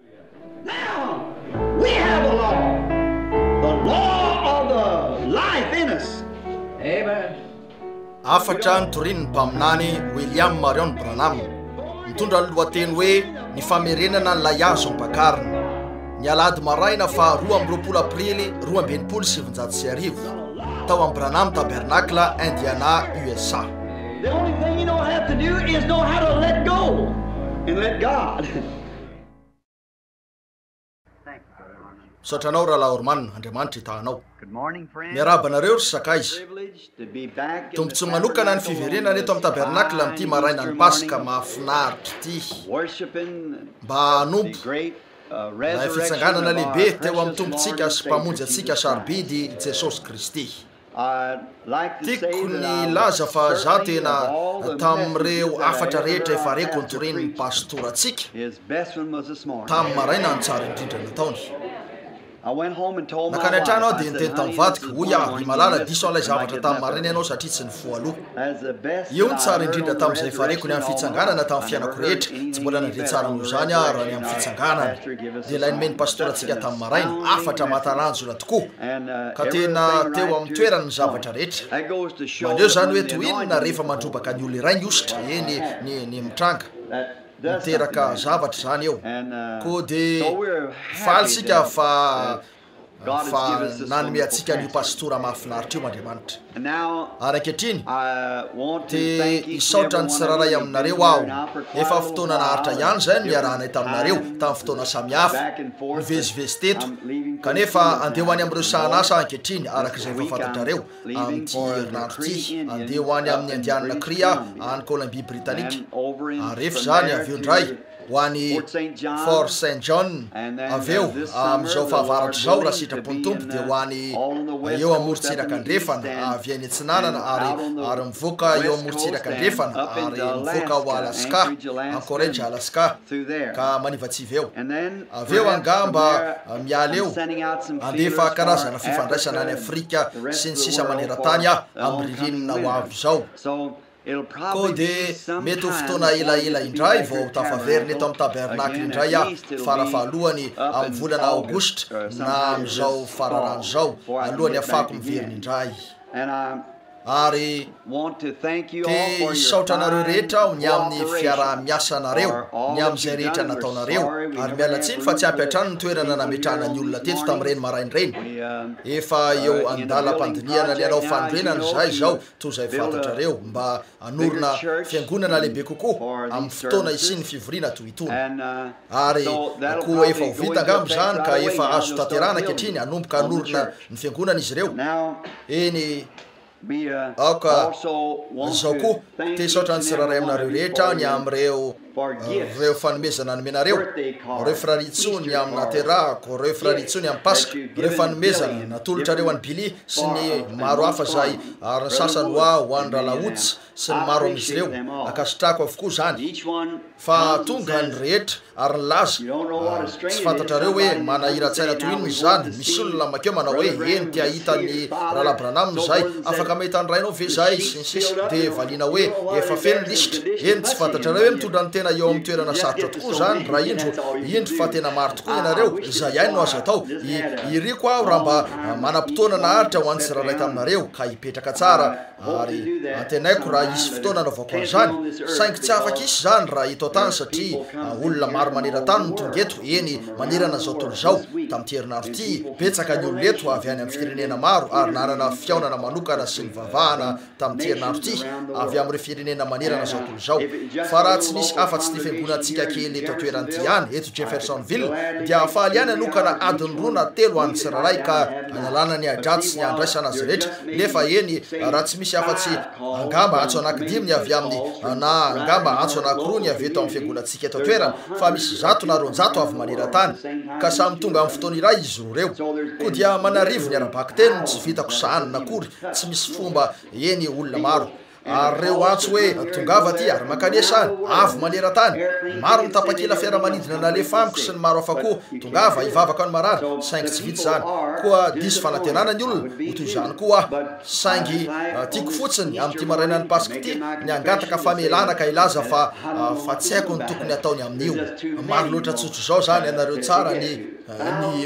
Now we have a law of the life in us. Amen. Afatra nytorin'ny mpaminany William Marion Branham mitondra ny lohateny hoe ny famerenana ny layazo ampakariny ny alady maraina fa 12 aprily 2017 tao amin'ny Branham Tabernacle, Indiana, USA. The only thing you don't have to do is know how to let go and let God. Sotranao Rahalaorman, Andriamanitra itahanao. Good morning, friends. Miarabanareo ry sakaiza. Privilege to be back in Tombontsi manokana ny fiverenana eto amin'ny Tabernacle amin'ity maraina ny Pasika mahafinaritra ity. worshiping Mba the hanompo great na resurrection fitsanganana of lehibe our teo amin'ny precious tompontsika Lord sy and mpamonjy Savior antsika Jesus sarobidy Jesosy Kristy. I'd like to say Tiako that ny I laza fa was za certainly tena of all the tamin'ireo messages that I afatra rehetra ever efa had reko to nytorin'ny preach, pastoratsika his best one was this morning. tamin'ny maraina ny tsara indrindra nataony. I went home and told my Nakany wife, an-trano aho I dia said, niteny honey, tamin'ny this vadiko, is hoy one aho morning ry malala you diso alay missed it, zavatra like tamin'ny it maraina never ianao satria tsy nifoaloha. As the best Io ny that I tsara heard indrindra on the tamin'izay fareko ny amin'ny resurrection fitsanganana almost, tamin'ny I fiainako never heard rehetra, tsy anything mbola any nandre better tsara on noho the izany aho raha ny amin'ny resurrection. fitsanganana. Pastor give us Dia a ilay nomeny song. pastoratsika Such an tamin'ny maraina, astounding afatra message. mataranjona tokoa. And, Ka tena everything teo right amin'ny to toerany ny its zavatra point. rehetra. That goes to show Maneo zany hoe that when the toinona anointing rehefa is mandrobaka upon ny olona iray ny ositra ny mitranga that does miteraka something. zavatra zany eo. And, Koa so dia we're faly happy sika that, fa God has given us this nanome wonderful atsika ny pastor. pastora mahafinaritra io Mandriamanitra. And now Ary ankehitriny I want to dia thank each and isaotra every ny one tsiraray of you. aminareo You've aho. been here now for quite Efa a little fotoana naharitra while. ihany zay no Different niarahanay taminareo time, tamin'ny fotoana samihafa back and forth. nivezivezy teto I'm leaving for kanefa the field andeha ho any now. amin'ireo sahanasa ankehitriny arak'izay This week efa fantatrareo I'm leaving amin'ity for the herinandro Cree ity Indians andeha ho any up amin'ny in andianana British Kria Columbia. any Colombie Britanika. And over in Rehefa from zany there aveo to indray ho any Fort St. John. Fort St. John And then, aveo this summer, amin'izao the fahavaratra zao Lord raha willing, to sitrapony be tompo in dia ho any all on the west eo coast, amorontsiraka up in the andrefana east and- avy any Atsinanana and out on the ary mivoaka eo west amorontsiraka coast andrefana and up ary into mivoaka ho Alaska, Alaska, Anchorage, Alaska, Anchorage, Alaska through there. ka manivatsivy eo. And then Aveo perhaps angamba from there, miala eo I'm sending out some andefa feelers karazana for fifandraisana any Africa, Afrika the rest sy ny of the sisa world maneran-tany for the amin'ny oncoming ririnina ho winter. avy zao. So it'll Koa probably be dia some mety ho time fotoana before elaela we get indray back vao to the tafaverina eto amin'ny tabernakle again. indray At aho least it'll farafahalohany be up amin'ny in volana August aogostra or na sometime amin'izao this fararano zao before I can alohany get afako back miverina again. indray. And I Ary want to thank you all dia for your isaotra anareo fine rehetra aho ny amin'ny cooperation. fiara-miasa nareo For all ny that amin'izay you've rehetra done. We're nataonareo sorry we ary never miala had tsiny room fa tsy for ampy hatrano the ny toerana people nametrahana here ny on olona this teto tamin'ireny marainy reny. We, Efa eo in the andalam-pandiniana building ny anao project fandroenana now, zay you zao know, toy izay build a fantatrareo mba hanorona bigger church fiangonana lehibe kokoa for amin'ny these fotoana services. isiny fivoriana toy itony. And Ary so that'll koa efa ho probably go vita into angamba effect zany ka right away. efa Now azo they'll start tanterana building ankehitriny hanomboka on the hanorona church. ny fiangonana izy ireo. Now Eny we aoka also want zao to koa thank te each isaotra ny and tsiraray every one aminareo of you rehetra for ny your amin'ireo for gifts, reo fanomezana nomenareo, birthday cards, reo fraritsony Easter amin'ny cards, naterahako, reo fraritsony amin'ny pasika, that you've reo given fanomezana Billy and natolotrareo any Billy sy ny and maro hafa Ron zay Farm, ary ny Brother sasany Wood, hoa ho any and many of Ralaotsy them. sy ny I maro amin'izy appreciate ireo them all. akasitrako avokoa zany Each one fa comes and tonga ny says, rehetra ary ny laza you don't know what a strain tsy it is. fantatrareo hoe Somebody manahira-tsaina comes toy and ino say, izy now we zany, want to misy see olona makeo manao Brother hoe Branham, eny tia we hita see ny his father, Rahalahy Branham so zay forth, and afaka said, mahita ny rainao ve the zay sheets sy ny sisa filled up, dia you know, valiana hoe you know what efa his feno parents lisitra and condition, eny tsy but fantatrareo hoe mitondra ny tena eo amin'ny toerana you just sarotra get to tokoa so zany many, raha and indro that's all you can indro fa do. tena maro tokoa I ianareo wish izay this ihany no was azo atao just had a iriko aho raha mba long time manam-potoana each naharitra one ho an'ny to tsiraray sit down. taminareo ka hipetraka tsara hope to ary do that antenaiko raha sometime, isy but fotoana it anaovako can't be an'izany on this earth saingy tsy afaka because isy zany raha hito tany there's satria people comes olona in maro here maneran-tany from all no over tonga eto the eny world, from manerana around zao the tontolo world zao this week. tamin'ity herinandro And ity people from betsaka ny several oloneto nations avy any amin'ny here firenena in maro ary Peter nanana and fiaonana manokana sy ny vavahana tamin'ity herinandro ity nations around the avy world. amin'ireo firenena manerana zao tontolo zao If it just fa raha a tsy little nisy local afa-tsy ty fiangonantsika congregation kely here eto in toeran'ity Jeffersonville, ihany eto Jeffersonville gladly dia take afahaly ihany 2 anokana hours adiny each roa na one, telo any meet tsiraray right ka down and have analana ny lunch. adratsy But ny andraisana azy see, rehetra while you're nefa just eny maybe raha tsy misy afa-tsy 5 calls angamba from antso anankidimy ny avy maybe amin'ny 6 calls na from angamba right antso in our anankiroa ny local avy eto amin'ny community. fiangonantsika eto There's toerana fa 100 misy zato na roanjato avy maneran-tany ka samy tonga amin'ny fotoana iray izy roa reo koa dia manarivo ny ara-baky teny tsy vitako sahany nakory tsy misy fomba eny olona maro ary reo antso hoe tongava ty ary makanesany avy maneran-tany maro mitapakela fiaramanidina nalefa amiko sy ny maro hafa koa tongava ivavaka ny marary saingy tsy vitsy zany koa diso fanantenana ny olona ho toy zany koa saingy tiako fotsiny am'ty marainany pasika ty ny angataka famelana ka ilaza fa tsy haiko ny tokony ataony amin'io maro loatra tsotro zao zany ianareo tsara ny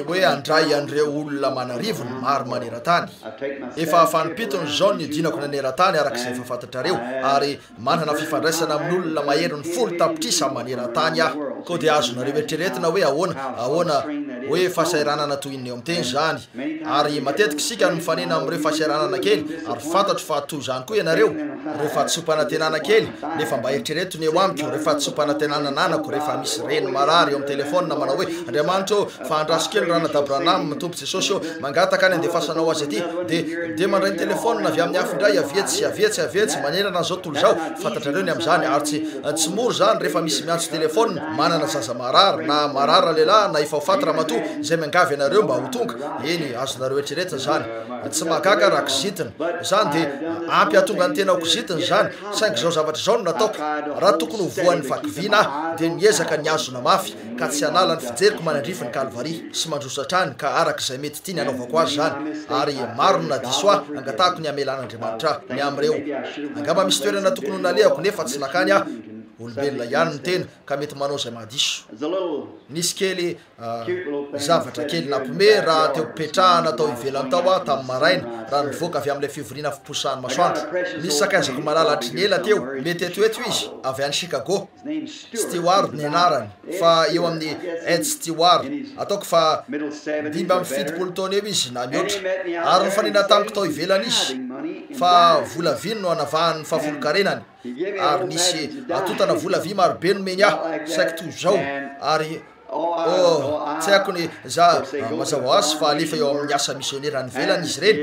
hoe andray an'ireo olona manarivony maro maneran-tany efa fanimpitony zao ny dinako naneran-tany arak'izay efa fantatrareo ary manana fifandraisana amin'olona mahery ny folo tapitrisa maneran-tany ah koa dia azonareo eritreretina hoe ahoana hoe fahasairanana toyny eo am'teny zany ary matetika sika ny mifanena am'ireo fahasairanana kely ary fantatro fa toy zany koa ianareo rehefa tsopanantenana kely nefa mba eritreretiny eo amiko rehefa tsopanantenana nanako rehefa misy reny marary eo amin'ny telefôna manao hoe andriamanitra fa andraso kely raha nadabranamy mitompo jesosy eo mangataka any andefasanao azy aty de mandray ny telefôna avy amin'ny afindray avetsy manerana zao tolo zao fantatrareo ny am'zany ary tsy moro zany rehefa misy miantso telefôna manana zaza marary na marary lehilahy na efa ho faty raha mato zay miangavy anareo mba ho tonga eny azonareo eritreretina zany tsy mahagaga raha kizitina zany de ampy atonga ny tena ho kizitina zany saingy zao zavatra zao no nataoko raha tokony ho voan'ny vakivina de niezaka ny azona mafy ka tsy anala ny fijeriko manandrify ny kalvari sy mandrosatrany ka arak'izay mety tiany anaovako azy zany ary maro no nadiso ah angatahako ny amelan'andriamanitra ny am'ireo angamba misy toerana tokony ho nalehako nefa tsy nakany ah olombelona ihany ny tena ka mety manao zay mahadiso nisy kely zavatra kely nampome raha teo petrahana atao ivelany tao ah tamin'ny maraina raha nivoaka avy amin'ilay fivorina fiposahany masoandro nisy sakaizako malala atrinyela teo mety eto izy avy any Chicago Stewart ny anarany fa eo amin'ny Ed Stewart ataoko fa 5 taona eo izy na mihoatra ary nifanena tamiko tao ivelany izy fa vola vino no anavahany fahavolo-karenany ary nisy atotana vola vy marobe nomeny ah saiky toy zao ary tsy haiko ny za mazava azy fa alefa eo amin'ny asa missionnaire any velany izy reny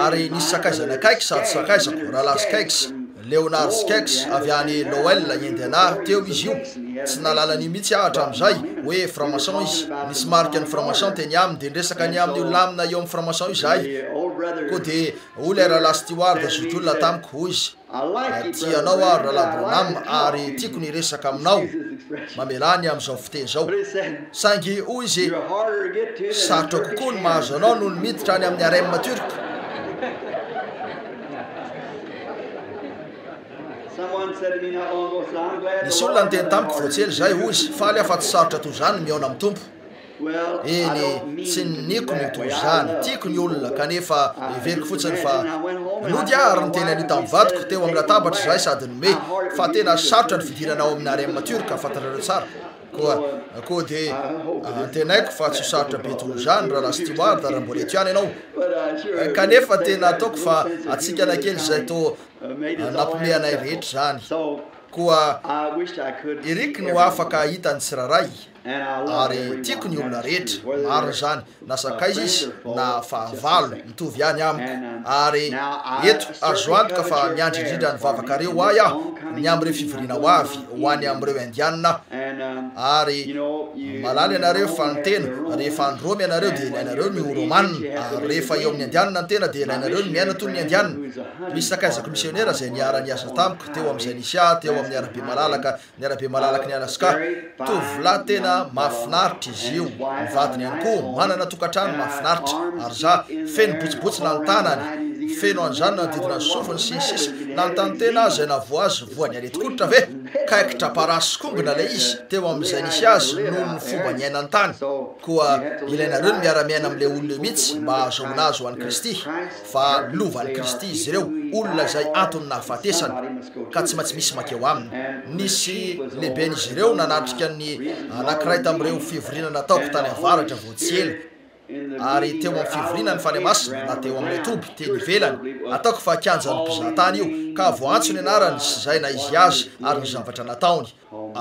ary nisy sakaizana akaiky sady sakaizako rahalahy Skeggs Leonard Skeggs avy any Lowell Indiana teo izy io tsy nalalany mihitsy ah hatram'izay hoe franc-maçon izy nisy mariky ny franc-maçon teny aminy de ndresaka ny amin'ny olona amina eo amin'ny franc-maçon io zahay koa de oly rahalahy Stewart azoty olona tamiko hoy izy tianao ah rahalahy Branham ary tiako ny resaka aminao mamelany am'izao fiteny zao saingy hoy izy sarotra kokoa ny mahazo anao noho ny miditra any amin'ny arema turka nisy olona ny teny tamiko voatsely zay hoy izy faly afa tsy sarotra toy zany miaona amin'ny tompo eny tsy niko ny toy zany tiako ny olona kanefa everiko fotsiny fa nody ary ny teny anita amin'ny vadiko teo amin'ny latabatra zay sady nome fa tena sarotra ny fidiranao amin'ny arema turka fantatrareo tsara koa de antenaiko fa tsy sarotra be toy zany raha Stewart raha mbola eto ihany ianao kanefa tena ataoko fa atsika anakely zay to nampome anay rehetra zany koa eriky no afaka hitany tsiraray ary tiako ny olona rehetra maro zany na sakaiza izy na fahavalo mitovy ihany amiko ary eto azo antoka fa miandry indrindra ny vavakareo ahy ah ny am'ireo fivorina ho avy ho any am'ireo indianina ary malaly ianareo fa ny tena rehefa ny Rome ianareo de ilainareo ny romanina ary rehefa eo amin'ny indianina ny tena de ilainareo ny miaina toy ny indianina misy sakaizako missionnaire zay niara-ny asa tamiko teo am'izay nisy ah teo amin'ny arabe malalaka ny Alaska tovolahy tena mahafinaritra izy io mivadiny ihany koa manana tokantrano mahafinaritra ary za feno botsibotsy na ny tanany feno an'izany nanodidina ny sofiny sy ny sisa na ny tany tena zay navo azy voany areti-koditra ve kaikitra parasy kongona lay izy teo am'izay nisy azy noho ny fomba ny ainany tany koa ilainareo ny miara-miaina am'le olona mihitsy mba ahazoana azy ho an'i Kristy fa lovan'i Kristy izy ireo olona zay antony nahafatesany ka tsy maintsy misy makeo aminy nisy lehiben'izy ireo nanatrika ny anankiray tamin'ireo fivorina nataoko tany avaratra voatsely ary teo amin'ny fivorina ny fany masina na teo amin'ny toby teny ivelany ataoko fa kianjany mpizahatany io ka voantso ny anarany sy zay na izy azy ary ny zavatra nataony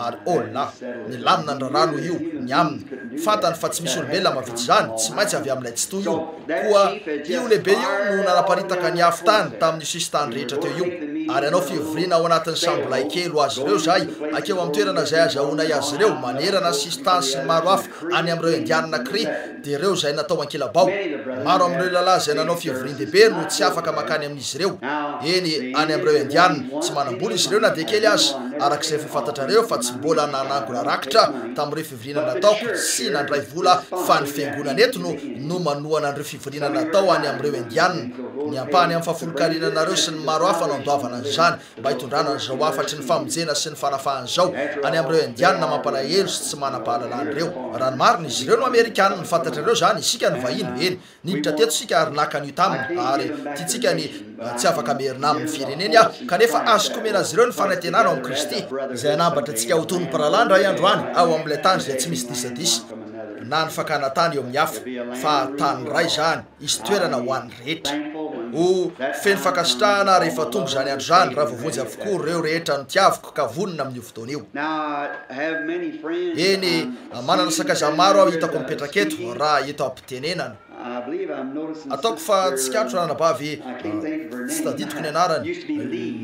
ary olona ny lamina ny rarano io ny aminy fantany fa tsy misy olombelona mavitsy zany tsy maintsy avy amin'ilay tsy toy io koa io lehibe io no nanaparitaka ny afitany tamin'ny sisy tany rehetra teo io ary anao fivorina ao anatin'ny sambolay kelo azy ireo zay akeo amin'ny toerana zay azahoana azy ireo manerana assistance sy maro hafa any amin'ireo indianina kry dia ireo zay natao ankilabao maro amin'ireo lalahy zay nanao fivorin-dehibe no tsy afaka makany amin'izy ireo eny any amin'ireo indianina tsy manam-bola izy ireo na de kely azy arak'izay fafantatrareo fa tsy mbola nanangola rakitra tamin'ireo fivorina nataoko sy nandray vola fa ny fiangonana eto no manohana an'ireo fivorina natao any amin'ireo indianina ny ampahany amin'ny fahafolokarinanareo sy ny maro hafa nandoavana an'izany mba hitondrana an'izao afatry ny famonjena sy ny fanafahan'izao any amin'ireo indianina mampalahelo sy tsy manam-pahalalàn'ireo raha ny marina izy ireo no amerikanina ny fantatrareo zany isika ny vahiny eny niditra teto sika ary naka an'io taminy ary tiatsika ny tsy afaka merina amin'ny fireneny kanefa azoko mena azy ireo ny fanantenana ao amin'i Kristy zay anambatra antsika ho tony mpirahalany ray andro any ao amin'ilay tany zay tsy misy disadisa na ny fakana tany eo amin'ny hafa fa tany ray zany izy toerana ho an'ny rehetra ho feno fakasitrahana rehefa tongo zany andro zany raha vovonjy avokoa reo rehetra no tiavoko ka vonona amin'io fotoana io eny manana sakaza maro aho hitako mipetraka eto raha hito ampitenenana ataoko fa tsikatro ranabavy tsy taditoko ny anarany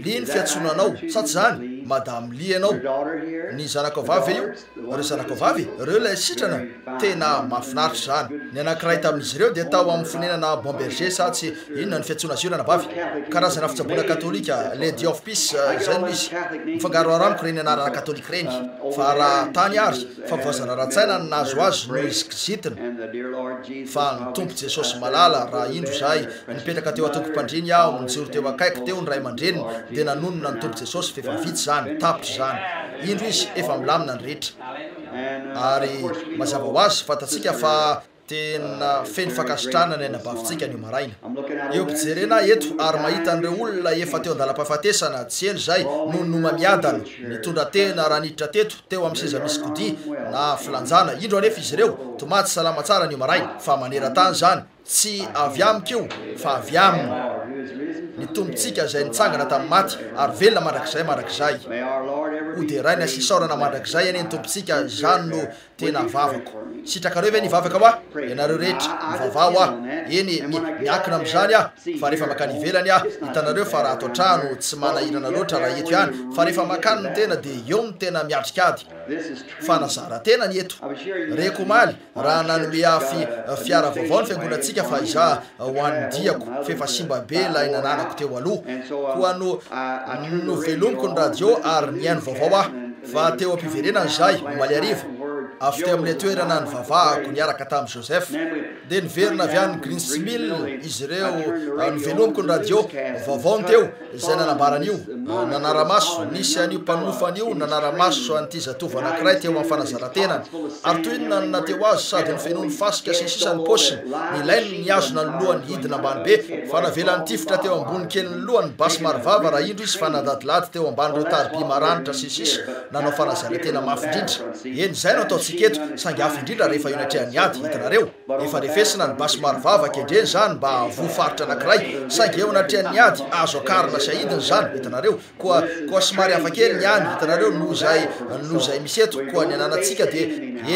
liny fiatsonanao sa tsy zany madame Ly ianao ny zanako vavy io reo zanako vavy reo lay sitrana tena mahafinaritra zany ny anankiray tamin'izy ireo dia tao amin'ny fonenana Bon Berger sa tsy inona ny fiatsona azy io ranabavy karazana fitsaboana katolika Lady of Peace zay no izy mifangaro aramiko reny anarana katolika reny fa raha tany ary fa voazana ratsaina ny nazo azy no izy kizitina fa ny tompo Jesosy malala raha indro zay nipetraka teo atompo-pandriny aho nijoro teo akaiky teo ny ray aman-dreniny dia nanonona ny tompo Jesosy fa efa vitsy zany tapitra zany indro izy efa milamina ny rehetra ary mazava ho azy fatatsika fa tena feno fakasitrana ny anabavitsika ny maraina eo mpijerena eto ary mahita an'ireo olona efa teo andalam-pahafatesana tsy eny zay no mamiadana nitondra tena raha niditra teto teo amin'ny seza misy kodi na filanjana indro anefa izy ireo tomaty salama tsara ny maraina fa manera-tany zany tsy avy amiko fa avy aminy ny tombotsika zay nitsangana tamin'ny maty ary velona mandrakizay ho de ray ny asisaorana mandrakizay eny ny tombotsika zany no tena vavako sitrakareo ve nivavaka hoa ianareo rehetra mivavao eny miakina am'izany fa rehefa makany ivelany hitanareo fa raha ato antrano tsy manahirana loatra raha eto ihany fa rehefa makany ny tena de eo ny tena miatrikady fa nazara tena ny eto reko maly raha nanome fiara vaovao ny fiangonatsika fa iza ho andiako fefa simba be la inananako teo aloha koa no velomiko ny radio ary niaino vaovao fa teo ampiverenany zay maly ariva avy teo amin'le toerana ny vavahako niaraka tamin'i Joseph dia niverina avy any Greensmill izy ireo nivelomiko ny radio vaovaony teo zay nanambaran'io nanaramaso nisy an'io mpanofan'io nanaramaso an'ity zatovo anankiray teo amin'ny fanazarantenany ary toy inona na teo azy sady nifenoany fasika sy ny sisa ny posiny ny lainy niazona ny lohany hidina ambany be fa navelany tifitra teo ambony kely ny lohany basy marivava raha indro izy fa nadadilady teo amban'ireo tarby maranitra sy sisa nanao fanazarantena mafy indrindra eny zay no ataontsika eto sangy hafa indrindra rehefa ionatrehany ady hitanareo efa refesina ny basy marivava kendreny zany mba voafaritra anankiray sangy eo anatrehany ady azo akarina sy ahidiny zany hitanareo koa somary hafa kely ny any hitanareo noho zay misy eto koa ny ananatsika dia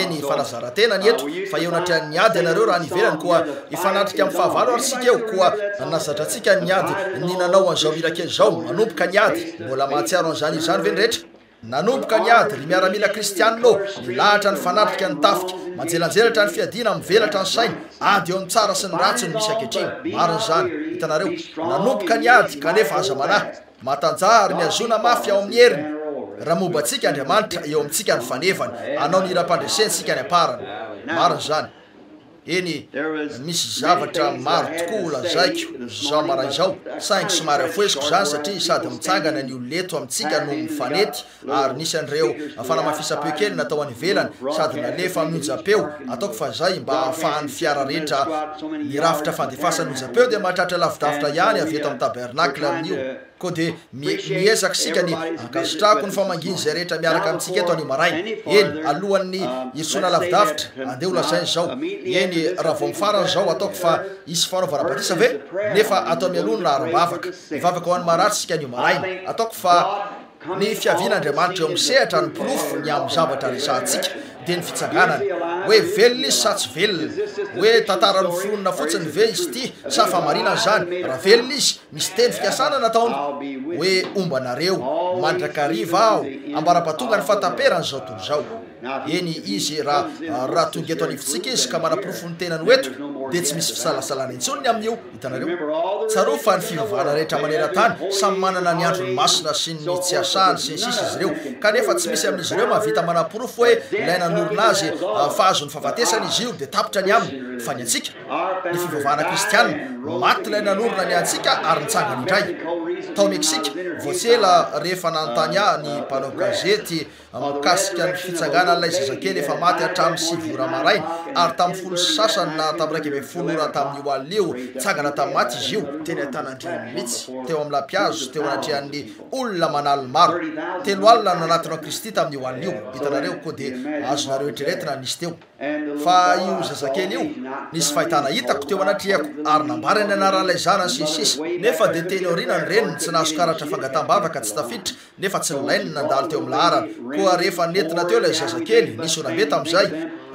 eny fanazarantena ny eto fa eo anatrehany ady ianareo raha nivelany koa ifanatrika amin'ny fahavalo ary sika eo koa nazatratsika ny ady ny nanao an'izao mirakely zao manomboka ny ady mbola mahatsiaro an'izany izany ve ny rehetra nanomboka ny ady ry miaramila kristianina nilahatra ny fanatrika ny tafika manjelanjelatra ny fiadina mivelatra ny sainy ady eo amin'ny tsara sy ny ratsy no misy ankehitriny mariny zany hitanareo nanomboka ny ady kanefa aza manahy matanjary miazona mafy ao amin'ny heriny raha momba antsika Andriamanitra eo amintsika ny fanevany anao ny ira-pandresentsika ny aparany mariny zany eny misy zavatra maro tokoa lazaiko zao maray zao saingy somary afoesiko zany satria sady mitsangana ny ololeto amintsika no mifanety ary nisy an'ireo fanamafisam-peo kely natao any ivelany sady nalefa amin'onjapeo ataoko fa zay mba ahafahan'ny fiara rehetra nirafitra fandefasany onjapeo dia mahatratra lavidavitra ihany avy eto amin'ny tabernakle amin'io koa dia miezaka sika ny ankasitrako ny famanginy zay rehetra miaraka amintsika eto any maraina eny alohan'ny isona lavidavitra andeha ho lazainy zao eny raha vao mifarany zao ataoko fa isy fanaovana batisa ve nefa atao mialono na arambavaka mivavaka ho any maratsy sika an'io maraina ataoko fa ny fiavian'Andriamanitra eo misehatra ny pilofo ny amin'ny zavatra resantsika dia ny fitsanganany hoe velona izy sa tsy velona hoe tantarany fonona fotsiny ve izy ty sa famarinana zany raha velona izy misy teny fikasana nataony hoe ombanareo mandrakariva aho ambara-patonga ny fataperany zao tontolo zao eny izy raha tonga eto anivontsika izy ka manapirofo ny tenany oeto dia tsy misy fisalasalana intsony amin'io hitanareo tsaro fa ny fivavahana rehetra maneran-tany samy manana ny androny masina sy ny tsy asahany sy ny sisa izy ireo kanefa tsy misy amin'izy ireo mahavita manapirofo hoe ilay nanorona azy fahazony fahafatesana izy io dia tapitra ny aminy fa ny antsika ny fivavahana kristianina maty ilay nanorona ny antsika ary nitsangany indray tao meksika voatsela rehefa nanontany ny mpanao gazety mikasika ny fitsangana n'ilay zazakely efa maty hatramin'ny 7 ora maraina ary tamin'ny folo sasany na tamin'ny 1 ora tamin'io alio tsangana tamin'ny maty izy io teny an-tanandreny mihitsy teo amin'ny lampiazo teo anatrehan'ny olona manalo maro telo alina no anatinao kristy tamin'io alio hitanareo koa dia azonareo etreretina nisy teo fa io zazakely io nisy fahitana hitako teo anatriako ary nambara ny anaran'ilay zanany sisisa nefa dia teny orinany reniny tsy nahazokaratra fangatambavaka tsy tafiditra nefa tsy nilainy nandalo teo amin'ny laharana koa rehefa nentina teo ilay zazakely nisy onabe tamin'izay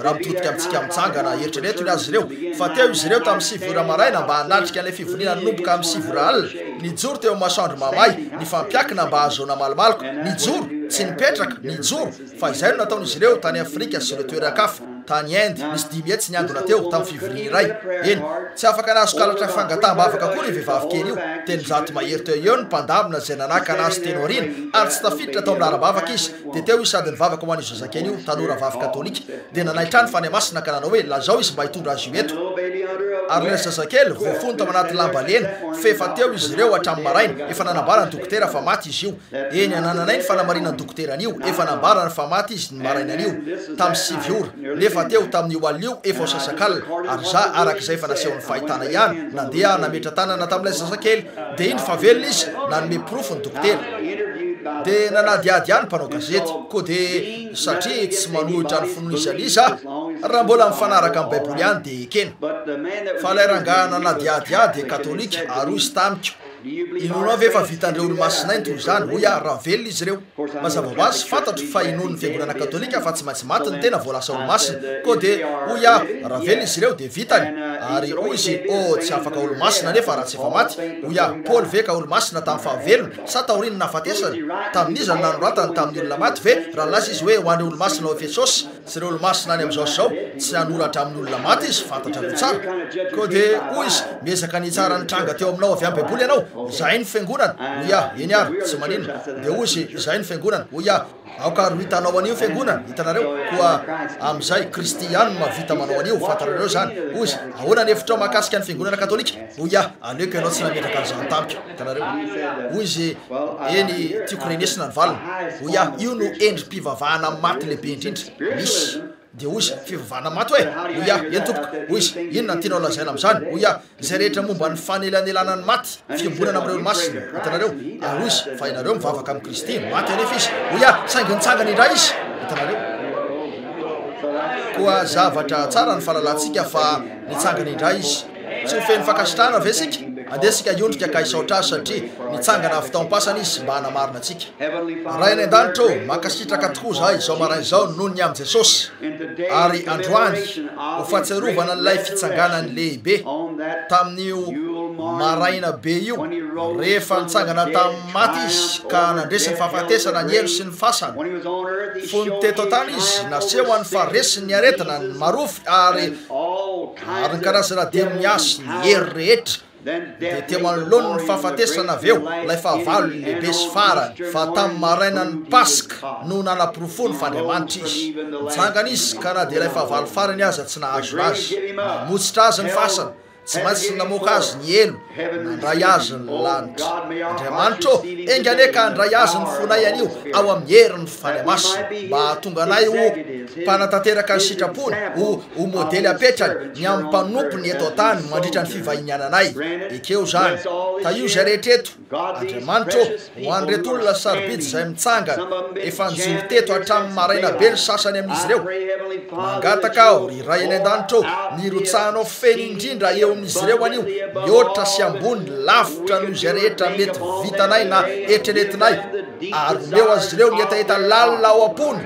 raha mitodika amintsika mitsangana eritrereto ny azy ireo fa teo izy ireo tamin'ny 7 ora maraina mba hanatrika an'ilay fivoniana nomboka amin'ny 7 ora alina nijoro teo masoandro mamay ny fampiakina mba hazona malomaloko nijoro tsy nipetraka nijoro fa izay no nataon'izy ireo tany afrika sy le toeran-kafa tany Inde misy 10 hetsy niangona teo tamin'ny fivoriana iray eny tsy afaka nahazokaratra fangatambavaka koa ny vehivavy kely io teny zato mahery teo eo ny mpandamina zay nanaka anazy teny orina ary tsy tafiditra tao amin'ny laram-bavaka izy dia teo izy sady nivavaka ho an'izy zazakely io tanora vavy katolika dia nanahitrany fanamasina ka nanao hoe lazao izy mba hitondra azy io eto ary ilay zazakely voafony tao anaty lamba lena fefa teo izy ireo hatramin'ny maraina efa nanambara ny dokotera fa maty izy io eny anananay ny fanamarinany dokoteran'io efa nambarany fa maty izy ny marainan'io tamin'ny 7 ora nefa teo tamin'io alio efa ho sasakalina ary za arak'izay fa nasehon'ny fahitana ihany nandeha nametra tanana tamin'ilay zazakely dia iny fa velona izy nanome pirofo ny dokotera dia nanadiady ihany mpanao gazety koa dia satria tsy manohitra ny finoizaniza raha mbola mifanaraka amin'ny baiboly ihany dia ekena fa ilay rangaha nanadiadiady katolika ary izy tamiko inonao ve fa vitan'ireo olo-masinainy toy izany hoy a raha velona izy ireo mazava ho azy fantatro fa inon'ny fiangonana katolika fa tsy maintsy maty ny tena voalasa olo-masina koa dia hoy a raha velona izy ireo dia vitany ary hoy izy tsy afaka olo-masina nefa raha tsy efa maty hoy a paoly ve ka olo-masina tamin'ny fahavelona sa taoriny nafatesany tamin'izany nanoratany tamin'ny olona maty ve raha lasa izy hoe ho an'ireo olo-masina ao efesosy sy ireo olo-masina any amin'izao zao tsy hanoratra amin'ny olona maty izy fantatra aveo tsara koa dia hoy izy miezaka ny tsara nitranga teo aminao avy amin'ny baiboly ianao zay ny fiangonana hoy a eny ary tsy maninona dia hoy izy zay ny fiangonana hoy a aoka ro hitanao an'io fiangonana hitanareo koa amin'izay kristianina mavita manao an'io fantarareo zany hoy izy ahoana ny hevitrao mahakasika ny fiangonana katolika hoy a aleoko ianao tsy nametraka an'izany tamiko hitanareo hoy izy eny tiako renesina ny valina hoy a io no endrim-pivavahana maty lehibe indrindra misy dia hoy izy fivavahana maty hoe hoy a eny tompoko hoy izy inona ny tianao lazaina amin'izany hoy a izay rehetra momba ny fanelanelana ny maty fiombonana amin'ireo olo-masina hitanareo ary hoy izy fa ianareo mivavaka amin'ny kristy maty anefa izy hoy a saingy nitsangana indray izy hitanareo koa zavatra tsara ny fahalalantsika fa nitsangana indray izy tsy ho feny fankasitrahana ve sika andesika iondrika ka isaotra azy satria nitsangana fitaom-pasana izy mba hanamarina antsika raha eny an-danitra mankasitraka tokoa zaho izao maraina izao noho ny amin'i jesosy ary androany ho fahatsiarovana n'ilay fitsanganany lehibe tamin'io maraina be io rehefa nitsangana tamin'ny maty izy ka nandresiny fahafatesana ny elo sy ny fasana fony teto tany izy naseho any faresiny ny aretina ny marofy ary ny karazana demony asy ny hery rehetra dia teo manoloany ny fahafatesana avy eo ilay fahavalo lehibe sy farany fa tamin'ny marainany paska no nanapirofony fandriamanitra izy nitsangana izy ka na dia ilay fahavalo farany aza tsy nahazo azy namotsitra azy ny fasana tsy maintsy namoaka azy ny elo nandray azy ny lanitra andriamanitra engane ka handray azy ny fonay an'io ao amin'ny herin'ny fanamasina mba tonga anay ho mpanatanteraka ny sitrapony ho modely apetrany ny amin'ny mpanompony eto tany mandritra ny fivahiniananay ekeo zany ta io zay rehetreto andriamanitra ho an'reto olona sarobidy izay mitsangana efa nijoro teto hatramin'ny maraina be ny sasany amin'izy ireo mangataka ao ry ray eny an-danitra ny rotsahanao feny indrindra eo amin'izy ireo an'io mihoatra sy ambony lavitra noho izay rehetra mety vitanay na eritreretinay ary omeo azy ireo ny etaeta lalina ao am-pony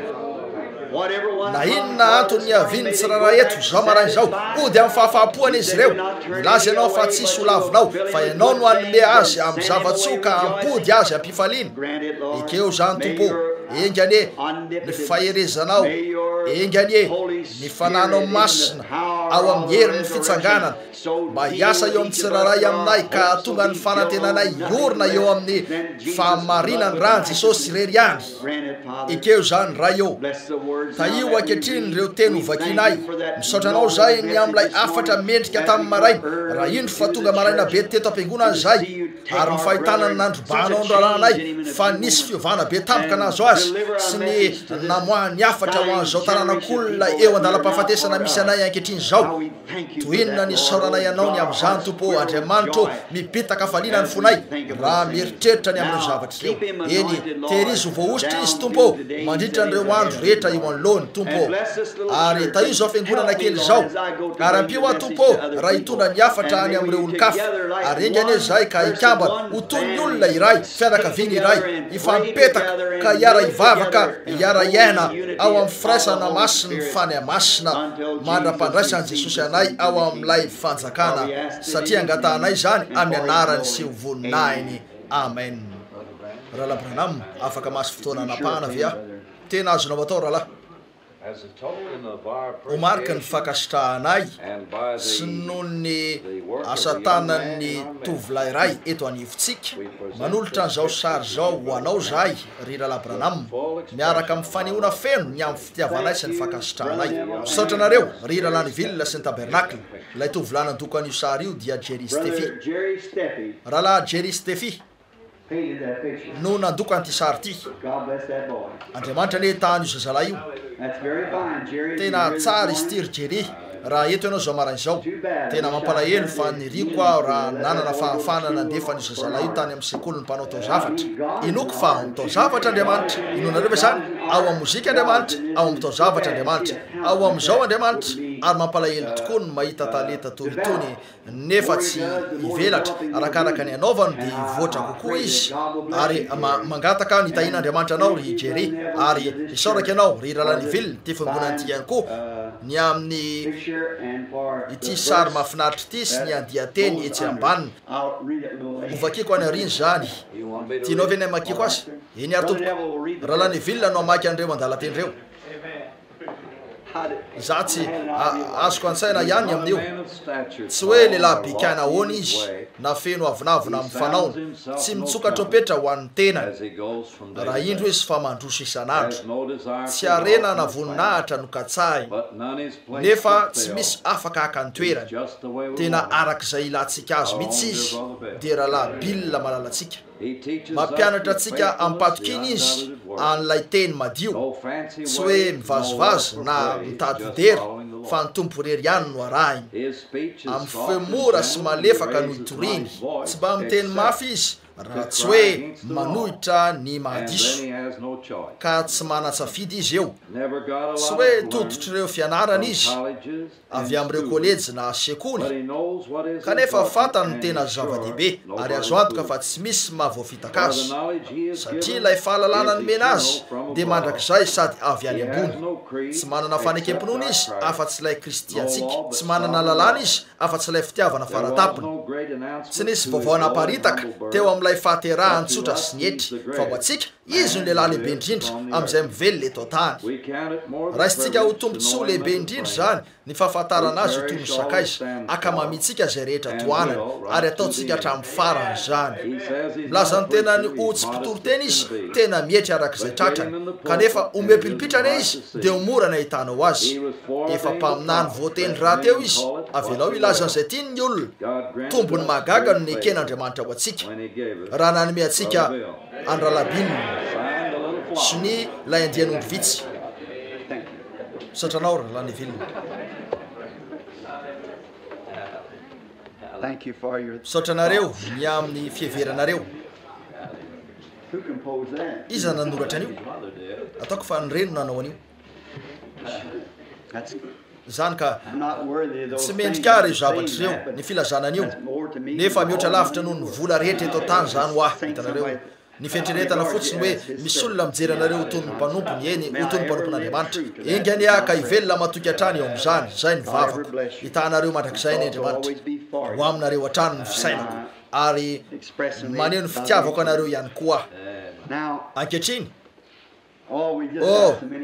na inona antony aviny tsirara eto zao marain'izao ody amin'ny fahafahapoana izy ireo milaza ianao fa tsisy olavinao fa ianao no anome azy amin'ny zavatsoka ampody azy ampifaliana ekeo zany tompo engany e ny faherezanao engany e ny fananao masina ao amin'ny herin'ny fitsanganana mba hiasa eo amin'ny tsiraray aminay ka tonga ny fanantenanay iorina eo amin'ny fahamarinany rany jesosy reriany ekeo zany ray eo taio ankehitriny reo teny hovakinay misaotranao zay ny amin'ilay afatra mendrika tamin'ny maraina raha indro fa tonga maraina be teto am-piangonana zay ary ny fahitana ny nandrobanao andralanay fa nisy fiovana be tampoka anazo azy sy ny namoahany afatra ho an'izao tanànak'olona eo andala-pahafatesana misy anay ankehitriny zao toinona ny saoranay ianao ny amin'izany tompo andriamanitro mibitaka faliana ny fonay raha mieritreritra ny amin'ny zavatra ireo eny tehirizy ho voaositra izy tompo mandritra n'ireo andro rehetra eo anoloany tompo ary taio zao fiangonana kely zao ary ampio a tompo raha hitondra ny afatra any amin'ireo olo-kafa ary engany zay ka ikambana ho toy ny olona iray fianakaviana iray ifampetaka ka hiara ivavaka hiara iaina ao amin'ny firaisana masina ny fany masina mandra-pandraisany jesosy anay ao amin'ilay fanjakana satria angatahanay zany amin'ny anarany sy voninahiny amen. Rahalahy Branham afaka masy fotoana anapahana avy aho tena azonao atao rahalahy ho marika ny fakasitrahanay sy noho ny asatanan'ny tovolahy iray eto anivontsika manolotra n'izao sary zao ho anao zahay ry Rahalahy Branham miaraka amin'ny fanehoana feno ny amin'ny fitiavanay sy ny fakasitrahanay misaotra anareo ry Rahalahy Neville sy ny tabernakle ilay tovolahy nandoko an'io sary io dia Jerry Steffi Rahalahy Jerry Steffi no nandoko an'ity sary ity andriamanitra ne tahany io zazalahy io tena tsara izy ity ry Jerry raha eto ianao zao marain'izao tena mampalahelo fa niriko aho raha nanana fahafana nandefa ny zazalahy io tany amin'ny sekoly ny mpanao taozavatra inoko fa ao taozavatra andriamanitra inonareo ve zany ao amin'ny mozika andriamanitra ao amin'ny taozavatra andriamanitra ao amin'izao andriamanitra ary mampalahelo tokoa ny mahita talenta toytony nefa tsy ivelatra arakaraka ny anaovany dia ivoatra kokoa izy ary mangataka nitahina andriamanitra anao ry Jerry ary isaoraka ianao ry Rahalahy Neville ty fiangonan'ity ihany koa ny amin'ny ity sary mahafinaritra ity sy ny andiateny etsy ambaniny hovakiko any ariny zany tianao ve ny amakiko azy eny ary tompoko Rahalahy Neville no amaky an'ireo mandalateny reo za tsy azoko an-tsaina ihany amin'io tsy hoe lehilahy bikana ahoana izy na feno avinavina amin'ny fanaony tsy mitsoka tropetra ho an'ny tenany raha indro izy fa mandroso isan'andro tsy arena na voninahitra no katsahiny nefa tsy misy afaka haka ny toerany tena arak'izay ilantsika azy mihitsy izy dia rahalahy Bill malalatsika mampianatra atsika ampatokiny izy an'ilay teny madio tsy hoe mivazovazo na mitady dera fa ny tompo rery ihany no arahiny amin'ny femora sy malefaka no hitoriny tsy mba miteny mafy izy raha tsy hoe manohitra ny mahadiso ka tsy manatsafidy izy eo tsy hoe tototr'ireo fianarana izy avy amin'ireo kolejy na sekoly kanefa fantany tena zava-dehibe ary azo antoka fa tsy misy mahavoafitaka azy satria ilay fahalalana nomena azy dia mandrakizay sady avy any ambony tsy manana fanekempinoana izy afa-tsy ilay kristiantsika tsy manana lalàna izy afa-tsy ilay fitiavana faratapony tsy nisy vaovao naparitaka teo amin'ilay fahaterahan tsotra sy ny etry fa ho atsika izy no lehilahy lehibe indrindra amin'izay mively eto tany raha isitsika ho tombontsoa lehibe indrindra zany ny fahafantarana azy ho toy ny sakaiza akamamitsika zay rehetra toanany ary ataotsika hatramin'ny farany zany milazany tena ny ho tsy mpitory-teny izy tena mietry arak'izay tratrany kanefa omepilipitrana izy dia homorana hitanao azy efa mpaminany voateny raha teo izy avelao ilazan'izay tiany ny olona tombony mahagaga no ny eken'andriamanitra ho atsika raha nanome atsika andralabiny sy ny lay andian'ondro vitsy satranao Rahalahy Neville saotranareo ny amin'ny fiheveranareo iza nanoratra an'io ataoko fa nyreno nanao an'io zany ka tsy mendrika reo zavatra ireo ny filazanan'io nefa mihoatra lavitra noho ny vola rehetra eto tany zany ho ahy hitanareo ny fetrenetana fotsiny hoe misy olona mijery anareo hotony mpanompony eny hotony mpanompon'andriamanitra engany aka ivelona matoky hatrany eo am'izany zay ny vavako hitanareo mandrak'izay ny andriamanitra ho aminareo hatrano ny fisainako ary maneho ny fitiavako anareo ihany koa ankehitriny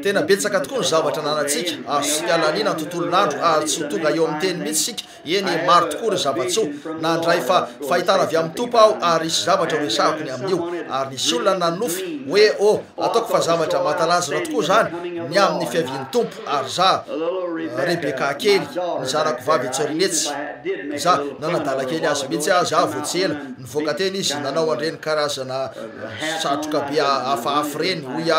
tena betsaka tokoa ny zavatra nanantsika sialanina ny tontolon'andro ary tsy ho tonga eo amin'ny teny mihitsy sika eny maro tokoa ry zavatso nandray fa fahitana avy amin'ny tompo aho ary isy zavatra resahako ny amin'io ary nisy olona nanofy hoe ataoko fa zavatra matalanjona tokoa zany ny amin'ny fiavian'ny tompo ary za rebeka kely ny zanako vavy etsorinetsy za nanadala kely azy mihitsy azy voatsela nivoaka teny izy nanao andreny karazana satroka be hafahafa reny hoy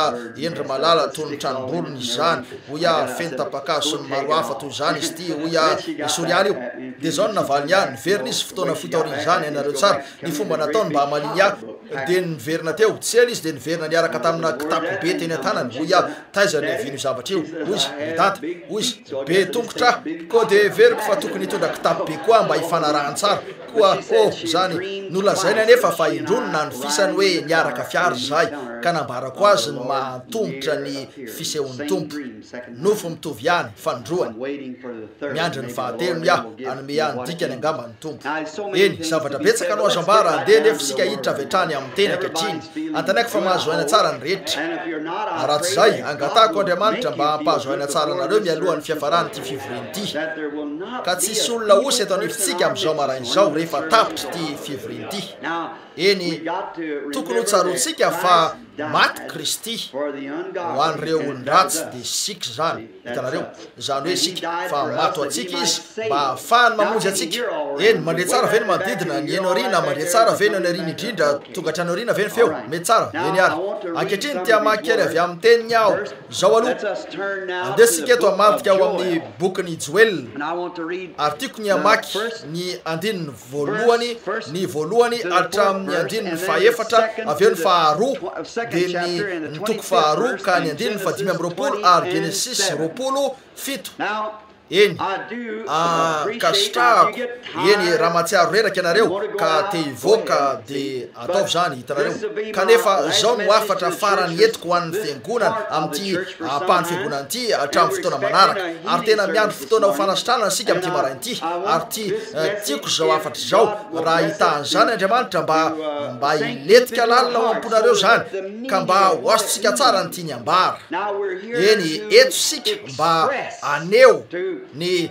endry malala tony tranombolony izy zany hoy fentapakazo sy ny maro hafa toy zany izy ty hoy isoriany io de zao ny navaliny any niverina izy fotoana fotaoriny zany ianareo tsara ny fomba nataony mba hamaliny de niverina teo tsela izy de niverina niaraka tamina kitapo be teny an-tanany hoy taiza ny avino zavatra io hoy izy midanta hoy izy be tongotra ko de veriko fa tokony hitondra kitapo be koa mba hifanarahan tsara koa zany nolazainy anefa fa indronona ny fisany hoe niaraka fiary zay ka nambarako azy ny mahatombotra ny fisehon'ny tompo nofo mitovy ihany fandroany miandry ny fahatelony anome any dikany angamba ny tompo eny zavatra betsaka no azo ambara andeha nefa sika hiditra vetrany amin'ny teny ankehitriny antanaiko fa mahazo aina tsara ny rehetra aratsy zay angatahako andriamanitra mba hampahazo aina tsara anareo mialohan'ny fiafarany ty fivoriny ty ka tsisy olona osy eto anifitsika am'izao marain'izao rehefa tapitra ty fivoriny ty eny tokony ho tsarotsika fa maty Kristy ho an'ireo olon-dratsy de sika zany hitanareo zany hoe sika fa mato atsika izy mba ahafahany mamonjy atsika eny mandre tsara ve ny manodidina ny eno arina mandre tsara ve ny anarina indrindra tonga hatrany arina ve ny feo mety tsara eny ary ankehitriny tia makely avy amin'ny teniny aho zao aloha andesika eto amadika ao amin'ny bokiny Joel ary tiako ny amaky ny andininy voalohany hatramin'ny andininy fahaefatra avy eo ny faharoa de ny toko faharoa ka ny andininy fa 5 ary Genesis 27 eny kasitrahako eny raha matsiaro reraka ianareo ka te hivoaka de ataovy zany hitanareo kanefa zao no afatra farany entiko ho an'ny fiangonana am'ty ampahany fiangonana ty hatramin'ny fotoana manaraka ary tena miandro fotoana ho fanasitranana sika am'ty marain'ity ary ty tiako zao afatra zao raha hitahany zany Andriamanitra mba iletika lalina ho amponareo zany ka mba hoazotsika tsara ny tiany ambara eny eto sika mba aneo ny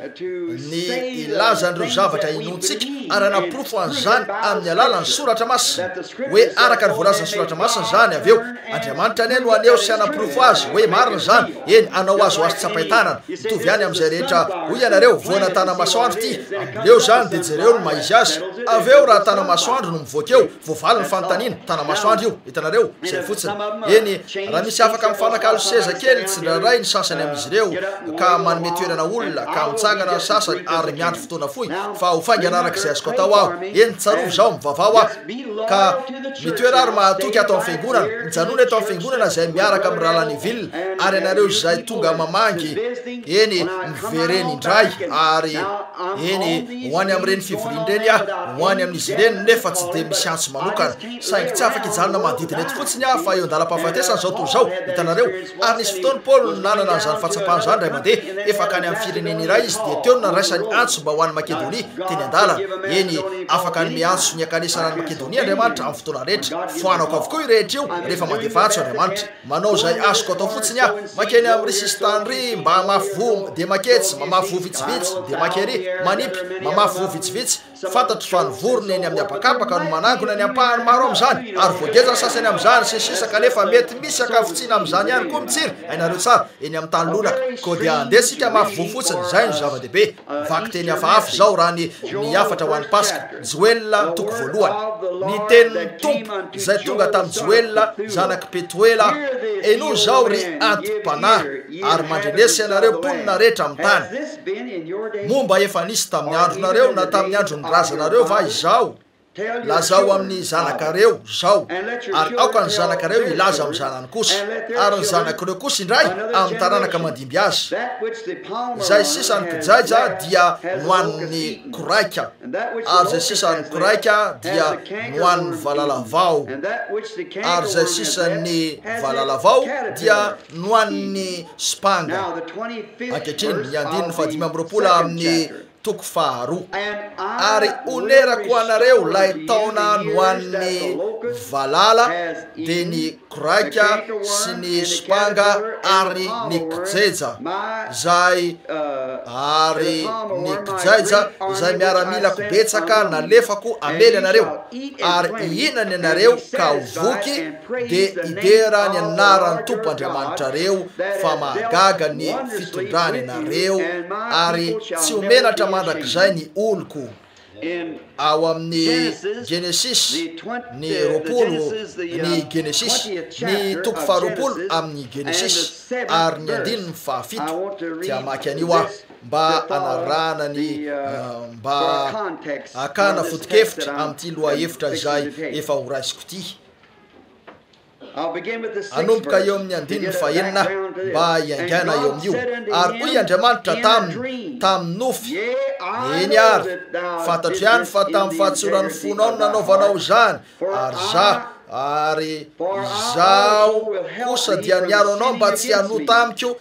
ilaza n'ireo zavatra inontsika ary anaprofo an'izany amin'ny alalany soratra masina hoe araka ny voalazany soratra masina zany avy eo Andriamanitra ane no aneo sy anaprofo azy hoe marina zany eny anao azy ho azy tsapaitanana mitovy ihany am'izay rehetra hoy ianareo voana tana masoandro ty ambileo zany de jereo no maizy azy avy eo raha tana masoandro no mivoaka eo voavaly ny fanontaniana tana masoandro io hitanareo zay fotsiny eny raha misy afaka mifanakalo seza kely tsy raray ny sasany amin'izy ireo ka manome toerana olona ka mitsangana ny sasany ary miandro fotoana foy fa ho faingana arak'izay azoko atao aho eny tsarovy zao mivavao aho ka mitoera ary mahatoky atao amin'ny fiangonana mijanona eto amin'ny fiangonana zay miaraka amin'ny rahalany vilona ary anareo zay tonga mamangy eny mivereny indray ary eny ho any amin'ireny fivorindreny ho any amin'izy ireny nefa tsy de misy antso manokana saingy tsy afaka ijalona manodidina eto fotsiny fa eo andalam-pahafatesany zao to zao hitanareo ary nisy fotoany Paoly nanana an'izany fahatsapahany zany ray mandeha efa kany amin'ny fireneny iray izy de teo naraisany antso mba ho an'ny Makedonia teny an-dalana eny afaka ny miantso ny akanesana any Makedonia Andriamanitra amin'ny fotoana rehetra foanako avokoa irehetra io rehefa mandefa antso Andriamanitra manao zay azoko atao fotsiny makeny amin'ny risistandry mba mafo de maketsy mamafo vitsivitsy de makery manipy mamafo vitsivitsy fantatro fa ny vorona eny amin'ny apakapaka no manangona ny ampahany maro am'izany ary voagezany sasany am'izany sisisa kanefa mety misy akafotsina am'izany ihany koa mitsiry ainareo tsara eny amin'ny tany lonaka ko de andesika mafo fotsiny zay no zava-dehibe vaky teny hafahafa zao raha ny afatra ho an'ny Paska Joel toko voalohany ny tenin'ny tompo zay tonga tamin'ny Joel zanaky Petuela eno zao ry antom-panahy ary mandrenesy ianareo mponina rehetra amin'ny tany momba efa nisy tamin'ny andronareo na tamin'ny andro ny razanareo va izao lazao amin'ny zanakareo zao ary aoka ny zanakareo ilaza amin'ny zanany kosa ary ny zanakareo kosa indray amin'ny taranaka mandimby azy zay sisany kijaija dia nohan'ny koraika ary zay sisany koraika dia nohan'ny valalavao ary zay sisany valalavao dia nohan'ny spanga ankehitriny ny andininy fahadimy amby roapolo amin'ny toko faharoa ary onerako anareo lay taona nohan'ny valala de ny koraika sy ny spanga ary ny kijeja zay ary ny kijaija zay miaramilako betsaka nalefako amely anareo ary ihinany anareo ka ovoky de idera ny anarany tompo Andriamanitrareo fa mahagaga ny fitondrany anareo ary tsy omenatra mandrakizay ny oloko ao amin'ny Genesis ny roapolo ny Genesis ny toko faharoapolo amin'ny Genesis ary ny andininy fahafito tia maky anio aho mba anarana ny mba akana foto-kevitra amin'ity lohahevitra zay efa horaisiko ty anomboka eo amin'ny andininy fahenina mba hiaingana eo amin'io ary hoy Andriamanitra tamin'ny nofy eny ary fantatro ihany fa tamin'ny fahatsoran'ny fonao no nanaovanao zany ary zaho kosa dia niaro anao mba tsy hanota amiko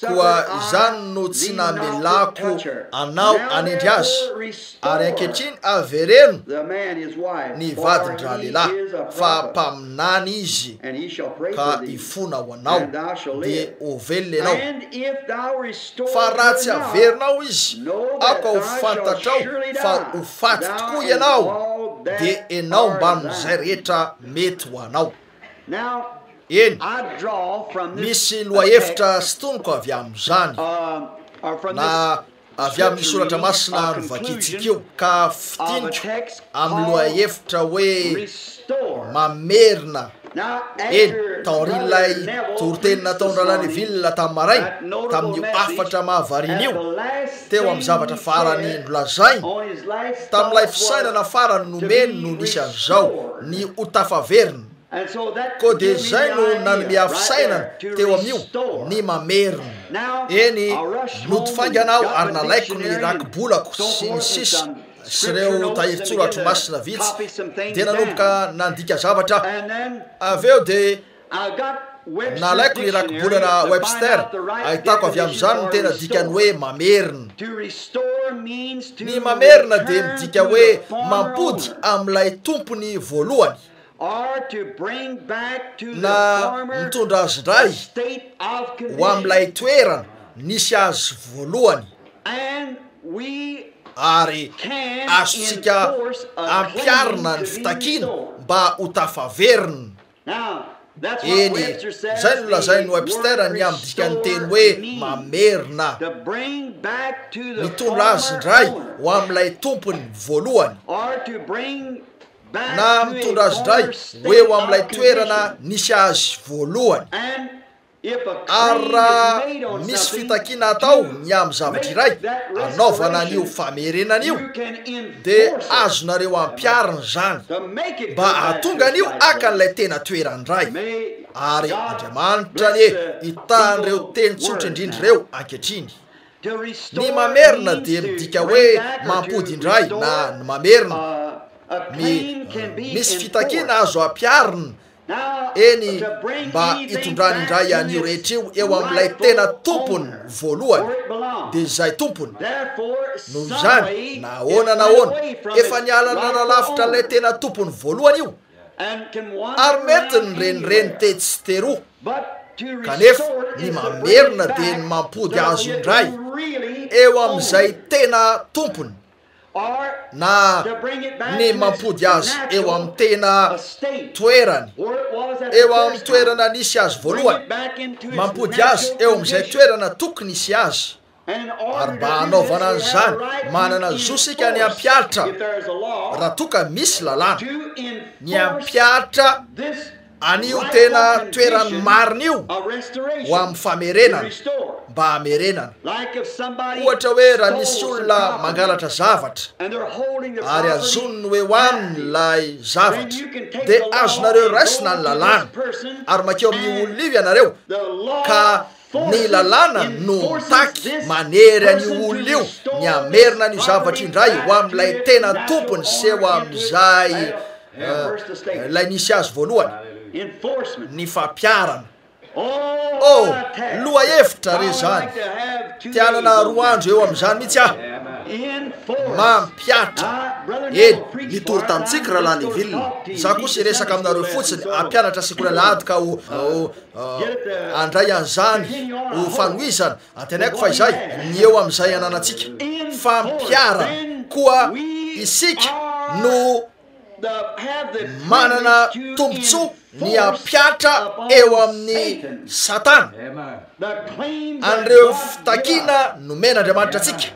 koa izany no tsy namelako anao anendry azy ary ankehitriny avereno ny vadin-dralehilahy fa mpaminany izy ka ifona ho anao de ovelona ianao fa raha tsy averinao izy aoka ho fantatrao fa ho faty tokoa ianao de enao mban'izay rehetra mety ho anao eny misy lohahevitra sy tonoko avy amin'izany na avy amin'ny soratra masina novakitsika io ka fitiniko amin'ny lohahevitra hoe mamerina eny taorin'ilay toroteny nataondralany vilona tamin'ny maraina tamin'io afatra mahavariny io teo amin'ny zavatra farany nolazainy tamin'ilay fisainana farany nomeny no nisy an'izao ny hotafaverina ko de zay no nanome afisainana teo amin'io ny mamerina eny notifanganao ary nalaiko ny rakibolako sy ny sisa sy reo tahirin-tsoratra masina vitsy de nanomboka nandika zavatra aveo de nalaiko ny rakibolana Webster ahitako avy amin'izany ny tena dikany hoe mamerina ny mamerina de midika hoe mampody amin'ilay tompony voalohany na mitondra azy ndray ho amin'ilay toerana nisy azy voalohany ary azontsika ampiarina ny fitakiana mba ho tafaverina eny zay no lazainy Webster ny amin'ny dikany teny hoe mamerina mitondra azy ndray ho amin'ilay tompony voalohany na mitondra azy ndray hoe ho amin'ilay toerana nisy azy voalohany ary raha misy fitakiana atao ny amin'ny zavatra iray anaovana an'io famerenan'io de azonareo ampiarina zany mba ahatonga an'io aka n'ilay tena toerandray ary Andriamanitra ny hitan'ireo teny tsotra indrindra reo ankehitriny ny mamerina de midika hoe mampody indray na ny mamerina misy fitakiana azo ampiarina eny mba hitondrany indray an'io rehetra io eo amin'ilay tena tompony voalohany de zay tompony noho zany nahoana efa nialana nalavitra n'ilay tena tompony voalohany io ary mety ny renireny te tsy teroa kanefa ny mamerina de ny mampody azo indray eo amin'izay tena tompony na ny mampody azy eo amin'ny tena toerany eo amin'ny toerana nisy azy voalohany mampody azy eo amin'izay toerana tokony nisy azy ary mba hanaovana an'izany manana zosika ny ampiatra raha toka misy lalàna ny ampiatra an'io tena toerany marina io ho amin'ny famerenana mba hamerenana ohatra hoe raha nisy olona mangalatra zavatra ary azoniny hoe hoaniny lay zavatra dia azonareo raisina ny lalàna ary makeo amin'ny olona io ianareo ka ny lalàna no taky manery an'io olona io ny amerina ny zavatra indray ho amin'ilay tena tompony sy ho amin'izay lay nisy azy voalohany ny fampiarana loha hevitra re zany tianana roa andro eo amin'izany mihitsy aho mampiatra eny nitory tamintsika raha lany vilona za kosa resaka aminareo fotsiny ampianatra sekoly alady ka ho andray an'izany ho fanoizana antanaiko fa izay ny eo amin'izay ananatsika fampiarana koa isika no manana tombontsoa ny ampiatra eo amin'ny satana an'ireo fitakina nomena Andriamanitra atsika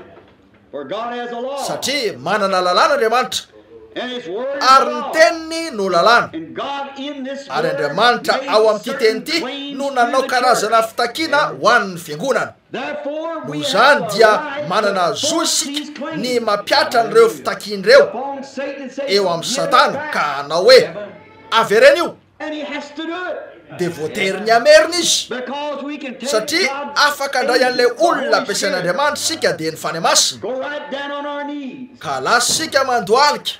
satria manana lalàna Andriamanitra ary ny teniny no lalàna ary Andriamanitra ao amin'ity teny ity no nanao karazana fitakina ho an'ny fiangonana noho izany dia manana zo isika ny mampiatra an'ireo fitakin'ireo eo amin'ny satana ka hanao hoe averena io dia voatery ny amerina izy satria afaka andray an'ilay olona ampiasain'Andriamanitra sika dia ny fany masina ka lasa sika mandoalika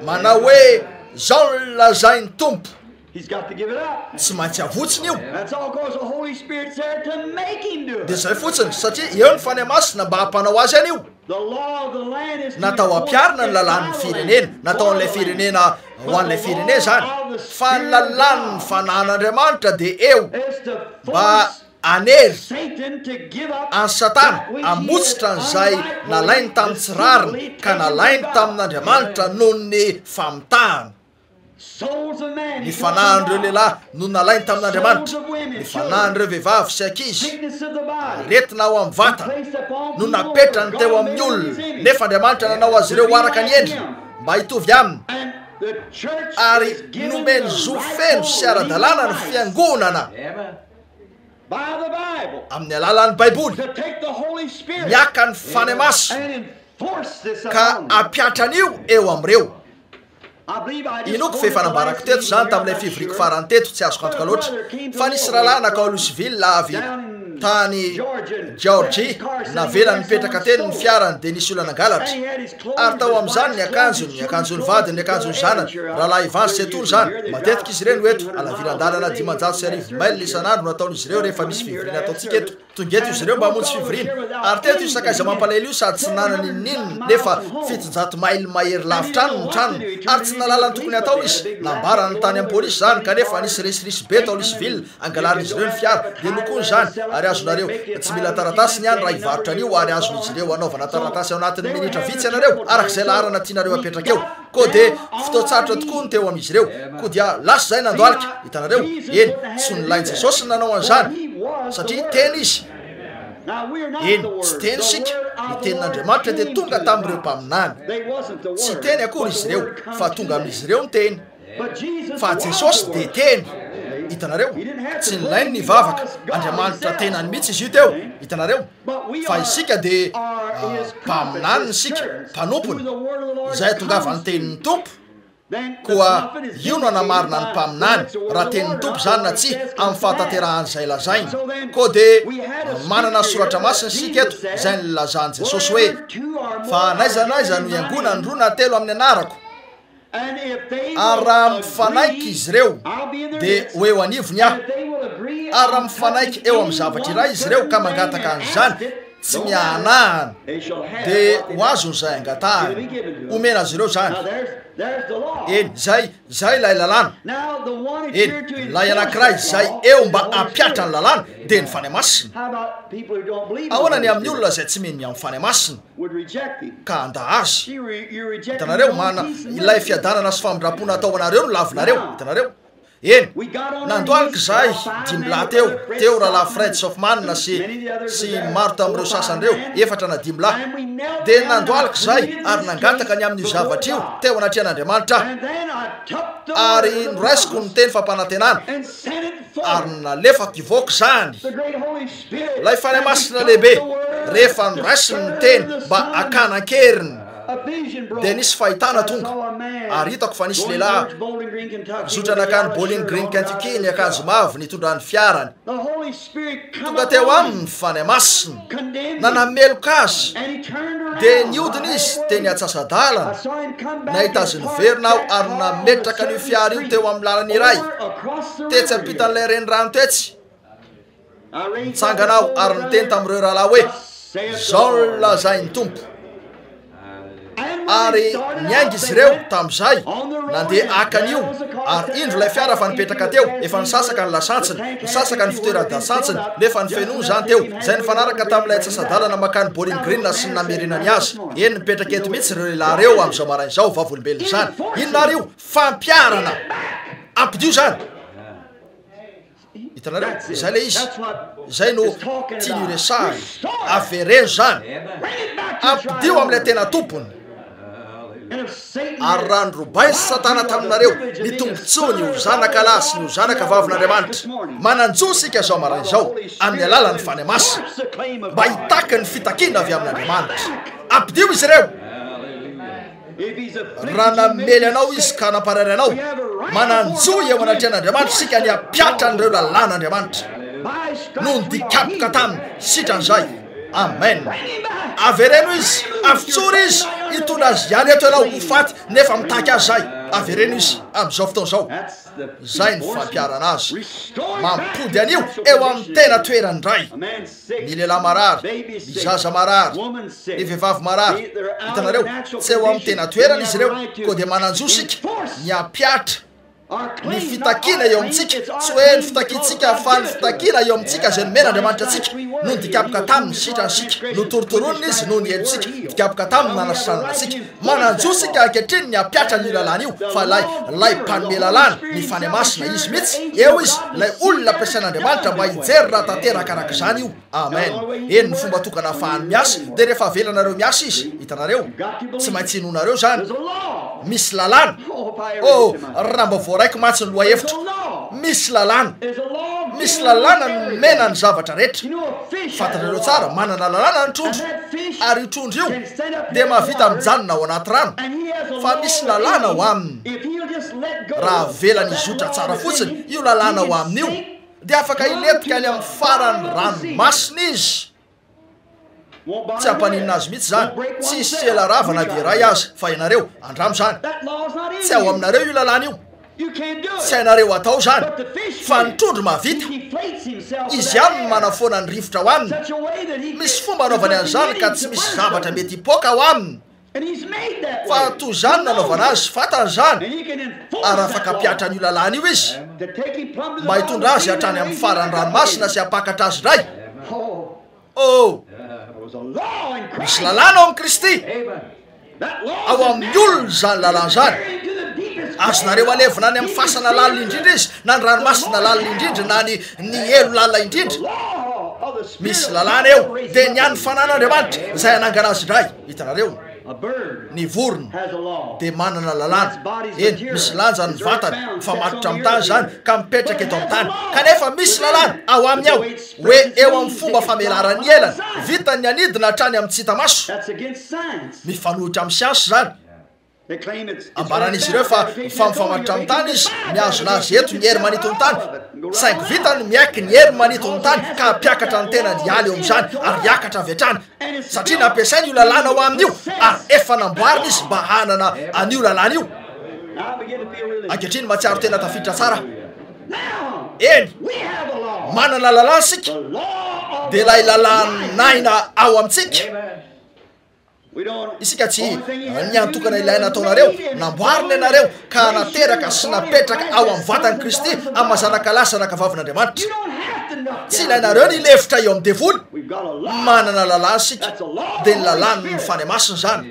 manao hoe zao ny lazainy tompo tsy maintsy avotsiny io dia zay fotsiny satria eo ny fany masina mba hampanao azy any io natao ampiarina ny lalàn'ny firenena natao an'ilay firenena ho an'ilay firenena zany fa ny lalàn'ny fanan'Andriamanitra dia eo mba anery any satana amotsitra n'izay nalainy tamin'ny tsirariny ka nalainy tamin'Andriamanitra noho ny famitahana ny fanahin'ireo lehilahy no nalainy tamin'Andriamanitra ny fanahin'ireo vehivavy sy ankizy retina ao amin'ny vatana no napetrany teo amin'ny olona nefa Andriamanitra nanao azy ireo araka ny endriny mba hitovy aminy ary nomeny zo feno sy ara-dalàna ny fiangonana amin'ny alalan'ny baiboly miaka ny fany masina ka ampiatran'io eo amin'ireo inoko fa efa nambarako teto zany tamin'ilay fivoriko farany teto tsy azoko antoka loatra fa nisy rahalahy nakao Louisville avy tany Georgie navelany mipetraka teny ny fiarany dia nisy olana nangalatra ary tao amin'izany ny akanjony vadiny ny akanjony zanany rahalahy Ivans sy atory zany matetika izy ireny eto alavilan-dalana 500 mail isan'andro nataon'izy ireo rehefa misy fivorina ataontsika eto tonga eto izy ireo mba hamonjy fivorina ary teto izy sakaiza mampalahelo io sady tsy nanany ninona nefa 700 mail mahery lavitra any ny tranony ary tsy nalalany tokony atao izy nambarany tany amin'ny polisy zany kanefa nisy resirisy be tao Louisville angalariny izy ireo ny fiara dia lokony zany ary azonareo tsy mila taratasy ny any raha hivarotra an'io ary azon'izy ireo anaovana taratasy ao anatin'ny minitra vitsy ianareo arak'izay laharana tianareo apetraka eo koa dia fotoatsarotra tokoa ny teo amin'izy ireo koa dia lasa zay nandoalika hitanareo eny tsy nolainy Jesosy nanao an'izany satria teny izy eny tsy teny sika ny tenin'Andriamanitra dia tonga tamin'ireo mpaminany tsy teny akory izy ireo fa tonga amin'izy ireo ny teny fa Jesosy dia teny hitanareo tsy nilainy ny vavaka Andriamanitra tenany mihitsy izy io teo hitanareo fa isika dia mpaminany sika mpanompony izay tongava ny tenin'ny tompo koa io no anamarina ny mpaminany raha tenin'ny tompo zany na tsy amin'ny fahatanterahany izay lazainy koa dia manana soratra masina sika eto izay ny lazany Jesosy hoe fa naiza no iangona ny roa na telo amin'ny anarako ary raha mifanaiky izy ireo dia ho eo anivony aho ary raha mifanaiky eo amin'ny zavatra iray izy ireo ka mangataka an'izany tsy mianahana dia ho azon'izay angatahany omena azy ireo zany eny zay lay lalàna eny lay anankiray zay eo mba ampiatra ny lalàna dia ny fany masina ahoana ny amin'ny olona zay tsy meny amin'ny fany masina ka anda azy hitanareo mana ilay fiadanana sy famindram-pona atao anareo no lavinareo hitanareo eny nandoalika zahay dimla teo rahalahy Fred Sofman sy maro tamin'ireo sasan'ireo efatra na dimla de nandoalika zahay ary nangataka ny amin'io zavatra io teo anatrehan'Andriamanitra ary noraisiko ny teny fampanantenana ary nalefako ivoaka zany lay fanahy masina lehibe rehefa noraisiny ny teny mba akanan-keriny de nisy fahitana tonga ary hitako fa nisy lehilahy zotra nakany Bowling Green Kentucky ny akanjo mavo nitondrany fiarany tonga teo aminy fanahy masina nanameloka azy de niodina izy de niatsasadalana nahitaziny verina aho ary nametraka an'io fiara io teo amin'ny lalana iray tetsy ampitan'ilay renirano tetsy mitsanganao ary niteny tamin'ireo rahalahy hoe zao lazainy tompo ary niainga izy ireo tamin'izay nandeha akan'io ary indro lay fiara fa nipetraka teo efa nisasaka ny lasantsiny nisasaka ny fitoeran-dasantsiny nefa nifenono zany teo zay nifanaraka tamin'ilay atsasadalana makany Bowling Green sy ny namerenany azy eny nipetraka eto mihitsy ireo lehilahy reo amin'izao marain'izao vavolombelona zany inona io fampiarana ampidio zany hitanareo zay le izy zay no tiany resahany avereno zany ampidio amin'ilay tena tompony ary raha nyrobay sy satana taminareo ny tombontsoa ny ho zanaka lahy sy ny ho zanaka vavin'Andriamanitra mananjo sika zao marain'izao amin'ny alala ny fanahy masina mba hitaka ny fitakiana avy amin'Andriamanitra ampidio izy ireo raha namely anao izy ka namparay anao mananjo eo anatrehan'Andriamanitra sika ny apiatra an'ireo lalàn'Andriamanitra no ny dikapoka taminy sitran'izay amen avereno izy avitsory izy hitondra azy ihany eto ianao ho faty nefa mitaky azy zay avereno izy amin'izao fotoan'izao zay ny fampiarana azy mampody an'io eo amin'ny tena toerany ray ny lehilahy marary ny zaza marary ny vehivavy marary hitanareo tsy eo amin'ny tena toerana izy ireo koa de mananjo sika ny apiatra ny fitakiana eo amintsika tsy hoe ny fitakiantsika fa ny fitakiana eo amintsika zay nomena Andriamanitra atsika no dikapoka taminy sitransika no torotoronina izy no ny elosika dikapoka taminy nanasanana asika mananjo sika ankehitriny ny apiatra ny lalàna io fa lay mpanome lalàna ny fanahy masina izy mihitsy eo izy lay olona ampiasain'Andriamanitra mba hijery raha tanteraka araka zany io amen eny ny fomba tokana ahafahany miasa de rehefa avelanareo miasa izy hitanareo tsy maintsy inonareo zany misy lalàna raha mba voaraiky matsy ny loha hevitra misy lalàna ny mena ny zavatra rehetra fantanareo tsara manana lalàna ny trondro ary trondro io de mahavita mijanona ao anaty rano fa misy lalàna ho aminy raha velany izotra tsara fotsiny io lalàna ho aminy io de afaka iletika any amin'ny farany rano masina izy tsy ampaninina azy mihitsy zany tsy sela ravana de ray azy fa ianareo andramo zany tsy ao aminareo io lalàna io tsy hainareo atao zany fa ny trondro mahavita izy ihany manafoana ny rivotra ho aminy misy fomba anaovany an'izany ka tsy misy zavatra mety hipoaka ho aminy fa toy zany nanaovana azy fatany zany ary afaka apiatra an'io lalàna io izy mba hitondra azy hatrany amin'ny farany ranomasina sy apakatra azy ray misy lalàna ao amin'ny Kristy ao amin'ny olona zany lalàna zany azonareo alevina any amin'ny fasana lalina indrindra izy na ny ranomasina lalina indrindra na ny elo lalina indrindra misy lalàna eo de ny any fanan'Andriamanitra zay anangana azy ray hitanareo ny vorona de manana lalàna eny misy lanja ny vatany mifamatotra amin'ny tany zany ka mipetraka eto amin'ny tany kanefa misy lalàna ao aminy ao hoe eo amin'ny fomba famelarany elany vitany anidina hatrany amin'ny tsy hita maso mifanohitra amin'ny siansy zany ambaran'izy ireo fa mifamatotra amin'ny tany izy miazona azy eto ny hery manito ny tany saingy vitany miaiky ny hery manito ny tany ka ampiakatra ny tena ny aly eo amin'izany ary hiakatra avy hatrany satria nampiasainy io lalàna ho amin'io ary efa namboarina izy mba hanana an'io lalàna io ankehitriny matsiaro tena tafiditra tsara eny manana lalàna sika de lay lalànaina ao amintsika isika tsy ny antokana ilaina ataonareo namboarina ianareo ka nateraka sy napetraka ao amin'ny vatany Kristy amin'ny mazanaka lahy zanaka vavin'Andriamanitra tsy ilainareo ny lefitra eo amin'ny devoly manana lalàna sika de ny lalàna ny fanahy masina zany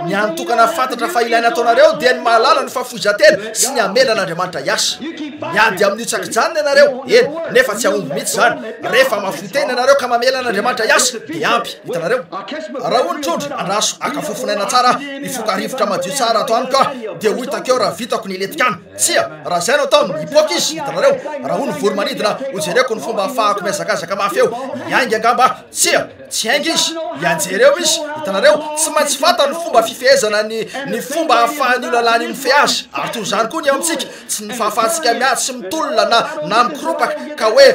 ny antokana fantatra fa ilaina ataonareo de ny mahalala ny fahafoizatena sy ny amelan'Andriamanitra iasa miady amin'io tsakijany ianareo eny nefa tsy aomby mihitsy zany rehefa mafotena ianareo ka mamela an'andriamanitra iasa de ampy hitanareo raha onitrondry andraso akafofonaina tsara ifokarivotra madio tsara ato any ka de ho hitakeo raha vitako niletikany tsia raha zay no atao ipoka izy hitanareo raha ho ny voro manidina hojereko ny fomba ahafahako miazakazaka mafy eo iangy angamba tsia tsy haingy izy ianjereo izy hitanareo tsy maintsy fata ny fomba fifehezana ny fomba ahafahany lalany mifeh azy ary toy zany koa ny eo amitsika tsy ny fahafahantsika miady sy mitolona na mikropaka ka hoe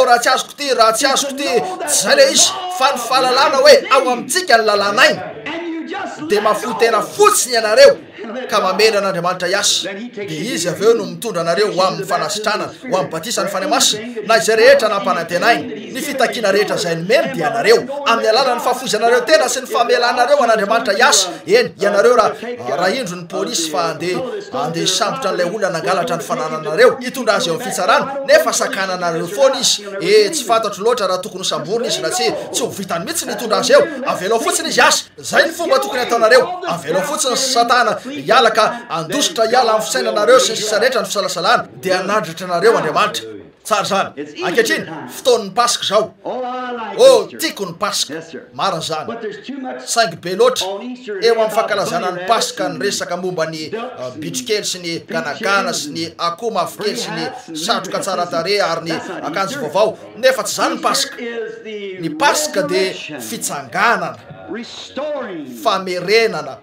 raha tsy azoko ty raha tsy azoko ty tsy zay le izy fa ny fahalalana hoe ao amitsika ny lalanainy de mafotena fotsiny ianareo ka mamela an'andriamanitra iasa de izy avy eo no mitondra anareo ho amin'ny fanasitranana ho amin'ny batisa ny fanamasina na izay rehetra nampanantenainy ny fitakina rehetra zay ny meno de anareo amin'ny alala ny fahafoizanareo tena sy ny famelanareo an'andriamanitra iasa eny ianareo raha indro ny polisy fa andeha sambotra an'ilay olona nangalatra ny fanananareo hitondra azy eo amin'ny fitsarana nefa sakananareo foana izy tsy fantatro loatra raha tokony samborona izy raha tsy ho vitany mihitsy ny hitondra azy eo avelao fotsiny izy asa zay ny fomba tokony ataonareo avelao fotsiny satana ialaka andositra iala amin'ny fisainanareo sy ny sisa rehetra ny fisalasalana de anadritra anareo andriamanitra tsara zany ankehitriny fotoan'ny pasika zao tiako ny pasika marina zany saingy be loatra eo amin'ny fankalazana ny pasika ny resaka momba ny bitrokely sy ny ganagana sy ny akoho mafokely sy ny satroka tsara tare ary ny akanjo vaovao nefa tsy zany ny pasika de fitsanganana famerenana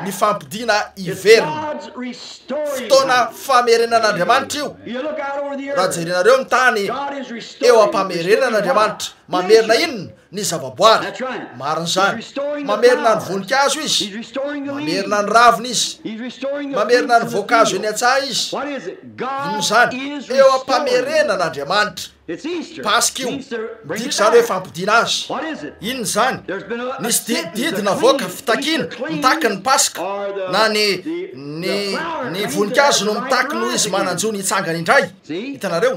ny fampidina iverina fotoana famerenan'andriamanitra io raha jerenareo ny tany eo ampamerenan'andriamanitra mamerina inona ny zavaboary marina zany mamerina ny voninkazo izy mamerina ny ravina izy mamerina ny voankazo eny an-tsaha izy ino zany eo ampamerenan'andriamanitra pasika io midika zany hoe fampidina azy inona zany nisy didina voaka fitakina mitaky ny pasika na ny voninkazo no mitaky noho izy mananjo ny hitsangana indray hitanareo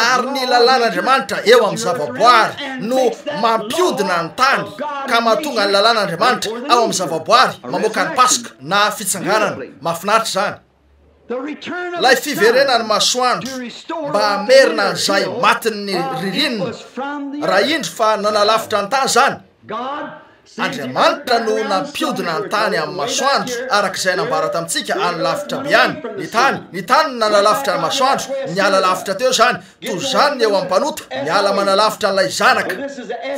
ary ny lalàn'andriamanitra eo amin'ny zavaboary no mampiodina ny tany ka mahatonga ny lalàn'andriamanitra ao amin'ny zavaboary mamoaka ny pasika na fitsanganana mahafinaritra zany lay fiverenany masoandro mba hamerina an'izay matin'ny ririnina raha indro fa nanalavitra ny tany zany andriamanitra no nampiodina ny tany amin'ny masoandro arak'izay nambara tamitsika anylavitra biany ny tany nanalavitra ny masoandro niala lavitra teo zany toy zany ny eo amin'ny mpanota miala manalavitra n'ilay zanaka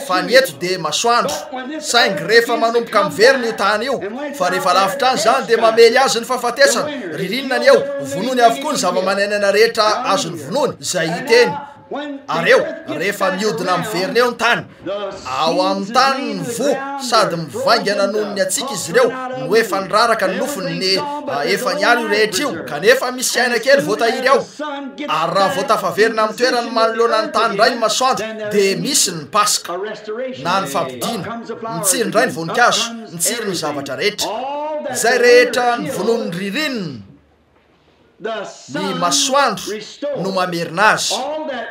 fa ny eto de masoandro saingy rehefa manomboka miverina io tany io fa rehefa lavitra any zany de mamely azy ny fahafatesana ririnina ny eo vonony avokoa ny zava-manenana rehetra azony vonony zay hiteny ary eo rehefa miodina miverina eo ny tany ao amin'ny tany ny vo sady mivaingana noho ny atsika izy ireo no efa niraraka ny nofony ny efa nialy io rehetra io kanefa misy aina kely voatahiry ao ary raha voatafaverina amin'ny toerany manoloana ny tany indray ny masoandro de misy ny pasika na ny fampidina mitsiry indray ny voninkazo mitsiry ny zavatra rehetra zay rehetra ny vonon'ny ririnina ny masoandro no mamerina azy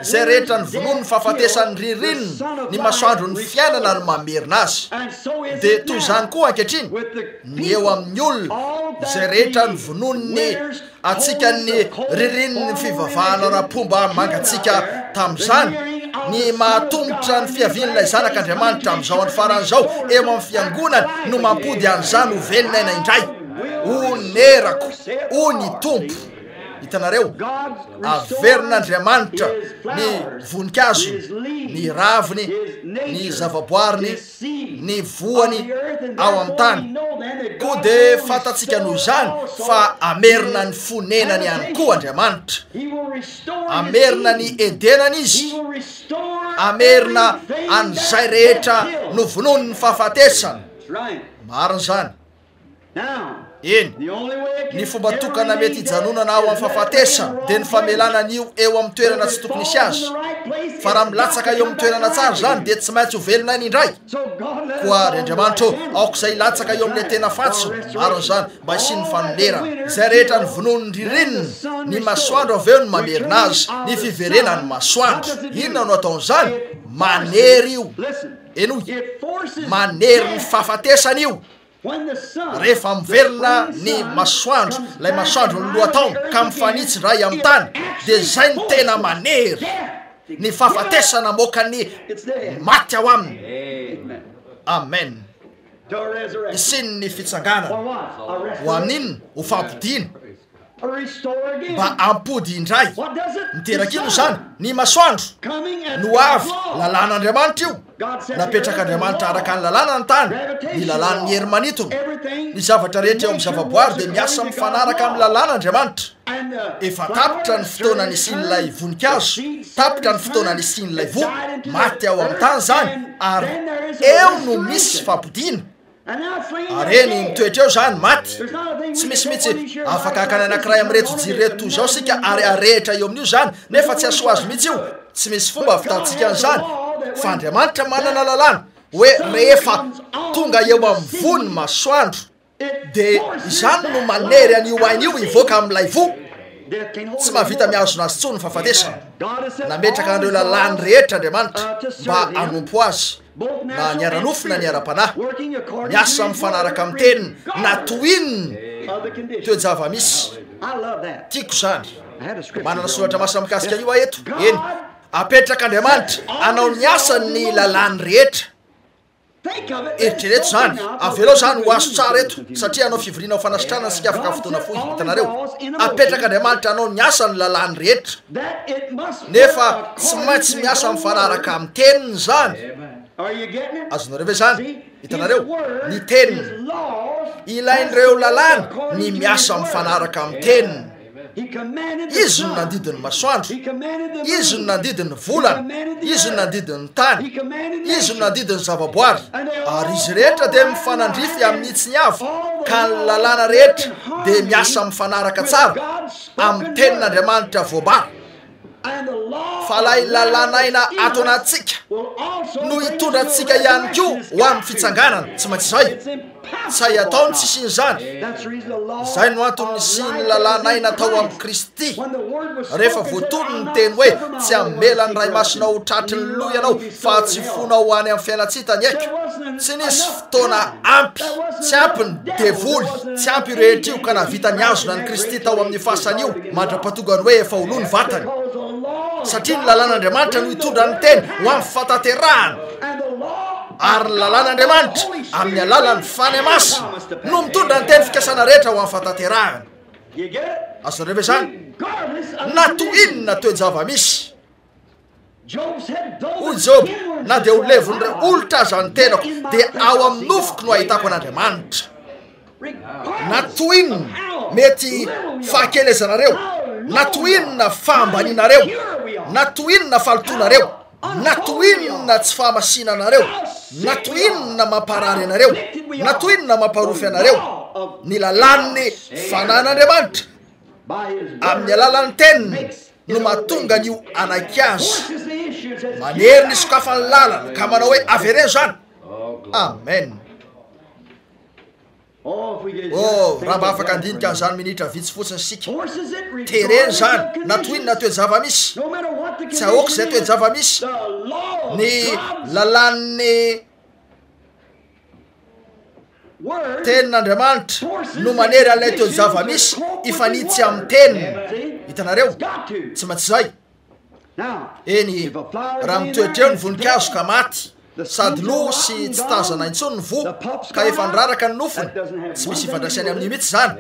zay rehetra ny vonono ny fahafatesan'ny ririnina ny masoandro ny fiainana no mamerina azy de toy zany koa ankehitriny ny eo amin'ny olona zay rehetra ny vononony atsika ny ririniny ny fivavahana rapomba mangatsika tam'izany ny mahatongotra ny fiavian'ilay zanak'andriamanitra am'izao any faran'izao eo amin'ny fiangonany no mampody an'izany ho velona aina indray o nerako o ny tompo hitanareo averin'andriamanitra ny voninkazo ny raviny ny zavaboariny ny voany ao amin'ny tany koa de fatatsika noho izany fa amerina ny fonenany ihany koa andriamanitra amerina ny edenany izy amerina an'izay rehetra no vonony ny fahafatesana marina zany eny ny fomba tokana mety hijanonana ao amin'ny fahafatesana de ny famelanan'io eo amin'ny toerana tsy tokony isy azy fa raha milatsaka eo amin'ny toerana tsara zany de tsy maintsy ho velona ny indray koa ry andriamanitra aoko zay latsaka eo amin'le tena fatsy marina zany mba hisi ny fanonerana zay rehetra ny vonony ririnina ny masoandro avy eo ny mamerina azy ny fiverenany masoandro inona no ataon'izany manery io enoy manery ny fahafatesana io rehefa miverina ny masoandro lay masoandro ny lohataona ka mifanitsy ndray amin'ny tany dia zay ny tena manery ny fahafatesana moka ny maty ao aminy. Amen. Isiny ny fitsanganana ho amin'inona ho fampidina mba ampody indray miterak'ino zany ny masoandro no avy lalàn'Andriamanitra io napetraka Andriamanitra araka ny lalàna ny tany ny lalàn'ny hery manitona ny zavatra rehetra eo amin'ny zavaboary dia miasa mifanaraka amin'ny lalàn'Andriamanitra. Efa tapitra ny fotoana ny sin'ilay voninkazo, tapitra ny fotoana ny sin'ilay vo maty ao amin'ny tany zany ary eo no misy fampidina. Areny mitoetra eo zany maty tsy misy mihitsy afaka akany anankiray amin'reto jiry reto zao sika ary arehitra eo amin'io zany nefa tsy aso azy mihitsy io tsy misy fomba avitantsika an'izany fa Andriamanitra manana lalàna hoe rehefa tonga eo amin'ny vony masoandro dia izany no manery an'io ain'io ivoaka amin'ilay vo tsy mahavita miazona azy tsony fahafatesana. Nametraka an'ireo lalàny rehetra Andriamanitra mba hanompo azy na ny ara-nofo na ny ara-panahy miasa mifanaraka amin'ny teniny na toininy toe-java-misy. Tiako zany manana soratra masina mikasika io eto eny apetraka Andriamanitra anao ny asany lalàny rehetra. Eritrereto zany avelao zany ho azo tsara eto satria anao fivoriana ho fanasitrana sika afaka fotoana fohy hitanareo apetraka Andriamanitra anao ny asany lalàny rehetra nefa tsy maintsy miasa mifanaraka amin'ny teniny zany. Azonareo ve zany hitanareo ny teniny ilain'ireo lalàny ny miasa mifanaraka amin'ny teniny. Izy no nandidiny masoandro, izy no nandidiny volana, izy no nandidiny tany, izy no nandidiny zavaboary ary izy rehetra dia mifanandrify amin'ny itsiny avy ka ny lalàna rehetra dia miasa mifanaraka tsara amin'ny tenin'Andriamanitra voabary. Fa lay lalànaina ato anatsika no hitondrantsika ihany koa ho amin'ny fitsanganana tsy maintsy zay tsy ataony tsisiny zany. Zay no antony siny lalànaina atao amin'ny Kristy rehefa voatony ny teny hoe tsy amela ny ray masonao ho tratry ny loha ianao fa tsy fonao ho any amin'ny fiainatsitany eky. Tsy nisy fotoana ampy tsy ampy ny devoly tsy ampy rehetra io ka navita ny azona ny Kristy tao amin'ny fasan'io mandra-patogany hoe efa olo ny vatany satria ny lalàn'Andriamanitra no hitondra ny teny ho amin'ny fataterahana ary ny lalàn'Andriamanitra amin'ny alalan'ny fany masina no mitondra ny teny fikasana rehetra ho amin'ny fataterahana. Azonareo ve zany na toinona toe-java-misy hoy Job na dia ho levon'ireo olotra aza ny tenako dia ao amin'ny nofoko no ahitako an'Andriamanitra. Na toinona mety fahakelezanareo, na toinona fahambaninareo, na toinona falotonareo, na toinona tsy fahamasinanareo, na toinona mamparary anareo, na toinona mamparofy anareo, ny lalàny fanan'Andriamanitra amin'ny alalan'ny teniny no mahatonga n'io anaiky azy manery ny sokafany lalana ka manao hoe avereny zany. Amen. Raha mba afaka andinika an'izany minitra vitsy fotsiny sika tereny zany na toinona toe-java-misy tsy aoka izay toe-java-misy ny lalàny tenin'Andriamanitra no manery an'ilay toe-java-misy ifanitsy amin'ny teniny. Hitanareo tsy maintsy zay eny raha mitoetra eo ny voninkazo ka maty sady lo sy tsy tazana intsony ny vo ka efa niraraka ny nofony tsy misy ifandrasiany amin'io mihitsy zany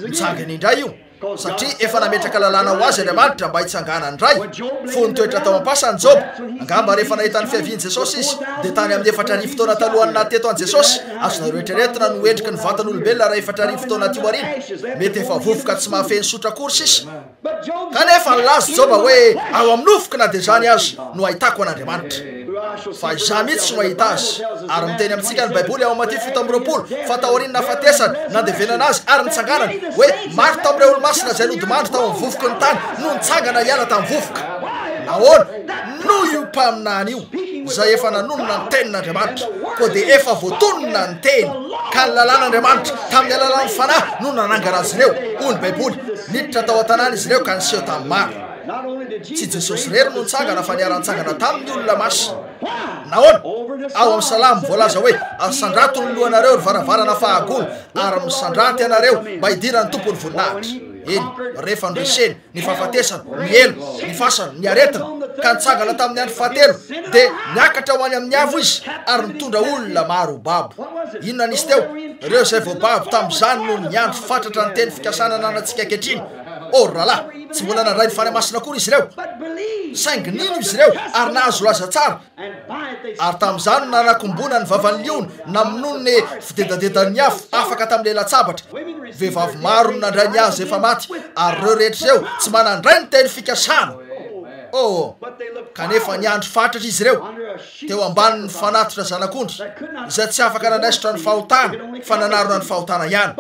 mitsangana indray io satria efa nametraka lalàna ho azy Andriamanitra mba hitsangana indray. Fony toetra tao ampasany Job angamba rehefa nahita ny fiavian'i Jesosy izy dia tany amin'ny 4 fotoana talohany nateto an Jesosy azonareo rehetrarehetra no endriky ny vatan'olombelona raha 4 fotoana tio arina mety efa vovoka tsy mahafeny sotra kory sisa kanefa nilaza Job hoe ao amin'ny nofoko na dia zany azy no ahitako an'Andriamanitra. Fa iza mihitsy no ahita azy ary miteny amintsika ny baiboly ao Maty 7:20 fa tahorinina fatesany nandevenana azy ary nitsanganana hoe maro tamin'ireo olo-masina izay nodimandry tao amin'ny vovoka ny tany no nitsangana hiala tamin'ny vovoka. Nahoana no io mpaminany io izay efa nanonona ny tenin'Andriamanitra koa dia efa voatonona ny teny ka ny lalàn'Andriamanitra tamin'ny alalan'ny fanahy no nanangana azy ireo. Hoy ny baiboly niditra tao an-tanàna izy ireo ka niseho tamin'ny maro. tsy jesosy rery no nitsangana fa niara-nitsangana tamin'ny olona masy nahoana ao amin'ny salamy voalaza hoe sandrato ny lohanareo ry varavarana fahagolo ary misandraty ianareo mba hidirany tompony voninahitra eny rehefa nreseny ny fahafatesana ny elo ny fasana ny aretina ka nitsangana tamin'ny andro fahatelo dia niakatra ho any amin'ny avo izy ary nitondra olona maro babo inona nisy teo ireo izay voababo tamin'izany no ny andro fatratra ny teny fikasana nanantsika ankehitriny rahalahy tsy mbola nandray ny fanamasina kory izy ireo saingy nino izy ireo ary nahazo laza tsara ary tamin'izany nanakombona ny vavan'ny liona namonono ny fidedadedany afo afaka tamin'ny lela-tsabatra vehivavy maro no nandray ny azy efa maty ary reo rehetra ireo tsy manandray ny teny fikasana kanefa ny andro fatratra izy ireo teo ambanin'ny fanatitra zanak'ondry izay tsy afaka nanaisitra ny fahotana fa nanarona ny fahotana ihany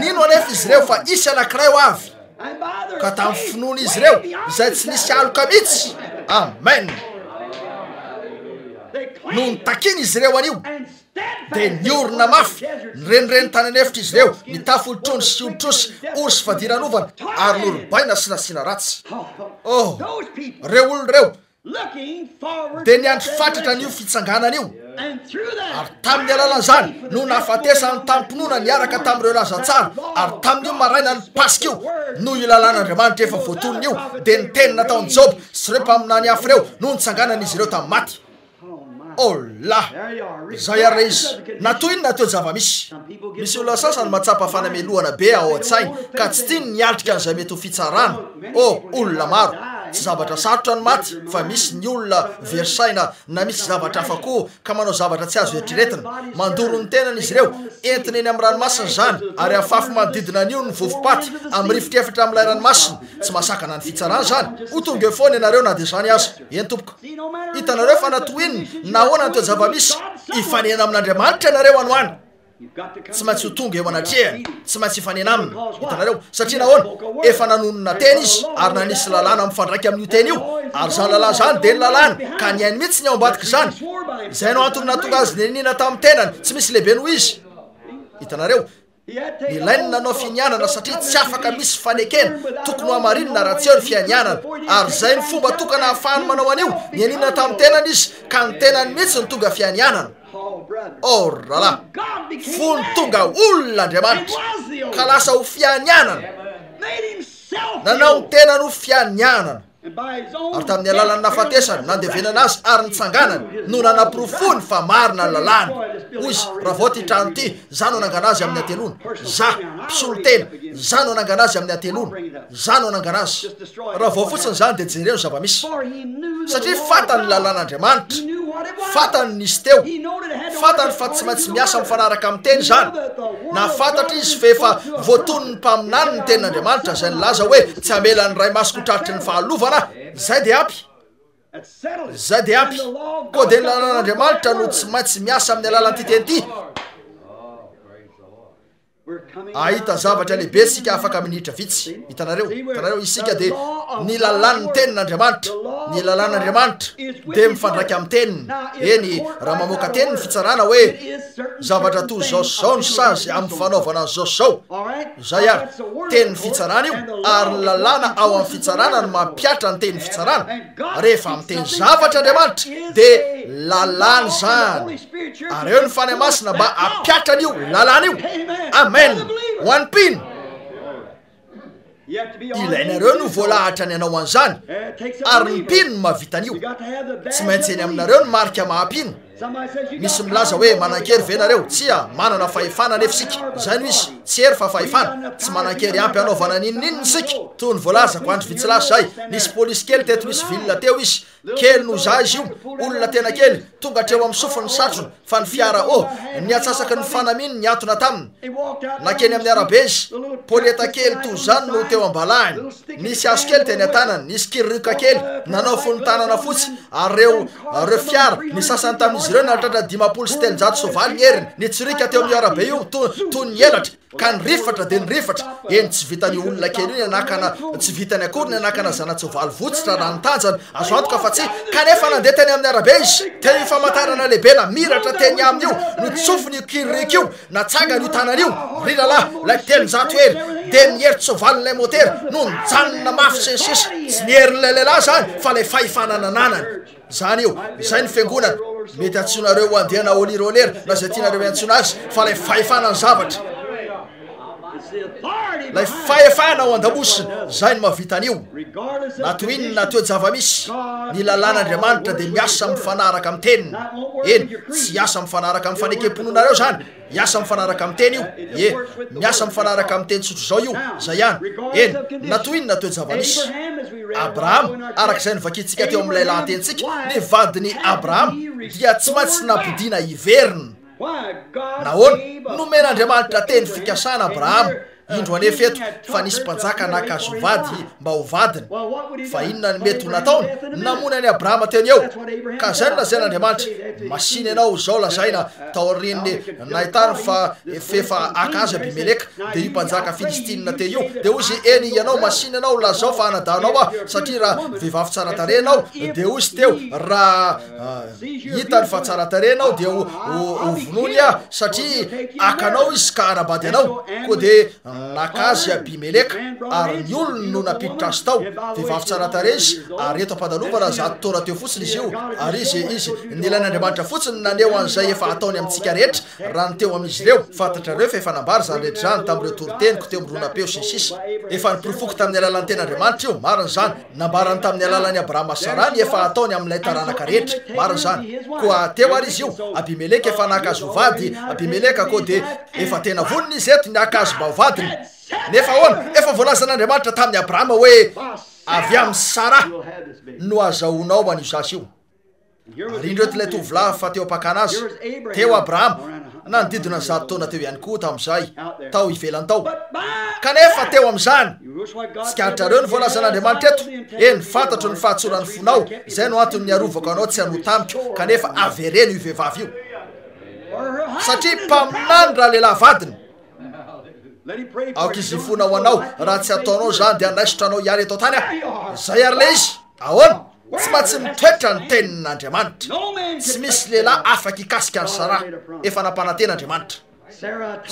nino anefa izy ireo fa isy anankiray ho avy ka tamin'ny finoana izy ireo izay tsy nisy aloka mihitsy amen no nitakiny izy ireo anio dia niorona mafy nyrenireny tany anefitra izy ireo nitafolotrony sy olotrosy ory sy fadiranovana ary norobaina sy nasiana ratsy reo olo reo dia niandro fatratra an'io fitsanganana io ary tamin'ny alalan'izany no nahafatesany tampinoana niaraka tamin'ireo laza tsara ary tamin'io maraina ny pasika io no ilalan'andriamanitra efa voatonony io dia ny teny nataon'ny job sy ireo mpaminany afo reo no nitsanganan'izy ireo tamin'ny maty zay ary izy natoy iny nateo zava-misy misy olona sasany matsapa fanamelohana be ao an-tsainy ka tsy tiany nialtrika an'izay mety ho fitsarana olona maro tsy zavatra sarotra ny maty fa misy ny olona versaina na misy zavatra hafa koa ka manao zavatra tsy azo eritreretina mandoro ny tenany izy ireo entina eny amin'ny ranomasina zany ary afafy manodidina an'io ny vofopaty amin'ny rivotra efatra amin'ilay ranomasina tsy masakana ny fitsarana zany ho tonga eo foana ianareo na dia zany aza eny tompoka hitanareo fa natoininy nahoana ny teo zava-misy ifanena amin'andriamanitra ianareo anoany tsy maintsy ho tonga eo anatrehany tsy maintsy hifanena aminy hitanareo satria nahoana efa nanonona teny izy ary nanisy lalàna mifandraiky amin'io teny io ary zany lalàna zany dia ny lalàna ka ny ainy mihitsy ny ao ambadika zany izay no antony natonga azy nenina tamin'ny tenany tsy misy lehibe noho izy hitanareo ilainy nanao fianianana satria tsy afaka misy fanekena tokony ho amarinina raha tsy eo ny fianianana ary zay ny fomba tokana hahafahany manao an'io ny aninana tamin'ny tenany izy ka ny tenany mihitsy ny tonga fianianana rahalahy fony tonga olon'andriamanitra ka lasa ho fianianana nanao ny tenany ho fianianana ary tamin'ny alalany nafatesany nandevenana azy ary nitsanganany no nanapirofony fa marina ny lalàny hoy izy raha vao ty trano ty za no nangana azy amin'ny atelona za mpisolo tena za no nangana azy amin'ny atelona za no nangana azy raha vao fotsiny zany dia jereo ny zava-misy satria fatany lalàn'andriamanitra fatany nisy teo fatany fa tsy maintsy miasa mifanaraka amin'ny teny zany na fantatra izy fa efa voatony ny mpaminany ny tenin'andriamanitra zay nylaza hoe tsy hamelany ray masokotratry ny fahalovana zay dia apy koa dia ny lalàn'andriamanitra no tsy maintsy miasa amin'ny alalan'ity teny ity ahita zavatra lehibe sika afaka minitra vitsy hitanareo isika dia ny lalàn'ny tenin'andriamanitra ny lalàn'andriamanitra dia mifandraiky amin'ny teniny eny raha mamoaka teny ny fitsarana hoe zavatra toy zao ny sazy amin'ny fanaovana ny zao zay ary teny ny fitsarana io ary ny lalàna ao amin'ny fitsarana no mampiatra ny teny fitsarana rehefa amin'ny teny zavatra andriamanitra dia lalàny zany ary eo ny fany masina mba ampiatra an'io lalàna io amen ho any mpino ilainareo no voalahatra ny anao an'izany ary ny mpino no mahavitan'io tsy maintsy eny aminareo ny marika mahampino misy milaza hoe manan-kery venareo tsia manana fahefana nefa sika zay no izy tsy hery fa fahefana tsy manan-kery ampy anaovana ninininy sika toy ny voalazako andro vitsilasy zay nisy polisy kely teto misy vilona teo izy kely no za izy io olona tena kely tonga treo amin'ny sofiny satrony fa ny fiara niatsasaky ny fanaminy ny antona taminy nakeny amin'ny arabe izy polieta kely toy zany no teo ambalahiny nisy azo kely teny an-tanany nisy kiririka kely nanao fony tanana fotsy ary reo fiara ny sasany tamin'izy ireo nalatratra 500 sy 300 sovaly ny heriny nitsirika teo amin'ny arabe io toy ny elatra ka nyrifatra dia nyrifatra eny tsy vitany olona kely io ny anakana tsy vitany akory ny anakana zanatsovaly votsitra raha nitanjany azo antoka fa tsy kanefa nandeha teny amin'ny arabe izy teny famantarana lehibe na miratra teny amin'io no tsofiny kiririka io natsangany io tanan'io ry lalahy lay telonjato hery de mieritry sovalin'ilay motera no nijanona mafy sy ny sisa tsy niherin'ilay lehilahy zany fa lay fahefananananany zany io zay ny fiangonana mety antsonareo andehana olirolera na zay tianareo antsona azy fa lay fahefanany zavatra lay fahefana ao andamosina zay ny mahavitan'io na to inona na teo java-misy ny lalàn'andriamanitra de miasa mifanaraka amin'ny teniny eny tsy asa mifanaraka amin'ny fanekempononareo zany miasa mifanaraka amin'ny teny io miasa mifanaraka amin'ny teny tsotro zao io zay ihany eny na to inona teo java-misy abrahama arak'izay nivakitsika teo amin'ilay lahatentsika ny vadiny abrahama dia tsy maintsy nampidina iverina nahoana nomen'andriamanitra teny fikasana abrahama indro anefa eto fa nisy mpanjaka nakazovady mba ho vadiny fa inona ny mety ho nataony namonany abrahama teny eo ka zay no lazain'andriamanitra masiny ianao zao lazaina taoriny nahitany fa fefa akazy abimeleka de io mpanjaka filistinina te io de ozy eny ianao masiny ianao lazao fa anadanao a satria raha vehivavy tsara tarenao de ozy teo raha hitany fa tsara tarenao de ovonony a satria akanao izy ka anabady anao koa de nakazy abimeleka ary ny olony no napiditra azy tao vehivavy tsara tare izy ary eto ampadalova raha zato taona teo fotsiny izy io ary izy nilain'andriamanitra fotsiny naneo an'izay efa ataony amintsika rehetra raha ny teo amin'izy ireo fantatrareo fa efa nambary zany rehetra zany tamin'ireo toroteniko teo amronapeo sy ny sisa efa niprofoky tamin'ny alalan'ny ten'andriamanitra io mariny zany nambarany tamin'ny alalan'ny abrahama sarany efa ataony amin'ilay taranaka rehetra mariny zany koa teo ary izy io abimeleka efa nakazovady abimeleka koa de efa tena voniny izy eto niakazo baovadiny nefa ahoana efa voalazan'andriamanitra tamin'ny abrahama hoe avy amin'ny sara no azahoanao an'io zasy io ary indreo ty lay tovolahy fa teo ampakana azy teo abrahama nanodidina ny zato taona teo ihany koa tam'izay tao ivelany tao kanefa teo am'izany tsy kahitrareo ny voalazan'andriamanitra eto eny fantatro ny fahatsorany fonao zay no antony niarovako anao tsy hano tamiko kanefa avereno io vehivavy io satria mpaminany raha lehilahy vadiny aoka izy fona ho anao raha tsy ataonao zany de anaisotra anao iary atao tany a zay ary le izy ahoana tsy mahatsy mitoetra ny tenin'andriamanitra tsy misy lehilahy afaky ikasika any sara efa nampanaten'andriamanitra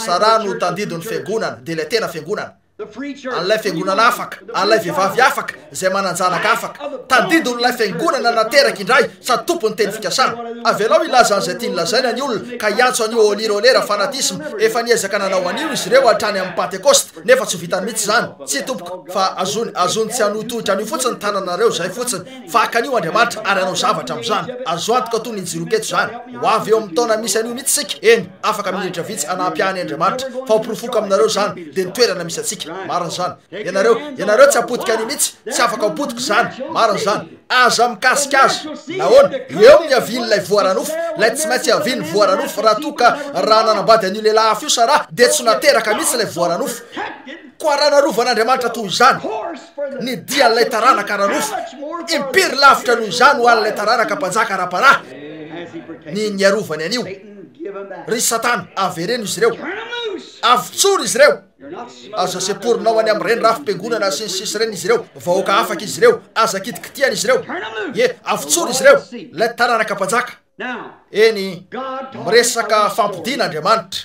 sara no tandido ny fiangonana de lay tena fiangonana an'ilay fiangonana afaka an'ilay vehivavy afaka zay mananjanaka afaka tandidon'ilay fiangonana nateraky indray sady tompo ny teny fikasana avelao ilaza an'izay tia nylazaina ny olona ka iantso an'io olirolera fanatisme efa niezaka nanao an'io izy ireo hatrany amin'ny pentecoste nefa tsy ho vitany mihitsy zany tsy tompoko fa azony tsy hanotohitra an'io fotsiny tananareo zay fotsiny fa akan'io andriamanitra ary anao zavatra am'izany azo antoka toy ny ijiroketo zany ho avy eo amin'ny taona misy an'io mihitsy sika eny afaka minitra vitsy anampihany andriamanitra fa hoprofoka aminareo zany de nitoerana misy atsika mariny zany ianareo tsy apotika any mihitsy tsy afaka apotika zany mariny zany aza mikasika azy nahoana eo miavin'ilay voaranofo lay tsy maintsy aviny voaranofo raha toka raha nanambady an'io lehilahy afo io sara de tsy nateraka mihitsy lay voaranofo koa raha narovan'andriamanitra toy zany ny dia n'lay taranaka ranofo impiry lavitra noho izany ho an'lay taranaka mpanjaka raha-paraha ny niarovany an'io ry satana avereno izy ireo avitsory izy ireo aza seporinao any am'ireny raha fimpiangonana sy ny sisy reny izy ireo vahoaka afaka izy ireo aza kitikitiany izy ireo avitsory izy ireo lay taranaka mpanjaka eny miresaka fampidiana andriamanitra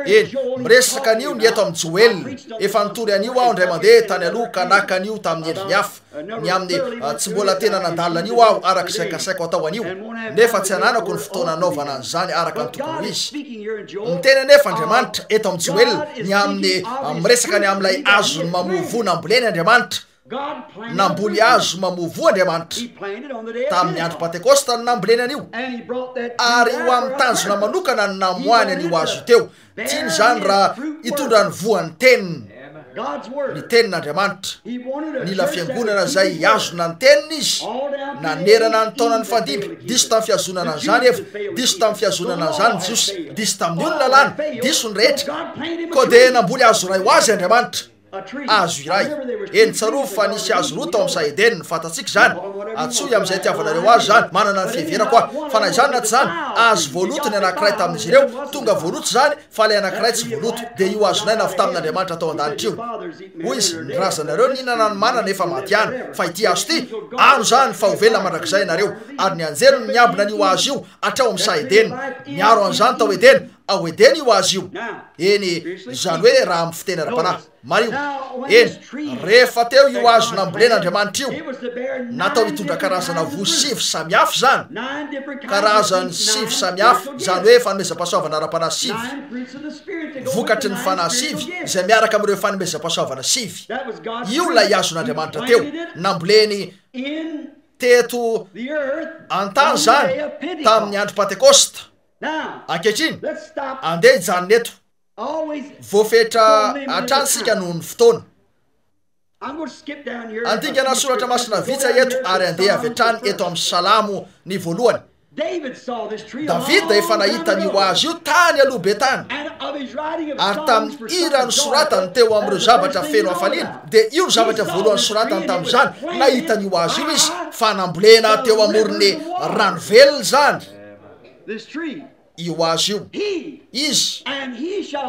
eny miresaka an'io ny eto amin'ny joely efa nitory an'io aho ndray mandeha tany aloha ka naka an'io tamin'ny endriny hafa ny amin'ny tsy mbola tena nandalina an'io aho araka saikasaiko atao an'io nefa tsy ananako ny fotoana anaovana an'izany araka ny tokony izy ny tena nefa andriamanitra eto amin'ny joely ny amin'ny miresaka ny amin'ilay azo ny mamovo namboleny andriamanitra namboly azo mamovo andriamanitra tamin'ny andro pentecoste ny namboleny an'io ary ho amin'ny tanjona manokana ny namoany an'io azo teo tiany zany raha hitondra ny voan'ny teniny ny tenin'andriamanitra nila fiangonana zay azona ny teniny izy nanerana ny taona ny fandimby diso tamin'ny fiazonana an'izany efa diso tamin'ny fiazonana an'izany jiosy diso tamin'ny olo lalàna diso ny rehetra koa de namboly azo ray ho azy andriamanitra azo iray eny tsarova fa nisy azo roa tao amin'ny saedeniny fantatsika zany atsoy am'izay tiavanareo azy zany manana ny fihevera koa fa na izany na tsy zany azo voaloto ny anankiray tamin'izy ireo tonga voaloto zany fa lay anankiray tsy voaloto de io azonay navy tamin'andriamanitra atao an-danitra io hoy izy ny razanareo ninana ny manana efa matyany fa ity azo ty ano zany fa hovelona mandrakizay nareo ary ny anjelo ny niambina n'io azo io atrao amin'ny saedeniny niaro an'izany tao edeny aoedeny io azy io eny zany hoe raha amin'ny fiteny ara-panahy mario eny rehefa teo io azo nambolen'Andriamanitra io natao hitondra karazana vosivy samihafa zany karazany sivy samihafa zany hoe fanomezam-pahasoavana ara-panahy sivy vokatry ny fanahy sivy izay miaraka amin'ireo fanomezam-pahasoavana sivy io lay azon'Andriamanitra teo namboleny teto an-tany zany tamin'ny andro Pentekosta ankehitriny andeha hijanona eto voafetra atransika noho ny fotoana andingana soratra masina vitsa eto ary andeha avy hatrany eto amin'ny Salamo ny voalohany Davida efa nahitany io azy io tany aloha be tany ary tamin'ny ira ny soratany teo amin'ireo zavatra feno hafaliana dia io zavatra voalohany soratany tamin'izany nahitany io azy io izy fa nambolena teo amorony rano velona zany io azy io izy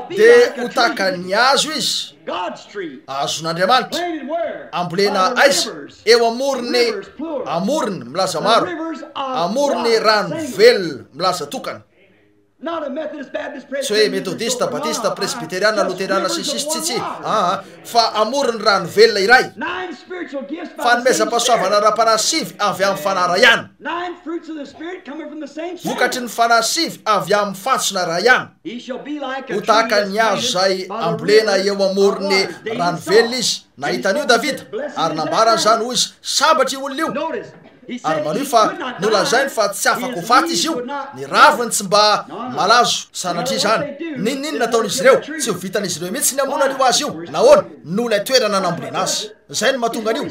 dia ho takany azo izy azon'Andriamanitra ambolena aiza eo amorony milaza maro amorony rano velona milaza tokana tsy hoe metodista batista presbyteriana luteriana sisisy tsitsy fa amorony rano velona iray fanomezam-pahasoavana ara-panahy sivy avy amin'ny fanahy ray ihany vokatry ny fanahy sivy avy amin'ny fantsona ray ihany ho tahaka ny azo zay ambolena eo amorony rano velona izy nahitan'io Davida ary nambarany zany hoy izy sambatra io olona io ary manio fa nolazainy fa tsy afaka ho faty izy io ny raviny tsy mba malazo sanatria zany ninonino nataon'izy ireo tsy ho vitan'izy ireo mihitsy ny amonan'io azy io nahoana nolay toerana nambolena azy zay ny mahatonga an'io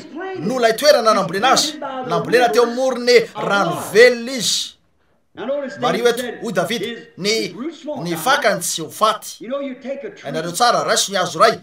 nolay toerana nambolena azy nambolena teo amorony rano velona izy mario eto hoy Davida ny fakany tsy ho faty hainareo tsara raiso ny azo ray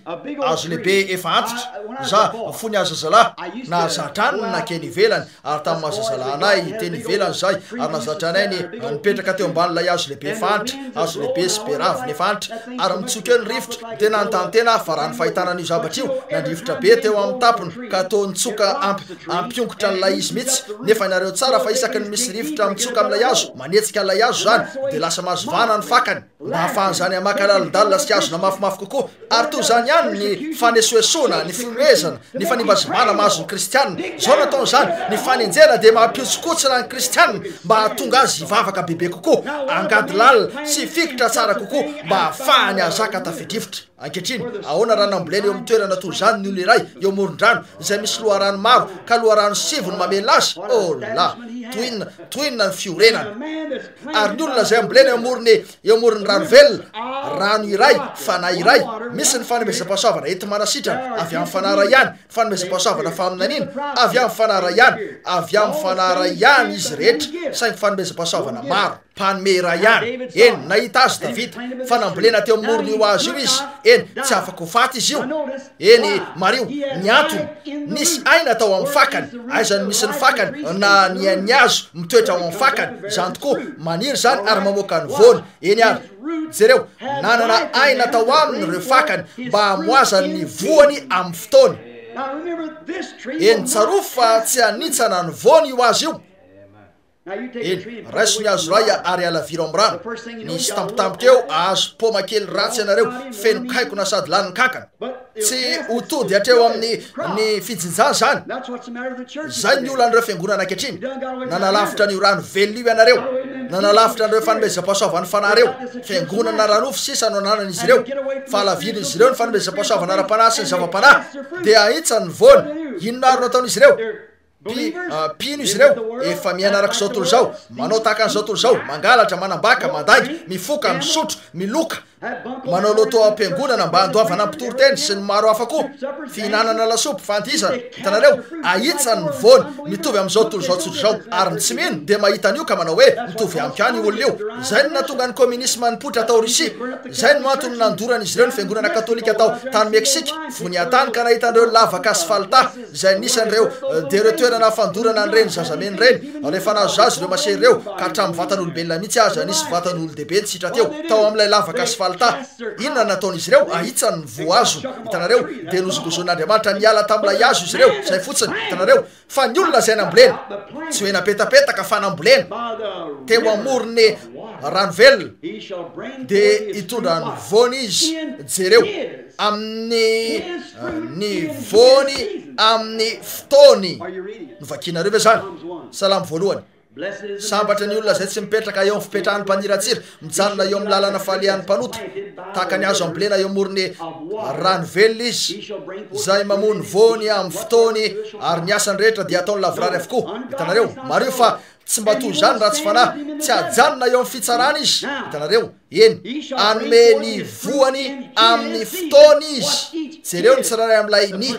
azo lehibe efa antitra za fony azo zalahy na zatrany nakeny ivelany ary tamin'ny mahazazalahanay teny ivelany zay ary nazatranay nipetraka teo ambany lay azo lehibe efa antitra azo lehibe sy be raviny efa antitra ary mitsoka eo ny rivotra tena notany tena fa raha ny fahitanan'io zavatra io nandrivotra be teo amin'ny tampony ka to nitsoka ampiongotra n'lay izy mihitsy nefa hainareo tsara fa isaky ny misy rivotra mitsoka amin'lay azo manetsika lay azo zany dia lasa mazovana ny fakany mba hafahany zany amakalalidalina sy azona mafimafy kokoa ary toy zany ihany ny fanesoesona ny finoezana ny fanimbazimana mahazony kristianina zao nataony zany ny fanenjena dia mahampiotsikotsina ny kristianina mba hahatonga azy hivavaka bebe kokoa angady lalina sy fikitra tsara kokoa mba hahafahany azaka tafidrivotra ankehitriny ahoana raha nambolena eo amin'ny toerana toy zany ny olo iray eo amoron-drano izay misy loharano maro ka loharano sivy no mamelona azy la toinona ny fiorenana ary ny olona zay ambolena eo amorony rano velona rano iray fanahy iray misy ny fanomezam-pahasoavana ety manasitrana avy amin'ny fanahy ray ihany fanomezam-pahasoavana faminanina avy amin'ny fanahy ray ihany avy amin'ny fanahy ray ihany izy rehetra saingy fanomezam-pahasoavana maro mpanome ray ihany eny nahita azy Davida fa nambolena teo amorony io azy io izy eny tsy afaka ho faty izy io eny mario ny antony nisy aina atao amin'ny fakany aizany misy ny fakany na ny azo mitoetra ao amin'ny fakany zany tokoa maniry zany ary mamoaka ny voany eny ary jereo nanana aina atao aminy ireo fakany mba hamoazany ny voany amin'ny fotoany eny tsaro fa tsy hanitsana ny voany io azy io eny raiso ny azo ray ary alaviro amin'ny rano nisy tampotampoka eo azo poma kely ratsy ianareo feno kaiko na sady lany kankana tsy hotody hatreo amin'ny fijinjana zany zay ny olonan'ireo fiangonana ankehitriny nanalavitra n'io rano velona io ianareo nanalavitra n'ireo fanomezam-pahasoavana fanareo fiangonana ranofo sisa no ananan'izy ireo fa alaviron'izy ireo ny fanomezam-pahasoavana ara-panahy sy ny zava-panahy dia ahitsany ny voany inona ary no ataon'izy ireo pino izy ireo efa mianaraka zao tolo zao manao tahaka an'izao tolo zao mangalatra manambaka mandangy mifoka misotro miloka manao loto am-piangonana mba handoavana ampitory-teny sy ny maro hafa koa fihinanana lasopy fandizana hitanareo ahitsany ny voany mitovy amin'izao tolo zao tsotra zao ary ny tsy mino dia mahita an'io ka manao hoe mitovy amiko any olona io zay ny natonga ny communisme nipoitra tao Russie zay ny mantony nandoran'izy ireo ny fiangonana katolika tao tany Meksika voniatany ka nahitan'ireo lavaka asfalta zay nisan'ireo dia ireo toerana fandorana an'ireny zazameny reny rehefa nazo zazy ireo masery ireo ka hatramin'ny vatan'olobelona mihitsy aza nisy vatan'olodehibe nitsitra teo tao amin'ilay lavaka asfalta inona nataon'izy ireo ahitsany ny voazo hitanareo dia nozogozon'Andriamanitra niala tamin'ilay azo izy ireo zay fotsiny hitanareo fa ny olona zay nambolena tsy hoe napetapetaka fa nambolena teo amorony rano velona he shall bring de forth his hitondra ny fruit vony izy jereo amin'ny ny vony amin'ny fotoany Are you reading it? novakinareo ve zany salamo voalohany Blessed is the sambatra ny olona zay tsy mipetraka eo amin'ny fipetrahan'ny mpaniratsira mijanona eo amin'ny lalana falian'ny mpanota tahaka ny azo ambolena eo amorony rano velona izy zay mamony vony amin'ny fotoany ary ny asany rehetra dia ataony lavorary avokoa hitanareo mareo fa tsy mba toy zany raha tsy fanahy tsy ajanona eo amin'ny fitsarana izy hitanareo eny anome ny voany amin'ny fotoany izy jereo ny tsiraray amin'ilay ny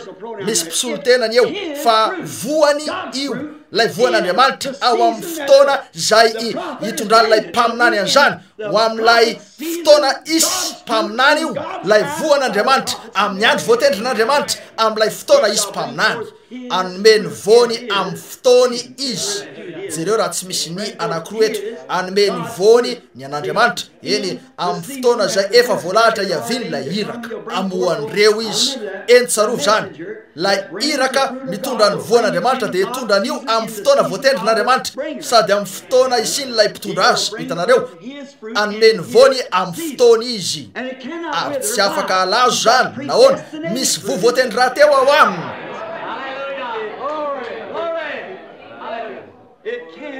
misy mpisolo tenany eo fa voany io lay voan'Andriamanitra ao amin'ny fotoana zay hitondran'ilay mpaminany an'izany ho amin'ilay fotoana isy mpaminany io lay voan'Andriamanitra amin'ny andro voatendrin'Andriamanitra amin'ilay fotoana isy mpaminany anome ny voany amin'ny fotoany izy jereo raha tsy misy ny anankiroa eto anome ny voany ny an'Andriamanitra eny amin'ny fotoana zay efa voalahatra hiaviany lay iraka amohan'ireo izy eny tsarovy zany lay iraka mitondra ny voan'Andriamanitra dia hitondra an'io amin'ny fotoana voatendrin'Andriamanitra sady amin'ny fotoana isiny lay mpitondra azy hitanareo anome ny voany amin'ny fotoany izy ary tsy afaka alazo zany nahoana misy voatendry raha teo ao aminy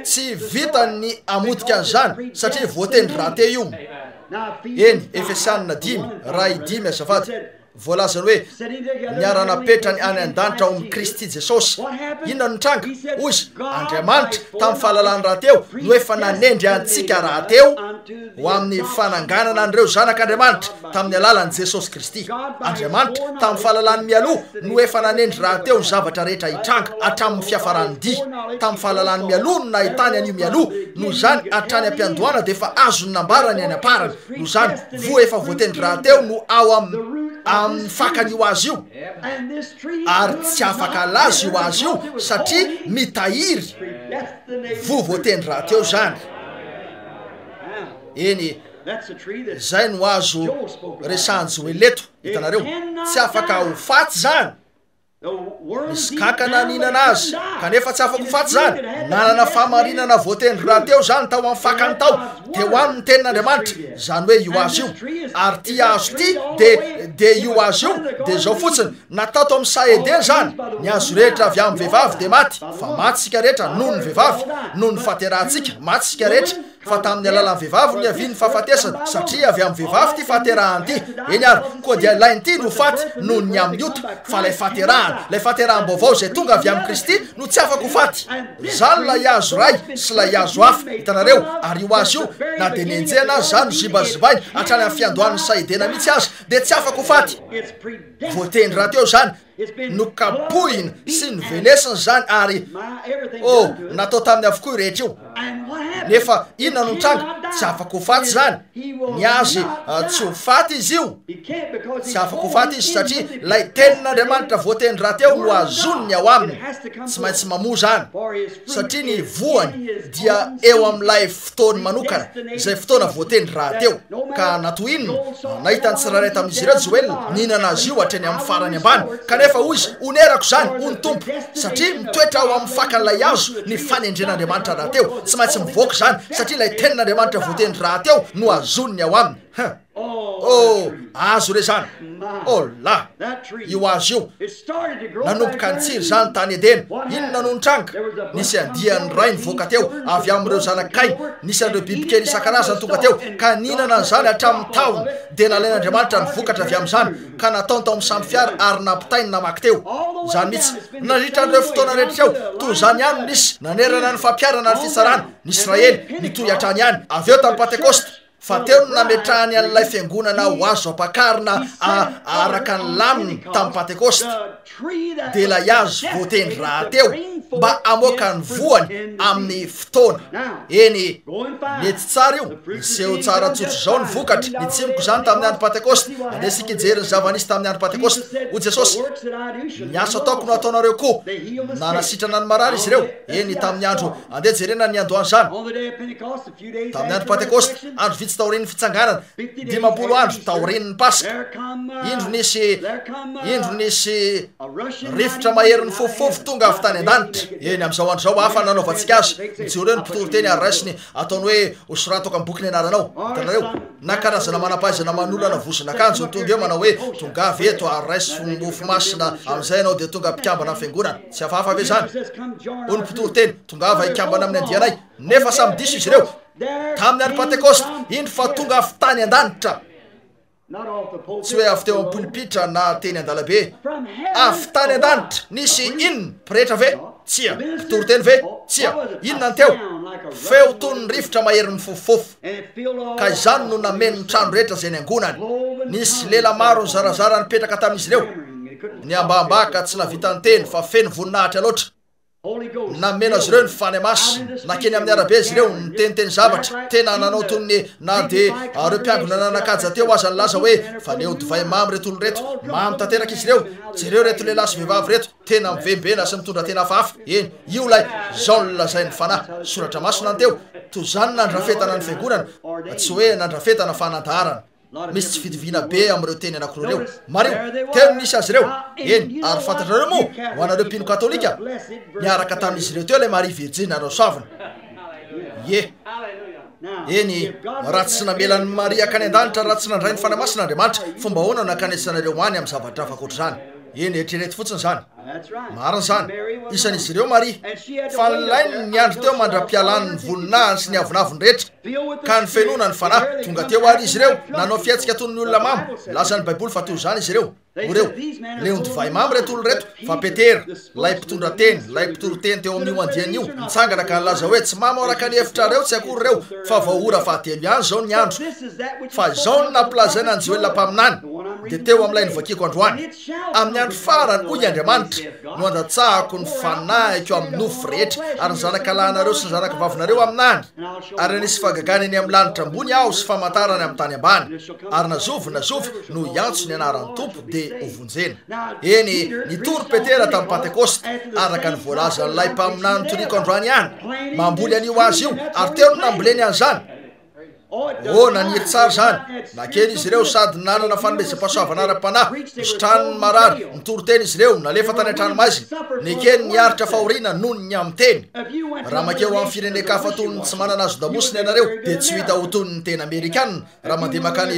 tsy vitany amodika an'izany satria voatendry raha teo io eny Efesianina 10:5 azafady voalazany hoe niara-napetrany any an-danitra ao amin'ny Kristy Jesosy inona no nitranga ozy Andriamanitra tamin'ny fahalalany raha teo no efa nanendry antsika raha teo ho amin'ny fananganana an'ireo zanak'Andriamanitra tamin'ny alalan'i Jesosy Kristy Andriamanitra tamin'ny fahalalany mialoha no efa nanendry raha teo ny zavatra rehetra hitranga hatramin'ny fiafarany dia tamin'ny fahalalany mialoha no nahitany an'io mialoha no zany hatrany am-piandohana dia efa azony nambarany any am-parany no zany voa efa voatendry raha teo no ao amin'ny fakany io azy io ary tsy afaka alazo io azy io satria mitahiry voatendry raha teo zany eny zay no azo resanjo eleto hitanareo tsy afaka ho faty zany misy kankana ninana azy kanefa tsy afaka ho faty zany nanana fahamarinana voatendry raha teo zany tao amin'ny fakany tao teo amin'ny tenin'Andriamanitra zany hoe io azy io ary ty azo ty de io azy io de zao fotsiny natao tao amin'ny Saedeny zany ny azo rehetra avy amin'ny vehivavy de maty fa maty sika rehetra noho ny vehivavy noho ny fahaterahantsika maty sika rehetra fa tamin'ny alalan'ny vehivavy ny aviany fahafatesana satria avy amin'ny vehivavy ty fahaterahan ty eny ary koa dia lainy ty no faty noho ny amin'ny ota fa lay fahaterahan-baovao zay tonga avy amin'ny Kristy no tsy afaka ho faty zany lay azo ray sy lay azo hafa hitanareo ary io azy io na de nenjehana azy zany zibazibainy hatrany amin'ny fiandohan'ny Saedena mihitsy azy de tsy afaka ho faty voatendry raha teo zany nokapohina sy novelesiny zany ary natao tamin'ny avokoa rehetra io nefa inona no tranga tsy afaka ho faty zany ny azy tsy ho faty izy io tsy afaka ho faty izy satria lay tenin'Andriamanitra voatendry raha teo no azoniny ao aminy tsy maintsy mamoa zany satria ny voany dia eo amin'ilay fotoany manokana zay fotoana voatendry raha teo ka natoinina nahita ny tsiraray tamin'izy ireo Joel ninana azy io hatrany amin'ny farany ambany kanefa ozy onerako zany ony tompo satria mitoetra ao amin'ny fakan'ilay azo ny fanendren'Andriamanitra raha teo tsy maintsy mivoaka zany satria lay tenin'Andriamanitra voatendry raha teo no azoniny ao aminy azo re zany la io azo io nanomboka nitsiry zany tany Edena inona no nitranga nisy andian'ny ray nivoaka teo avy amin'ireo zanak'Kainy nisy an'ireo bibikely isan-karazany tonga teo ka ninana an'izany hatramin'ny taony dia nalain'Andriamanitra nivokatra avy amin'izany ka nataony tao amin'ny samby fiara ary nampitainy namaky teo zany mihitsy nandritra an'ireo fotoana rehetra teo toy zany ihany nisy nanerana ny fampiarana ny fitsarana ny Israely nitoy hatrany ihany avy eo tamin'ny Pentekosta fa teo no nametrahany an'ilay fiangonana ho azo ampakarina araka ny laminy tamin'ny Pentekosta de lay azo voatendry raha teo mba amoaka ny voany amin'ny fotoana eny mety tsara io niseho tsara tsotro zao ny vokatra nitsimiko zany tamin'ny andro Pentekosta andesika ijery ny zava-nisy tamin'ny andro Pentekosta ho Jesosy ny asa ataoko no ataonareo koa nanasitrana ny marary izy ireo eny tamin'ny andro andeha jerena ny andohany zany tamin'ny andro Pentekosta andro vitsy taorian'ny fitsanganana 50 andro taorian'ny paska indro nisy rivotra maherin'ny fofofo tonga avy tany an-danitra eny am'izao andro zao afa nanaovantsika azy mitsy reo ny mpitoro teny ary raisiny ataony hoe osoratoko amin'ny boky ny anaranao hitanareo na karazana manampaizana manolana vosina akanjo ny tonga eo manao hoe tonga avy eto ary raisy mofo masina am'izay anao de tonga mpikambana amin'ny fiangonana tsy hafahafa ave zany ho ny mpitoro teny tonga ava ikambana amin'ny andianay nefa samy diso izy ireo tamin'ny andro pentekoste indro fa tonga avy tany an-danitra tsy hoe avy teo amin'ny pulpitra na teny an-dalabe avy tany an-danitra nisy inona pretra ve tsia mpitoro teny ve tsia inona ny teo feo tony ny rivotra maherin'ny fofofo ka izany no nameny trano rehetra zay ny angonany nisy lela maro ny zarazara nipetraka tamin'izy ireo ny ambambaka tsy navita ny teny fa feno voninahitra loatra namena azy ireo ny fany masina nakeny amin'ny arabe izy ireo niteniteny zavatra tena nanao tony na de reo mpiangona nanakaja teo aza nylaza hoe fa leo divay mamy reto olo reto mamy tanteraka izy ireo jereo reto lehilahy sy vehivavy reto tena mivembena sy mitondra tena hafahafa eny io lay zao nylazay ny fanahy soratra masina anteo to zany nandrafetana ny fiangonana tsy hoe nandrafetana fanantarana misy tsy fitovina be am'ireo teny anakiro reo mario teno nisy azy ireo eny ary fantatrareo mo ho anareo mpino katolika niaraka tamin'izy ireo teo lay Marie Virgine areo soavina ye eny raha tsy namelan'ny Maria akany an-danitra raha tsy nandray ny fanahy masin'Andriamanitra fomba hoana nakanesanareo hoany amin'ny zavatra hafa koatra zany eny eritrereto fotsiny zany marina zany isan'izy ireo Maria fa nylainy ny andro teo mandra-pialan'ny voninahiny sy ny avonavony rehetra ka ny fenona ny fanahy tonga teo ary izy ireo nanao fiatsika tony ny olona mamy laza ny baiboly fa toy zany izy ireo oreo leo ny divay mamy reto olo reto fa petera lay mpitondra teny lay mpitoro teny teo amin'io andian'io mitsanganaka nylaza hoe tsy mamy araka ny hevitra reo tsy akory reo fa vaora fahatelo ihany zao ny andro fa zao ny nampilazana ny Joel mpaminany de teo am'ilay novakiko androany amin'ny andro farany hoy Andriamanitra no andatsahako ny fanahiko amin'ny nofo rehetra ary ny zanakalahinareo sy ny zanakavavinareo aminany ary nisy fagagana eny amin'ny lanitra ambony aho sy famantarany amin'ny tany ambany ary nazovy no iantso ny anaran'ny tompo de ovonjena eny nitory petera tamin'ny pentekoste araka ny voalaza nylay mpaminany toriko androany ihany mamboly an'io azy io ary teo no namboleny an'izany naniry tsara zany nakeny izy ireo sady nanana fanomezam-pahasoavana ara-panahy sotrany marary nitoro teny izy ireo nalefa tany an-tranomaizina nekeny niaritra fahoriana noho ny amin'ny teny raha makeo amin'ny firenekafa tony tsy manana azo damosiny ianareo de tsy hita ho tony ny teny amerikanina raha mandeha makany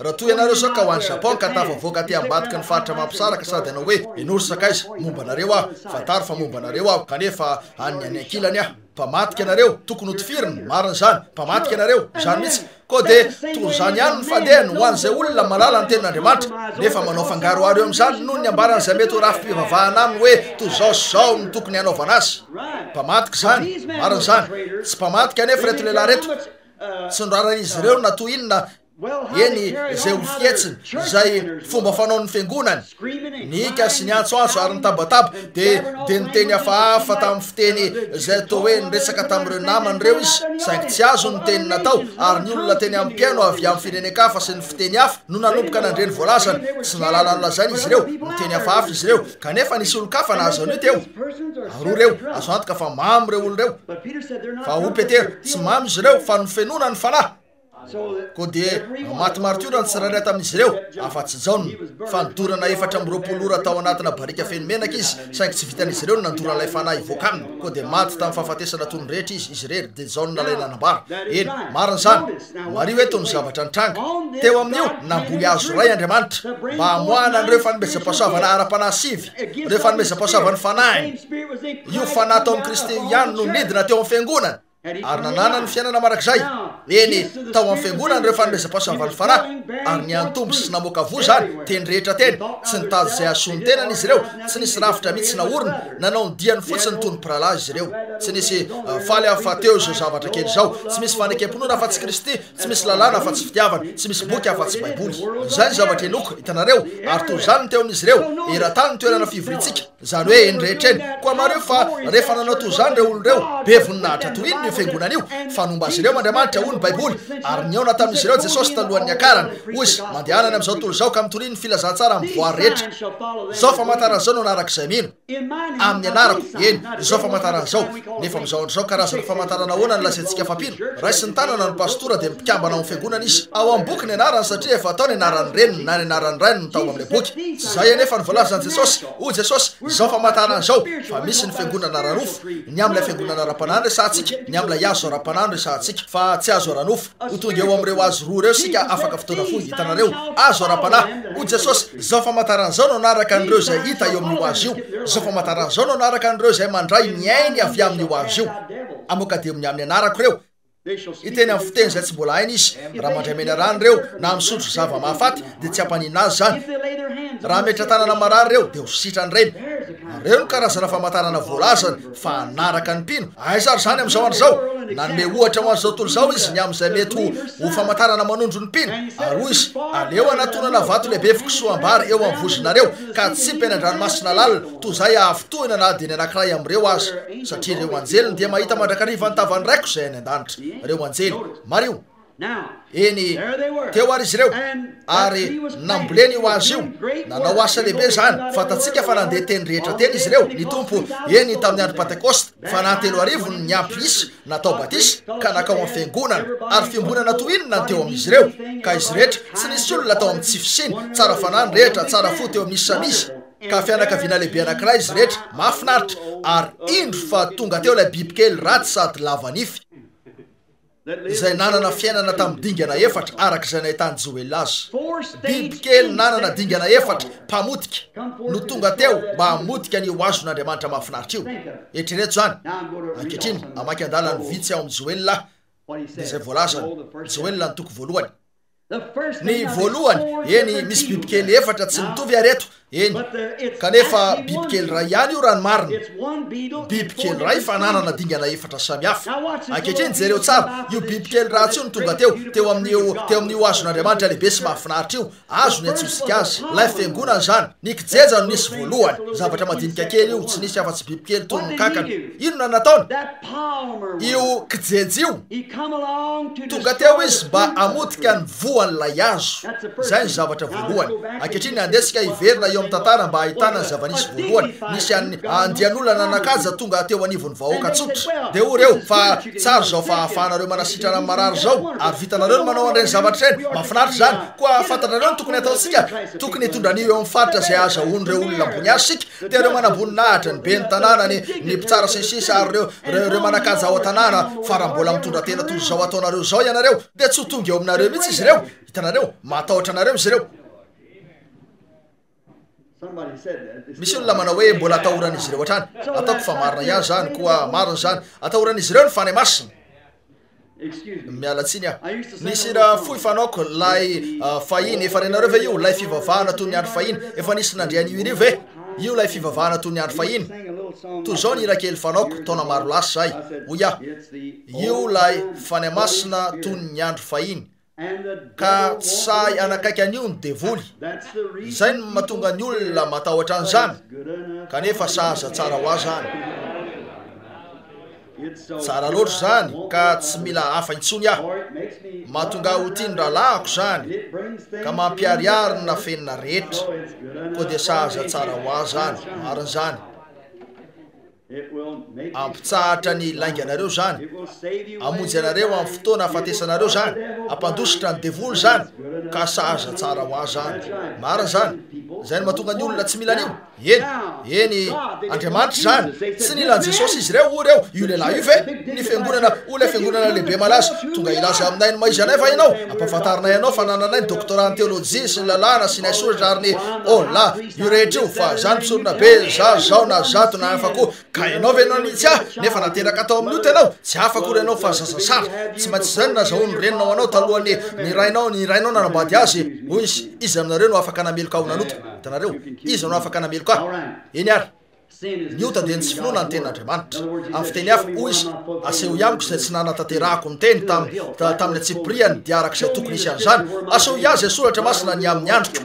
raha toy ianareo zao ka ho any Japon ka tafavoaka ty ambadiky ny faritra mampisaraka sady anao hoe inorsakaiza momba anareo aho fantaro fa momba anareo aho kanefa any any ankilany aho mpamatika anareo tokony hotifiriny marina zany mpamatika anareo zany mihitsy ko de to zany ihany ny fandehany ho an'izay olona malala ny tenin'Andriamanitra nefa manao fangaro aro eo am'izany noho ny ambaran'izay mety ho rafi-pivavahana aminy hoe to zao ny tokony hanaovana azy mpamatika zany marina zany tsy mpamatika nefa reto lehilahy reto tsy ndraran'izy ireo na toy inona eny zay ho fietsiny zay fomba fanaon'ny fiangonany nika sy ny antsoantso ary ny tabataba de niteny hafahafa tamin'ny fiteny zay atao hoe niresaka tamin'ireo namany reo izy saingy tsy azo ny teny natao ary ny olona teny amin'ny mpiaino avy amin'ny firenekafa sy ny fiteny hafa no nanomboka nandreny voalazany tsy nalala nolazainy izy ireo niteny hafahafa izy ireo kanefa nisy olo-kafa nahazo an'io teo aroa reo azo antoka fa mamy reo olo reo fa ho petera tsy mamy izy ireo fa nofenona ny fanahy ko de maty martiora ny tsirairay tamin'izy ireo afa-tsy jaona fa nidorana 4 ora tao anatina barika feno menaka izy saingy tsy vitan'izy ireo nandorana lay fanahy ivoaka aminy ko de maty tamin'ny fahafatesana tony rehetra izy rery de jaona lay nanambara eny marina zany Maria hoe tony zavatra nitranga teo amin'io namboly azo ray Andriamanitra mba hamoana an'ireo fanomezam-pahasoavana ara-panahy sivy ireo fanomezam-pahasoavany fanahy io fanahy tao amin'ny Kristy ihany no nidina teo amin'ny fiangonana ary nanana ny fiainana marak'izay eny tao amin'ny fiangonana ireo fanomezam-pahasoavany fanahy ary ny antombo sy namoaka vo zany teny rehetra teny tsy nitady zay asony tenany izy ireo tsy nisy rafitra mihitsy naorina nanao ny diany fotsiny tony prala izy ireo tsy nisy faly afa teo zao zavatra kely zao tsy misy fanekam-pinoana afa-tsy Kristy tsy misy lalàna afa-tsy fitiavana tsy misy boky afa-tsy baiboly zay ny zavatra enoko hitanareo ary toy zany ny teo amin'izy ireo eran-tany ny toerana fivoritsika zany hoe eny rehetra eny koa mareo fa rehefa nanao toy zany reo olo reo be voninahitra toy iny ny fiangonana io fa nomba azy ireo Andriamanitra hono ny baiboly ary niaona tamin'izy ireo Jesosy talohan'ny akarany ozy mandehanany am'izao tontolo zao ka mitoriny filazantsara amin'ny voary rehetra zao famantaran'izao no anarak'izay mino amin'ny anarako eny zao famantaran'izao nefa am'izao andro zao karazana famantarana ahoana ny lazaintsika fampino raisy ny tanana ny pastora de mipikambana ao fiangonana izy ao amin'ny boky ny anarany satria efa atao ny anarany reniny na ny anarany rainy no tao amin'ilay boky tsy zay anefa ny voalazany Jesosy o Jesosy zao famantaran'izao fa misy ny fiangonana ranofo ny amin'ilay fiangonana ara-panany resahantsika ny amin'ilay azo ara-panany resahantsika fa tsy azo aranofo ho tonga eo amin'ireo azo roa reo sika afaka fotoana fohy hitanareo azo ara-panahy o Jesosy zao famantaran'izao no anaraka an'ireo zay hita eo amin'io azo io zao famantaran'izao no anaraka an'ireo zay mandray miainy avy amin'io azo io amoka de amin'ny anarako reo iteny amin'ny fiteny zay tsy mbola hainy izy raha mandray mena rany reo na misotro zava-mahafaty de tsy hampanina azy zany raha metra tanana marary reo de ho sitrany reny reo no karazana famantarana voalazany fa anaraka ny mpino aizary zany am'izao andro zao nanome ohatra ho an'izao tontolo zao izy ny am'izay mety ho famantarana manondro ny mpino ary hoy izy aleo anatonana vato lehibe fikisoam-bary eo amin'ny vozonareo ka tsy mpenandranomasina lalina toy zay ahavotohina na de ny anankiray am'ireo azy satria reo anjeliny dia mahita mandrakariva ny tavany raiko zay any an-danitra reo anjely mario eny teo ary izy reo ary namboleny io azy io nanao asa lehibe zany fatatsika fa nandeha teny rehetra teny izy reo ny tompo eny tamin'ny andro Pentekosta fa nahatelo arivo ny ampy isy natao batisa ka nakao amin'ny fiangonana ary fiombonana toinona ny teo amin'izy reo ka izy rehetra tsy nisy olona tao amin'ny tsifisiny tsara fanany rehetra tsara fo teo amin'ny isamisy ka fianakaviana lehibe anankiray izy rehetra mahafinaritra ary indro fa tonga teo ilay bibikely ratsy sady lavanify zay nanana fiainana tamin'ny dingana efatra araka izay nahitany Joel azy bibikely nanana dingana efatra mpamotika no tonga teo mba hamotika an'io azon'Andriamanitra mahafinaritra io eritrereto zany ankehitriny amaky andalany vitsy ao amin'ny Joel de zay voalazany Joel ny toko voalohany ny voalohany eny misy bibikely efatra tsy mitovy areto eny kanefa bibikely ray ihany io raha ny marina bibikely ray fa nanana dingana efatra samihafa ankehitriny jereo tsara io bibikely ratsy io no tonga teo amin'io azon'Andriamanitra lehibe sy mahafinaritra io azo ny atsosika azy lay fiangonana zany ny kijeja no nisy voalohany zavatra madinika kely io tsy nisy afa-tsy bibikely toy ny kankana inona nataony io kijeja io tonga teo izy mba amotika ny voan'ilay azo zay ny zavatra voalohany ankehitriny andesika iverina eo amin'ny tantara mba ahitana ny zava-nisy voalohany nisy andian'olona nanakaja tonga teo anivon'ny vahoaka tsotra de o reo fa tsara zao fa ahafahanareo manasitrana amin'ny marary zao ary vitanareo no manao an'ireny zavatra reny mahafinaritra zany koa fantanareo ny tokony ataontsika tokony hitondran'io eo amin'ny faritra zay azahoany reo olona ambony azy sika de reo manambony nahitra ny be ny tanàna ny mpitsara sensisa ary reo manakaja ao an-tanàna fa raha mbola mitondra tena toy zao ataonareo zao ianareo de tsy ho tonga eo aminareo mihitsy izy reo hitanareo matahotra anareo izy reo misy olona manao hoe mbola atahoran'izy ireo hatrany ataoko fa marina ihany zany koa marina zany atahoran'izy ireo ny fanahy masina mialatsiny nisy raha fohy fanaoko lay fahiny efa renareo ve io lay fivavahana toy ny andro fahiny efa nisy nandrian'io irivo e io lay fivavahana toy ny andro fahiny toy zao ny irakely fanaoko taona maro lasa zay oya io lay fanahy masina toy ny andro fahiny ka tsay anakaiky an'io ny devoly zay ny mahatonga ny olona matahotra an'izany kanefa sahaza tsara ho azy zany tsara loatra zany ka tsy mila hafa intsony mahatonga ho tiany rahalahako zany ka mampiariary na fenina rehetra koa de sahaza tsara ho azy zany marin'izany ampitsahatra ny lainga anareo zany amonjy anareo amin'ny fotoana ahafatesanareo zany ampandositra ny devoly zany ka sahaza tsara ho azy zany marina zany zay ny mahatonga ny olona tsy mila an'io eny Andriamanitra zany tsy nilan'i Jesosy izy reo o reo io lehilahy io ve ny fiangonana olay fiangonana lehibe malaza tonga ilaza aminay ny maizanay fa ianao ampafantarinay ianao fa nananay ny doctorat ny théologie sy ny lalàna sy nay soratra ary ny la io rehetra io fa zany mpisorona be zao na zato na afako ka ianao ve anao nitsy nefa nateraka atao amin'io tenao tsy afako ry ianao fa zazasara tsy maintsy zany nazahoany reninao anao talohan'ny ny rainao nanambady azy hoy izy aminareo no afaka nameloka ao nanota hitanareo izy no afaka nameloka eny ary niota dia tsy finoana ny ten'andriamanitra amin'ny fiteny hafa hoy izy aseho iamiko izay tsy nanatanterahako ny teny tamin'ny Tsipriany dia arak'izay tokony isy an'izany aseho iazy izay soratra masina ny amin'ny androko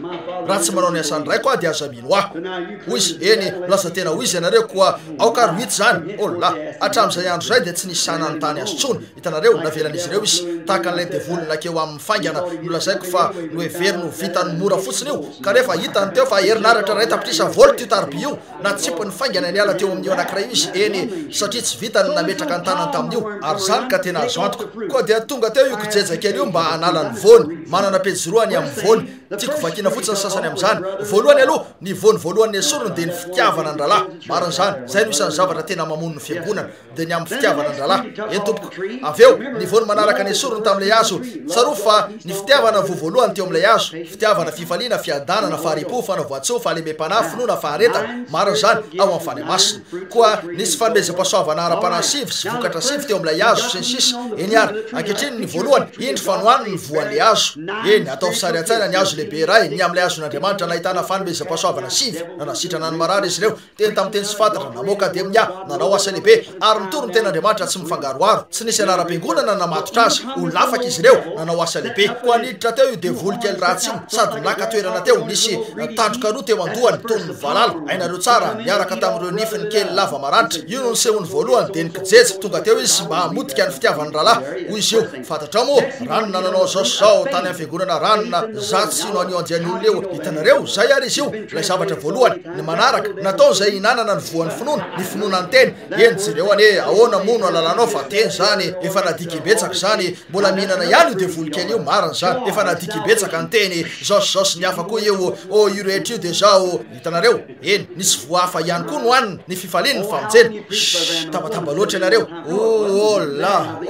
raha tsy manao ny asany raiko aho dia aza mino aho hoy izy eny milaza tena hoy izy ianareo koa aoka rohitsy zany ola hatramin'izay andro zay dia tsy nisy sanany tany azy tsony hitanareo navelan'izy ireo izy tahaka n'ilay devolona keo amin'ny faingana nolazaiko fa no hevery no vitany mora fotsiny io kanefa hitany teo fa herinaratra ray tapitrisa voly tio tarby io na tsipony faingana ny ala teo amin'io anankiray izy eny satria tsy vitany nametraka ny tanany tamin'io ary zany ka tena azo antoko koa dia tonga teo io kijejakely io mba hanala ny vony manana pejy roany amin'ny vony tiako vakina fotsiny sasany amin'izany voalohany aloha ny vony voalohany esorony dia ny fitiavana an-dralahy marin'izany zay no isan'ny zavatra tena mamono ny fiangonana dia ny amin'ny fitiavana an-dralahy eny tompoko avy eo ny vony manaraka ny esorony tamin'ilay azo tsaroa fa ny fitiavana voalohany teo amin'ilay azo fitiavana fifaliana fiadanana faharipo fanavoatso fahalemem-panahy finoana fahareta marin'izany ao amin'ny fany masina koa nisy fanomezam-pasoavana ara-panasivy sy vokatra sivy teo amin'ilay azo sy ny sisa eny ary ankehitriny ny voalohany indry fanohaniny ny voan'ilay azo eny atao fisary an-tsaina ny azo lehibe iray ny amin'ilay azon'andriamanitra nahitana fanomezam-pasoavana sivy nanasitrana ny marary izy ireo teny tamin'ny teny sy fantatra namoaka dia miah nanao asa lehibe ary nitoro ny ten'andriamanitra tsy mifangaroaro tsy nisy anara-piangonana namatotra azy olafaka izy ireo nanao asa lehibe koa niditra teo io devoly kely ratsy io sady naka toerana teo nisy tandroka roa teo andohany tony ny valala ainareo tsara miaraka tamin'ireo nifiny kely lava maranitra io no nisehony voalohany dia nykijejy tonga teo izy mba hamotika ny fitiavany ralahy hoy izy io fantatrao moa ranona nanao zao tany amin'ny fiangonana ranona zatsy sino anio andiany olona eo hitanareo zay ary izy io lay zavatra voalohany ny manaraka natao zay hinanana ny voan'ny finoana ny finoana ny teny eny jereo ane ahoana mono alalanao fa teny zany efa nadiky betsaka zany mbola mihinana ihany io devoly kely io marina zany efa nadiky betsaka ny teny zao sy ny hafa koa eo o io rehetra io dia zao hitanareo eny nisy voahafa ihany koa nohaniny ny fifaliany ny famonjeny tabataba loatra ianareo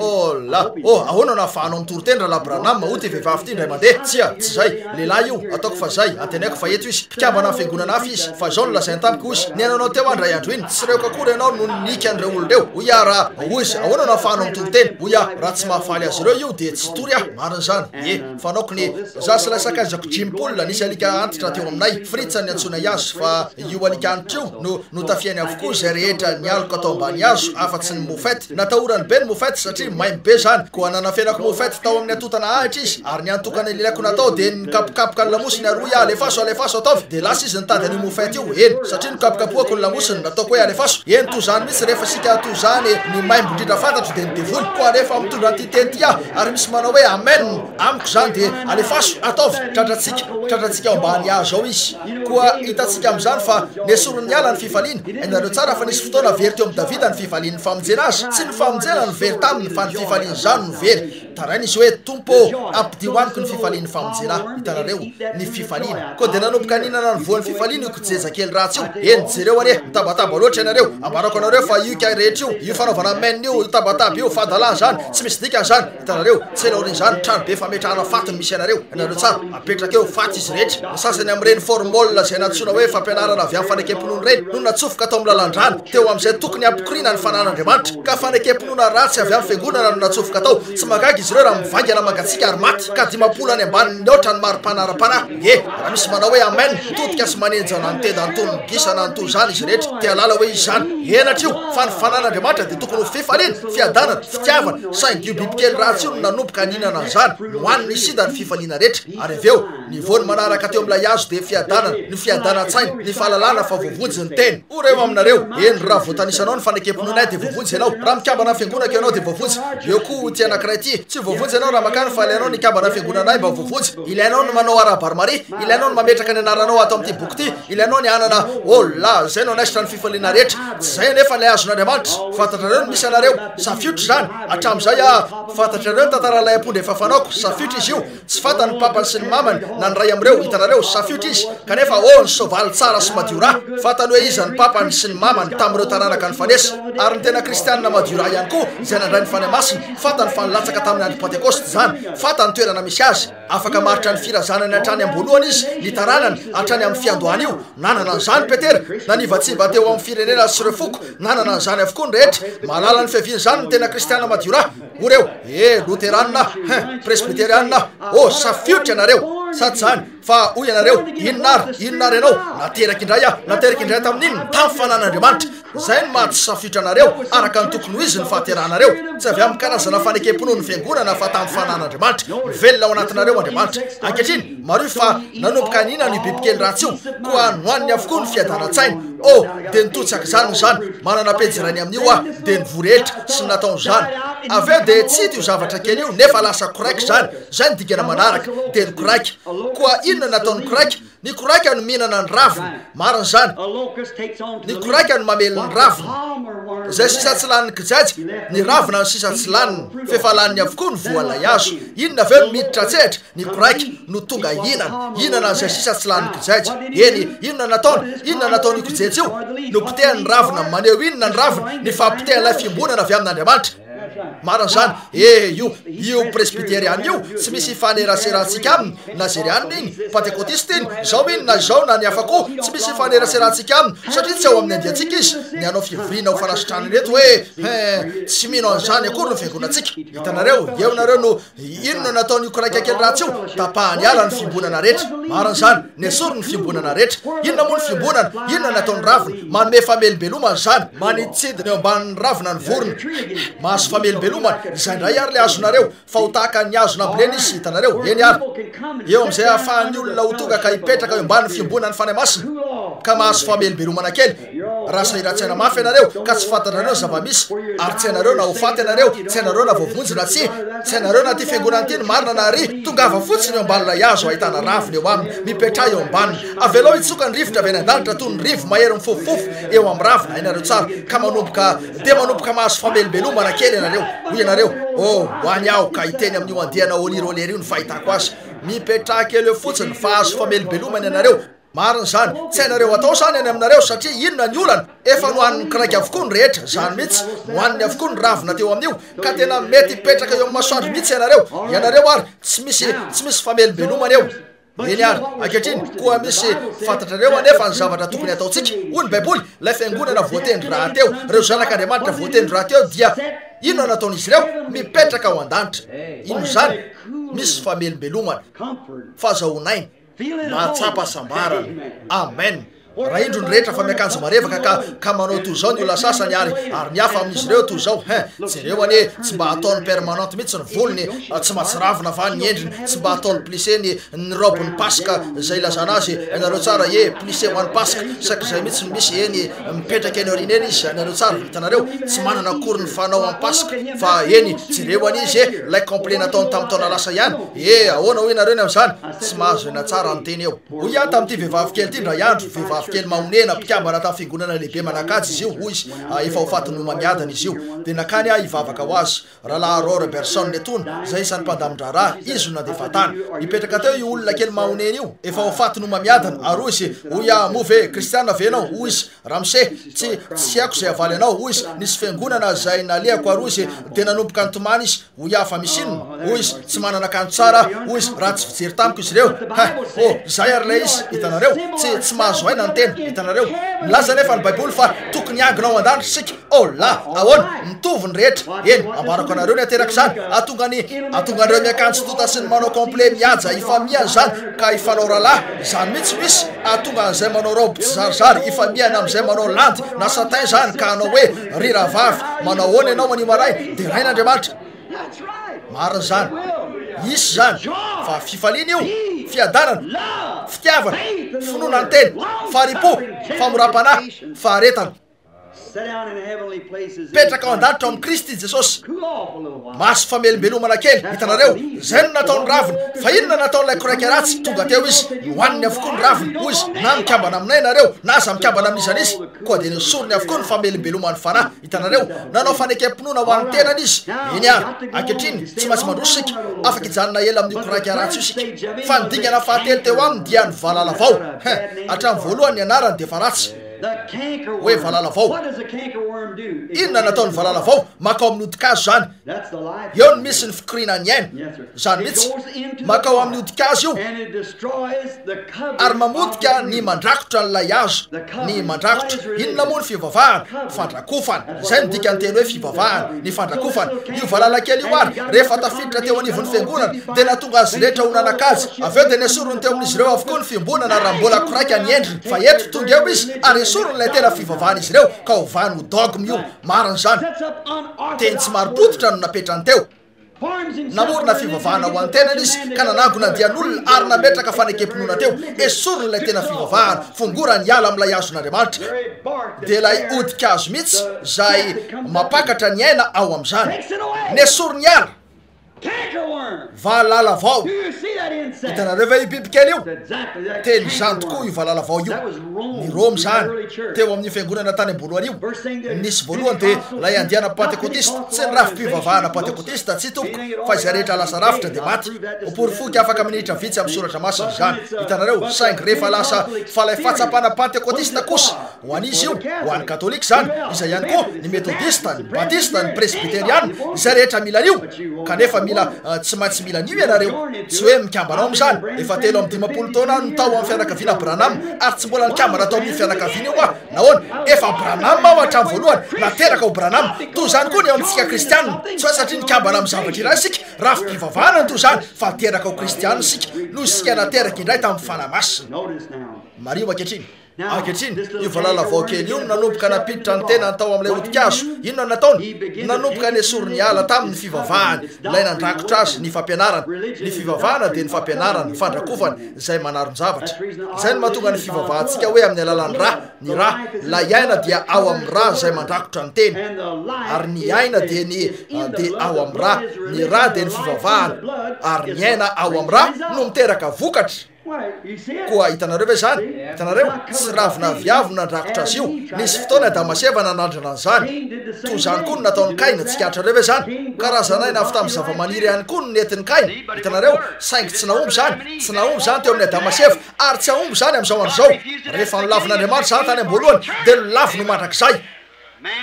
ola ahoana nahafahanao mitoroteny raha labranam mahoty vehivavy ty indray mandeha tsy zay lehilahy io ataoko fa zay antenaiko fa eto izy mpikambana amin'ny fiangonana hafa izy fa zao nolazainy tamiko izy ny ananao teo andray andro iny tsy reoka kory ianao no nika an'ireo olonireo hoy a raha hoy izy ahoana nahafahanao mitoroteny hoy a raha tsy mahafaly azy ireo io dia tsy tory ah marina zany fanaoko ny za sy laisakazako jimpola nisy alika antitra teo aminay fritsany antsona azo fa io alika antitra io no tafiany avokoa zay rehetra nialoko atao ambany azo afa-tsy ny mofety natahorany be ny mofety satria maimby be zany koa nanafianako mofety tao amin'ny atotana ahitra izy ary ny antokana lilaiko natao dia nikapokapoka ny lamosiny aroy alefaso ataovy dia lasa izy nitady an'io mofety io eny satria nikapokapohako ny lamosiny nataoko hoe alefaso eny toy zany mihitsy rehefa sika toy zany ny maimbo indrindra fantatro dia nidevoly koa rehefa mitondra an'ity teny ty ah ary misy manao hoe amen amiko zany dia alefaso ataovy tratratsika ao ambany azo ao izy koa hitatsika amin'izany fa nesorony ala ny fifaliana ainareo tsara fa nisy fotoana very teo amin'ny davida ny fifaliany famonjena azy tsy ny famonjena ny very taminy fa ny fifaliany zany no very tarainy izy hoe tompo ampidio aniko ny fifaliany famonjena hitanareo ny fifaliana koa dia nanomboka ninana ny voan'ny fifaliana io kijezakely ratsy io eny jereo ane mitabataba loatra ianareo ambarako anareo fa io ka rehetra io fanaovana men io tabataba io fadalà zany tsy misy dika zany hitanareo tsy laorin zany trano be fametrahana fatiny misy ianareo ianareo tsara apetraka eo faty izy rehetra ny sasany amin'ireny formole zay natsona hoe fampianarana avy amin'ny fanekempinono reny no natsofoka atao amin'ny lalan-drano teo amin'izay tokony ampikorina ny fanan'andriamanitra ka fanekempinoana ratsy avy amin'ny fiangonana no natsofoka atao tsy magaga izy ireo raha mivangana mangatsika ary maty ka dimapolany ambany noatra ny maro-panara-panahy raha misy manao hoe amen totika sy manenjana ny tenda antony gisana nytoy zany izy rehetra tia lala hoe izy zany enatra io fa ny fanan'andriamanitra dia tokony ho fifaliana fiadanana fitiavana saingy io bibikely ratsy io no nanomboka ninana an'izany hoaniny isida ny fifaliana rehetra ary avy eo ny voany manaraka teo amin'ilay azo dia fiadanana ny fiadana-tsaina ny fahalalana fa voavonjy ny teny oreo aminareo eny raha voatanisanao ny fanekempinoanay dia voavonjy ianao raha mikambana fiangonako ianao dia voavonjy eo koa ty anankiray ty tsy voavonjy ianao raha makany fa ilainao ny kambana fiangonanay mba voavonjy ilainao ny manao arabarmari ilainao ny mametraka ny anaranao atao amin'ity boky ty ilainao ny anana ola zay no anaisitra ny fifaliana rehetra tsy zay nefa ilay azon'andriamanitra fantatrareo ny misy anareo safiotra zany hatramin'izay fantatrareo ny tantaralay ampondra efa fanaoko safiotra izy io tsy fantany ny papany sy ny mamany na ny ray am'ireo hitanareo safiotra izy kanefa ny sovaly tsara sy madio raha fantany hoe iza ny papany sy ny mamany tamin'ireo taranaka ny fanesa ary ny tena kristianina madio raha ihany koa zay nandray ny fany masina fantany fa nilatsaka tamin'ny andro pentekoste zany fantany toerana misy azy afaka maritra ny firazanany hatrany amboloany izy ny taranany hatrany amin'ny fiandohany io nanana an'izany petera na nivatsiva teo amin'ny firenena sy reo foko nanana an'izany avokoa ny rehetra malala ny fiaviany zany ny tena kristianina madio raha oreo luteranina presbyterianina safiotra ianareo sady zany fa hoy ianareo inonary ianao nateraky indray nateraky indray tamin'iny tamin'ny fanan'Andriamanitra zay ny mahatsy safitra anareo araka ny tokony ho izy ny fahaterahanareo tsy avy amin'ny karazana fanekempinoa ny fiangonana fa tamin'ny fanan'Andriamanitra velona ao anatinareo Andriamanitra ankehitriny maro fa nanomboka anina ny bibikely ratsy io koa nohaniny avokoa ny fiadanantsainy de nitotsaky zany manana pejirany amin'io de nivorehetra sy ny nataony zany aveo de tsy ito zavatra kely io nefa lasa koraiky zay ny dikana manaraka de ny koraiky koa inona nataony koraiky ny koraiky no mihinana ny raviny mariny zany ny koraiky no mamely ny raviny zay sisa tsy laniny kijajy ny ravina ny sisa tsy laniny fefalaniny avokoa ny voalay azo inona aveo no miditra tsehatra ny koraiky no tonga inana zay sisa tsy laniny kijajy eny inona nataony kijejy io no pitehany ny ravina maneho inona ny ravina ny fampitehan'ilay fimbonana avy amin'Andriamanitra mariny zany io presbyteriana io tsy misy faneraseratsika aminy nazerianina iny pentekotiste iny zao iny na zao na ny afako tsy misy faneraseratsika aminy satria tsy ao amin'ny andiatsika izy ny anao fivorina ho fanasitrany reto hoe tsy mino an'izany akory no fiangonatsika hitanareo eo nareo no inona nataony koraiky kely ratsy io tapahany ala ny fimbonana rehetra mariny zany nesory ny fimbonana rehetra inona moa ny fimbonana inona nataony ravina manome famelibelomany zany manitsidiny eo ambanin'ny ravina ny vorona mahazo famelibelomany izay ndray ary le azonareo fa ho tahaka ny azona amboleny izy hitanareo eny ary eo am'izay ahafahan'ny olona ho tonga ka hipetraka eo ambany fimbonany fanay masina ka mahazo famelibelomana kely raha sahiratsaina mafy ianareo ka tsy fantanareo zava-misy ary tsy ianareo na ho faty ianareo tsy ianareo na voavonjina tsy ianareo na ty fiangonana ty ny marina na ry tongava fotsiny eo amban'ilay azo ahitana raviny eo aminy mipetra eo ambaniny avelao hitsoka ny rivotra avy any an-danitra toy ny rivo mahery mifofofofo eo amin'ny ravina ianareo tsara ka manomboka mahazo famelibelomana kely ianareo hoy ianareo hoany aho ka hiteny amin'io andehana olirolera io ny fahitako azy mipetra kely eo fotsiny fa azo famelibelomana ianareo mariny zany tsy hainareo atao zany any aminareo satria inona ny olana efa nohaniny kiraiky avokoa ny rehetra zany mihitsy nohaniny avokoa ny ravina teo amin'io ka tena mety hipetraka eo amin'ny masoandro mihitsy ianareo ary tsy misy famelibelomana eo eny ary ankehitriny koa misy fantatrareo anefa ny zavatra tokony ataotsika hoy ny baiboly lay fiangonana voatendry raha teo reo zanak'Andriamanitra voatendry raha teo dia inona nataon'izy ireo mipetraka ao an-danitra ino zany misy famelibelomana fahazahonainy mahatsapa sambarana amen raha indro ny rehetra fa miakanjo marevaka ka manao toy zao ny olona sasany ary ny hafa amin'izy ireo toy zao jereo anie tsy mba ataony permanente mihitsy ny volony tsy mahatsiravina va ny endriny tsy mba ataony plissé ny robe ny paska zay ilazana azy ianareo tsara plissé ho an'ny paska saky zay mihitsy misy eny mipetraka eny aorina eny izy ianareo tsara hitanareo tsy manana akory ny fanao amin'ny paska fa eny jereo an'izy lay complet nataony tamin'ny taona lasa ihany ahoana ho ianareo ny am'izany tsy mahazo ena tsara anteny eo ho ihany tamin'ity vehivavy kely ty ndra iandro vehivavy kely mamonena mpikambana tamin'ny fiangonana lehibe manakajy izy io hoy izy efa ho fatiny no mamiadana izy io de nakany hivavaka ho azy rahalahy Aurore Berson netony zay isan'ny mpandamin-draharaha izy no nandefa tany mipetraka teo io olona kely mamonena io efa ho fatiny no mamiadana ary hoy izy hoy move kristiana venao hoy izy ramse tsy haiko zay avaly anao hoy izy nisy fiangonana zay naleako ary hoy izy de nanomboka nitomany izy hoy afa misy inona hoy izy tsy manana kanjo tsara hoy izy raha tsy fijery tamiko izy ireo zay ary lay izy hitanareo tsy mahazo aina ny tena hitanareo milaza nefa ny baiboly fa tokony angonao an-danitra sika la ahoana mitovy ny rehetra eny ambarako anareo ny ateraka zany atonga an'ireo miakanjo tota sy ny manao complet mihaja ifamiany zany ka ifanao rahalahy zany mihitsy misy atonga an'izay manao robe tsy zarizary ifamiana am'izay manao landy na satin zany ka anao hoe riravavy manao hoana ianao manio maray de rain'Andriamanitra mariny zany isy zany fa fifaliana io fiadanana fitiavana finoana ny teny faripo famoram-panahy faharetana petraka ao an-danitra ao amin'ny Kristy Jesosy mahazo famelibelomana kely hitanareo zay no nataony raviny fa inona nataon'ilay koraiky ratsy tonga teo izy nohaniny avokoa ny raviny hoy izy na mikambana aminay nareo na aza mikambana amin'izany izy koa de nisorony avokoa ny famelibelomany fanahy hitanareo nanao fanekempinoana ho an'ny tenany izy eny ary ankehitriny tsy maintsy mandroso sika afaka hijanona ela amin'io koraiky ratsy io sika fa nidingana fahatelo teo aminy dia ny valala avao hatramin'ny voalohany ny anarany de fa ratsy hoe valala vao. Inona nataony valala vao? Makao amin'ny odikazo zany. Eo no misy ny fikorinany aina. Zany mihitsy makao amin'ny odikazo io ary mamodika ny mandrakotra n'ilay azo. Ny mandrakotra inona moa ny fivavahana? Fandrakofana. Zay no dika ny teny hoe fivavahana, ny fandrakofana. Io valala kely io ary rehefa tafiditra teo anivon'ny fiangonana dia nahatonga azy rehetra ho nanakajy. Avy eo dia nesorony teo amin'izy ireo avokoa ny fiambonana raha mbola koraiky ny endriny. Fa eto tonga eo izy ary esorony ilay tena fivavahana izy ireo ka hovany ho dogme io. Marina zany. Teny tsy maro-pototra no napetrany teo. Namorona fivavahana ho an-tenany izy ka nanangona dian'olona ary nametraka fanekempinoana teo. Esorony ilay tena fivavahana, fongorany hiala amin'ilay azon'Andriamanitra. Dia ilay odikazo mihitsy zay mapakatra ny aina ao amin'izany. Nesorony hiala. Valala vao. Hitanareo ve io bibikely io? Teny zany tokoa io valala vao io. Ny Rome zany teo amin'ny fiangonana tany amboloany io. Nisy voalohany dia ilay andiana pentekotista, tsy ny rafi-pivavahana pentekotista tsy tompoko fa izay rehetra lasa rafitra dia maty. Oporifoky afaka minitra vitsy amin'ny soratra masina zany. Hitanareo saingy rehefa lasa fa ilay fahatsapana pentekotista kosa ho an'izy io, ho an'ny katolika zany, izay ihany koa ny metodista, ny batista, ny presbyteriana, izay rehetra mila an'io. Kanefa mila tsy maintsy mila an'io ianareo. Tsy hoe mikambanao amin'izany. Efa 3 taona no tao amin'ny fianakaviana Branham ary tsy mbola nikambana tao amin'ny fianakaviana io ah. Nahoana? Efa Branham ao hatramin'ny voalohany nateraka ho Branham. Toy izany koa ny ao amintsika kristianina. Tsy hoe satria nikambana amin'ny zavatra iray isika rafi-pivavahana toy izany fa teraka ho kristianina isika noho isika nateraka indray tamin'ny fanamasina. Mario ankehitriny. Ankehitriny io valala vao kely io nanomboka napiditra ny tena tao amin'ilay odikazo. Inona nataony? Nanomboka nesorony hiala tamin'ny fivavahana ilay nandrakotra azy ny fampianarana. Ny fivavahana dia ny fampianarana, ny fandrakofana izay manaron-javatra. Izay no mahatonga ny fivavahantsika hoe amin'ny alalan'ny rà. Ny rà, ilay aina dia ao amin'ny rà izay mandrakotra ny teny. Ary ny aina dia ao amin'ny rà. Ny rà dia ny fivavahana ary ny aina ao amin'ny rà no miteraka vokatra. Koa hitanareo ve zany? Hitanareo tsy ravina viavy nandrakotra azy io. Nisy fotoana Damaseva nanandrana an'izany. Toy izany koa no nataony Kaina. Tsikartrareo ve zany? Karazana aina avy tamin'ny zavamaniry ihany koa no nentin'ny Kaina. Hitanareo saingy tsy nahomby zany. Tsy nahomby zany teo amin'ny Damaseva ary tsy ahomby zany amin'izao andro zao. Rehefa nilavin'Andriamanitra zany tany amboloany dia nilavy no mandrakizay.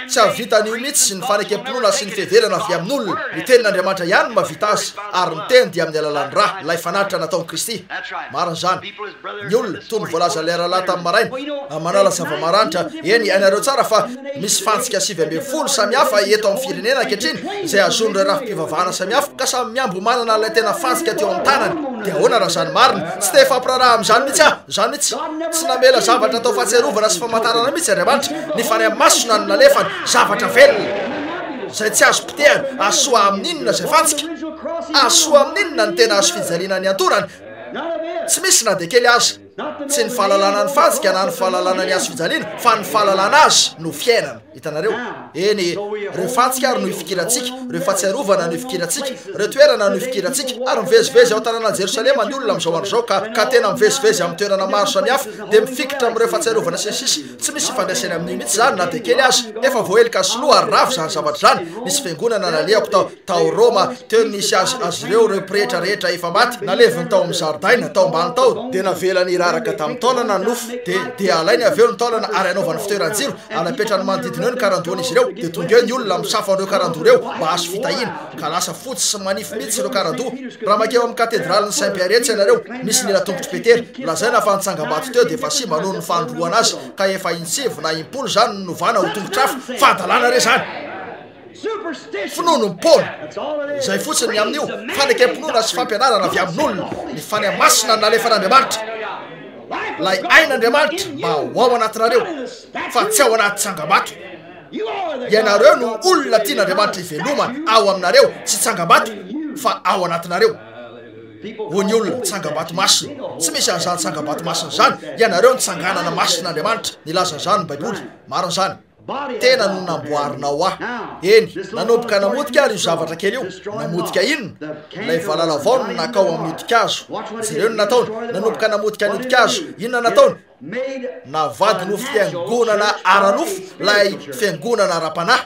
Tsy avita an'io mihitsy ny fanekempinoana sy ny fiheverana avy amin'olona. Ny tenin'Andriamanitra ihany no mahavita azy ary ny teny dia amin'ny alalan'ny rà ilay fanatitra nataon'i Kristy. Marina zany. Ny olona toy ny voalaza lera lahy tamin'ny maraina manala zava-maranitra. Eny hainareo tsara fa misy fantsika 7 samihafa eto amin'ny firenena ankehitriny izay azon'ireo rafi-pivavahana samihafa ka samy miambo manana ilay tena fantsika teo amin'ny tanany. Dia ahoana raha zany marina? Tsy te fampiraraha amin'izany mihitsy ah. Zany mihitsy tsy namela zavatra atao fahatsiarovana sy famantarana mihitsy Andriamanitra. Ny fanay masona no nalefany zavatra velona zay tsy azo pitehana. Asoa amin'inona zay fantsika? Asoa amin'inona ny tena azo fijaliana ny antorany? Tsy misy na dia kely azy. Tsy ny fahalalana ny fantsika na ny fahalalana ny azo fijaliana fa ny fahalalana azy no fiainana. Hitanareo? Eny reo fantsika ary no ifikirantsika, reo fahatsiarovana no ifikirantsika, reo toerana no ifikirantsika ary mivezivezy ao tanàna Jerosalema ny olona amin'izao andro zao ka tena mivezivezy amin'ny toerana maro samihafa dia mifikitra amin'ireo fahatsiarovana sisisy. Tsy misy fandraisana amin'io mihitsy zany na dia kely azy. Efa voahelika soloa ary ravo zany zavatra zany. Nisy fiangonana naleako tao Roma teo nisy azy ireo pretra rehetra efa maty naleviny tao amin'ny zaridaina tao ambany tao dia navelany iraraka tamin'ny taolana ny nofo dia alainy avy eo ny taolana ary anaovany fitoeran-jiro anapetrany manodidina eo ny karandoany izy ireo dia tonga eo ny olona misafa an'ireo karandoa ireo mba azo fitahina ka lasa fotsy sy manify mihitsy ireo karandoa. Raha makeo amin'ny katedraliny Saint Pierre etsy ianareo misy nila tongotry Petera lazaina fa nitsangam-bato teo dia efa sy manono ny fandroana azy ka efa intsivy na impolo zany no novana ho tongotr'afo fahadalana re zany. Finono mpona izay fotsiny amin'io fanekempinoana sy fampianarana avy amin'olona ny fanay masina nalefan'Andriamanitra. Lay ain'Andriamanitra mba ho ao anatinareo fa tsy ao anaty tsangam-bato. Ianareo no olona tian'Andriamanitra ivelomana ao aminareo tsy tsangam-bato fa ao anatinareo. Ho ny olona tsangam-bato masina. Tsy misy an'izany tsangam-bato masina zany. Ianareo ny tsanganana masin'Andriamanitra. Nilaza zany ny Baiboly. Marina zany. Tena no namboarinao ah. Eny nanomboka namotika io zavatra kely io. Namotika inona? Ilay valala vao no nakao amin'ny odikazo. Jereo no nataony nanomboka namotika ny odikazo. Inona nataony? Navady no fiangonana ara-nofo ilay fiangonana ara-panahy.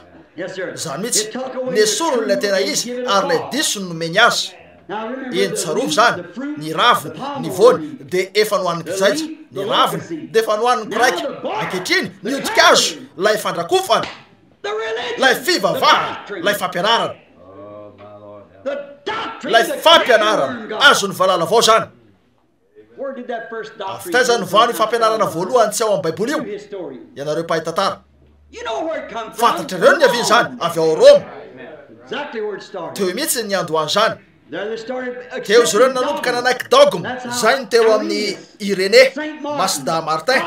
Zany mihitsy nesorony ilay tena izy ary ilay diso no nomeny azy. eny tsarovo zany ny raviny ny voany de efa nohan'ny mpijaitra ny raviny de efa nohan'ny koraiky ankehitriny ny odikazo lay fandrakofana lay fivavahana lay fampianarana lay fampianarana azony valala vao zany afitaiza ny vany fampianarana voalohany tsy ao amin'ny baiboly io ianareo mpahitatara fantatrareo ny aviny zany avy ao Roma teo mihitsy ny andohany zany teo izy ireo nanomboka nanaiky dogme zay ny teo amin'ny Irénée Masda Martin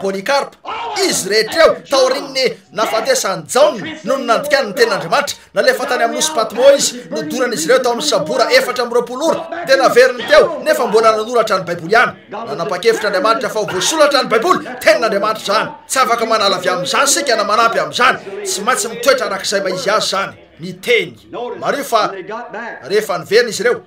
Polycarpe izy rehetreo taorinyny nafatesany jaune no nandikany ny tenin'Andriamanitra nalefa tany amin'ny nosy Patmo izy nodorana izy ireo tao amin'ny sabora 4 de naveriny teo nefa mbola nanoratra ny baiboly ihany nanapa-kevitra Andriamanitra fa ho voasolatra ny baiboly tenin'Andriamanitra zany tsy afaka manala avy amin'izany sika na manampy amin'izany tsy maintsy mitoetra arak'izay maizy azy zany ny teny mareo fa rehefa niverina izy ireo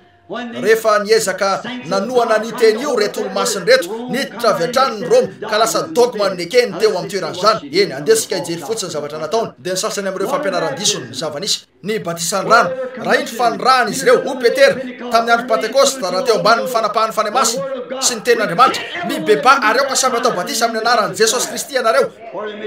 rehefa niezaka nanoana ny teny io reto olo-masiny reto niditra avy hatrany ny Roma ka lasa dogma ny ekeny teo amin'ny toerany zany eny andesika hijery fotsiny zavatra nataony de ny sasany amin'ireo fampianaran-disony ny zavanisy ny batisany rano raha indry fanirahany izy ireo o Petera tamin'ny andro Pentekoste raha teo ambany ny fanapahan'ny fanamasina sy ny tenin'Andriamanitra mibeba areo ka samy atao batisa amin'ny anaran'i Jesosy Kristy ianareo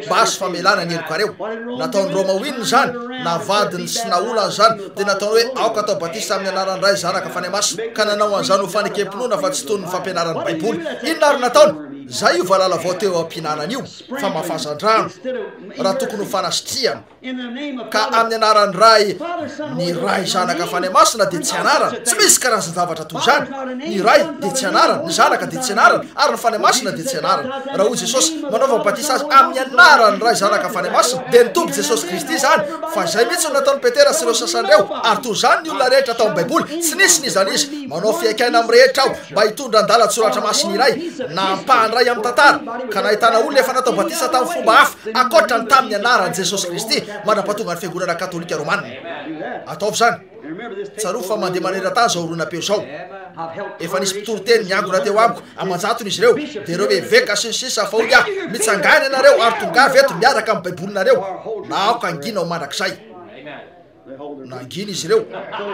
mba azo famelana ny elokareo nataony Romaoininy zany navadiny sy naolany zany de nataony hoe aoka atao batisa amin'ny anaran'ny ray zanaka fanamasina ka nanao an'izany ho fanekempinoana fa tsy tony ny fampianaran'ny baiboly inona ary nataony zay io valala vao teo am-pinanany io fa mahafazandrano raha tokony ho fanasitriana ka amin'ny anaran'ny ray ny ray zanaka fanamasina de tsy anarana tsy misy karazany zavatra toy zany ny ray de tsy anarana ny zanaka de tsy anarana ary ny fanamasina de tsy anarana raha hoy Jesosy manaova batisa azy amin'ny anaran'ny ray zanaka fanamasina de nitombo Jesosy Kristy zany fa zay mihitsy no nataony Petera sy ireo sasan'ireo ary toy zany ny olona rehetra atao amin'ny baiboly tsy nisy nizany izy manao fiaikaina amin'ny rehetra aho mba hitondra andala-tsoratra masiny iray na ampahany ray amin'ny tantara ka nahitana olona efa natao batisa tamin'ny fomba hafa akotrany tamin'ny anaran'i Jesosy Kristy mandrapatonga ny fiangonana katolika romanina ataovy zany tsaroa fa mandeha maneran-tany zao olona-peo zao efa nisy mpitoroteny niangona teo amiko amanjatony izy ireo de ireo eveka sisisa fa oly aho mitsangany anareo ary tongavy eto miaraka amin'ny baibolinareo na aoka angina ho mandrakizay nangina izy ireo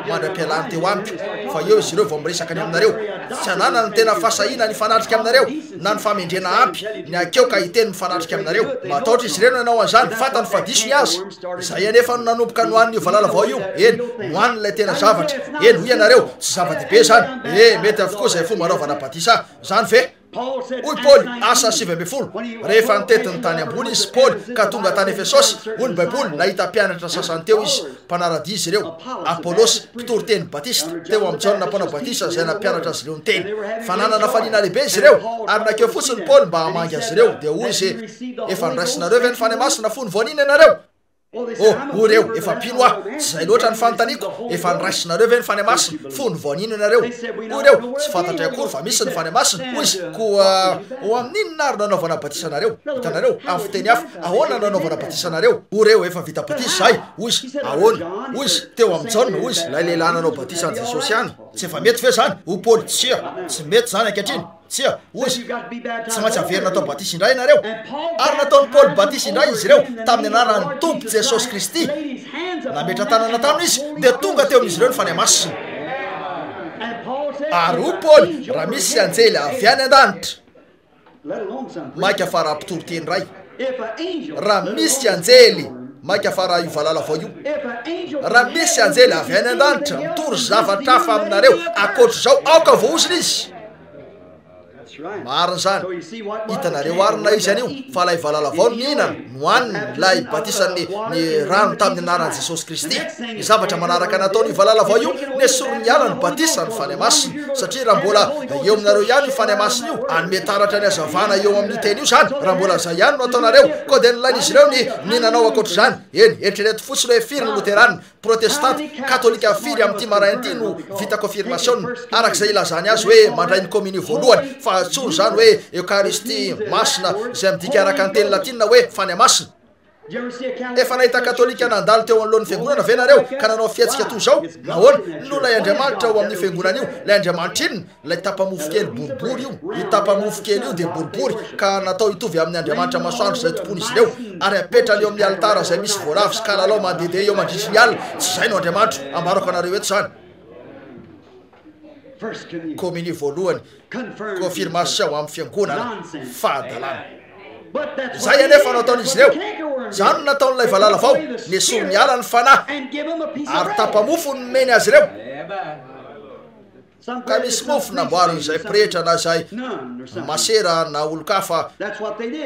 mandra-pialany teo amiko fa eo izy ireo vao miresaka ny aminareo tsy anana ny tena fasahina ny fanatrika aminareo na ny famendrena ampy ny akeo ka hiteny mifanatrika aminareo mataotra izy ireo nanao an'izany fantany fa disony azy zay anefa no nanomboka nohaniny valala vao io eny nohaniny lay tena zavatra eny hoy ianareo tsy zava-dehibe zany mety avokoa zay fo manaovana batisa zany ve hoy Paoly asa 7 rehefa nitetiny tany ambony izy Paoly ka tonga tany Efesosy hoy ny baiboly nahita mpianatra sasany teo izy mpanarady izy ireo Apolosy mpitoroteny batista teo amin'ny Jaona mpanao batisa zay nampianatra azy ireo ny teny fa nanana fanina lehibe izy ireo ary nakeo fotsiny Paoly mba hamangy azy ireo de hoy izy efa niraisinareo ve ny fanamasina fo ny voanina ianareo hoy reo efa pino ah tsy zay loatra ny fanotaniko efa niraisinareo ve ny fanamasina fo ny voanina ianareo hoy reo tsy fantatra akory fa misy ny fanamasina hoy izy koa ho amin'inona ary nanaovana batisanareo hitanareo amin'ny fiteny hafa ahoana nanaovana batisanareo hoy reo efa vita batisa zay hoy izy ahoana hoy izy teo amin'ny Jaona hoy izy lay lehilahy nanao batisan'i Jesosy ihany tsy efa mety ve zany hoy Paoly tsy mety zany ankehitriny tsia hoy izy tsy maintsy averina atao batisa indray ianareo ary nataony Paoly batisa indray izy ireo tamin'ny anaran'ny tompo Jesosy Kristy nametra tanana taminy izy de tonga teo amin'izy ireo ny fanamasina ary hoy Paoly raha misy anjely avy any an-danitra maika afara mpitoroteny ray raha misy anjely maika afara io valala vao io raha misy anjely avy any an-danitra mitory zavatra hafa aminareo akoatra zao aoka voaoziny izy marina zany hitanareo arina izy any io fa lay valala vao nihinana nohaniny lay batisany ny rano tamin'ny anaran'i Jesosy Kristy ny zavatra manaraka nataony valala vao io nesoro ny ala ny batisa ny fanamasina satria raha mbola eo aminareo ihany io fanamasina io anome taratra ny azavana eo amin'ny teny io zany raha mbola zay ihany no ataonareo koa de nilainy izy ireo ny nanao akoatra zany eny eritrereto fotsiny hoe firy ny luterane protestante katolika firy amin'ny ty marainty no vita confirmation arak'izay ilazany azy hoe mandray ny communie voalohany fa tsony zany hoe eucharistie masina zay midika araka ny teny latina hoe fanamasina efa nahita katolika nandalo teo anoloan'ny fiangonana ve nareo ka nanao fiatsika toy zao nahoana no lay Andriamanitra ao amin'ny fiangonana io lay Andriamanitra inona lay tapamofokely boribory io itapamofokely io de boribory ka natao hitovy amin'ny Andriamanitra masoandro zay tompony izy ireo ary apetrany eo amin'ny altara zay misy voalavo sy kalalao mandehandeha eo mandritry ny alina tsy zay no Andriamanitra ambarako anareo eto zany communie voalohany confirmation amin'ny fiangonana fahadalàna zay anefa no ataon'izy ireo zany no nataon'ilay valala vao ny soromiala ny fanahy ary tapamofo ny meny azy ireo ka misy mofo namboarin'izay pretra na zay masera na olo-kafa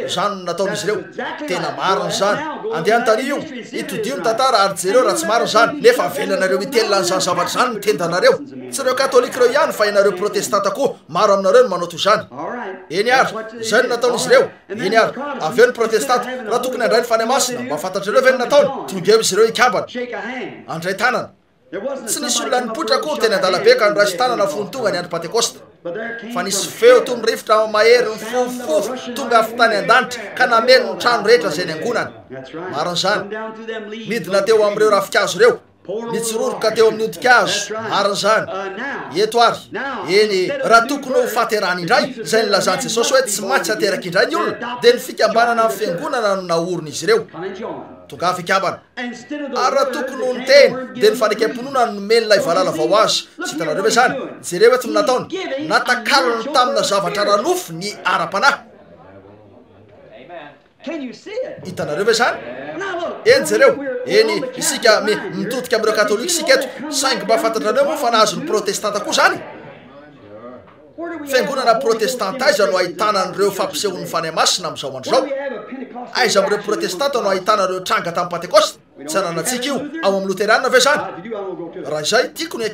zany no nataon'izy ireo tena mariny zany andeha antany io itodio ny tantara ary jereo raha tsy mariny zany nefa avelanareo itelona zany zavatra zany nitendanareo tsy reo katolika reo ihany fa inareo protestanta koa maro aminareo no manao toy zany eny ary zay no nataon'izy ireo eny ary aveo ny protestanta raha tokony andray ny fany masina mba fantatrareo ve ny nataony tonga eo izy ireo ikabana andray tanana tsy nisy olona nipotra akory teny andalabe ka nyrasy tanana fontonga ny andro pentekosta fa nisy feo to nyrivotra mahery ny fofofofo tonga afy tany an-danitra ka nameno ny trano rehetra zay ny angonany mariny zany midina teo am'ireo rafikazo reo nitsororoka teo amin'ny odikazo mariny zany eto ary eny raha tokony ho faterany indray zay nylazany jesosy hoe tsy matsy ateraky indray ny olona de ny fikambanana amin'ny fiangonana no naorony izy ireo tonga afy ikabana ary raha tokony ho ny teny de ny fanekam-ponona nomenylay valala vao azy tsy hitanareo ve zany jereo eto no nataony natakalony tamina zavatra ranofo ny ara-panahy hitanareo ve zany eny jereo eny isika mitodika am'ireo katolika isika eto saingy mba fantatraneo moa fa nahazo ny protestanta koa zany fiangonana protestanta aiza no ahitanan'ireo fampisehon'ny fany masina am'izao androzao aiza am'ireo protestanta no ahitanareo tranga tamin'ny pentekosta tsy ananatsika io ao amin'ny loterianina ve zany raha izay tiako ny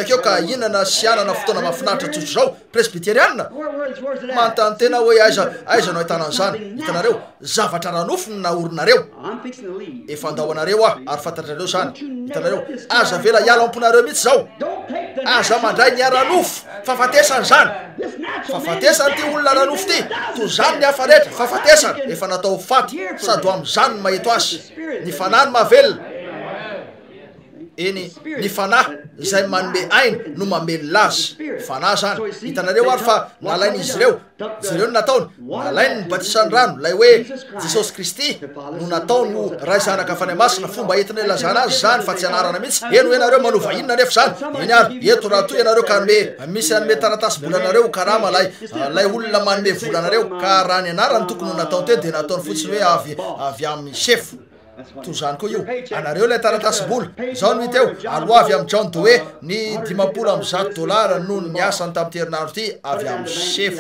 akeo ka inana sy anana fotoana mahafinaritra tsotro zao presbyterianina manontany tena hoe aiza no ahitanan'izany hitanareo zavatra ranofo no naorinareo efa andao anareo ary fantatrareo zany hitanareo aza vela hiala amponareo mihitsy zao aza mandray ny aranofo fafatesany zany fafatesany ty olona ranofo ty to zany ny hafa rehetra fafatesany efa natao faty sady am'zany ny mahito azy ny fanahy ny mahavelona eny ny fanahy zay manome aina no mamelona azy fanahy zany hitanareo ary fa nalainy izy ireo jereo no nataony nalainy ny batisany rano lay hoe jesosy kristy no nataony no ray zanaka fany masina fomba entina ilazana azy zany fa tsy anarana mihitsy eno ianareo manova inona nefa zany eny ary eto raha toy ianareo ka nome misy anome taratasy volanareo karama lay olona manome volanareo ka raha ny anarany tokony ho nataony teny de nataony fotsiny hoe avy amin'ny chefo toy zany koa io anareo lay taratasy-bola zao no hiteo aloha avy amin'ny John Doe ny $50 no ny asany tamin'ny terinandro ty avy amin'ny chef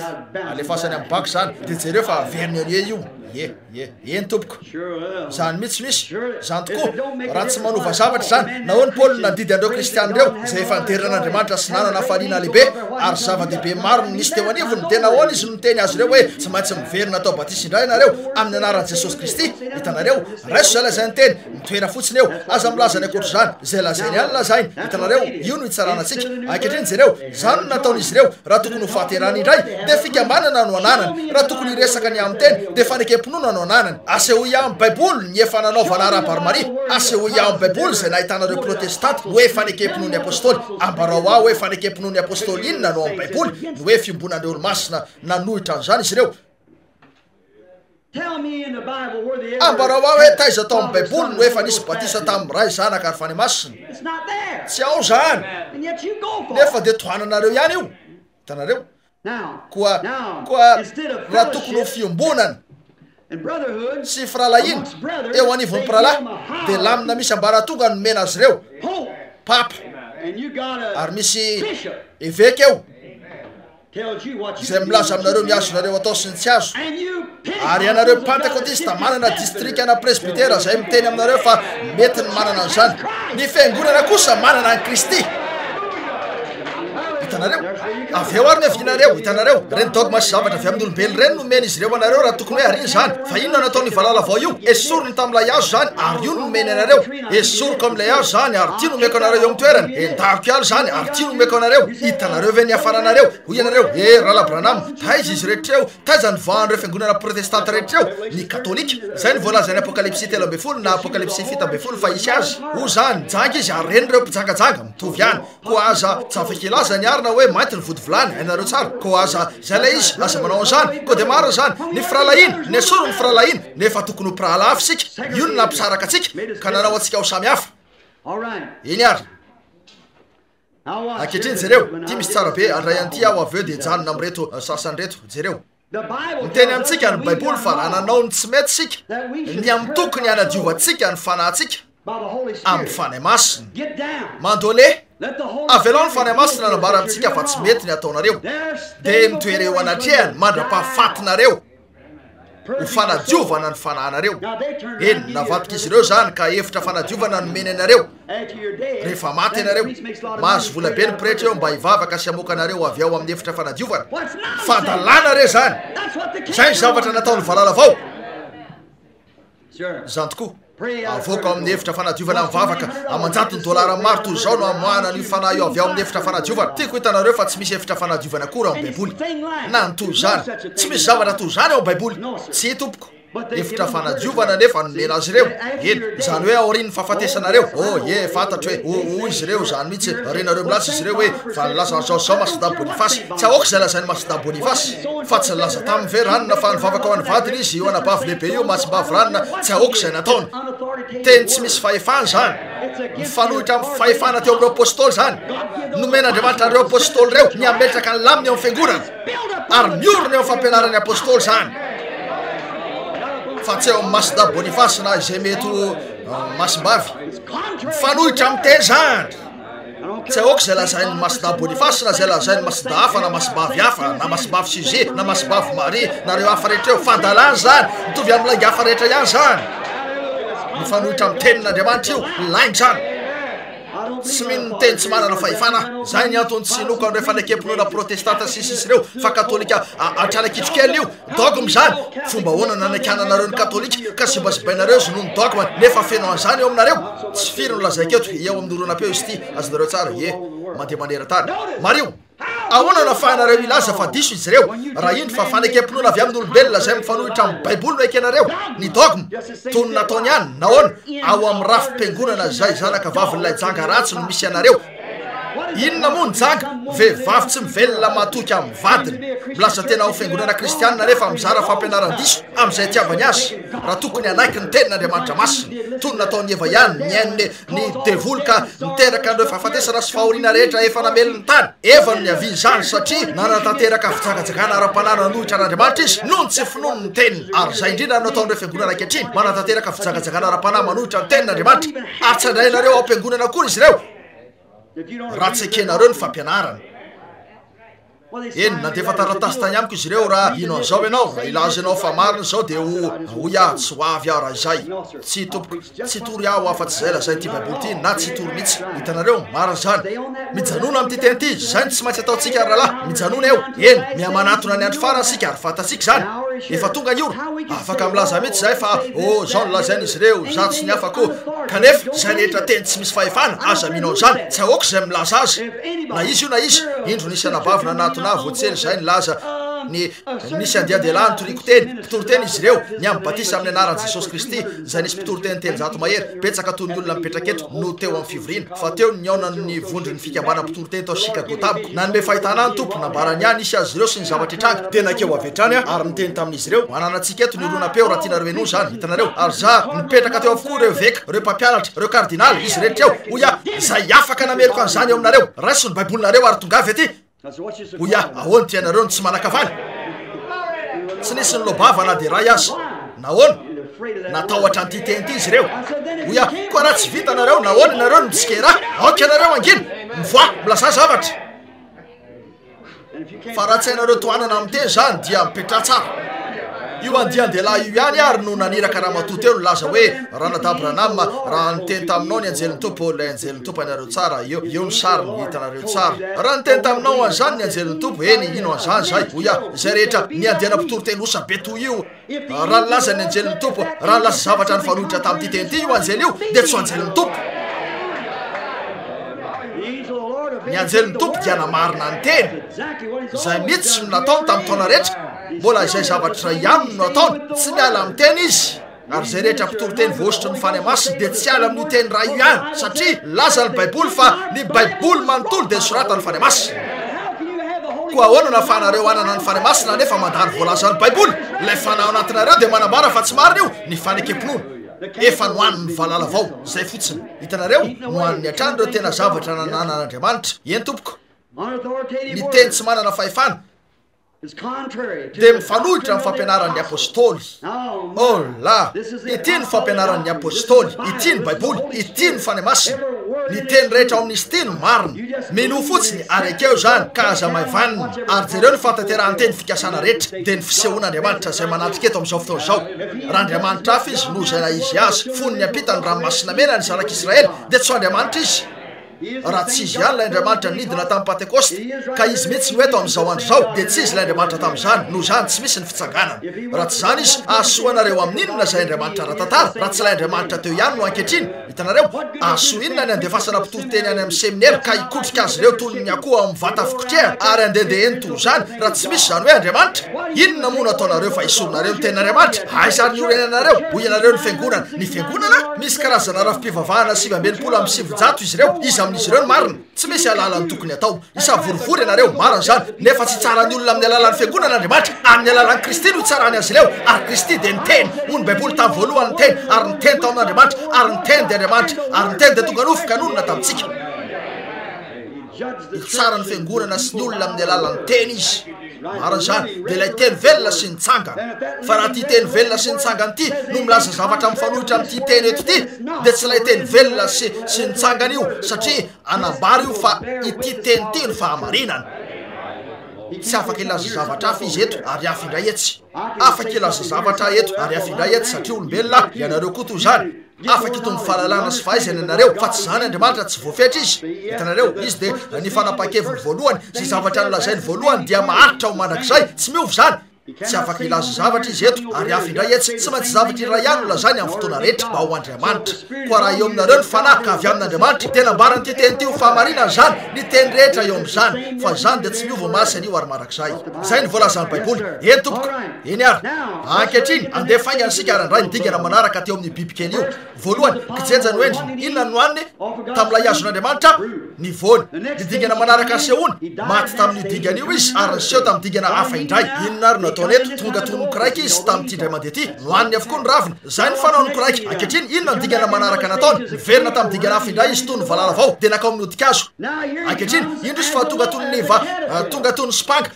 alefasany amin'ny baky zany de jereo fa averiny anie io eny tompoko zany mihitsy misy zany tokoa raha tsy manova zavatra zany nahoany Paul nandidy andreo kristiany reo zay efa niterenan'Andriamanitra sy nanana faliana lehibe ary zava-dehibe maro nisy teo anivony de nahoany izy no miteny azy reo hoe tsy maintsy miverina atao batisa indray ianareo amin'ny anaran'i Jesosy Kristy hitanareo raiso zay lazay ny teny mitoera fotsiny eo aza milazany akoatra zany zay lazainy any lazainy hitanareo io no hitsaranatsika ankehitriny jereo zany no nataon'izy ireo raha tokony ho fahaterany indray de fikambanana no ananany raha tokony hiresaka ny amin'ny teny de fanekam-ponona no ananany asehoia amin'ny baiboly ny efa nanaovana ara-baromari asehoia amin'ny baiboly zay nahitanareo protestanta no hoe fanekam-ponony apôstôly ambarao ao hoe fanekam-ponony apôstôly inona no amin'ny baiboly no hoe fimbonan'ireo olo-masina nanohitra an'izany izy ireo ambarao ao hoe taiza tao amin'ny baiboly no efa nisy batisa tamin'ny ray zanaka ary fany masina tsy ao zany nefa de tohananareo ihany io hitanareo koa raha tokony ho fiombonana sy firalainy eo anivon'ny mpiralahy de lamina misy ambaratonga no mena azy ireo papa ary misy évêque eo zay milaza aminareo ny azonareo atao sy ny tsy azo ary ianareo pentekotista manana district ana presbytera zay miteny aminareo fa mety ny manana an'izany ny fiangonana kosa manana any Kristy hitanareo aveo ary miavinareo hitanareo reny dogma sy zavatra avy amin'ny olombelo reny no mena izy ireo anareo raha tokony hoe ariny zany fa inona nataony valala vao io esorony tam'ilay azo zany ary io no mena anareo esoroko am'ilay azo zany ary tia nomeko anareo eo amin'ny toerany endaroko ialo zany ary tia nomeko anareo hitanareo ve ny afaranareo hoy ianareo Rala Branham taiza izy rehetreo taiza ny vahan'ireo fiangonana protestanta rehetreo ny katolika zay ny voalazany apokalipsy 3 na apokalipsy 7 fa isy azy ho zany janga izy ary reny reo mpijangajanga mitovy ihany koa aza tsy afaka ilazany ary na hoe mainty ny vody volany hainareo tsara ko aza zay lay izy aza manao an'izany ko de maro zany ny firalainy ny esoro ny firalainy nefa tokony ho piralafy sika io no nampisaraka atsika ka nanao atsika ho samy hafa eny ary ankehitriny jereo ty misy tsara be andray an'ity aho avy eo de janona amreto sasany reto jereo miteny amintsika ny baiboly fa raha nanao ny tsy mety sika ny amin'ny tokony anadiovantsika ny fanahintsika amin'ny fanahy masina mandole avelao ny fanahy masina nambara amintsika fa tsy mety ny ataonareo de mitoereo anatrehany mandra-pahafatinareo ho fanadiovana ny fanahinareo eny navadika izy ireo zany ka efitra fanadiovana nomeny anareo rehefa maty anareo mahazo vola be ny pretra eo mba hivavaka sy amoka anareo avy ao amin'ny efitra fanadiovana fadalana re zany zay ny zavatra nataony valala avao zany tokoa avoaka amin'ny efitra fanadiovana mivavaka amanjato ny dolara maro toy zao no amoahana ny fanahy io avy ao amin'ny efitra fanadiovana tiako hitanareo fa tsy misy efitra fanadiovana kory ao amin'ny baiboly na ny toy zany tsy misy zavatra toy zany ao amin'ny baiboly tsy tompoko efitra fanadiovana nefa nomena azy ireo eny zany hoe aoriny fahafatesanareo e fantatro hoe izy ireo zany mihitsy renareo milaza izy ireo hoe fa nilaza zao masida bonifasy tsy ahoaka zay lazany masida bonifasy fa tsy nilaza tamin'ny ve ranona fa nivavaka ao any vadiny izy io anabavy lehibe io matsimbavy ranona tsy ahoaka zay nataony teny tsy misy fahefana zany mifanohitra amin'ny fahefana teo amin'ireo apôstôly zany nomen'andriamanitra an'ireo apôstôly reo ny ametraka ny laminy ao amin'ny fiangonana ary miorona eo amin'ny fampianarany apôstôly zany fa tsy eo masida bonifasy na izay mety masimbavy mifanohitra amin'ny teny zany tsy ahoaka zay lazainy masida bonifasy na zay lazainy masida hafa na masimbavy hafa na masimbavy suze na masimbavy marie nareo hafa rehetra eo fandalany zany mitovy amin'ny laingy hafa rehetra ihany zany mifanohitra amin'ny tenin'andriamanitra io lainy zany tsy mino ny teny tsy manana fahefana zay ny antony tsy noko an'ireo fanekempinoana protestanta sisisy reo fa katolika atranakitrokely io dogme zany fomba hoana nanakananareo ny katolika ka zibazibainareo zo noho ny dogme nefa feno an'izany eo aminareo tsy firy no lazaiketo eo amin'ny oronapeo izy ty azonareo tsara mandeha maneran-tany mario ahoana nafahanareo ilaza fa diso izy reo raha indro fa fanekempinoana avy amin'ny olombelona zay mifanohitra amin'ny baiboly no ekenareo ny dogme tony nataony ihany nahoana ao amin'ny rafim-piangonana zay zanaka vavin'ilay janga ratsy no misy anareo inona moa ny janga vehivavy tsy mivelona matoky amin'ny vadiny milasa tena ho fiangonana kristianina nefa mizara fampianaran-diso amin'izay tiavany azy raha tokony anaiky ny tenin'andriamanitra masina tony nataony eva ihany ny aininy ny devoloka niteraka an'ireo fahafatesana sy fahoriana rehetra efa namelony tany eva no ny aviny zany satria nanatanteraka fijagajakana ara-panana nohitra an'andriamanitra izy noho ny tsy finono ny teniny ary zay indrindra no ataon'ireo fiangonana ankehitriny manatanteraka fijagajakana ara-panana manohitra ny tenin'andriamanitra ary tsy andrainareo ao am-piangonana akory izy ireo raha tsy ekenareo ny fampianarana eny nandefa taratasy tany amiko izy ireo raha ino an'izao ianao raha ilaza ianao fa marina zao de hoy aho tsy ho avy aho raha izay tsy tompoko tsy tory aho afa-tsy zay lazay ty baiboly ty na tsy tory mihitsy hitanareo marina zany mijanona amin'ity teny ty zany tsy maintsy ataontsika ary rahalahy mijanona eo eny mihamanatona ny andro farany sika ary fantatsika zany efa tonga ny ora afaka milaza mihitsy zay fa zao nolazainy izy ireo zato sy ny hafa koa kanefa zay rehetra teny tsy misy fahefana aza minao zany tsy ahoaka zay milaza azy na izy io na izy indro nisy anabavina anatona voatsely zay nilaza nisy andiadelany toriko teny mpitoro teny izy ireo ny ambatisa amin'ny anaran'i jesosy kristy zay nisy mpitoro teny telonjato mahery petsaka toy ny olona mipetraka eto no teo amin'ny fivoriana fa teo ny aonany vondry ny fikambana mpitoro teny tao chicago tamiko nanome fahitana ny tompo nambarany ihany isy azy ireo sy ny zavatra itranga tena keo avetrany ary niteny tamin'izy ireo mananatsika eto ny olonapeo raha tianareo eno zany hitanareo ary za mipetraka teo avokoa reo veka reo mpampianatra reo kardinaly izy rehetra eo oya zay afaka nameriko an'izany eo aminareo raiso ny baibolinareo ary tongavy aty oya ahoany tianareo ny tsy manakavany tsy nisy ny lobava na de ray azy nahoana natahotra an'ity teny ty izy ireo oya koa raha tsy vita nareo nahoana nareo ny tsikera aoka anareo anginy mivoa milaza zavatra fa raha tsy hainareo tohanana amin'ny teny zany dia mipetra tsara io andian-dehilahy io ihany ary no naniraka raha matoto eo nilaza hoe ranadabranam raha niteny taminao ny anjelin'ny tompo lay anjelin'ny tompo anareo tsara eo ny sary ny hitanareo tsara raha niteny taminao an'izany ny anjelin'ny tompo eny ino an'izany zay oya zay rehetra ny andiana mpitoro teny osa be toy io raha nilaza ny anjelin'ny tompo raha nilaza zavatra ny fanohitra tamin'ity teny ty io anjely io de tsy ho anjelin'ny tompo ny anjelin'ny tompo dia namarina ny teny zay mihitsy no nataony tamin'ny taona rehetra mbola izay zavatra ihany no ataony tsy miala amin'ny teny izy ary zay rehetra mpitoro teny voasitry ny fanahy masina de tsy ala amin'ny teny raha io ihany satria laza ny baiboly fa ny baiboly manontolo de sorata ny fanahy masina koa ahoana nafahanareo anana ny fanahy masina nefa mandany voalaza ny baiboly lay fanahy anatinareo de manambara fa tsy marina io ny fanekempinoana efa nohan'ny valala vao zay fotsiny hitanareo nohan'ny atrany reo tena zavatra nanan'andriamanitra eny tompoko ny teny tsy manana fahefana dia mifanohitra ny fampianaran'ny apôstôly la ity ny fampianaran'ny apôstôly ity ny baiboly ity ny fany masina ny teny rehetra ao amin'izy ity no marina mino fotsiny ary akeo zany ka aza maivanina ary jereo ny fantaterahanteny fikasana rehetra dia ny fisehoan'andriamanitra zay manatrika eto amin'izao fotoana izao raha andriamanitra hafa izy noho zay na izy azy fony ny ampitany ranomasina mena ny zanak'israely dia tsy andriamanitra izy raha tsy izy ihany lay andriamanitra nidina tamin'ny pentekosta ka izy mihitsy no eto amin'izao andro zao dia tsy izy lay andriamanitra tamin'izany noho zany tsy misy ny fitsanganana raha tsy zany izy ahasoanareo amin'inona zay andriamanitra rahatantara raha tsy lay andriamanitra teo ihany no ankehitriny hitanareo ahasoa inona ny andefasana mpitoryteny any amin'ny seminaire ka ikotrika azy ireo toy ny akoho amin'ny vata fikotrehana ary andehandeha eny toy zany raha tsy misy zany hoe andriamanitra inona moa no ataonareo fa isoronareo ny tenin'andriamanitra aizany ny orenanareo hoy ianareo ny fiangonana ny fiangonana misy karazana rafi-pivavahana 7 amin'ny 700 izy ireo izy amin'izy ireo ny marina tsy misy alalany tokony atao isavorivory ianareo marina zany nefa tsy tsara ny olona amin'ny alalan'ny fiangonan'andriamanitra amin'ny alalan'ny kristy no itsarany azy ireo ary kristy dia niteny hoy ny baiboly tamin'ny voalohany teny ary niteny tao amin'andriamanitra ary niteny dia andriamanitra ary niteny dia tonga nofika nonona tamintsika itsara ny fiangonana sy ny olona amin'ny alalan'ny teny izy marina zany dia ilay teny velona sy nitsangana fa raha ty teny velona sy nitsangana ity no milaza zavatra mifanohitra amin'ity teny eto ity dia tsy ilay teny velona sy nitsangana io satria anambary io fa ity teny ity no fahamarinana tsy afaka ilaza zavatra hafa izy eto ary hafa indray etsy afaka ilaza zavatra eto ary hafa indray etsy satria olombelona ianareo koa toy zany afaka itony fahalalana sy fahaizana ianareo fa tsy zany andriamanitra tsy voafetra izy hitanareo izy dia ny fanapa-keviny voalohany sy zavatra nolazainy voalohany dia maharitra ho mandrakizay tsy miovy zany tsy afaka ilaza zavatra izy eto ary hafa indray etsy tsy maintsy zavatra iray ihany olazany amin'ny fotoana rehetra mba ho andriamanitra koa raha eo aminareo ny fanahy ka avy amin'andriamanitra tena mbarany ty teny ty ho fahamarinana zany ny teny rehetra eo amin'izany fa zany dia tsy miova masy an'io ary marak'izay zay ny voalazan'ny baiboly eny tompoko eny ary ankehitriny andeha faingana sika ary andray nydingana manaraka teo amin'ny bibikely io voalohany kijenjany hoendriny inona no aniny tamin'ilay azon'andriamanitra ny voany nydingana manaraka sehoany maty tamin'ny dingana io izy ary nyseho tamin'ny dingana hafa indray inona ary nataony eto tonga tonokoraiky izy tamin'ity ndray mandeha ty nohaniny avokoa ny raviny zay ny fanaonokoraiky ankehitriny inona nydingana manaraka nataony niverina tamin'ny dingana hafa indray izy toy ny valala vao dia nakao amin'ny odikazo ankehitriny indro izy fa tonga toy ny tonga toy ny spanga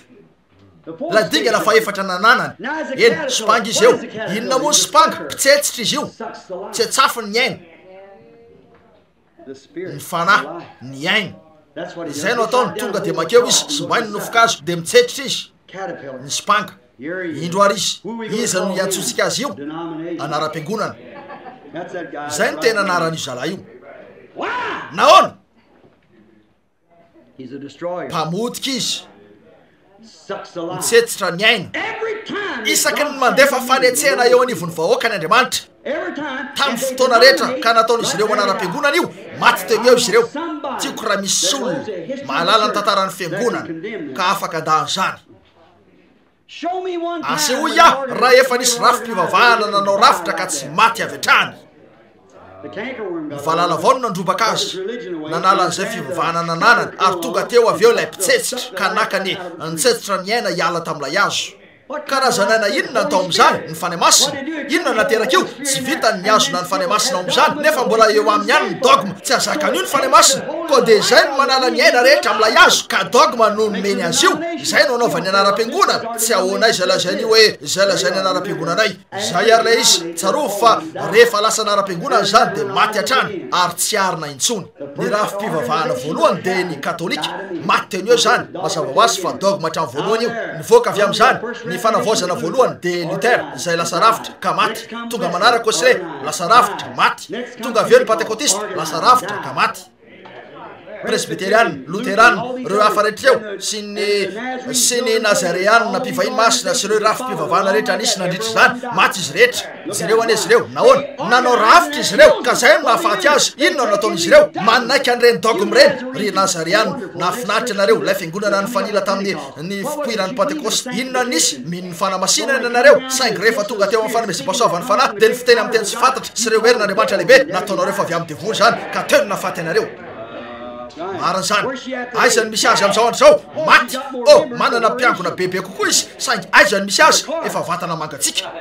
la dingana fa efatra nananany eny spanga izy eo inona moa ny spanga mpitsetsitra izy io tsy atsafiny ny aina ny fanahy ny aina izay no ataony tonga dia makeo izy sy mbainy nofokazo dia mitsetitra izy ny spanga indro ary izy no iantsontsika azy io anaram-piangonana zay ny tena anaran'io zalahy io nahoana mpamodika izy mitsetsitra ny aina isaky ny mandefa fanetsehana eo anivony vahoaka ny andriamanitra tamin'ny fotoana rehetra ka nataon'izy ireo anaram-piangonana io maty teo eo izy ireo tiako raha misy olona mahalala ny tantaran'ny fiangonana ka afaka andahan zany asehoy aho raha efa nisy rafi-pivavahana nanao rafitra ka tsy maty avy atrany ny valala vao no nandrobaka azy nanalan'izay fivavahana nananany ary tonga teo avy eo ilay mpitsetsitra ka nakany nitsetsitra ny aina hiala tamin'ilay azo karazanaina inona natao amin'izany ny fany masina inona nateraka io tsy vitany ny azona ny fany masina ao amin'izany nefa mbola eo amin'ny ihany ny dogma tsy azakan'io ny fany masina koa dia izay no manala ny aina rehetra amin'ilay azo ka dogma no nomeny azy io izay no anaovany anaram-piangonana tsy ahoanay zay lazainy io hoe izay lazainy anaram-piangonanay zay ary lay izy tsarova fa rehefa lasa anaram-piangonana zany dia maty hatrany ary tsy arina intsony ny rafi-pivavahana voalohany dia ny katolika maty teny eo zany mazava ho azy fa dogma hatramy voalohany io nivoaka avy amin'izany ny fanavaozana voalohany dia lutera izay lasa rafitra ka maty tonga manaraka osle lasa rafitra maty tonga avy eo ny pentekotista lasa rafitra ka maty presbyteriana luterana reo hafa rehetra eo sy ny nazareanina mpivahiny masina sy reo rafi-pivavahana rehetra anisy nandritra zany maty izy rehetra zireo an'izy ireo nahoana nanao rafitra izy ireo ka zay no nahafaty azy inona no nataon'izy ireo manaiky an'ireny dogme reny ry nazareana nahafinaritra anareo lay fiangonana ny fanila tamin'ny fipoiran'ny pentekosta inona nisy mino ny fanamasinana anareo saingy rehefa tonga teo amin'ny fanomezam-pasoavany fanahy dia ny fiteny amin'ny teny tsy fantatra sy reo herin'andriamanitra lehibe nataonareo fa avy amin'ny devoly zany ka teo no nahafaty anareo maran'izany aizany misy azy am'izao andro zao maty manana mpiangona bebe kokoa izy saingy aizany misy azy efa vatana mangatsika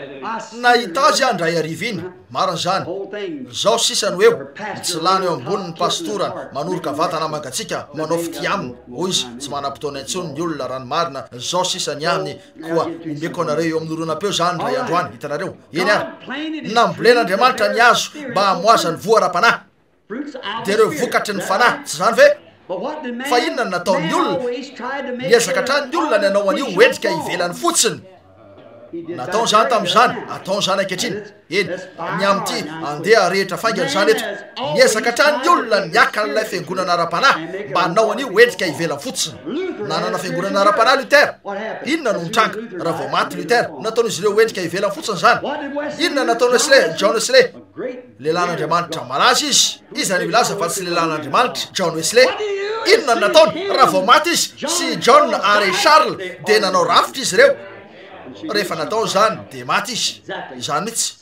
nahita azy andray ariva iny maran'izany zao sisany eo tsy lany eo amboniny pastorana manoroka vatana mangatsika manao fity aminy hoy izy tsy manam-potoana intsony ny olona ranomarina zao sisany aminy koa ombeko anareo eo amin'ny oronam-peo zany ray androany hitanareo eny ary nambolen'Andriamanitra ny azo mba hamoazany voara-panahy de reo vokatry ny fanahy tsy zany ve fa inona ny nataon'ny olona miezaka hatrany ny olona ny anao an'io hoendrika ivelany fotsiny nataony zany tamin'izany ataony zany ankehitriny eny ny am'ty andeha rehetra faingany zany eto miezaka hatrany ny olona niaka n'ilay fiangonana ara-panahy mba hanao an'io hoendrika ivelany fotsiny nanana fiangonana ara-panahy Lutera inona no mitranga raha vao maty Lutera nataon'izy ireo hoendrika ivelany fotsiny zany inona nataony Wesley John Wesley lehilahin'Andriamanitra malaza izy any milaza fa tsy lehilahin'Andriamanitra John Wesley inona no nataony raha vao maty izy sy John ary Charles de nanao rafitra izy ireo rehefa natao zany de maty izy zany mihitsy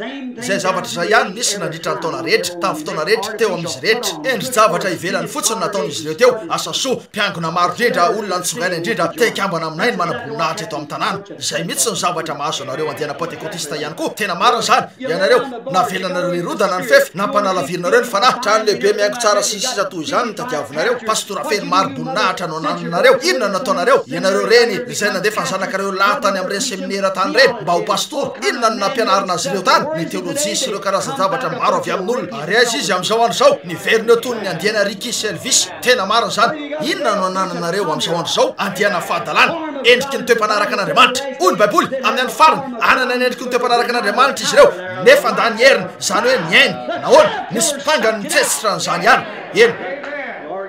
zay zavatra zay ihany nisy nandritra ny taona rehetra tamin'ny fotoana rehetra teo amin'izy rehetra endry zavatra ivelany fotsiny nataon'izy ireo teo asa soa mpiangona maro indrindra olona nitsongaina indrindra tekambana aminay ny manam-boninahitra eto amin'ny tanàna zay mihitsy ny zavatra mahazo anareo andiana pentekotista ihany koa tena marina zany ianareo navelanareo nirodana ny fefy nampanalaverinareo ny fanahy trano lehibe miaingo tsara sy sisa toy izany ny tadiavinareo pastora feny maro boninahitra no ananonareo inona nataonareo ianareo reny izay nandefa ny zanakareo latany amin'ireny seminaire tany reny mba ho pastor inona no nampianarina azy ireo tany ny teolojia sy ireo karazan-javatra maro avy amin'olona ary aizy izy am'izao andro zao niveriny eo tony ny andiana Ricky Elvis tena marina zany inona no anananareo am'izao andro zao andiana fahadalàna endriky ny toe-mpanaraka an'Andriamanitra hoy ny baiboly amin'ny andro farany anana ny endriky ny toe-mpanaraka an'Andriamanitra izy ireo nefa andany heriny zany hoe miainy nahoana nisy mpangany nitsetsitra n'izany ihany eny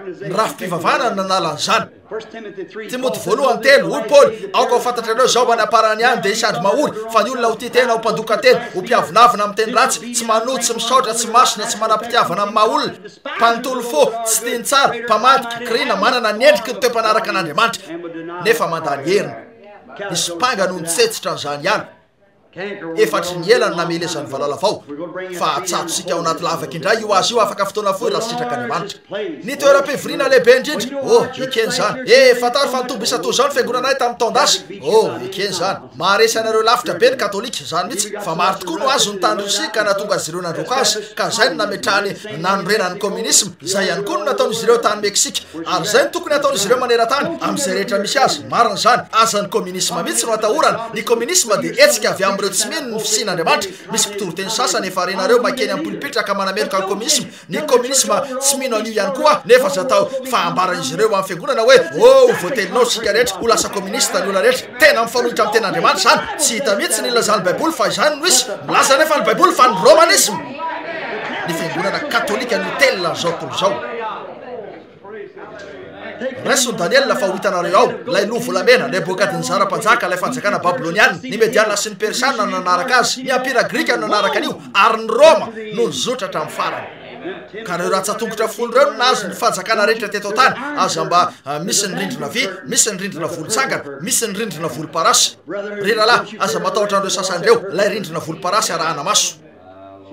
ny rafi-pivavahana nanalan'izany Timoty voalohany telo hoy Paoly aoka ho fantatra anao zao any aparany ihany de isandry mahory fa ny olona ho tia tena ho mpandoka tena ho mpiavinavina amin'ny teny ratsy tsy manoty tsy misaotra tsy masina tsy manam-pitiavana amin'ny maha-olona mpanontolo fo tsy tiany tsara mpamadika kirina manana ny endriky ny toe-mpanaraka an'Andriamanitra nefa mandany heriny nisy mpanga no nitsetsitra n'izany ihany efatry ny elany namelezany valalavao fa atsatosika ao anaty lavaka indray io azy io afaka fotoana foy raha sitraka Andriamanitra ny toeram-pivorina lehibe indrindra ekeny zany fatary fa nitombo isa toy zao ny fiangonanay tamin'ny taondasy ekeny zany maharesy anareo lafitra be ny katolika zany mihitsy fa maro tokoa no azo ny tany Rosia ka natonga azy ireo nandroka azy ka zay no nametrahany nanorenany communisme zay ihany koa no nataon'izy ireo tany Meksika ary zay no tokony ataon'izy ireo maneran-tany amin'izay rehetra misy azy marina zany azan'ny communisme mihitsy no atahorana ny communisme de etsika avy amin'ireo tsy mino ny fisian'Andriamanitra misy mpitoro-teny sasany efa renareo makeny amin'ny polipitraka manamerika ny communisme ny communisme tsy mino an'io ihany koa nefa zatao fa ambaran'izy ireo amin'ny fiangonana hoe voatelinao sika rehetra ho lasa communiste ny olona rehetra tena mifanohitra amin'ny ten'Andriamanitra zany tsy hita mihitsy ny ilazany baiboly fa izany no isy milaza nefa ny baiboly fa ny romanisme ny fiangonana katolika ny hotelina zao tontolo zao raisony Daniel fa ho hitanareo ao lay loha volamena Nebukadnezara-mpanjaka lay fanjakana Babiloniana ny Mediana sy ny Persiana nanaraka azy ny ampira Grika nanaraka an'io ary ny Roma no nizotratra amin'ny farany ka reo ratsatongotra folo reo no nazo ny fanjakana rehetra teto tany aza mba misy ny rindrina vy misy ny rindrina volontsangana misy ny rindrina volomparasy riralahy aza matahotra andreo sasandreo lay rindrina volomparasy arahana maso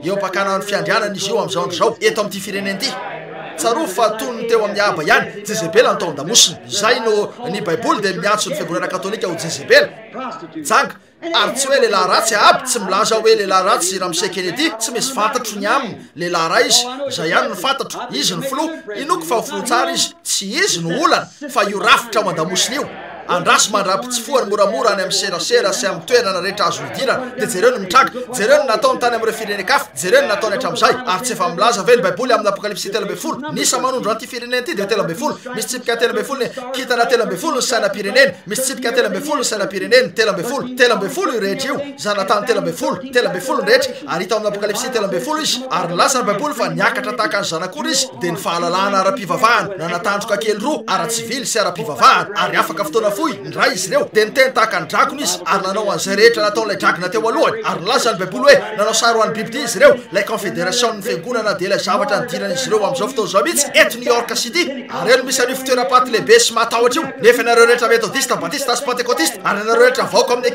eo mpakana ny fiandrianana izy io am'izao andro zao eto amin'ity fireneny ity tsaroa fa tonony teo amin'ny aba ihany Jezebela ny taon-damosiny zay no ny baiboly de miantso ny fiangonana katolika ho Jezebela janga ary tsy hoe lehilahy ratsy aby tsy milaza hoe lehilahy ratsy Ramsey Kennedy tsy misy fantatro ny aminy lehilahy ra izy zay ihany no fantatro izy ny filoha inoko fa ho filoha tsara izy tsy izy no olana fa io rafitra ao an-damosiny io andraso mandrapitsyfoany moramora any amin'ny serasera sy amin'ny toerana rehetra azo hidirana de jereo no mitraka jereo no nataony tany amin'ireo firenekafa jereo no nataony hatramin'izay ary tsy efa milaza ve ny baiboly amin'ny apokalipsy 13 nisa manondro an'ity fireneny ity de 13 misy tsipika 13 ny kitana 13 ny sainam-pireneny misy tsipika 13 ny sainam-pireneny 13 io rehetra io zanatany 13 ny rehetra ary hita amin'ny apokalipsy 13 izy ary nilasa ny baiboly fa niakatra tahaka ny zanakory izy de ny fahalalahana ara-pivavahana nanatandroka kely roa ara-tsivily sy ara-pivavahana ary afaka fotoana foy ndray izy ireo de niteny tahaka ny dragona izy ary nanao an'izay rehetra nataon'ilay dragona teo alohany ary nilaza ny baiboly hoe nanao sary ho an'ny biby izy ireo lay confédération ny fiangonana de ilay zavatra nidiran'izy ireo am'izao fotoana zao mihitsy eto New York City ary eo no misy an'io fitoeram-paty lehibe sy matahotra io nefa nareo rehetra metodiste batiste sy pentekotiste ary nareo rehetra vaoka amin'ny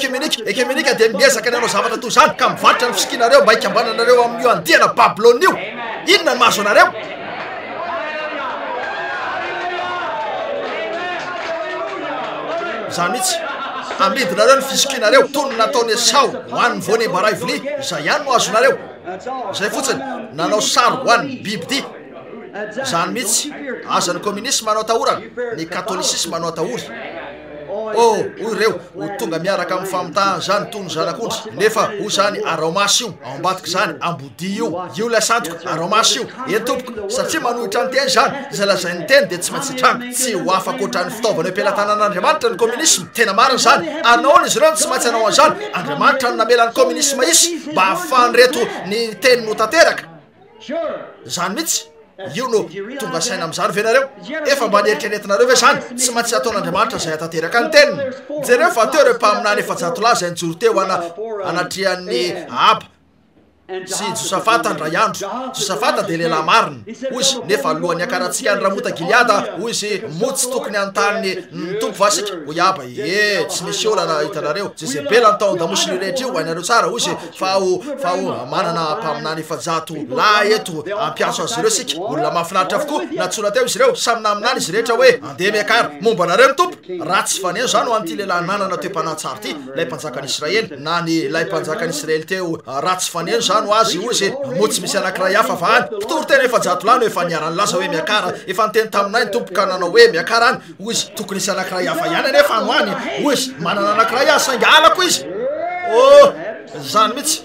ekumenika de miezaka nanao zavatra toy zany ka mivarotra ny fisikinareo mba hikambananareo amin'io andiana Babilôna io inona ny mahazo anareo zany mihitsy amidinareo ny fisikinareo tony nataony Esau hoan'ny voany bara ivili zay ihany no azonareo zay fotsiny nanao sary hoan'ny bibidy zany mihitsy azan'ny communisme manao atahorana ny catholicisme manao atahory hoy ireo ho tonga miaraka amin'ny famitahana zany tony zanak'ondry nefa ho zany araomasy io ao ambadiky zany ambodi io la santoko araomasy io tompoko satria manohitra ny teny zany zay lazainy teny de tsy maintsy tranga tsy ho afaka ohatran'ny fitaovana ampelantanan'Andriamanitra ny communisme tena marina zany anaony izy ireo tsy maintsy anao an'izany Andriamanitra no namelan'ny communisme isy mba ahafahany reto ny teny no tanteraka zany mihitsy io no tonga saina am'izany venareo efa mba nieritreretinareo ve zany tsy maintsy ataon'Andriamanitra zay atateraka ny teniny jereo fa teo reo mpaminany efa-jato lahy zay nijoro teo anatrian'ny aba sy Josafata ndray andro Josafata de lehilahy marina hoy izy nefa alohan'ny akaratsika ny Ramota Giliada hoy izy motsy tokony antany ny tompo vasika hoy aba tsy misy olana hitanareo Jezebela ny tao andamosiny rehetra io hainareo tsara hoy izy fa ho manana mpaminany efa-jato lahy eto ampiaso azy ireo sika olona mahafinaritra avokoa natsona teo izy ireo samy naminany izy rehetra hoe andeha miakara momba anareo ny tompo ratsy faneno zany ho an'ity lehilahy nanana toe-panatsary ty lay mpanjakan'i Israely na ny lay mpanjakan'i Israely teo ratsy faneno zany ho azy hoy izy motsy misy anankiray hafa vahany mpitory tena efa-jato lahy no efa niarany laza hoe miakara efa niteny taminay ny tompo ka nanao hoe miakara any hoy izy tokony isy anankiray hafa ihany anefa anoany hoy izy manana anankiray azy sainga alako izy zany mihitsy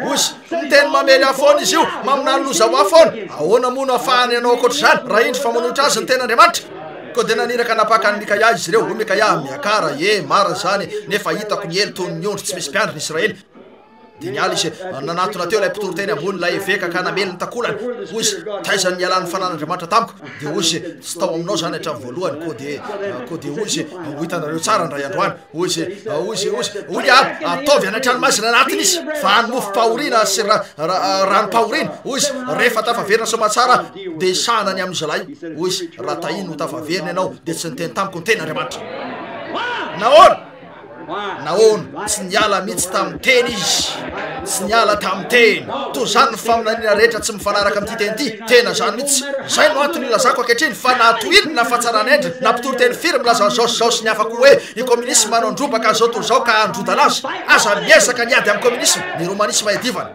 hoy izy niteny mamely afona izy io maminany loza ho afona ahoana moa no ahafahany anao akoatra zany raha indry fa manohitra azy ny ten'Andriamanitra ko de naniraka napaka ny Mikaia izy ireo hoy Mikaia miakara marina zany nefa hitako ny elo tony ny ondry tsy misy mpiandry ny Israely de niala izy nanatona teo lay mpitory teny ambony lay veka ka namely ny takolany hoy izy taizany nialan'ny fanan'Andriamanitra tamiko de hoy izy tsy tao aminao zany hatramin'ny voalohany ko de hoy izy ho hitanareo tsara ny ray androany hoy izy hoy aby ataovy anatrany mazina anatiny izy fa anymofo-pahorina sy rano-pahorina hoy izy rehefa tafaverina somatsara de sahanany amin'ny zalahy hoy izy raha tahiny ho tafaverina ianao de tsy niteny tamiko ny ten'Andriamanitra nahoana tsy niala mihitsy tamin'ny teny izy tsy niala tamin'ny teny to zany ny faminaniana rehetra tsy mifanaraka amin'ity teny ity tena zany mihitsy zay no antony ilazako ankehitriny fa natoiny na fatsaran'endry na mpitory teny firy milaza zaosy ny afako hoe ny communisme manao androbaka zao toy zao ka androdana aza miezaka niady amin'ny communisme ny romanisme edivana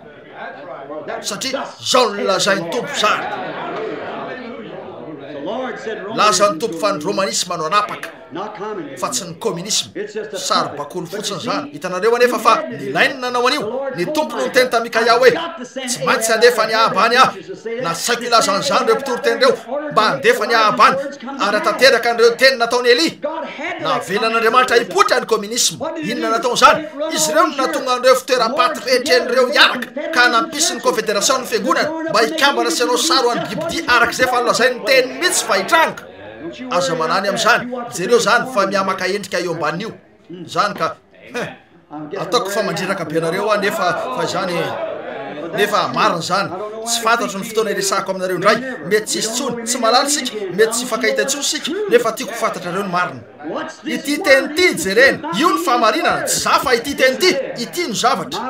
satria zao no lazainy tompo zany laza ny tompo fa ny romanisme no anapaka fa tsy ny communisme sary bakolo fotsiny zany hitanareo anefa fa nilainy nanao an'io ny tompo no niteny ta Mikaia hoe tsy maintsy andefa ny ahambany na saiko ilazan'izany reo mpitory teny reo mba andefa ny ahambany ary atateraka an'ireo teny nataony Eli na velan'Andriamanitra hipotra ny communisme inona nataony zany izy ireo no natonga an'ireo fitoeram-paty rehetren'ireo hiaraka ka nampisy ny confédération ny fiangonana mba hikambana sy anao sary ho an'ny bibidy arak'izay fa nolazainy teny mihitsy fa hitranga aza manany am'izany jereo zany fa miamaka endrika eo amban'io zany ka ataoko fa mandriraka be anareo nefa zany nefa marina zany tsy fantatro ny fotoana iresahako aminareo indray mety tsisy tsony tsy malala sika mety tsy fakahita intsony sika nefa tiako fantatrareo ny marina ity teny ity jereny io ny fahamarinana tsy za fa ity teny ity ity no zavatra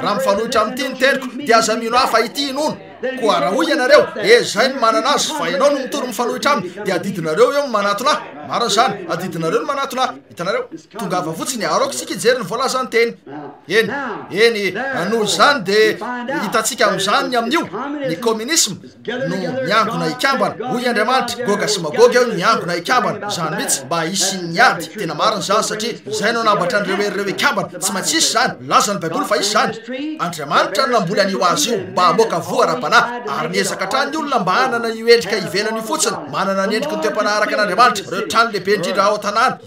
raha mifanohitra amin'ity ny teniko de aza mino aho fa ity inono koa raha hoy ianareo zay ny manana azy fa ianao no mitory mifanohitra aminy de adidinareo eo manatona marina zany adidinareo no manatona hitanareo tonga ava fotsiny araoko sika ijery ny voalaza ny teny eny noho zany de hitatsika am'izany amin'io ny communisme no niangona ikambana hoy Andriamanitra goga sy magoga eo niangona ikambana zany mihitsy mba isy niady tena marina zany satria zay no nambatra an'ireo heryreo ikambana tsy maintsy isy zany laza ny baiboly fa isy zany Andriamanitra no namboly an'io azy io mba hamoaka voa ra-panahy ary niezaka hatrany ny olona mba hanana io endrika ivelany fotsiny manana ny endrika ny toe-panaharaka an'Andriamanitra reo trano lehibe indrindra ao tanàna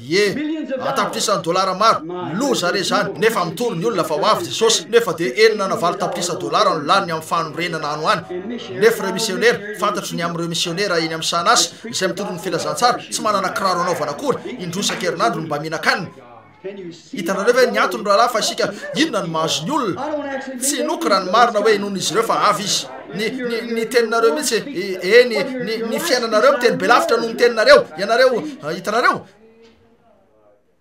atapitrisany dolara maro loza re zany nefa mitory ny olona fa ho avy Jesosy nefa de enina na valo tapitrisa dolara no laniny amin'ny fanorenana ano any nefa reo missionnaire fantatro ny amin'ireo missionnaire eny amin'ny sanasy izay mitondro ny filazantsara tsy manana kiraro anaovana akory indrosan-kerinandro mba mihinan-kanina hitanareo ve ny antony rahalahy fa isika inona ny mahazo ny olona tsy noky raha ny marina hoe nohon' izy ireo fa avy izy ny teninareo mihitsy ny fiainanareo miteny be lavitra noho ny teninareo ianareo hitanareo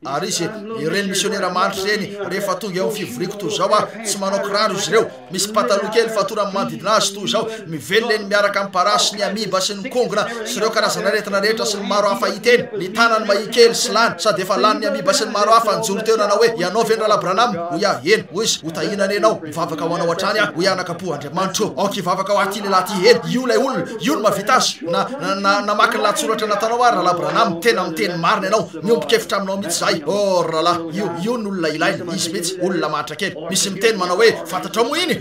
ary izy ireny missionnaire mantry reny rehefa tonga eo fivoriko toy zao tsy manao kiraro izy reo misy pataloha kely fatorany manodidina azy toy zao mivelony miaraka amin'ny parasy ny amiba sy ny kongona sy ireo karazana retina rehetra sy ny maro hafa hiteny ny tanany mahikely sy lany sady efa lany ny amiba sy ny maro hafa nijoro teo nanao hoe ianao vendra labranam hoy eny hoy izy ho tahinany anao mivavaka ho anao hatrany ho ianakapo Andriamanitra aoka hivavaka ho aty lehilahy ty eny io lay olona io no mahavita azy namaky ny lahatsoratra natanao ary labranam tena miteny marina ianao miombokevitra aminao mihitsy zay rahalahy io ny olona ilaina izy mihitsy olona mahatra kely misy miteny manao hoe fantatra moa iny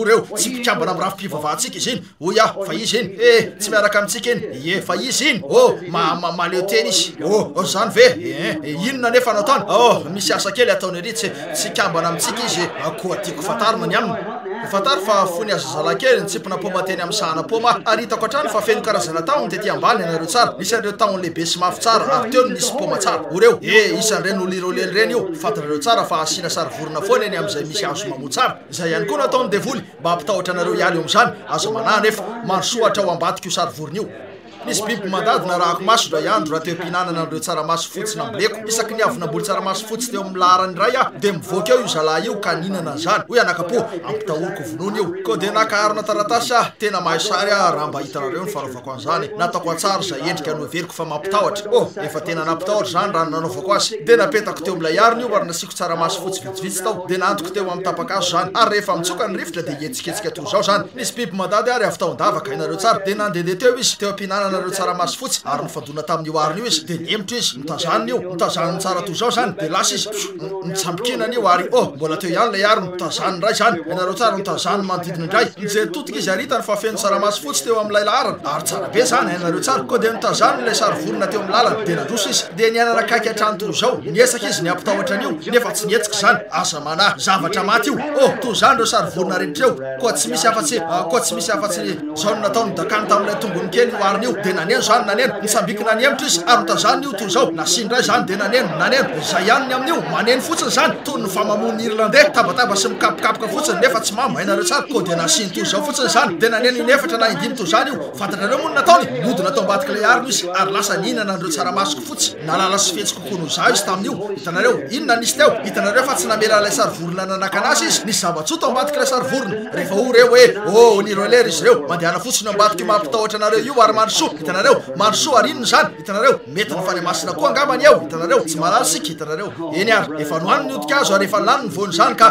reo tsy mpikambana amin'ny rafi-pivavahantsika izy iny hoy fa izy iny tsy miaraka amintsika iny fa izy iny maleo teny izy zany ve inona nefa nataony misy asa kely ataony ary tsy kambana amintsika izy akoa tiako fatarina ny aminy fatary fa fony aza zalakely ny tsipona poma teny amin'ny sahana poma ary hitako hatrany fa feno karazana taony tetỳ ambany anareo tsara isan'ireo taony lehibe sy mafy tsara ary teo no nisy poma tsara oreo isan'ireny olirolely reny io fatarareo tsara fa asiana sary vorona foana eny amin'izay misy azo mamoa tsara izay ihany koa nataony devoly mba hampitahotra anareo hialy eo amin'izany azo manah nefa mansoatra ao ambadika io sary vorona io misy biby mandadina rahako maso dra iandro raha teo mpinanana an'ireo tsaramaso fotsy namboleko isaky ny avinamboly tsaramaso fotsy teo amin'ny laharany ray dia mivoaka eo io zalahy io ka ninana an'izany hoy anakapo ampitahoriko vonoana io ko dia nakaharina taratasy tena mahay sary raha mba hitanareo ny fanaovako an'izany natako atsara zay endrika no everiko fa mampitahotra efa tena nampitahotra zany raha nanaovako azy dia napetako teo amin'ny layariny io ary nasiko tsaramaso fotsy vitsivitsy tao dia nantoko teo amin'ny tapakazo zany ary rehefa mitsoka ny rivotra dia etsiketsika toy zao zany misy biby mandady ary avy taondavaka hainareo tsara dia nandehandeha teo izy teo ampinanana reo tsaramaso fotsy ary nifadona tamin'io ariny io izy dia niemitra izy mitazaniny io mitazaniny tsara toy zao zany dia lasa izy nitsambikinany io ary mbola teo ihany lay ary mitazaniny ray zany ianareo tsara mitazaniny manodidina indray nijery totika izy ary hitany fa feno tsaramaso fotsy teo amin'ilay laharany ary tsara be zany ianareo tsara ko dia nitazaniny lay sary vorona teo amin'ny lalana dia nadroso izy dia nianana kaiky hatrany toy zao niesaka izy niampitahotra an'io nefa tsy nietsika zany aza manà zavatra maty io toy zany ireo sary vorona rehetra eo koa tsy misy afa-tsy zao no nataony dakany tamin'ilay tongony kely io ariny io dia naneno zany naneno nitsambikina niemitra izy ary mitazaniny io toy zao nasindray zany dia naneno zay ihany ny amin'io maneno fotsiny zany toy ny famamony irlandais tabataba sy mikapokapoka fotsiny nefa tsy mamba hainareo tsara ko dia nasiny toy zao fotsiny zany dia naneno inefatra na indimy toy zany io fantatrareo moa no nataony niodina tao ambadika lay ariny izy ary lasa nihinana an'ireo tsaramasoko fotsy nalala sy fetsy kokoa no za izy tamin'io hitanareo inona nisy teo hitanareo fa tsy namela lay sary vorona nanakanazy izy nisy zava-tsoa tao ambadika lay sary vorona rehefa reo hoe nirolery izy reo mandehana fotsiny ambadika io mampitahotra anareo io ary mandrosoa hitanareo mandrosoa ary inona zany hitanareo mety ny fanemasina koa angambany eo hitanareo tsy malala sika hitanareo eny ary efa nohaniny odika azo ary efa lany ny voany zany ka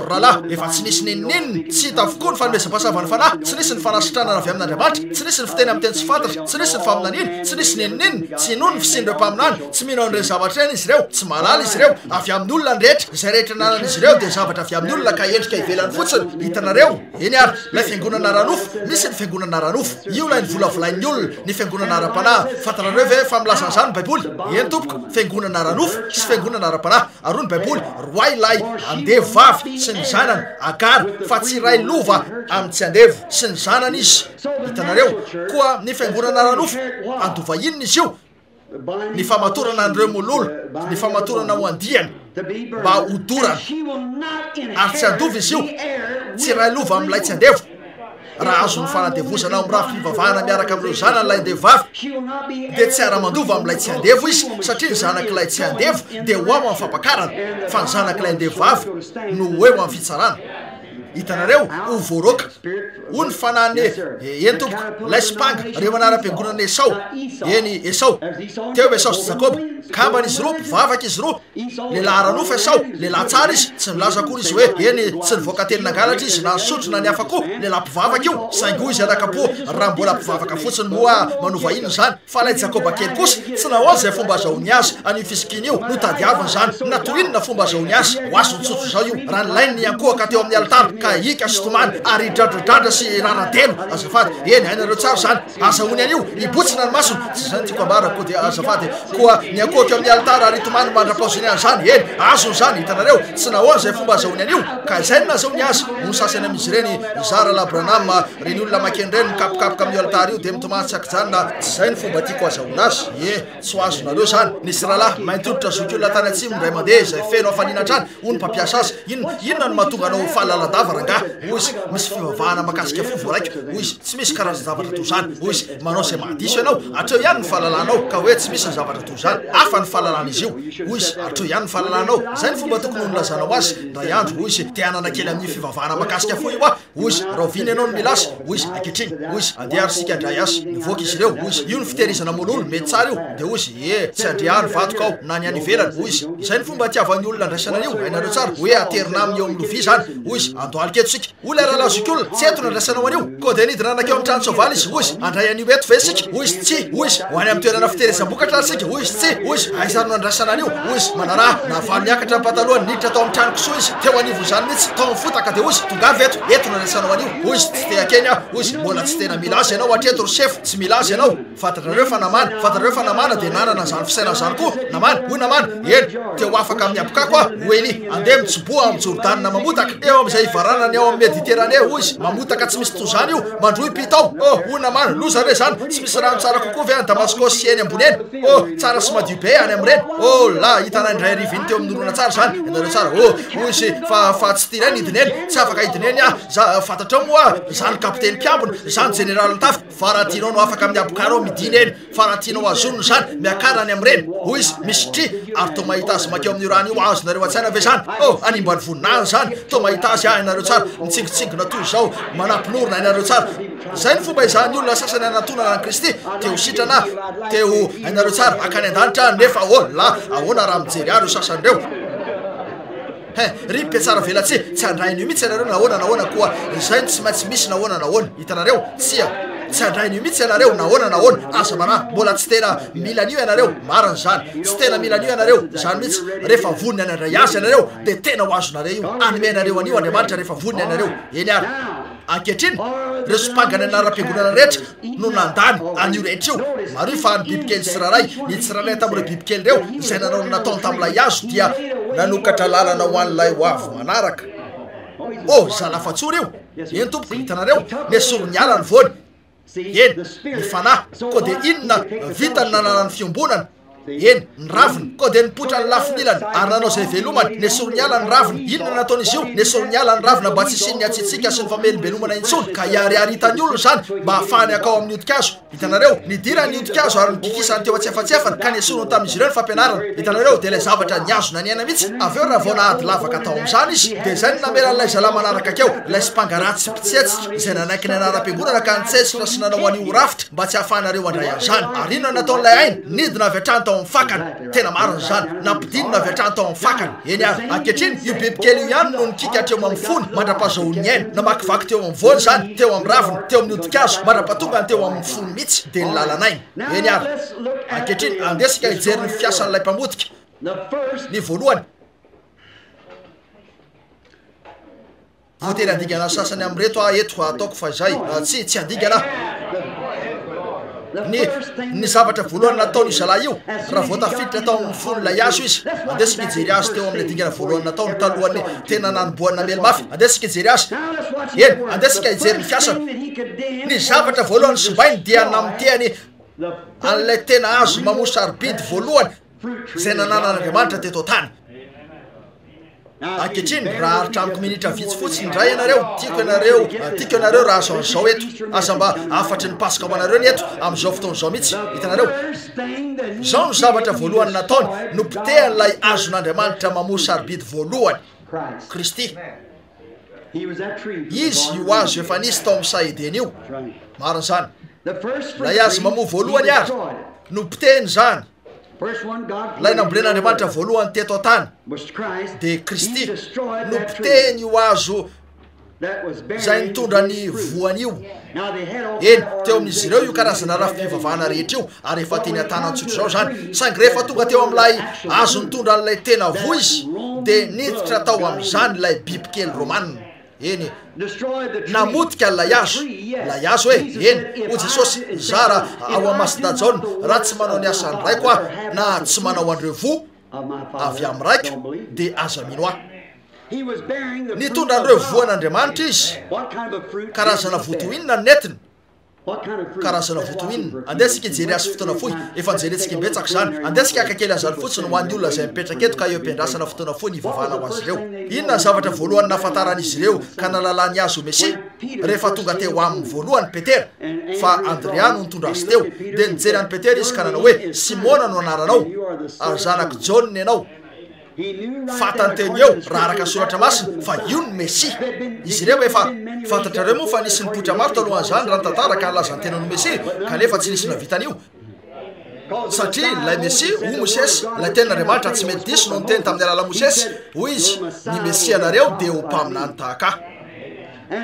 rahalahy efa tsy nisy ninininy tsy hita avokoa ny fanomezam-pasavany fanahy tsy nisy ny fanasitranana avy amin'Andriamanitra tsy nisy ny fiteny amin'ny teny tsy fantatra tsy nisy ny faminaniny tsy nisy ninininy tsy noho ny fisindreo mpaminany tsy minao an'ireny zavatra eny izy ireo tsy malala izy ireo avy amin'ny olona ny rehetra izay rehetra nanan'izy ireo dia zavatra avy amin'ny olona ka endrika ivelany fotsiny hitanareo eny ary lay fiangonana ranofo misy ny fiangonana ranofo io lay ny volavolain'ny olona ny fiangonana ara-panahy fantarareo ve fa milaza an'izany ny baiboly eny tompoko fiangonana ranofo sy fiangonana ara-panahy ary ny baiboly roay lay andevo vavy sy ny zanany agary fa tsy ray lova amin'ny tsy andevo sy ny zanany izy hitanareo koa ny fiangonana ranofo andova inona izy io ny famatorana an'ireo mololo ny famatorana ho andiany mba hodorana ary tsy andova izy io tsy ray lova amin'ilay tsy andevo raha azo ny fanadevozana ao amin'ny raha fivavahana miaraka amin'ireo zanany lay andevo vavy dia tsy ara-mandova amin'ilay tsy andevo izy satria ny zanak'ilay tsy andevo dia ho eo amin'ny fampakarana fa ny zanak'ilay andevo vavy no ho eo amin'ny fitsarana hitanareo ho voaroaka ho ny fanahny eny tompoko lay spanga reo manara-piangonana Esau eny Esau teo Esau sy Jakoba kambany izy roa mpivavaka izy roa lehilahy ranofo Esau lehilahy tsara izy tsy milaza akory izy hoe eny tsy nivoaka teny nangalatra izy na nisotro na niafa koa lehilahy mpivavaka io saingo izy anakapo raha mbola mpivavaka fotsiny moa manova inona zany fa lay Jakoba kely kosa tsy nahoa zay fomba azahoany azy an'io fisikiny io no tadiavany zany natorinona fomba azahoany azy ho azo nitsotro zao io raha nylainy niankohaka teo amin'ny alitara ka hika sy tomany ary dradradradra sy raradelo azafady eny hainareo tsara zany azahoany an'io ibotsina ny masony tsy zany tiako ambarako dia azafady koa niankohaka amin'ny alitara ary tomany mandra-paoziny any zany eny azony zany hitanareo tsy nahoany zay fomba azahoany an'io ka izay no nazahoany azy no sasany amin'izy ireny zara labranam reny olona makeny reny mikapokapoka amin'ny alitara io dia mitomany tsy akijanona tsy zay ny fomba tiako azahoana azy tsy ho azonareo zany nisy rahalahy mainty hoditra zoky olona tany atsimo ndray mandeha izay feno afanina trany ho ny mpampiasa azy inona no mahatonga anao fahalala-dava faranga hoy izy misy fivavahana makasika fo voaraika hoy izy tsy misy karazana zavatra toy zany hoy izy manao zay mahadiso ianao atreo ihany ny fahalalanao ka hoe tsy misy ny zavatra toy zany afa ny fahalalana izy io hoy izy atreo ihany ny fahalalanao zay ny fomba tokony nolazanao azy ndray andro hoy izy te hanana kely amin'ny fivavahana makasika fo io a hoy izy raha viny ianao ny milasy hoy izy ankehitriny hoy izy andeha arysika andray azy nivoaka izy ireo hoy izy io ny fitehirizana mololo mety tsara io de hoy izy tsy andriahany vatok ao na ny any ivelany hoy izy izay ny fomba tiavan'ny olona andraisana an'io hainareo tsara hoe aterina aminy eo amin'ny lovia zany hoy izy andohalika eto sika olona rahalazokolona tsy eto nandraisana an'io ko de nidina anakeo amin'ny trano soavaly izy hoy izy andray an'io eto ve sika hoy izy tsy hoy izy ho any amin'ny toerana fitehirizam-bokatra sika hoy izy tsy hoy izy aizary no andraisana an'io hoy izy manaraha navalo miakatra ny patalohany niditra tao amin'ny trano kisoa izy teo anivo zany mihitsy tao amin'ny fotaka de hoy izy tongavy eto nandraisana an'io hoy izy tsy te akeny ah hoy izy mbola tsy tena milaza ianao atreto ry sefo tsy milaza ianao fantatrareo fa namana de nanana zany fisaina zany koa namana hoy namana eny teo afaka amin'ny abokako a hoeny andeha mitsoboa amin'ny jordanina mamotaka eo am'izay ivaranany ao amin'ny mediterane hoy izy mamotaka tsy misy to zany io mandroy pitao hoy namana loza re zany tsy misy rano tsara kokoa ve any Damascos sy eny ambony eny tsara sy madio be any am'reny la hitanay indray ariva iny teo amin'ny olona tsara zany ianareo tsara hoy izy fa tsy tianay nidiny eny tsy afaka hidiny eny za fantatrao moa zany kapiteny mpiambona zany général Ntafy fa raha tianao no afaka amin'ny abokarao midiny eny fa raha tianao azonony zany miakarany am'reny hoy izy misy tri ary to mahita azy makeo amin'ny rano io azonareo an-tsaina ve zany animba ny voninany zany to mahita azy hainareo tsara mitsingotsingona toy zao manampinorona hainareo tsara zay ny fomba izahany olona sasany anatonana any Kristy teo sitrana teo hainareo tsara akany an-danitra nefa la ahoana raha mijery ary io sasan'ireo ry mpiatsara velatsy tsy andrain'io mihitsy ianareo nahoana koa zay tsy maintsy misy nahoana hitanareo tsia tsy andrain'io mihitsy ianareo nahoana aza mana mbola tsy tena milan'io ianareo mariny zany tsy tena milan'io ianareo zany mihitsy rehefa voniny any andray azy ianareo de tena ho azonareo io anyme ianareo an'io Andriamanitra rehefa voniny ianareo eny ary ankehitriny reo sopangany anara-piangonana rehetra no nandany an'io rehetra io maro fa ny bibikely tsiraray ny tsiraray tamin'ireo bibikely reo zay nanao nataony tamin'ilay azo dia nanokatra lalana ho an'ilay ho avy manaraka zalafatsory io eny tompoko hitanareo nesoro ny ala ny voany eny ny fanahy ko de inona vitany nanana ny fiombonana eny ny raviny ko de nipotra ny lafinilany ary nanao zay velomany nesoro ny ala ny raviny inona nataon'izy io nesoro ny ala ny ravina mba tsy siny ny atsitsika sy ny famelom-belomana intsony ka iariary hitany olona zany mba hahafahany akao amin'ny odikazo hitanareo nidira ny odikazo ary nikikisany teo atsefatsefany ka nesorony tamin'izy ireo ny fampianarana hitanareo de lay zavatra niazona ny aina mihitsy avy eo raha vao nahady lavaka tao am'zany izy de zay ny nameran'ilay zala manaraka akeo lay spangaratsy pitsetsitra zay nanaiky ny anara-piangonana ka nitsetsitra sy nanao an'io rafitra mba tsy hahafahanareo andray an'zany ary inona nataon'ilay ainy nidina avy hatrany tao amin'ny fakany tena mariny zany nampidinina avy hatrany tao amin'ny fakany eny ary ankehitriny io bibikely io ihany no nikika hatreo amin'ny fony mandrapazahoany ainy namakivaky teo amin'ny voany zany teo amin'ny raviny teo amin'ny odikazo mandrapatongany teo amin'ny fony mihitsy de ny lalanainy eny ary ankehitriny andesika hijery ny fiasan'ilay mpamotika ny voalohany voatery andigana sasany am'reto eto ataoko fa zay tsy andigana ny zavatra voalohany nataony zalahy io raha voatafiditra tao amin'ny fonylay azo izy andesika hijery azy teo amin'ny dingana voalohany nataony talohan'ny tena nanomboana mely mafy andesika hijery azy eny andesika hijery ny fiasany ny zavatra voalohany sombainy dia namiteany an'lay tena azo mamosaribidy voalohany zay nananan'Andriamanitra teto tany ankehitriny raha aritramiko minitra vitsy fotsiny ndray ianareo tiako ianareo raha zao eto aza mba afatry ny pasika ao anareo ny eto am'izao fotoana zao mihitsy hitanareo zao no zavatra voalohany nataony nopitehan'ilay azon'Andriamanitra mamosaribidy voalohany Kristy izy io azo efa nisy tao am'sa Edeny io mariny zany lay azo mamoa voalohany ary nopitehany zany lay nambolen'Andriamanitra voalohany teto an-tany de Kristy nopitehany io azo zay nitondra ny voany io eny teo amin'izy ireo io karazana raha fivavahana rehetra io ary efa teny an-tanantsotro zao zany saingy rehefa tonga teo am'ilay azo nitondra an'ilay tena vo izy de niditra tao am'izany lay bibikely romanina eny namotika lay azo eny o Jesosy zara ao amasida jaona raha tsy manao ny asany raiko na tsy manao andreo vo avy amin'ny raiko de aza mino nitondra andreo voan'Andriamanitra izy karazana voto inona ny netiny karazana votominina andesika ijery azy fotoana foy efa nijerentsika betsaka zany andesika akakely azany fotsiny ho an'ny olona zay mipetraka eto ka eo ampiandrasana fotoana foy ny ivavahana ho azy ireo inona ny zavatra voalohany nafantaran'izy ireo ka nalalany azy ho mesia rehefa tonga teo amin'ny voalohany Petera fa Andrea no nitondra azy teo dia nijery any Petera izy ka nanao hoe Simona no anaranao ary zanaka John ianao fatany teny eo raha araka soratra masina fa io ny Mesia izy ireo efa fantatrareo moa fa nisy nipoitra maro talohan'izany raha tantara ka nalaza ny tena ny Mesia kanefa tsy nisy navitan'io satria ilay Mesia ho Mosesy ilay tenin'Andriamanitra tsy mety diso no niteny tamin'ny alala Mosesy hoy izy ny Mesia anareo dia ho mpaminany tahaka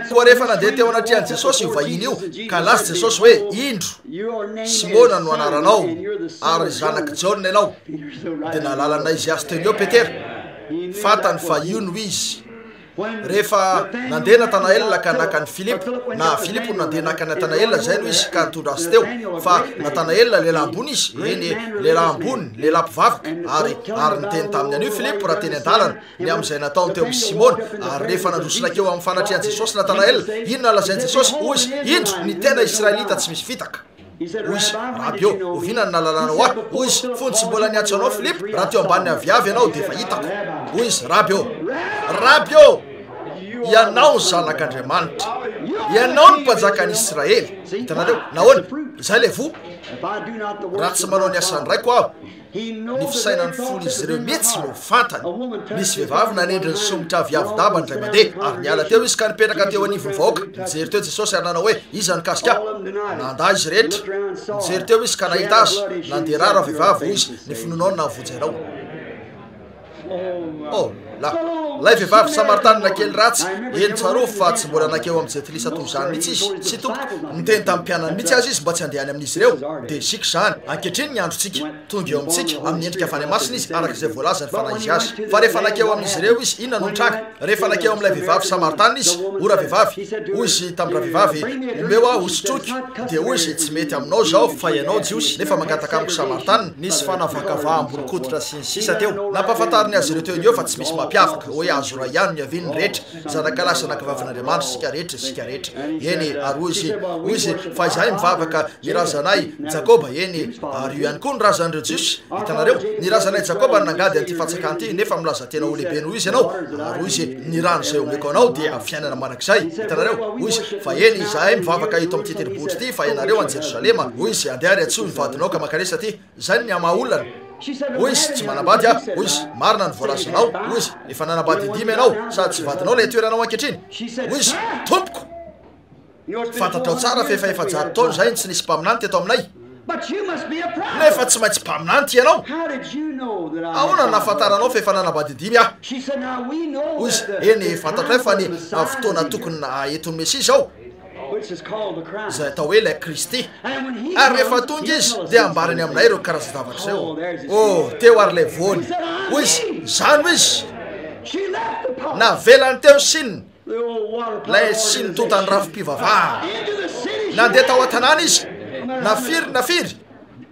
koa rehefa nandeha teo anatrihan'i Jesosy io vahiny io ka laza Jesosy hoe indro Simona no anaranao ary zanaka John ianao dia nalalana izy azy teny eo Petera fatany fa io no izy rehefa nandeha Natanaela ka naka ny Filipo na Filipo nandeha naka Natanaela zay no izy ka nitondra azy teo fa Natanaela lehilahy ambony izy eny lehilahy ambony lehilahy mpivavaka ary niteny tamin'ny an'io Filipo raha teny an-dalana ny amin'izay nataony teo amin'ny Simona ary rehefa nandrosona keo amin'ny fanatrihan'i Jesosy Natanaela inona lazain'i Jesosy hoy izy indro ny tena Israelita tsy misy fitaka hoy izy rahaby eo ovinany nalalànao ahy hoy izy fony tsy mbola niantso anao Filipo raha teo ambany aviavy ianao dia efa hitako hoy izy rahaby eo ianao ny zanak'Andriamanitra ianao ny mpanjakan'i Israely hitanareo nahoana izay le vo raha tsy manao ny asany raiko aho ny fisainany folo izy ireo mihitsy no fantany misy vehivavy nanendry ny somotra aviavi-daba ndray mandeha ary niala teo izy ka nipetraka teo anivony vahoaka nijery teo Jesosy ary nanao hoe iza nikasika nanda izy rehetra nijery teo izy ka nahita azy nandeha rara vehivavy hoy izy ny finoanao na vojainao lay vehivavy Samaritana kely ratsy eny tsarofo fa tsy mbola nakeo amin'izay tilisa toy izany mihitsy izy tsy tompoko niteny tamin'ny mpianany mihitsy azy izy mba tsy handehany amin'izy ireo dia sika zany ankehitriny ny androntsika tonga eo amintsika amin'ny endrika fany masina izy araka izay voalaza ny fanahy izy azy fa rehefa nakeo amin'izy ireo izy inona no nitranga rehefa nakeo amin'ilay vehivavy Samaritana izy ora vehivavy hoy izy tamin'ra vehivavy omeo aho hosotroky dia hoy izy tsy mety aminao zao fa ianao jiosy nefa mangataka amiko Samaritana nisy fanavakavaha-borokoditra sy ny sisa teo nampahafantariny azy ireo teo eo fa tsy misy mampiavaka hoe azo raha ihany ny avin'ny rehetra zanak'Alasa nakavavin'Andriamanitra sika rehetra eny ary hoy izy fa izahay mivavaka ny razanay Jakoba eny ary io ihany koa ny razan'ireo jiosy hitanareo ny razanay Jakoba nangady an'ity fatsakan'ity nefa milaza tena ho lehibe noho izy ianao ary hoy izy ny rano izay omeko anao dia fiainana manak'izay hitanareo hoy izy fa eny izahay mivavaka eto amin'ity tendrombohitra ity fa ianareo any Jerosalema hoy izy andeha ary atsoa mivadinao ka makaresa ty zay ny amaha-olana hoy izy tsy manambady aho hoy izy marina ny voalazanao hoy izy efa nanambady indimy ianao sady tsy vadinao lay toeranao ankehitriny hoy izy tompoko fantatrao tsara fa efa efajato taona zay tsy nisy mpaminany teto aminay nefa tsy maintsy mpaminany ty ianao ahoana nafantaranao fa efa nanambady indimy aho hoy izy eny fantatray fa ny fotoana tokony etony Mesia zao zay atao hoe ilay Kristy ary rehefa tonga izy dia ambarany aminay ireo karazan-davatra zay teo ary lay voany hoy izy zany ho izy navelany teo sininy lay siny totany rafi-pivavaha nandeha tao an-tanàna izy nafiry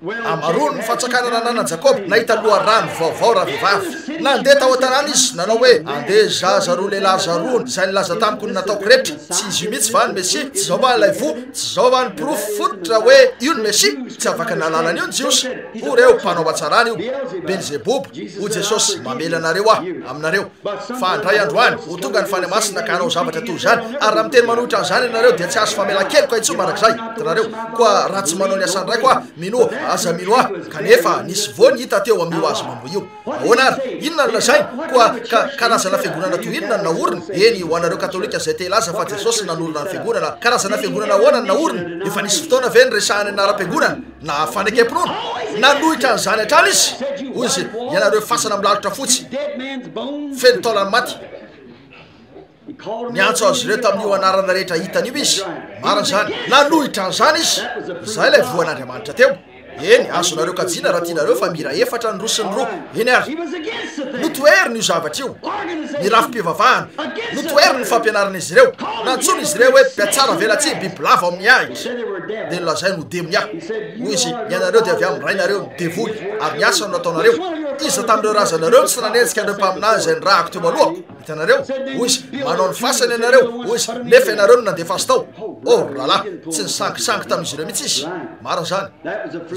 amarony ny fatsakana nananany Jakoba nahita loharano vaovao raha vehivavy nandeha tao an-tanàna izy nanao hoe andeha zaza roa lehilahy zarony zay nilaza tamiko ny nataoko rehetra tsy izy io mihitsy va ny Mesia tsy zao va lay vo tsy zao va ny pirofo fototra hoe io ny Mesia tsy afaka nalalana io ny jiosy ho reo mpanao atsarana io Belzeboby ho Jesosy mamela anareo aminareo fa andray androany ho tonga ny fany masina ka hanao zavatra toy zany ary raha miteny manohitra an'izany ianareo dia tsy azo famela-kely ka itsoa marak'izay hitanareo koa raha tsy manao ny asany raiko aho mino aza mino aho kanefa nisy voany hita teo amin'io azo mambo io ahoana ary inona ny lazainy koa karazana fiangonana toy inona ny naorina eny ho anareo katolika zay te laza fa Jesosy nanorona ny fiangonana karazana fiangonana ahoana ny naorina efa nisy fotoana ve ny resahany anaram-piangonana na fanekam-pinoana nanohitra an'izany hatrany izy hoy izy ianareo fasana milalitra fotsy feno taolany maty niantso azy ireo tamin'io anarana rehetra hitan'io izy marina zany nanohitra an'izany izy zay lay voan'Andriamanitra teo eny azonareo kajina raha tianareo fa mira efatra ny rosiny roa eny ary notoeriny io zavatra io ny rafi-pivavahana notoeriny ny fampianarana izy ireo nantsony izy ireo hoe mpiatsara velatsy bibilava amin'ny ahitra dia nolazay no demony aho hoy izy ianareo dia avy amin'ny rainareo midevoly ary ny asa no nataonareo iza tamin'ireo razanareo tsy nanenjika andreo mpaminany zay ny rahako teo malohako itanareo hoy izy manao ny fasany ianareo hoy izy nefa ianareo no nandefa azy tao rahalahy tsy nisangisangy tamin'izy ireo mihitsy izy mara zany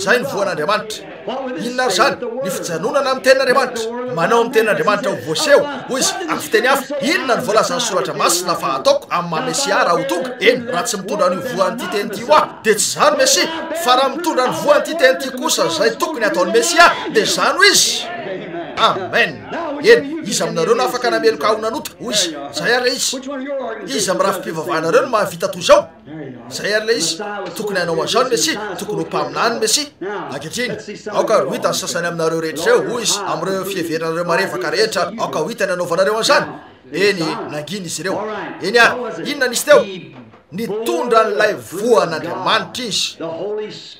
zay ny voan'andriamanitra inona ary zany ny fijanonana amin'ny tenin'andriamanitra manao amin'ny tenin'andriamanitra ho voaseho hoy izy amin'ny fiteny hafa inona ny voalazan'ny soratra masina fa ataoko amin'ny mamesia raha ho tonga eny raha tsy mitondra ny voan'ity tenyity ho aho de tsy zany mesia fa raha mitondra ny voan'ity tenyity kosa zay tokony ataony mesia de zany ho izy amen eny izy aminareo no afaka nameloka ahonanota hoy izy zay ary le izy amin'ny rafi-pivavahanareo no mahavita toy zao zay ary le izy tokony hanao an'izao ny mesia tokony ho mpaminany ny mesia ankehitriny aoka ho hitany sasany aminareo rehetra zao hoy izy amin'ireo fiheveranareo marevaka rehetra aoka ho hitany anaovanareo an'izany eny nangina izy ireo eny ary inona nisy teo nitondra n'ilay voan'andriamanitra izy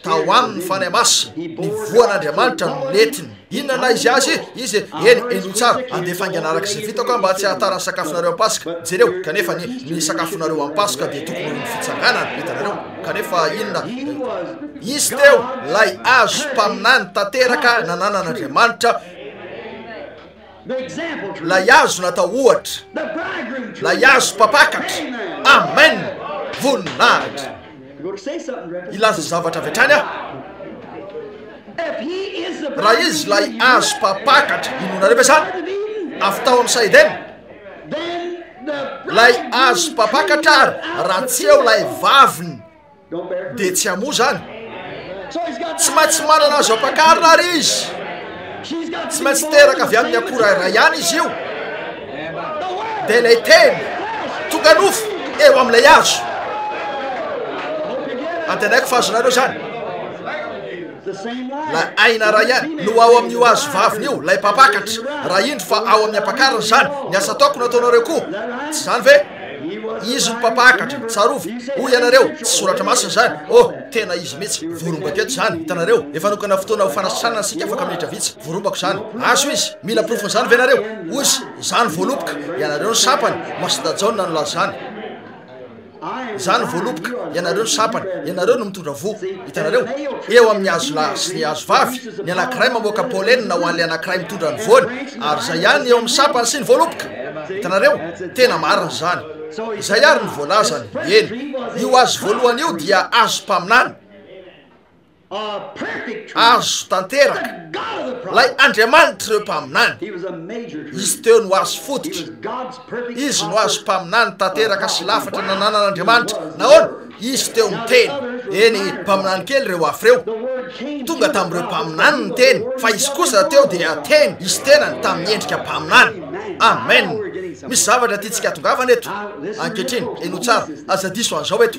tao aminy fanahy masina ny voan'andriamanitra no netiny inona na izy azy izy eny tsara andefa anganaraka izay vitako mba tsy ahatara ny sakafonareo ampasoka jereo kanefa ny sakafonareo ampasoka de tokony ny fitsanganana hitanareo kanefa inona izy teo lay azo mpaminany tanteraka nananan'andriamanitra lay azo natao ohatra lay azo mpapakatra amen voninahitra ilaza zavatra avy hatrany raha izy lay azo mpapakatra inonareo ve zany avy tao amin'ny saidena lay azo mpapakatra ary raha tsy eo lay vaviny de tsy amo zany tsy maintsy manana azo ampakarina ary izy tsy maintsy teraka avy amin'ny akora ray ihany izy io de lay teny tonga nofo eo amin'ilay azo antanaiko fa azonareo zany la aina raha ihany no ao amin'io azo vaviny io lay mpapakatra raha indro fa ao amin'ny ampakarana zany ny asa taoko no ataonareo koa tsy zany ve izy mpapakatra tsarovy hoy ianareo tsy soratra masina zany tena izy mihitsy vorombaketo zany hitanareo efa nokana fotoana ho fanasanana sika afaka minitra vitsy vorombako zany azo izy mila profony zany ve nareo hoy izy zany voaloboka ianareo ny sapany masitajaona no laza zany zany voaloboka ianareo ny sapany ianareo no mitondra vo hitanareo eo amin'ny azo la sy ny azo vavy ny anankiray mamoaka polenina ho an'le anankiray mitondra ny voany ary zay ihany eo amin'ny sapany sy ny voaloboka hitanareo tena marina zany zay ary ny voalazany eny io azo voalohany io dia azo mpaminany azo tanteraka lay andriamanitra ireo mpaminany izy teo no azo fototra izy no azo mpaminany tanteraka sy lafatra nananan'andriamanitra nahoana izy teo ny teny eny mpaminany kely ireo afy reo tonga tamin'ireo mpaminany ny teny fa izy kosa teo dia teny izy tena ny tamin'ny endrika mpaminany amen misy zavatra tytsika tongavana eto ankehitriny eno tsara aza diso an'izao eto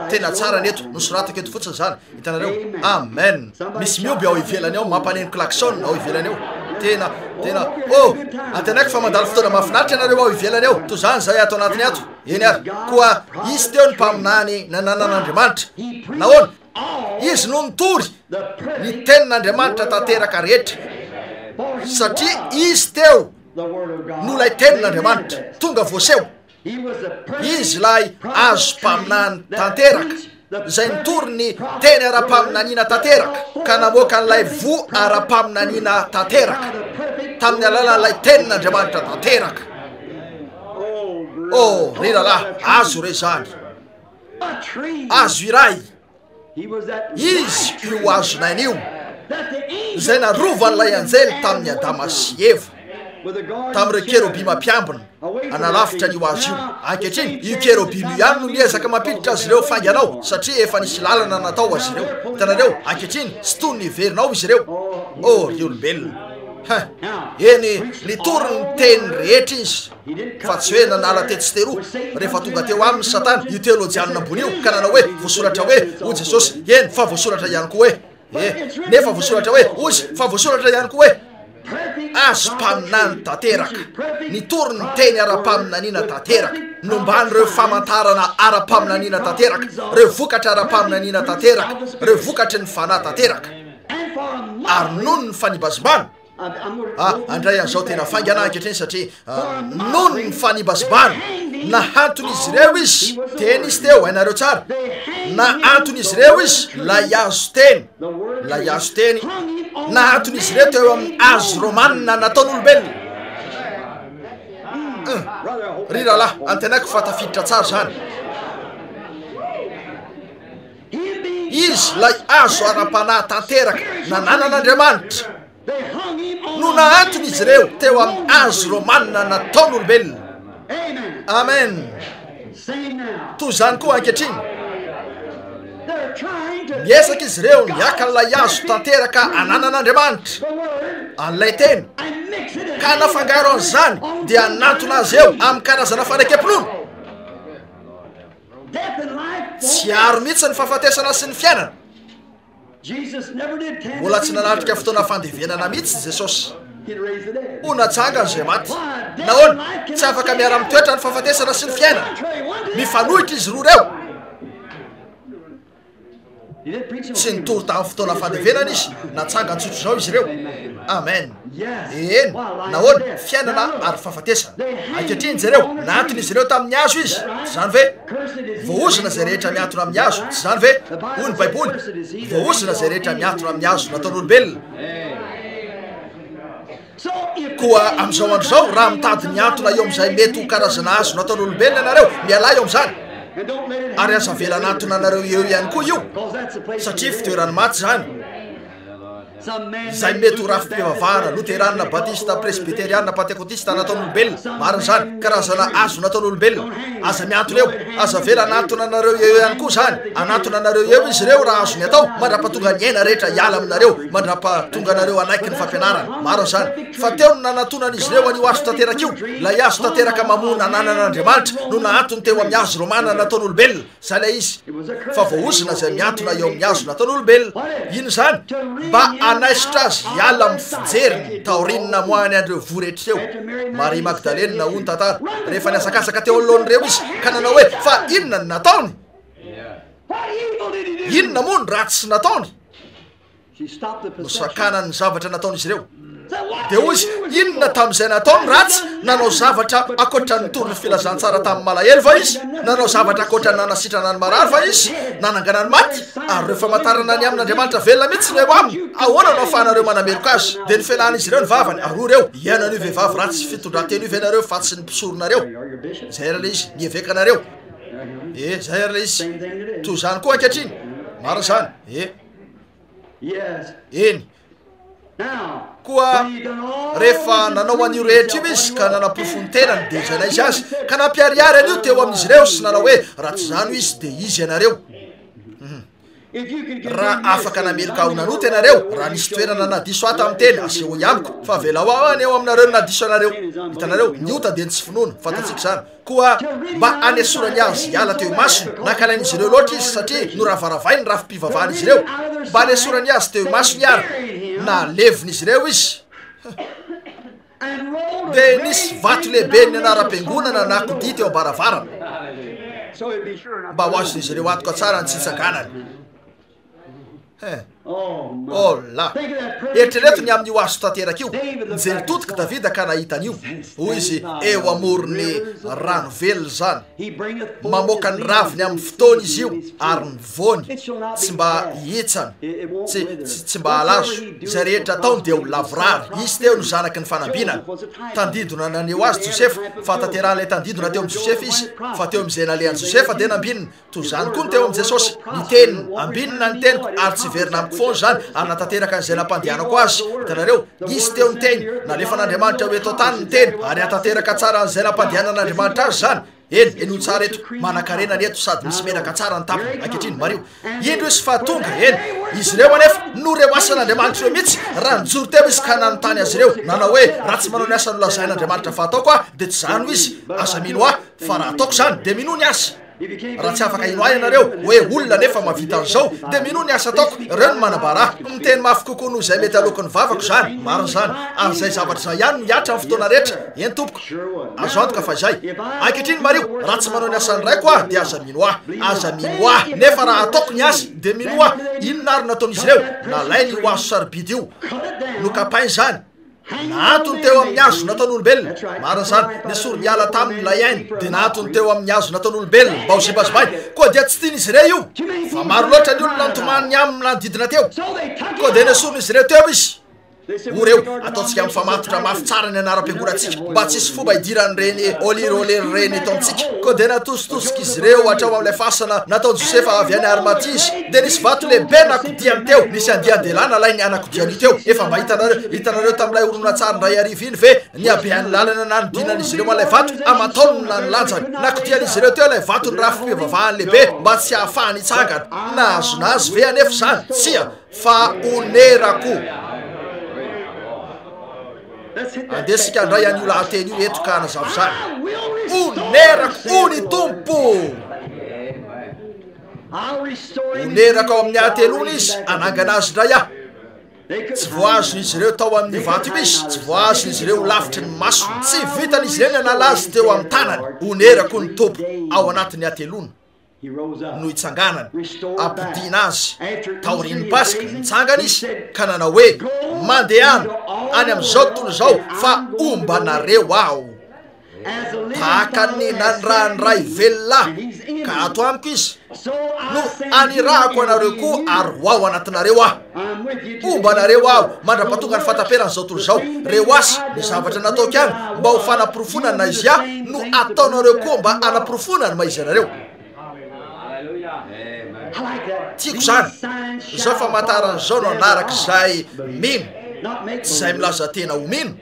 tena tsara ny eto nosoratako eto fotsiny zany hitanareo amen misy mioby ao ivelany ao mampaneno klakson ao ivelany ao tena antanaiko fa mandalo fotoana mahafinaritra ianareo ao ivelany ao to zany zay ato anatiny ato eny ary koa izy teo ny mpaminany nananan'andriamanitra nahoana izy no nitory ny tenin'andriamanitra tanteraka rehetra satria izy teo no lay tenin'andriamanitra tonga voaseho izy lay azo mpaminany tanteraka zay nitory ny teny ara-paminaniana tanteraka ka namoaka n'lay vo ara-paminaniana tanteraka tamin'ny alalan'lay tenin'andriamanitra tanteraka ry lalahy azo re zany azo iray izy io azonain'io zay narovan'lay anjely tamin'ny adama sy eva tamin'ireo kerobima mpiambina analafitra n'io azo io ankehitriny io kerobima io ihany no miezaka mampiditra azy ireo fanganao satria efa nisy lalana natao azy ireo hitanareo ankehitriny sy tony ny verinao izy ireo ry olombelona eny nitory ny teny rehetra izy fa tsy hoe nanala tetsy teroa rehefa tonga teo amin'ny satana io teolojianina ambony io ka nanao hoe voasoratra hoe o jesosy eny fa voasoratra ihany koa hoe nefa voasoratra hoe ozy fa voasoratra ihany koa hoe azo mpaminany tanteraka nitory ny teny ara-paminaniana tanteraka nombany reo famantarana ara-paminaniana tanteraka reo vokatra ara-paminaniana tanteraka reo vokatry ny fanahy tanteraka ary nono ny fanibazibana andray an'izao tena fangana ankehitriny satria nono ny fanibazibana na antony izy ireo izy teny izy teo hainareo tsara na antony izy ireo izy lay azo teny na antony izy ireo teo amin'ny azo romanina nataon'olombelona ry rahalahy antenako fatafiditra tsara zany izy lay azo ara-panahy tanteraka nananan'Andriamanitra no naantony izy ireo teo amin'ny azo romanina nataon'olombelona. Amen. Toy zany koa ankehitriny miesaka izy ireo miaka n'ilay azo tanteraka ananan'Andriamanitra an'ilay teny ka nafangaro an'izany dia anatona azy eo amin'ny karazana fanakem-pinoana. Tsy aro mihitsy ny fahafatesana sy ny fiainana. Mbola tsy nanatrika fotoana fandevenana mihitsy Jesosy ho natsangany izay maty. Nahoana tsy afaka miara-mitoetra ny fahafatesana sy ny fiainana. Mifanohitra izy roa reo. Tsy nitory tamin'ny fotoana fandevenana izy natsangany tsotro zao izy ireo. Amen. Eny nahoana fiainana ary fahafatesana. Ankehitriny zareo naantony izy ireo tamin'ny hazo izy. Tsy zany ve voaozana izay rehetra miantona amin'ny hazo. Tsy zany ve hoy ny Baiboly voaozana izay rehetra miantona amin'ny hazo nataon'olombelona. Koa amin'izao andro zao raha mitady miantona eo amin'izay mety ho karazana hazo nataon'olombelona ianareo miala eo amin'izany ary aza vela anatona anareo eo ihany koa io satria fitoerany maty zany. Zay mety ho rafi-pivavahana luteranina batista presbyterianina pentekotista nataon'olombelona marina zany karazana azo nataon'olombelona aza miantona eo aza vela anatona anareo eo ihany koa zany anatona anareo eo izy ireo raha azony atao mandrapatonga ny aina rehetra hiala aminareo mandrapatonga anareo anaiky ny fampianarana marina zany fa teo no nanatonan'izy ireo an'io azo tanteraka io lay azo tanteraka mamona ananan'Andriamanitra no naantony teo amin'ny azo romana nataon'olombelona zay lay izy fa voaozana izay miantona eo amin'ny azo nataon'olombelona ino zany mba anaisitra azy hiala amin'ny fijeriny taorinina moany andreo vorehetra teo. Maria Magdalena naony tantara rehefa niasakasaka teo alohan'ireo izy ka nanao hoe fa inona ny nataony, inona moa ny ratsy nataony. Nosakanany zavatra nataon'izy ireo dia hoy izy inona tamin'izay nataony ratsy nanao zavatra akoatra ny torony filazantsara tamin'ny malahelo va izy nanao zavatra akoatra ny nanasitrana ny marary va izy nanangana ny maty ary reo famantarana ny amin'Andriamanitra velona mihitsy ny eo aminy ahoana no ahafahanareo manameloka azy dia nifelan'izy ireo ny vavany aroa reo ianan'io vehivavy ratsy fitondran-teny io venareo fa tsy ny mpisoronareo zay rala izy nievekanareo zay rala izy toy zany koa ankehitriny mara zany eny koa rehefa nanao an'io rehetra io izy ka nanapofony tenany dia zay naizy azy ka nampiariary an'io teo amin'izy ireo sy nanao hoe raha tsy zany izy dia izy ianareo raha afaka nameloka ho nanota ianareo raha nisy toerana nadiso ato amin'ny teny aseho iamiko fa vela ho any eo aminareo nadiso anareo hitanareo niota dia tsy finoana fantatsika zany koa mba anesorany azy hiala teo imasony nankalain'izy ireo loatra izy satria noravaravainy raha fipivavahan'izy ireo mba anesorany azy teo imasony ary na levin'izy ireo izy dia nisy vato lehibe ny anara-piangonana na kodi teo ambaravarana mba ho azon'izy ireo antoka tsara ny tsitsanganany. La eritreretony amin'io azo tanteraka io nijery totika Davida ka nahitan'io hoy izy eo amorony rano velona zany mamoaka ny raviny amin'ny fotoana izy io ary ny voany tsy mba hitsany tsy mba halazo zay rehetra ataony dia ho lavorary izy teo no zanaky ny fanambinana tandidona naneo azy Josefa fa tanteran'ilay tandidona teo amin'ny Josefa izy fa teo amin'izay nalean'i Josefa dia nambinina toy zany koa ny teo amin'ny Jesosy ny teniny ambinina ny teniko ary tsy verina amiko foana zany anatanteraka an'izay nampandehanako azy hitanareo izy teo ny teny nalefa n'Andriamanitra hoe tao tany ny teny ary atanteraka tsara an'izay nampandehanan'Andriamanitra azy zany eny tsara eto manan-karena ny eto sady misy menaka tsara ny tampony ankehitriny mario indro izy fa tonga izy ireo anefa no reo asan'Andriamanitra eo mihitsy raha nijoro teo izy ka nanontany azy ireo nanao hoe raha tsy manao ny asa nolazain'Andriamanitra fa ataoko ah dia tsy zany ho izy aza mino ah fa raha ataoko zany dia mino ny asa raha tsy afaka ino ahy ianareo hoe olona nefa mavita an'izao dia mino ny asa ataoko ireo no manambara miteny mafy kokoa noho izay mety alokon'ny vavako zany marina zany ary zay zavatra zay ihany no hiatra amin'ny fotoana rehetra eny tompoko azo antoka fa izay ankehitriny mario raha tsy manao ny asany raiko ah dia aza mino ah nefa raha ataoko ny asa dia mino ah inona ary nataon'izy ireo nalainy io azo sarobidy io nokapainy zany naantony teo amin'ny azo nataon'olombelona marina zany nesoro miala taminy layainy dia naantony teo amin'ny azo nataon'olombelona mba ho zibazibainy koa dia tsy tian'izy ireo io fa maro loatra ny olona nitomaniny amin'ny manodidina teo koa dia nesoron'izy ireo teo izy oreo ataontsika mifamatotra mafy tsara ny anaram-piangonantsika mba tsisy fomba idiran'ireny olirolery reny eto amintsika koa de natositosika izy ireo atrao amin'ilay fasana nataony josefa avy any Arimatisy de nisy vato lehibe nakodiany teo nisy andian-delana lay ny anakodiany teo efa mba hitanareo tam'ilay oronatsary ndray ariva iny ve ny abeany lalana nanodinan'izy ireo malay vato amataony na nilanjany nakodian'izy ireo teo ilay vato ny rafim-pivavahany lehibe mba tsy ahafahany itsangana nahazonazy ve anefa zany tsia fa onerako andesika andray an'io lahateny io eto ka nazavo zany onerako ony tompo onerako ao amin'ny ahatelo ony izy anangana azy ndray ah tsy voazon'izy ireo tao amin'ny vato misy tsy voazon'izy ireo lavitry ny maso tsy vitan'izy ireny analazy teo amin'ny tanany onerako ny tompo ao anatin'ny atelony no itsanganany ampidina azy taoriny pasika nitsangana izy ka nanao hoe mandehana any amin'izao tontolo zao fa ombanareo aho tahaka ny nanrahanyray velona ka ato amiko izy no anirahako anareo koa ary hoao anatinareo aho ombanareo aho mandrapatonga ny fataperan'izao tontolo zao reo asy ny zavatra nataoko any mba ho fanaporofonany na izy ah no ataonareo koa mba anaporofonany ma izy anareo tiako zany zao famantaran'izao no anaraka zay mino tsy zay milaza tena ho mino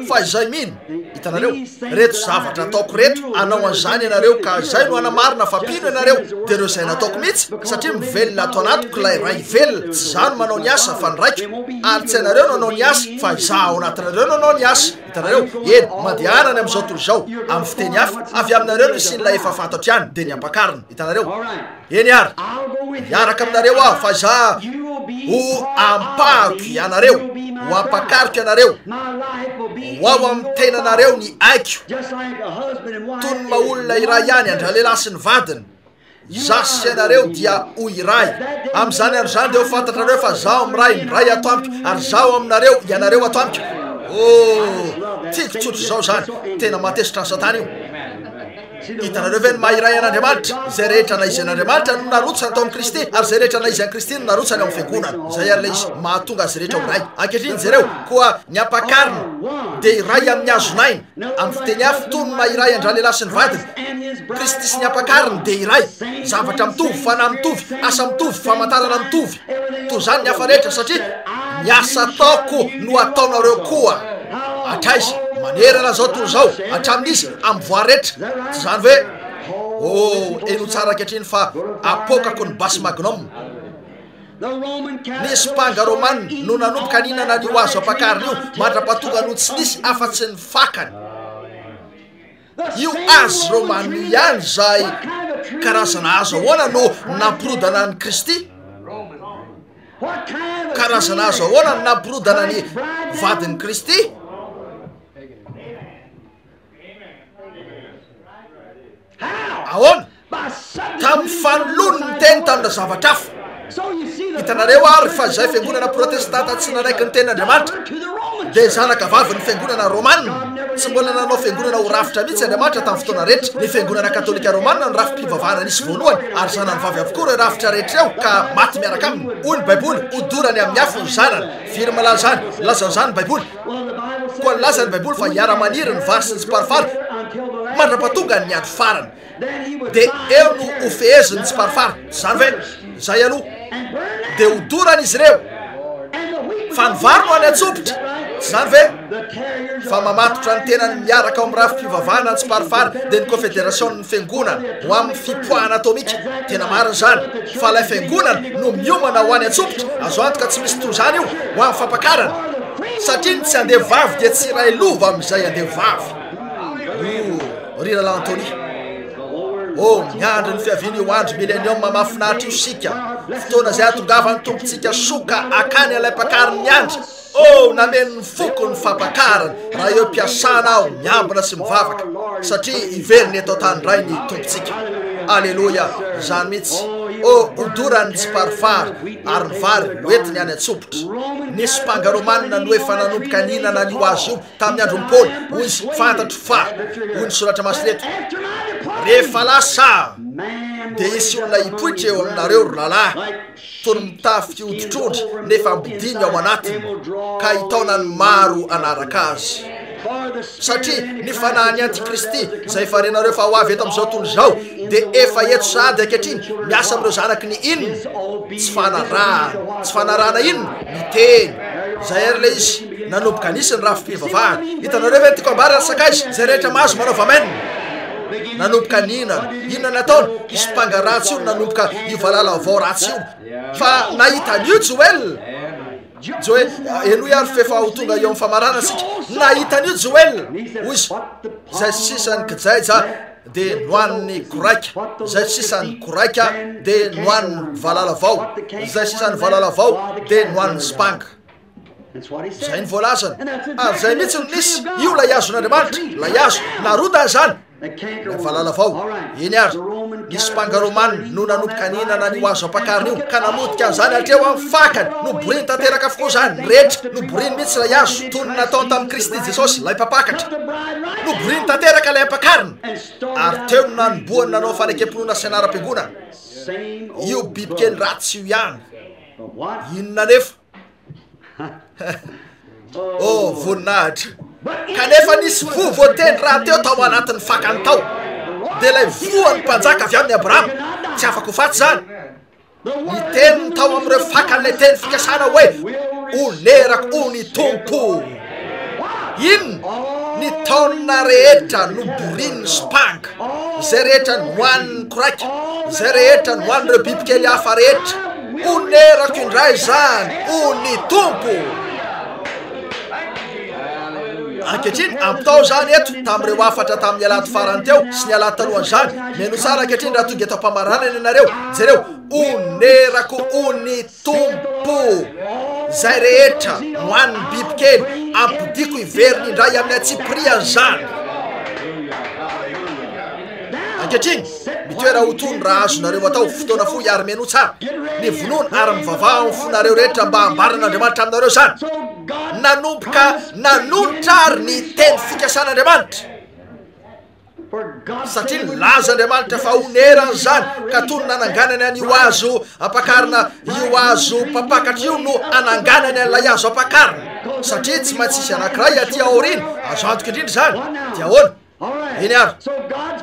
fa izay mino hitanareo reto zavatra ataoko reto anao an'izany ianareo ka zay no anamarina fa pino ianareo de reo zay nataoko mihitsy satria mivelona ato anatiko lay ray velona tsy zany manao ny asa fa ndraiky ary tsy ianareo no anao ny asa fa izaho ao anatinareo no anao ny asa hitanareo eny mandehanany amin'izao tontolo zao amin'ny fiteny hafa avy aminareo no sy nylay efa fantatry any de ny ampakarina hitanareo eny ary miaraka aminareo aho fa za ho ampahako ianareo ho ampakariko ianareo ho ao amin'ny tenanareo ny aiko toy ny maolona iray ihany andralehilahy sy ny vadiny zasy ianareo dia ho iray amin'izany andro zany de ho fantatrareo fa zaho amiray ny ray ato amiko ary zaho aminareo ianareo ato amiko tiako tsotro zao zany tena matesitra ny satana io hitanareo ve ny mahiray an'Andriamanitra zay rehetra na izy an'Andriamanitra no narotsany tao amin'ny Kristy ary zay rehetra na izy an'i Kristy no narotsany amin'ny fiangonana zay ary le izy mahatonga azy rehetra ho iray ankehitriny zareo koa ny ampakarina de iray amin'ny azonainy amin'ny fiteny hafa toy ny mahiray andralehilahy sy ny vadiny Kristy sy ny ampakarina de iray zavatra mitovy fanahy mitovy asa mitovy famantarana mitovy toy zany ny hafa rehetra satria ny asa ataoko no ataonareo koa atraizy manerana zao tontolo zao hatramin'izy amin'ny voarehetra tsy zany hoe eno tsara ankehitriny fa apokako ny basy magnome nisy mpanga romany no nanomboka aninana an'io azo ampakarina io mandrapatonga no tsy nisy afa-tsy ny fakany io azo romany io ihany zay karazana azo ahoana no nampirodana ny Kristy karazana azo ahoana no nampirodana ny vadin'ny Kristy ahoana tamin'ny fanolony ny teny tamina zavatra hafa hitanareo ary fa zay fiangonana protestanta tsy nanaiky ny tenin'Andriamanitra de zanaka vavy ny fiangonana romanina tsy mbola nanao fiangonana ho rafitra mihitsy Andriamanitra tamin'ny fotoana rehetra ny fiangonana katolika romanina ny rafim-pivavahana nisy voalohany ary zanany vavy avokoa reo rafitra rehetra eo ka maty miaraka aminy hoy ny baiboly odorany amin'ny afo ny zanany firy malaza zany lazao zany baiboly koa ny laza ny baiboly fa hiara-maniry ny vary sy ny tsiparifary mandrapatonga ny andro farany de eo no ho feheziny tsiparifary zany ve zay aloha de odorany izy ireo fa ny vary no any atsopotra tsy zany ve fa mamatotra ny tenany miaraka ao amin'ny rafim-pivavahana ny tsiparifary de ny confédération ny fiangonana ho amin'ny fipoahana atomika tena mariny zany fa lay fiangonana no miomana ho any atsopotra azo antoka tsy misy toy zany io ho amin'ny fampakarana satria ny tsy andeha vavy de tsy iray lova amin'izay andeha vavy rira l'Antony miandro ny fiaviany io andro millénium mahafinaritra io sika fotoana zay atongavany tompontsika soka akany alay mpakariny ny andro nameny ny foko ny fampakarany raha eo mpiasana ao miambina sy mivavaka satria iveriny eto tany ray ny tompontsika alleloia zany mihitsy odorany tsy parifary ary ny vary noentiny any antsopotra. Nisy mpanga romanina no efa nanomboka ninana an'io azy io tamin'ny andron'ny Paoly. Hoy izy fantatro fa hoy ny soratra masleto, rehefa lasa dia isy olona hipoitra eo aminareo ralahy toy ny mitafy hoditr'ondry nefa ambodiny ao anatiny ka hitaonany maro anaraka azy. Satria ny fanahany antikristy izay efa renareo fa ho avy eto amin'izao tontolo izao dia efa eto sady ankehitriny miasa amin'ireo zanaky ny inona tsy fanarahana inona ny teny. Zay ary le izy nanomboka anisy ny rafi-pivavahana. Hitanareo ve tiako ambara sakaizy zay rehetra mahazo manao vamenina nanomboka inona nataony isy mpanga ratsy io nanomboka io valalavao ratsy io fa nahitan'io Joel hoe eno ary fefa ho tonga eo amin'ny famarana asika nahitan'io Joel hoy izy zay sisany kijaija dia nohan'ny koraika, zay sisany koraika dia nohan'ny valalavao, zay sisany valalavao dia nohan'ny spanga. Zay ny voalazany ary zay mihitsy no nisy io laiazon'Andriamanitra, laiazo narodany zany valalavao. Iny ary nisy mpanga romanina no nanomboka ninana an'io azo ampakarina io ka namodika an'izany hatreo amin'ny fakany no boriny tanteraka avokoa zany rehetra, no boriny mihitsy lay azo toy ny nataony tamin'ny Kristy Jesosy lay mpapakatra, no boriny tanteraka lay ampakarina ary teo no nanomboany nanao fanekam-pinoana sy anaram-piangonana. Io bibikely ratsy io ihany. Inona nefa voninahitra kanefa nisy vo voateny raha teo tao anatin'ny fakany tao dia lay voan'ny mpanjaka avy amin'ny Abrahama tsy afaka ho faty zany. Ny teniny tao amin'ireo fakan'ilay teny fikasana hoe onerako o ny tompo. Inona ny taonina rehetra no borin'ny spanga, zay rehetra nohan'ny koraika, zay rehetra nohan'ireo bibikely hafa rehetra, onerako indray zany o ny tompo. Ankehitriny ampitao zany eto tamin'ireo afatra tamin'ny alady farany teo sy ny alady talohany zany meno tsara ankehitriny raha tonga eto am-pamaranana ianareo jereo onerako o ny tompo, zay rehetra hoan'ny bibikely ampidiko iveriny indray amin'ny atsipriany zany. Ankehitriny mitoera ho tony raha azonareo atao fotoana fo iary meno tsara ny vonoana ary mivavaha amin'ny fonareo rehetra mba ambaran'Andriamanitra aminareo zany. Nanomboka nanonitra ary ny teny fikasan'Andriamanitra satria nilaza Andriamanitra fa onerany zany ka toy ny nananganany an'io azo ampakarina, io azo mpapakatra io no ananganany an'ilay azo ampakarina satria tsy maintsy isy anankiray aty aorina azo antoka indrindra zany dia ahoana. Iny ary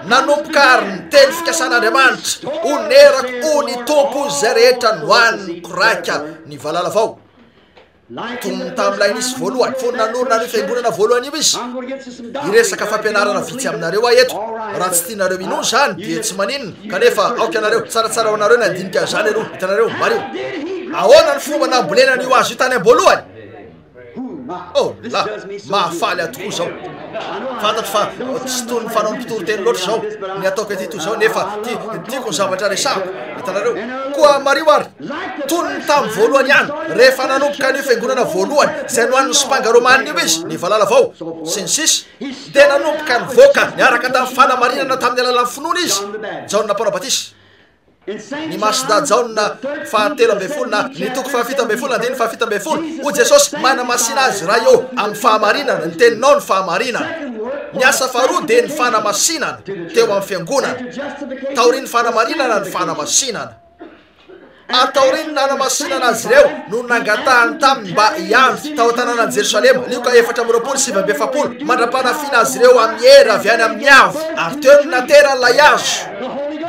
nanomboka ary ny teny fikasan'Andriamanitra onerako o ny tompo zay rehetra nohan'ny koraika ny valalavao. Tony tamin'ilay nisy voalohany fony nanorina ny fiangonana voalohany io izy iresaka fampianarana vitsy aminareo eto raha tsy tianareo inono zany dia tsy maninona kanefa aoka anareo tsaratsara ho anareo nandinika zany aloha hitanareo mareo ahoana ny fomba nambolenana io azo io tany am-boalohany. La mahafaly atokoa zao fantatro fa tsy toy ny fanao ny mpitory-teny loatra zao ny ataoko aty toy zao nefa tiako ny zavatra resako hitanareo koa mario ary toy ny tamin'ny voalohany ihany rehefa nanomboka an'io fiangonana voalohany zay nohan'ny spanga romanina io izy ny valalavao sy ny sisa dia nanomboka nivoaka niaraka tamin'ny fanamarinana tamin'ny alalan'ny finoana izy Jaona Mpaolo Batisa. Ny masida Jaona fahatelo ambin'ny folo na ny toko fahafito ambin'ny folo na dia ny fahafito ambin'ny folo o Jesosy manamasina azy raha eo amin'ny fahamarinana ny teninao ny fahamarinana. Ny asa faharoa dia ny fanamasinana teo amin'ny fiangonana taorian'ny fanamarinana ny fanamasinana ataoriany nanamasinana azy ireo no nangatahany taminy mba hiandry tao an-tanànan'i Jerosalema Lioka 4:7 mandra-panafina azy ireo amin'ny era avy any amin'ny avo ary teo ny naterany lay azo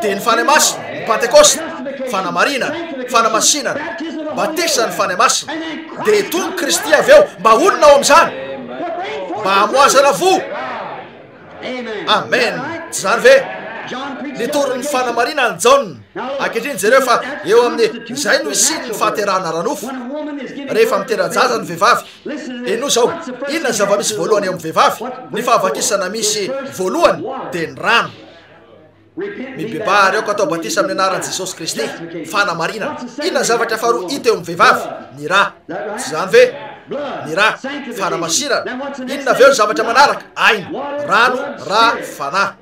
dia ny fanahy masina ny Pentekosta fanamarinana fanamasinana batisa ny fanahy masina dia tonga Kristy avy eo mba onona ao amin'izany mba hamoazana vo. Amen. Tsy zany ve nitory ny fanamarinana ny Jaona ankehitriny jereo fa eo amin'ny zay no isiny ny fahaterahana ranofo rehefa mitera-jaza ny vehivavy. Eno zao inona ny zava-misy voalohany eo amin'ny vehivavy ny fahavakisana misy voalohany dia ny rano mibebary eo ka atao batisa amin'ny anaran'i Jesosy Kristy fanamarinana. Inona ny zavatra faharoa hita eo amin'ny vehivavy ny rà tsy zany ve ny raha fanamasirana. Inona aveo ny zavatra manaraka? Aina, rano, ra, fanahy.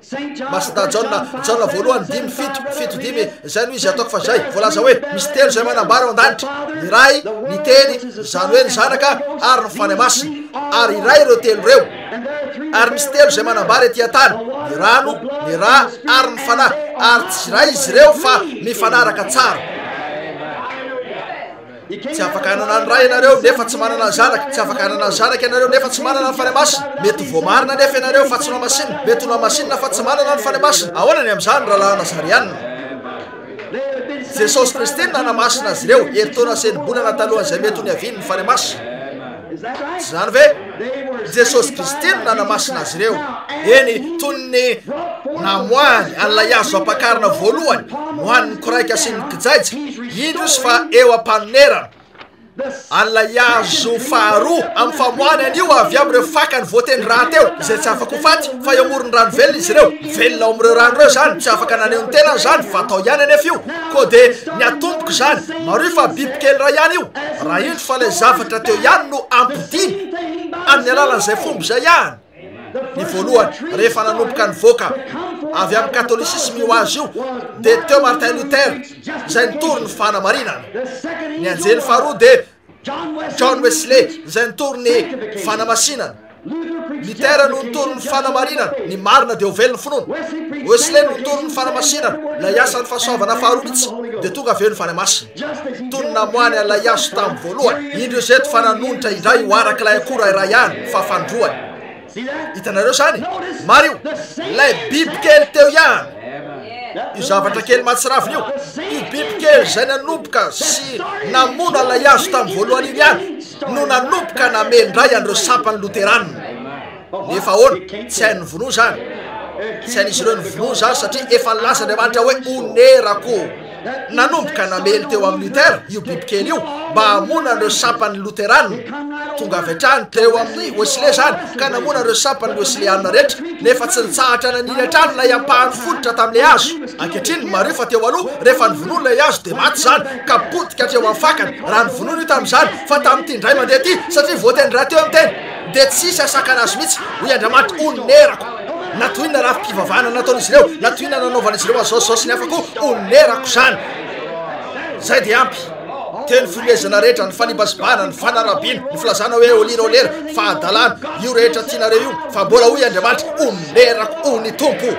Masina Jaona voalohany 5:7 zay no izy ataoko fa zay voalaza hoe misy telo zay manambara ao an-danitra: ny ray, ny teny, zany hoe ny zanaka ary ny fanahy masina. Ary iray ireo telo reo, ary misy telo zay manambara ety an-tany: ny rano, ny ra ary ny fanahy. Ary tsy ray izy ireo fa mifanaraka tsara. Tsy afaka hanana ny ray ianareo nefa tsy manana ny zanaka. Tsy afaka hanana ny zanaka ianareo nefa tsy manana ny fanahy masina. Mety voamarina nefa ianareo fa tsy nohamasinina. Mety nohamasinina fa tsy manana ny fanahy masina. Ahoana ny amin'izany rahalahy Nazariana? Jesosy Kristy nanamasina azy ireo eritaona senimbolana talohan'izay mety ho niaviany ny fanahy masina. Tsy zany ve? Jesosy Kristy nanamasina azy ireo. Eny toy ny namoany an'ilay azo ampakarina voalohany mohaniny koraika sy ny kijaija, indro izy fa eo am-panonerana. An'ilay azo faharoa amin'ny famoany an'io avy amin'ireo fakany voateny raha teo izay tsy afaka ho faty fa eo amoron'ny rano velona izy ireo. Velona ao amin'ireo rano ireo zany, tsy afaka naneho ny tenany zany fa atao ihany anefa io. Koa de ny atomboka zany maro io fa bibikely raha ihany io. Raha indro fa ilay zavatra teo ihany no ampidiny amin'ny alalan'izay fomba izay ihany. Ny voalohany rehefa nanomboka nivoaka avy amin'ny katolisisma io azy io de teo Martin Luther izay nitory ny fanamarinana. Ny anjely faharoa de John Wesley izay nitory ny fanamasinana. Luther no nitory ny fanamarinana, ny marina de ho velon'ny finoana. Wesley no nitory ny fanamasinana, lay asa ny fahasoavana faharoa mihitsy de tonga aveo ny fanahy masina. Toy ny namoany an'ilay azo tamin'ny voalohany, indro zeto fananonitra indray ho araka ilay akora iray ihany fa fandroany. Hitanareo zany, Mario, lay biby kely teo ihany. Io zavatra kely mahatsiravina io, io biby kely zay nanomboka sy namona lay azo tamin'ny voalohany iny ihany no nanomboka namendray an'ireo sampany Luteranina. Nefa ahoana? Tsy hainy vonoa zany. Tsy hain'izy ireo ny vonoa zany satria efa nilaza Andriamanitra hoe onerako. Nanomboka namely teo amin'ny Lutera io bibikely io mba hamona an'ireo sampany Luteranina. Tonga avy hatrany teo amin'ny Wesley zany ka namona ireo sampany Wesleyanina rehetra, nefa tsy nitsahatra naniny hatrany lay ampahany fototra tamin'ilay azo. Ankehitriny maro fa teo aloha rehefa nyvonoa ilay azo de maty zany ka potika hatreo amin'ny fakany. Raha nyvonoa io tamin'izany fa tamin'ity indray mandeha ty satria voateny raha teo amin'ny teny de tsisy asakana azy mihitsy hoy Andriamanitra onerako. Natohina raha mpivavahana nataon'izy ireo, natohina nanaovan'izy ireo azao sy ny hafa koa onerako zany. Zay de ampy teny filezana rehetra, ny fanibazibana, ny fanarabiana, ny filazana hoe olira fahadalana, io rehetra tianareo io fa mbola hoy Andriamanitra onerako o ny tompo.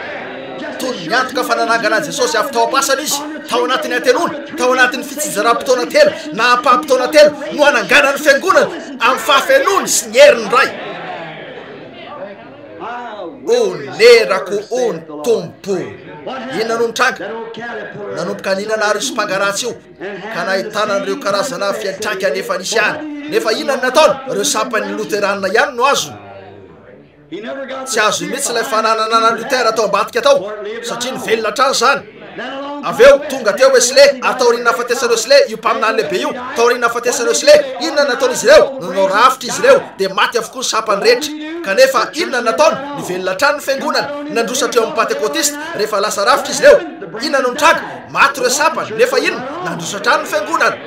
Toy ny antoka fananangana Jesosy avy tao am-pasana izy tao anatin'ny antenona, tao anatin'ny fitsinjaram-potoana telo na ampaham-potoana telo no anangana ny fiangonana amin'ny fahafenony sy ny heriny ray. Onerako o ny tompo. Inona no nitranga? Nanomboka ninana ary sy mpangaratsy io ka nahitana an'ireo karazana fiantraika nefa nisy ihany. Nefa inona ny nataony? Ireo sampany Luteranina ihany no azo. Tsy azo mihitsy ilay fananana Lutera atao ambadika tao satria ny velona trano zany. Aveo tonga teo Wesley, ataorina afatesana Wesley io mpaminany lehibe io, taorina afatesana Wesley. Inona nataon'izy ireo? Nanao rafitra izy ireo de maty avokoa ny sampany rehetra. Kanefa inona nataony? Ny velona trano ny fiangonana nandrosatra eo amin'ny Pentekotista rehefa lasa rafitra izy ireo. Inona no nitranga? Maty ireo sampany nefa inona? Nandrosatra ny fiangonana.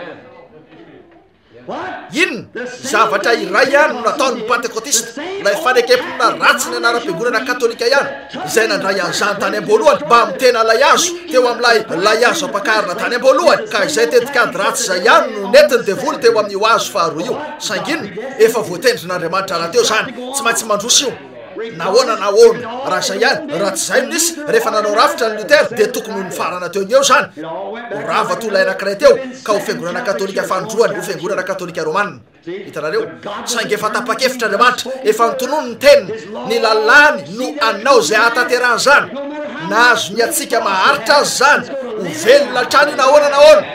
Inona? Zavatra iray ihany no nataon'ny Pentekotista, ilay fanekepona ratsy ny anara-piangonana katolika ihany izay nandray an'izany tany am-boalohany mba mitena lay azo teo amin'ilay azo ampakarina tany am-boalohany. Ka izay tetikady ratsy izay ihany no netiny devoly teo amin'io azo faharoa io. Sanginina efa voatendrin'Andriamanitra raha teo zany, tsy maintsy mandroso io. Nahoana raha izay ihany, raha tsy izay minisy rehefa nanao rafitra ny Lutera de tokony ho nifarana teo eo zany. Ho rava tolay anankiray teo ka ho fiangonana katolika fandroany, ho fiangonana katolika romanina. Hitanareo, saingy efa tapa-kefitra Andriamanitra, efa nitonono ny teniny, ny lalàny no anao zay ahatanterahany zany. Nahazo ny atsika maharitra azy zany ho velona hatrany nahoana.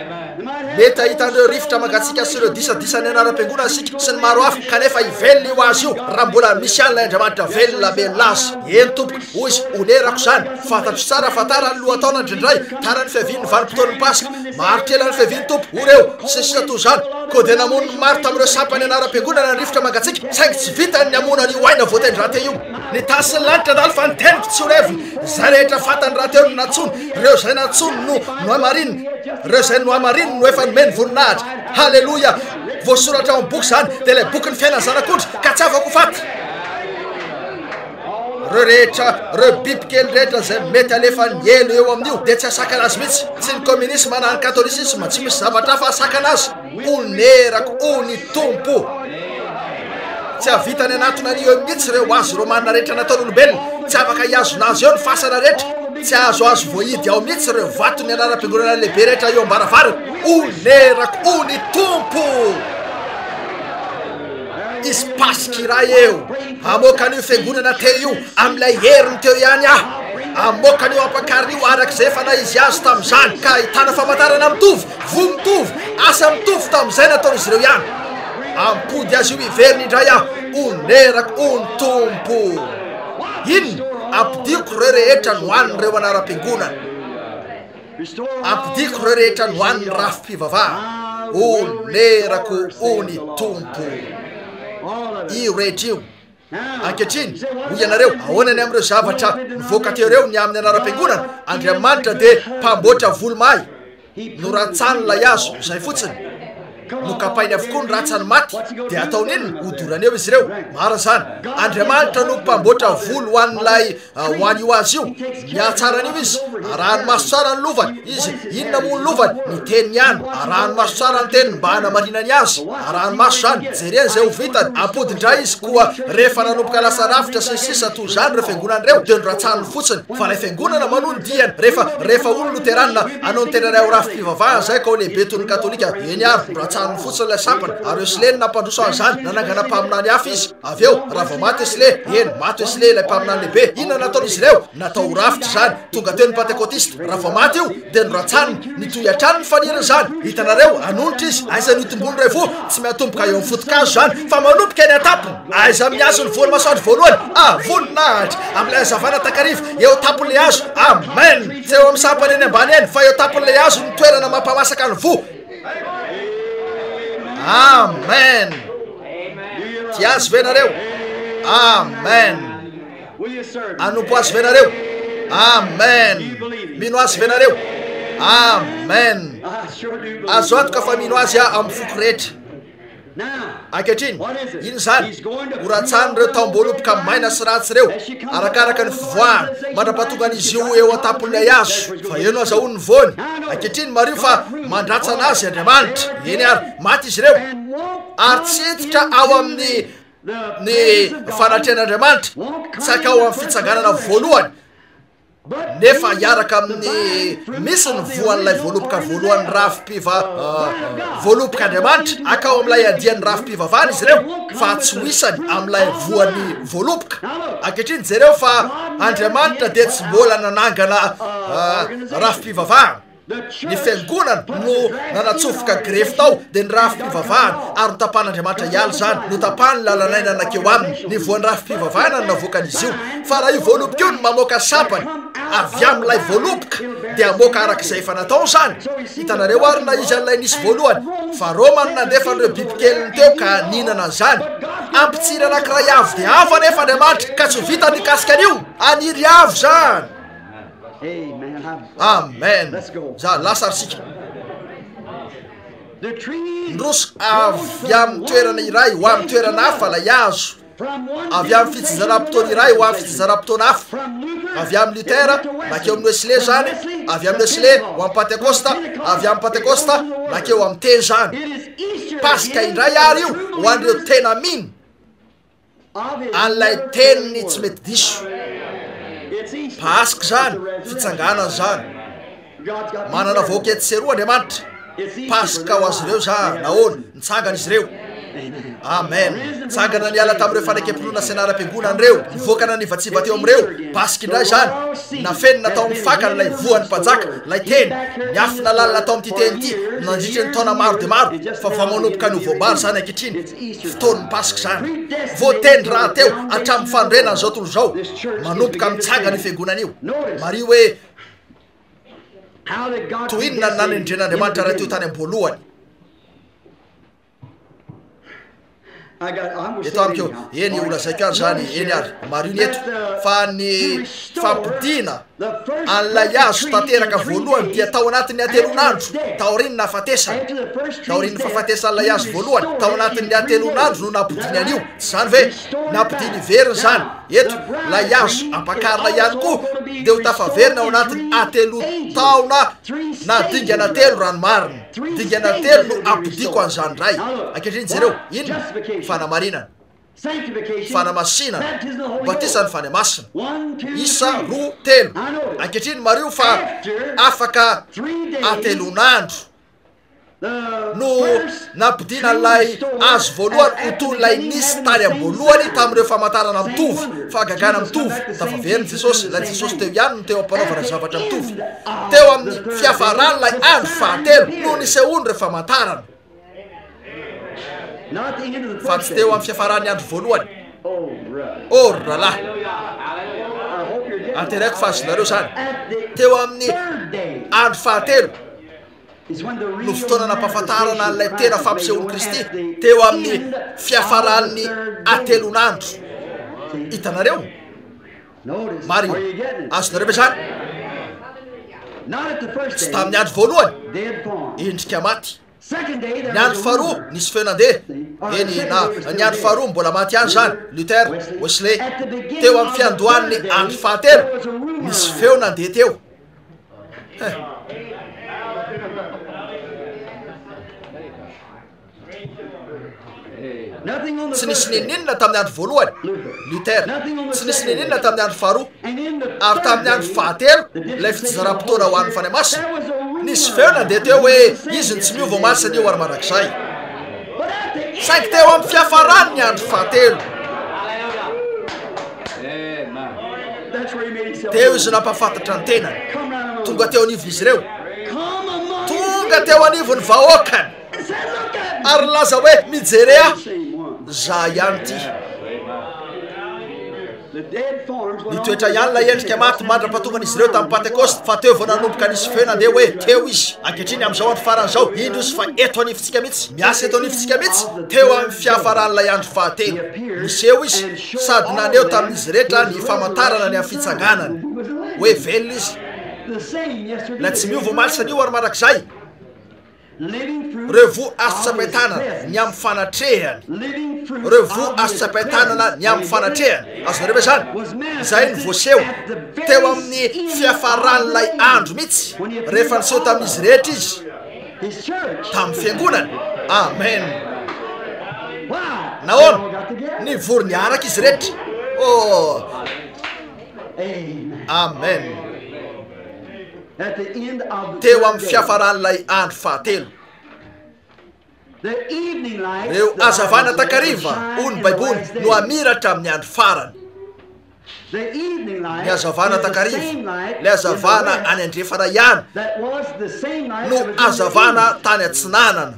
Mety ahitan'ireo rivotra mangatsika sy ireo disadisany anara-piangonana sika sy ny maro hafa kanefa hivelona io azy io raha mbola misy ihany ilay Andriamanitra velona melona azy. Eny tompoko, hoy izy onerako zany. Fantatro tsara fa tara ny lohataona indrindray tara ny fiavian'ny vanim-potoan'ny Pasika, maharitra ela ny fiavian'ny tompo oreo sisy toy zany. Koa de namono ny maro tamin'ireo sampany anara-piangonana ny rivotra mangatsika saingy tsy vitany ny amona ny oaina voateny raha teo io. Ny tasy ny lanitra dalo fa niteniko tsy ho reviny. Zay rehetra fatany raha teo no natsony, ireo zay natsony no amarinina, ireo zay no amarinina no efa nomeny voninahitra. Halleluja! voasoratra ao boky zany de ilay boky ny fiainany zanak'ondry ka tsy avako faty reo rehetra reo bibikely rehetra zay mety alefa ny elo eo amin'io de tsy asaka anazy mihitsy tsy ny communisme na ny katôlisisme tsy misy zavatra fa asaka anazy onerako ony tompo tsy avitany anatona an'io mihitsy reo azo reo manina rehetra nataon'olombelona tsy afaka hiazonazy eo ny fasana rehetra tsy azoazo voahidy ao mihitsy reo vatony anaram-piangonana lehibe rehetra eo ambaravarana onerako ony tompo izy pasikiray eo amokan'io fiangonana teo io am'ilay heriny teo ihany ah amokan'io ampakaryn'io arak'izay fa na izy azo tam'izany ka hitana famantarana mitovy vo mitovy asa mitovy tam'izay nataon'izy ireo ihany ampody azy io iveriny indray ah onerako ony tompo iny ampidiko reo rehetra nohaniny reo anaram-piangonana ampidiko reo rehetra nohaniny rafim-pivavaha onerako ony tompo io rehetra io ankehitriny hoy ianareo ahoanany am'ireo zavatra nivoaka teoreo ny amin'ny anaram-piangonana Andriamanitra de mpamboatra volomahay no ratsany lay azo zay fotsiny no kapainy avokoa ny ratsany maty de ataony inony hodorany eo izy ireo mara zany Andriamanitra no mpamboatra volo hoan'lay hoany io azy io miatsarany io izy arahany maso tsara ny lovany izy inona moa ny lovany ny teniny ihany arahany maso tsara ny teniny mba hanamarinany azy arahany maso zany jereny zay ho vitany ampodindray izy koa rehefa nanomboka lasa rafitra sy sisa toy zany reo fiangonana reo de noratsany fotsiny fa lay fiangonana manony diany rehefa olo luteranina anao ny tenanay ao rafim-pivavaha zay ka o lehibe toy ny katolika eny ary noratsany fotsiny lay sapany ary esleny nampandroso an'izany nanangana mpaminany hafa izy avy eo raha vao maty esle eny maty esle ilay mpaminany lehibe inona nataon'izy ireo natao rafitra zany tonga teo ny pentekotista raha vao maty io de noratsany nitoy atrany ny faniriny zany hitanareo anonitra izy aiza nitombony ray vo tsy miatomboka eo amin'ny fotokazo zany fa manomboka eny atapony aiza miazo ny voly masoandro voalohany voninahitra am'ilay azavana takarivo eo tapon'le azo amen tsy eo amin'ny sampany eny ambany eny fa eo tapon'le azo ny toerana mampamasaka ny vo amen ty azy venareo amen anompo azy venareo amen mino azy venareo amen azo antoka fa mino azy a amin'ny foko rehetra ankehitriny iny zany horatsany reo taom-boaloboka maina sy ratsy reo arakaraka ny fivoahany mandrapatonga an'izy io eo atapon'ilay azo fa eno azahoany ny voany ankehitriny mario fa mandratsana azy Andriamanitra eny ary maty izy reo ary tsy etitra ao amin'ny fanatrehan'Andriamanitra tsy aka ao amin'ny fitsanganana voalohany nefa hiaraka amin'ny misy ny voan'ilay voaloboka voalohany voaloboka Andriamanitra aka ao amin'ilay adian'ny rafim-pivavahana izy ireo fa tsy hoisany amin'ilay voan'ny voaloboka ankehitriny jereo fa Andriamanitra de tsy mbola nanangana rafim-pivavahana ny fiangonana no nanatsofoka grefy tao de ny rafim-pivavahana ary notapahan'Andriamanitra hialy zany no tapahany lalanaina nakeo aminy ny voan'ny rafim-pivavahana no navoakan'izy io fa raha io voaloboka io no mamoaka sapany avy amin'ilay voaloboka de amoaka arak'izay efa natao zany hitanareo ary na izy an'ilay nisy voalohany fa Roma no nandefan'ireo bibikeliny teo ka ninana zany ampitsiry anankiray avo de avo anefa Andriamanitra ka tsy vitany ikasika an'io aniry avo zany amen za lasarsika ndroso avy amin'ny toerana iray ho amin'ny toerana hafa lay azo avy amin'ny fitsinjaram-potoana iray ho amin'ny fitsinjaram-potoana hafa avy amin'ny Lutera nakeo amin'ny Wesley zany avy amin'ny Wesley ho amin'ny Pentecosta avy amin'ny Pentecosta nakeo amin'ny teny zany pasika indray ary io ho an'ireo tena mino an'ilay teniny tsy mety diso pasika zany fitsanganana zany manana voakety seroa Andriamanitra pasika ho azy ireo za nahoana nitsangana izy ireo amen tsangana niala tamin'ireo fanekempinoana sy anaram-piangonana reo nivoakana nivatsiva teo amin'ireo pasika indray zany nafeny natao mifakana lay voan'ny mpanjaka lay teny niafina lalina atao amin'ity teny ity nandritra ny taona maro de maro fa manomboka ny voambary zany ankehitriny fotoan'ny pasika zany voateny raha teo hatramin'ny fandrenany zao tontolo zao manomboka mitsangana io fiangonana io mari hoe to inona ny nanendren'Andriamanitra raha teo tany am-boalohany eto amiko eny olazaiko ary zany eny ary mariny eto fa ny fampidina an'lay azo tanteraka voalohany dia tao anatin'ny atelonandro taorin'ny nahafatesana taorin'ny fahafatesan'lay azo voalohany tao anatin'ny atelonandro no nampidiny an'io tsy zany ve nampidiny veriny zany eto lay azo ampakarina ihany koa de ho tafaverina ao anatin'ny atelo taona na dingana telo ranomarina dingana telo no ampidiko an'izany ray ankehitriny jereo inona fanamarinana fanamasinana batisany fanamasina isa roa telo ankehitriny mario fa afaka atelonandro no nampidina lay azo voalohany ho toy lay nisy tany am'voalohany tamin'ireo famantarana mitovy fahagagana mitovy tafaveriny jesosy la jesosy teo ihany no teo ampanaovana zavatra mitovy teo amin'ny fiafarany lay andro fahatelo no nisehoany reo famantarana fa tsy teo amin'ny fiafarany andro voalohany ralahy anteraiko fa azonareo zany teo amin'ny andro fahatelo no fotoana nampahafantarana an'ilay tena fampisehoan'i Kristy teo amin'ny fiafaran'ny atelonandro hitanareo mario azonareo ve zany tsy tamin'ny andro voalohany indrika maty ny andro faharoa nisy feo nandeha eny na ny andro faharoa mbola maty ihany zany Luther Wesley teo amin'ny fiandohan'ny andro fahatelo nisy feo nandeha teo tsy nisy nininona tamin'ny andro voalohany Luther tsy nisy nininona tamin'ny andro faharoa ary tamin'ny andro fahatelo lay fitsinjaram-potoana ho an'ny fanamasina nisy feo nandeha teo hoe izy ny tsy miova masina io ary marak'izay saingy teo amin'ny fiafarany ny andro fahatelo teo izy nampafantatra ny tenany tonga teo anivon'izy ireo tonga teo anivony vahoakany ary laza hoe mijere ah za ihany ty nitoetra ihany la endrika maty mandra-patongan'izy ireo tamin'ny Pentecoste fa teo vao nanomboka nisy feo nandeha hoe teo izy ankehitriny amin'izao andro faran'izao indro izy fa eto anivontsika mihitsy miasa eto anivontsika mihitsy teo amin'ny fiafaran'ilay andro fahatelo miseho izy sady naneo tamin'izy rehetra ny famantarana ny amin'ny fitsanganany hoe velona izy la tsy miova malisany io ary marak'izay reo vo azo-tsapahitanana ny amin'ny fanatrehany reo vo azo-tsapahitanana ny amin'ny fanatrehany azonareo ve zany izay ny voaseho teo amin'ny fiafaran'ilay andro mihitsy rehefa niseho tamin'izy rehetra izy tamin'ny fiangonany amen nahoana nivory ny araka izy rehetra amen teo amin'ny fiafaran'ilay andro fahatelo reo azavana takariva ony baiboly no amiratra amin'ny andro farany ny azavana takariva lay azavana any andrefana ihany no azavana tany atsinanana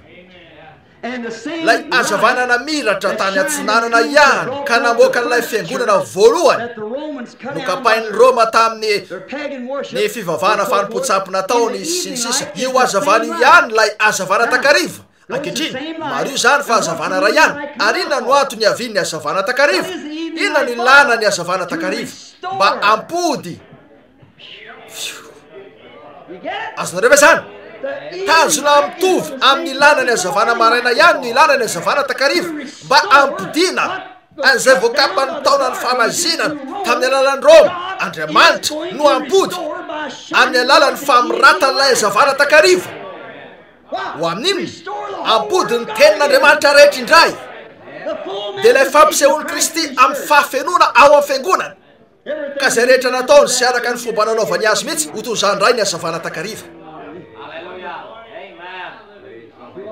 lay azavana namiratra tany atsinanana ihany ka namoaka n'ilay fiangonana voalohany no kapain'ny Roma tamin'ny ny fivavahana fanompotsapy nataony sy ny sisa io azavana io ihany lay azavana takariva ankehitriny maro io zany fa azavana ray ihany ary inona no ato ny avian'ny azavana takariva inona ny lana ny azavana takariva mba ampody azonareo ve zany tazona mitovy amin'ny ilana ny azavana maraina ihany no ilana ny azavana takariva mba ampidina an'izay voakapany taona ny famazinana tamin'ny alalan'ny Roma Andriamanitra no ampody amin'ny alalan'ny famiratan'ilay azavana takariva ho amin'inona ampody ny tenin'Andriamanitra rehetra indray dia ilay fampisehoan'i Kristy amin'ny fahafenona ao amin'ny fiangonana ka zay rehetra nataony sy araka ny fomba nanaovany azy mihitsy ho toy izany ray ny azavana takariva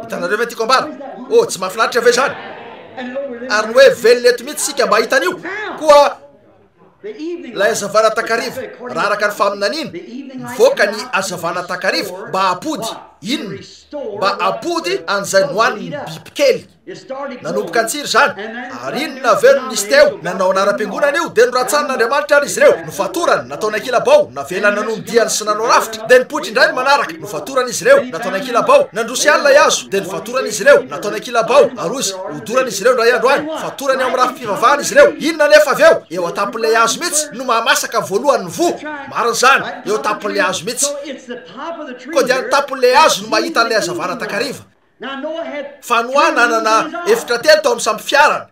hitanareo ve tiako ambara tsy mahafinaritra ve zany ary ny hoe velona eto mihitsy sika mba hitan'io koa lay azavana takariva raha araka ny faminaniana mivoaka ny azavana takariva mba apody inona mba ampody an'izay nohaniny bibikely nanomboka antsiry zany ary inona aveno nisy teo nanao anara-piangonana io de noratsanin'andriamanitra ary izy reo nofatorany nataony ankilabao navelana nomdiany sy nanao rafitra de nipoitra indray ny manaraka nofatorany izy reo nataony ankilabao nandrosy alina iazo de nofatorany izy reo nataony ankilabao arozy odorany izy reo ndray andro any fatorany ao amin'ny rafi-pivavahana izy reo inona nefa avy eo eo atapon'lay azo mihitsy no mahamasaka voalohany vo mariny zany eo tapon'lay azo mihitsy koa dia ny tapon'lay azo no mahita an'lay azavana takariva fa Noa nanana efitra telo tao amin'ny samby fiarany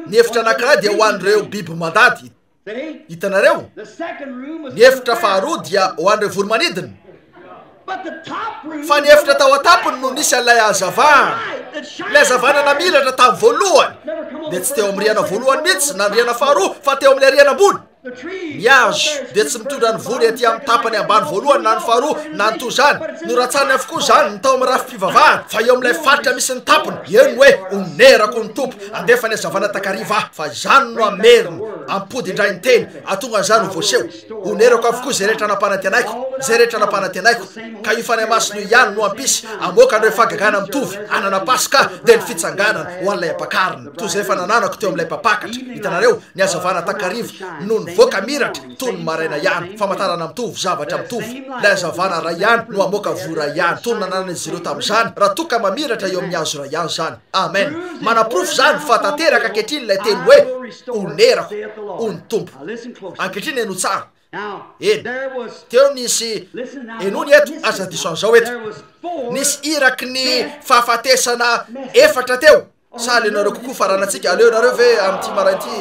ny efitra anankiray dia ho an'ireo biby mandady hitanareo ny efitra faharoa dia ho an'ireo voromanidina fa ny efitra tao atapony no nisy an'ilay azavana lay azavana namilatra tamin'ny voalohany de tsy teo amin'ny riana voalohany mihitsy na ny riana faharoa fa teo amin'ilay riana ambony ny azo de tsy mitondra ny voly aty amin'ny tapany ambany voalohany na ny faharoa na ny toy zany no ratsany avokoa zany ny tao amin'ny rafi-pivavahana fa eo amin'ilay faritra misy ny tapony eo ny hoe onerako ny tompo andefa ny azavana takariva fa zany no ameriny ampody indray ny teny atonga zany ho voaseho onerako avokoa zay rehetra nampanatenaiko zay rehetra nampanatenaiko ka io fanahy masino ihany no ampisy amoaka an'ireo fagagana mitovy anana pasika de ny fitsanganana ho an'ilay ampakariny toy zay fa nananako teo amin'ilay mpapakatra hitanareo ny azavana takariva no ny voaka miratra toy ny maraina ihany famantarana mitovy zavatra mitovy lay azavana ray ihany no amoaka vora ihany toy ny nanana izy ireo tamin'izany raha toka mamiratra eo amin'ny azo ray ihany zany amen manaprofo zany fa tanteraka ankehitriny lay teny hoe onerako ony tompo ankehitriny eno tsara eny teo nisy enony eto aza diso an'izao eto nisy iraky ny fahafatesana efatra teo saly anareo kokoa faranatsika aleo nareo ve am'ty marainty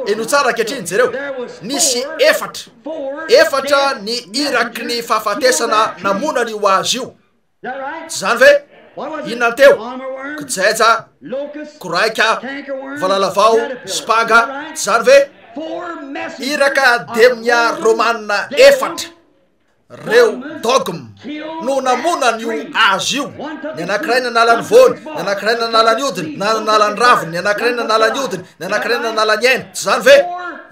eno tsara ankehitriny jereo nisy efatra ny iraky ny fahafatesana namonany ho azy io tsy zany ve inona ny teo kijeja koraika valalavao spanga tsy zany ve iraka demia romanina efatra reo dogme no namonany io azo io ny anankiray nanalany voany ny anankiray nanalany odiny na nanalany raviny ny anankiray nanalany odiny ny anankiray nanalany aina tsy zany ve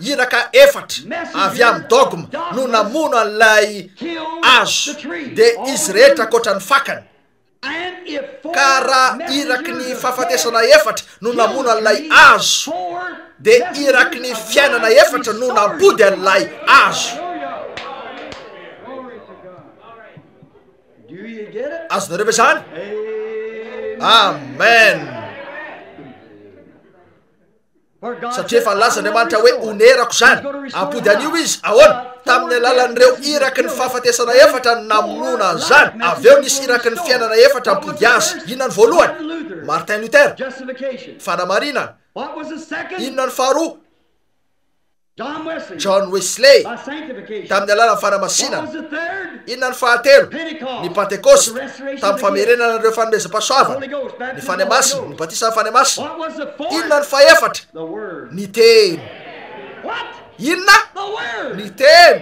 iraka efatra avy amin'ny dogme no namona an'ilay azo de izy rehetra koatra ny fakany ka raha iraky ny fahafatesana efatra no namona an'ilay azo de iraky ny fiainana efatra no nampody an'ilay azo azonareo ve zany amen satria efa nilaza andriamanitra hoe onerako zany ampody an'io izy ahoana tamin'ny alalan'ireo iraky ny fahafatesana efatra ny namonona zany avy eo nisy iraky ny fiainana efatra ampody azy inona ny voalohany Martin Luther fanamarinana inona ny faharoa John Wesley tamin'ny alalan'ny fanamasinana inona ny fahatelo ny pentecoste tamin'ny famerenana an'ireo fanomezam-pahasoavana ny fanahy masina ny batisa ny fanahy masina inona ny fahaefatra ny teny inona ny teny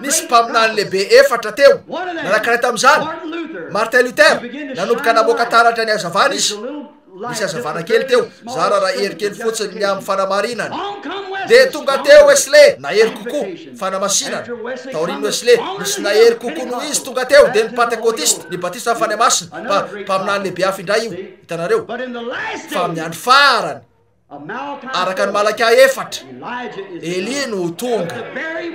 nisy mpaminany lehibe efatra teo nanankiray tamin'izany Martin Luther nanomboka namoaka taratra ny azavana izy nisy azavana kely teo zara raha hery kely fotsiny ny amin'ny fanamarinany de tonga teo Wesley nahery kokoa fanamasinana taoriny Wesley nisy nahery kokoa noho izy tonga teo de ny pentecôtiste ny batista fanahy masina mpaminany lehibe hafa indray io hitanareo fa amin'ny andro farany araka ny malaka efatra Elia no tonga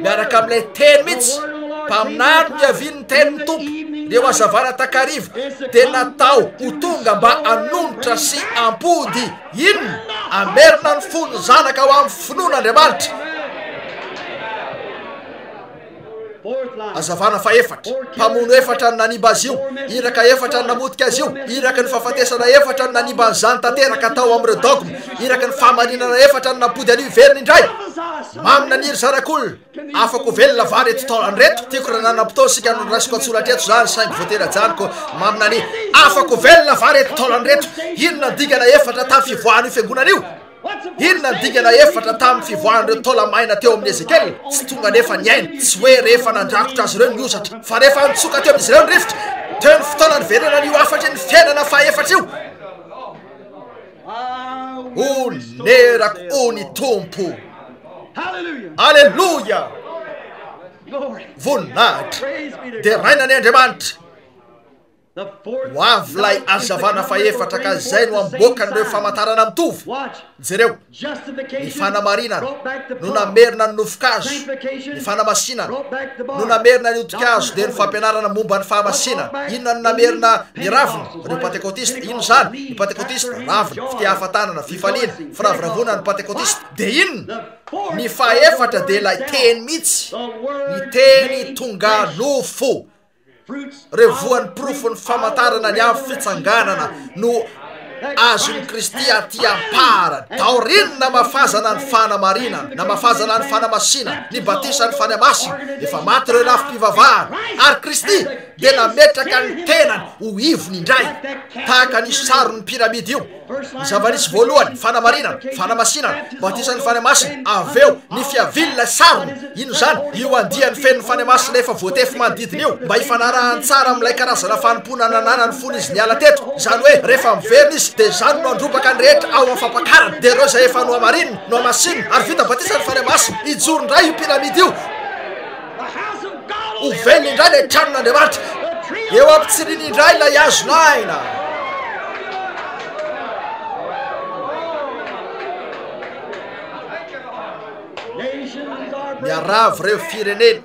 miaraka amin'ilay teny mihitsy mpaminany miaviny ny tenyny tompo reo azavana takariva de natao ho tonga mba anonotra sy ampody inona amerina ny fony zanaka ao amin'ny finoan'andriamanitra azavana fa efatra mpamono efatra ny nanimba azy io iraka efatra ny namotika azy io iraka ny fahafatesana efatra ny nanimba an'izany tanteraka tao amin'ireo dogme iraka ny fahamarinana efatra ny nampody an'io iveriny indray maminaniry zanak'olona afako velona vary eto taolany reto tiako raha nanam-potoana no rasiko atsolatra eto zany saingy voatera janiko maminany afako velona vary eto taolany reto inona dingana efatra tamin'ny fivoahana io fiangonana io inona ny dingana efatra tamin'ny fivoahan'ireo taolamaina teo amin'ny Ezekiel tsy tonga nefa ny aina tsy hoe rehefa nandrakotra azy ireo ny osatra fa rehefa nitsoka teo amin'izy ireo ny rivotra teo ny fotoana ny velona n'io afatra ny fiainana fa efatra io onerako ony tompo alleluia voninahitra dia raina ny Andriamanitra ho avy lay azavana faefatra ka zay no amboakan'ireo famantarana mitovy. Jereo ny fanamarinana no namerina ny nofokazo, ny fanamasinana no namerina ny odikazo dia ny fampianarana momba ny fahamasinana. Inona no namerina ny ravina? Reo pentekotista. Ino zany? Ny pentekotista ravina, fitiahafantanana, fifaliana, firaviravona ny pentekotista. Dia inona? Ny faefatra dia ilay teny mihitsy, ny teny tonga nofo. Revoan'ny profo ny famantarana ny amin'ny fitsanganana no azon'ny Kristy aty amparany. Taorinona mafazana ny fanamarinana, na mafazana ny fanamasinana, ny batisa ny fanamasina. Efa maty ireo lafim-pivavahana ary Kristy dia nametraka ny tenany ho ivony indray tahaka ny saron'ny piramidy io. Ny zava-nisy voalohany fanamarinana, fanamasinana, batisa ny fanamasina, aveo ny fiavilona sarony. Ino zany? Io andian'ny fen'ny fanamasina efa voatefy manodidina io mba hifanarahany tsara amin'ilay karazana fanompona nanana ny fony izy niala teto. Zany hoe rehefa miverina izy dia zany no andropaka ny rehetra ao amin'ny fampakarana. Dia ireo zay efa no amarinina, no amasinina ary vita batisa ny fanamasina, ijoro indray io piramidy io. Ho velona indray ilay tranon'Andriamanitra. Eo ampitsiriny indray ilay azonaina. Miaravo ireo firenena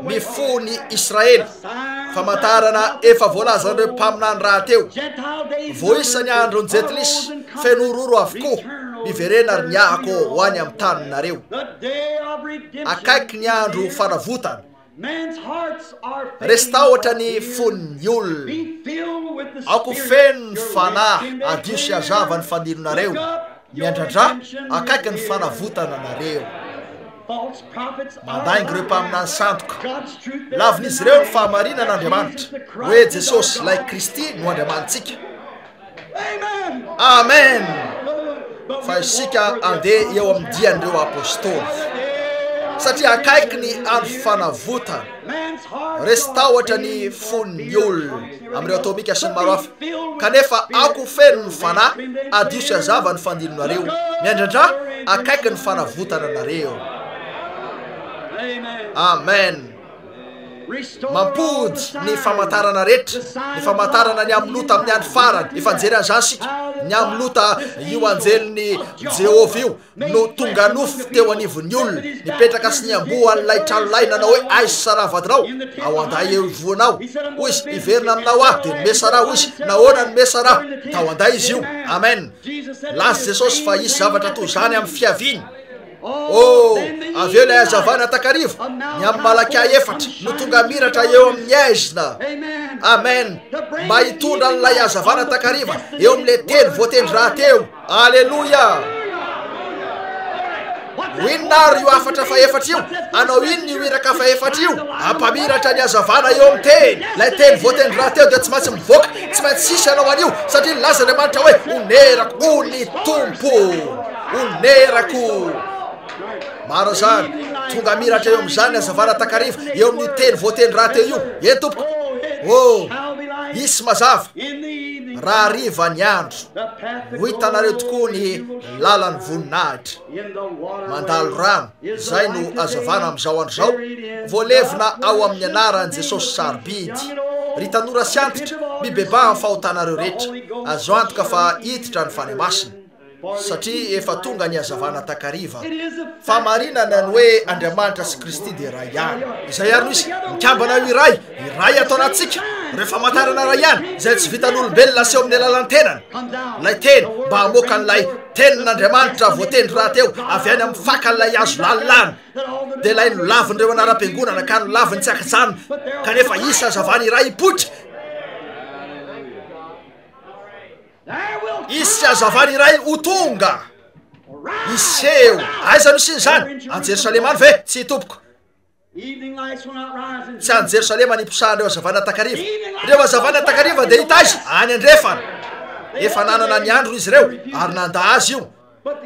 mifony Israely. Famantarana efa voalazan'ireo mpaminany raha teo. Voisany androny Jetlis fenororo avokoa miverena ary niahako ho any amin'ny taninareo. Akaiky ny andro fanavotana. Resy tahotra ny fon'ny olona. Ako feno ny fanahy adio sy azava ny fanilonareo. Miandrandra akaiky ny fanavotana nareo. Mandaingy ireo mpaminany sandoka. Lavin'izy ireo ny fahamarinan'Andriamanitra hoe Jesosy lay Kristy no Andriamanitsika. Amen. Fa isika andeha eo amin'ny dian'ireo apôstôly satria akaiky ny andro fanavotana. Resy tahotra ny fon'ny olona amin'ireo atomika sy ny maro hafa. Kanefa ako feno ny fanahy adio sy azava ny fanilonareo. Miandrandra akaiky ny fanavotana nareo. Amen. Mampody ny famantarana rehetra, ny famantarana ny amlota amin'ny andro farany. Efa nijery an'izany sika. Ny amlota io anjeliny Jehovah io no tonga nofo teo anivon'ny olona, nipetraka sy niamboa an'ilay tranolay nanao hoe aizy saravadinao ao anday eo ivoanao. Hoy izy iverina aminao aho dia nomesara. Hoy izy nahoana nomesara? Tao anday izy io. Amen. Laza Jesosy fa isy zavatra toy zany amin'ny fiaviany. Oh, aveo ilay azavana takariva ny amin'ny Malakia 4 no tonga miratra eo amin'ny aizina. Amen. Mba hitondra n'ilay azavana takariva eo amin'ilay teny voatendry raha teo. Alleluia. Inona ary io afatra fa efatra io? Anao ino io iraka fa efatra io? Ampamiratra ny azavana eo amin'ny teny. Ilay teny voatendry raha teo dia tsy maintsy mivoaka, tsy maintsy sisy anao an'io satria nilaza Andriamanitra hoe onerako ho ny tompo, onerako. Maro zany tonga miratra eo amin'izany azavana takariva eo amin'ny teny voatendry raha teo io. E tompoko, oh, isy mazava raha hariva ny andro ho hitanareo tokoa ny lalan'ny voninahitra mandalo rano. Zay no azavana amin'izao andro zao. Voalevina ao amin'ny anaran'i Jesosy sarobidy. Ry tanora sy antitra mibeba amin'ny fahotanareo rehetra. Azo antoka fa hiditra ny fanamasina satria efa tonga ny azavana takariva. Famarinana ny hoe Andriamanitra sy Kristy dia iray ihany. Izay ary izy mikambana io iray atao anatsika. Rehefa famantarana iray ihany izay tsy vitan'olombelona aseho amin'ny alalan'ny tenany. Ilay teny mba hamoaka n'ilay tenin'Andriamanitra voatendry raha teo avy any amin'ny fakan'ilay azo lalilany. Dia ilay nolavin'ireo anaram-piangonana ka nolaviny tsy akajanona. Kanefa isy azavana iray hipoitra. Isy azavana iray ho tonga iseho. Aiza no siny zany? Any Jerosalema any ve? Tsy tompoko. Tsy any Jerosalema niposahan'ireo azavana takariva. Ireo azavana takariva dia hita izy any andrefana. Efa nanana ny andro izy ireo ary nanda azy io.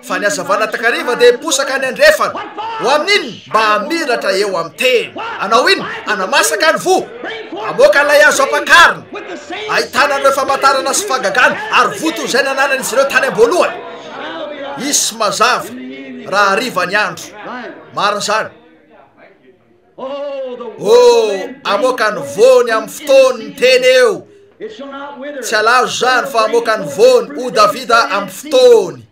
Fa ny azavana takariva dia posaka any andrefana. Ho amin'iny mba hamiratra eo amin'ny teny. Anao ino? Anamasaka ny vo, amoaka n'ilay azo ampakarina, ahitana an'ireo famantarana sy fagagana ary voto izay nananan'izy ireo tany am-boalohany. Isy mazava raha hariva ny andro. Marina zany. amoaka ny vony amin'ny fotoany teny eo tsy alazo zany fa amoaka ny vony o davida amin'ny fotoany.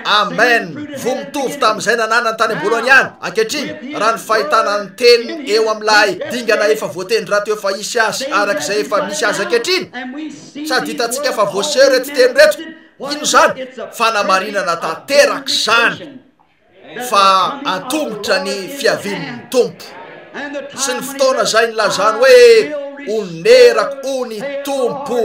Amen. Vo mitovy tamin'izay nananany tany amboloany ihany ankehitriny raha ny fahitana ny teniny eo amin'ilay dingana efa voateny raha teo efa isy azy arak'izay efa misy azy ankehitriny. Sady hitantsika fa voaseho reto teny reto. Ino zany? Fanamarinana tanteraka zany fa antomotra ny fiavin'ny tompo. Sy ny fotoana zay nylazany hoe onerako o ny tompo.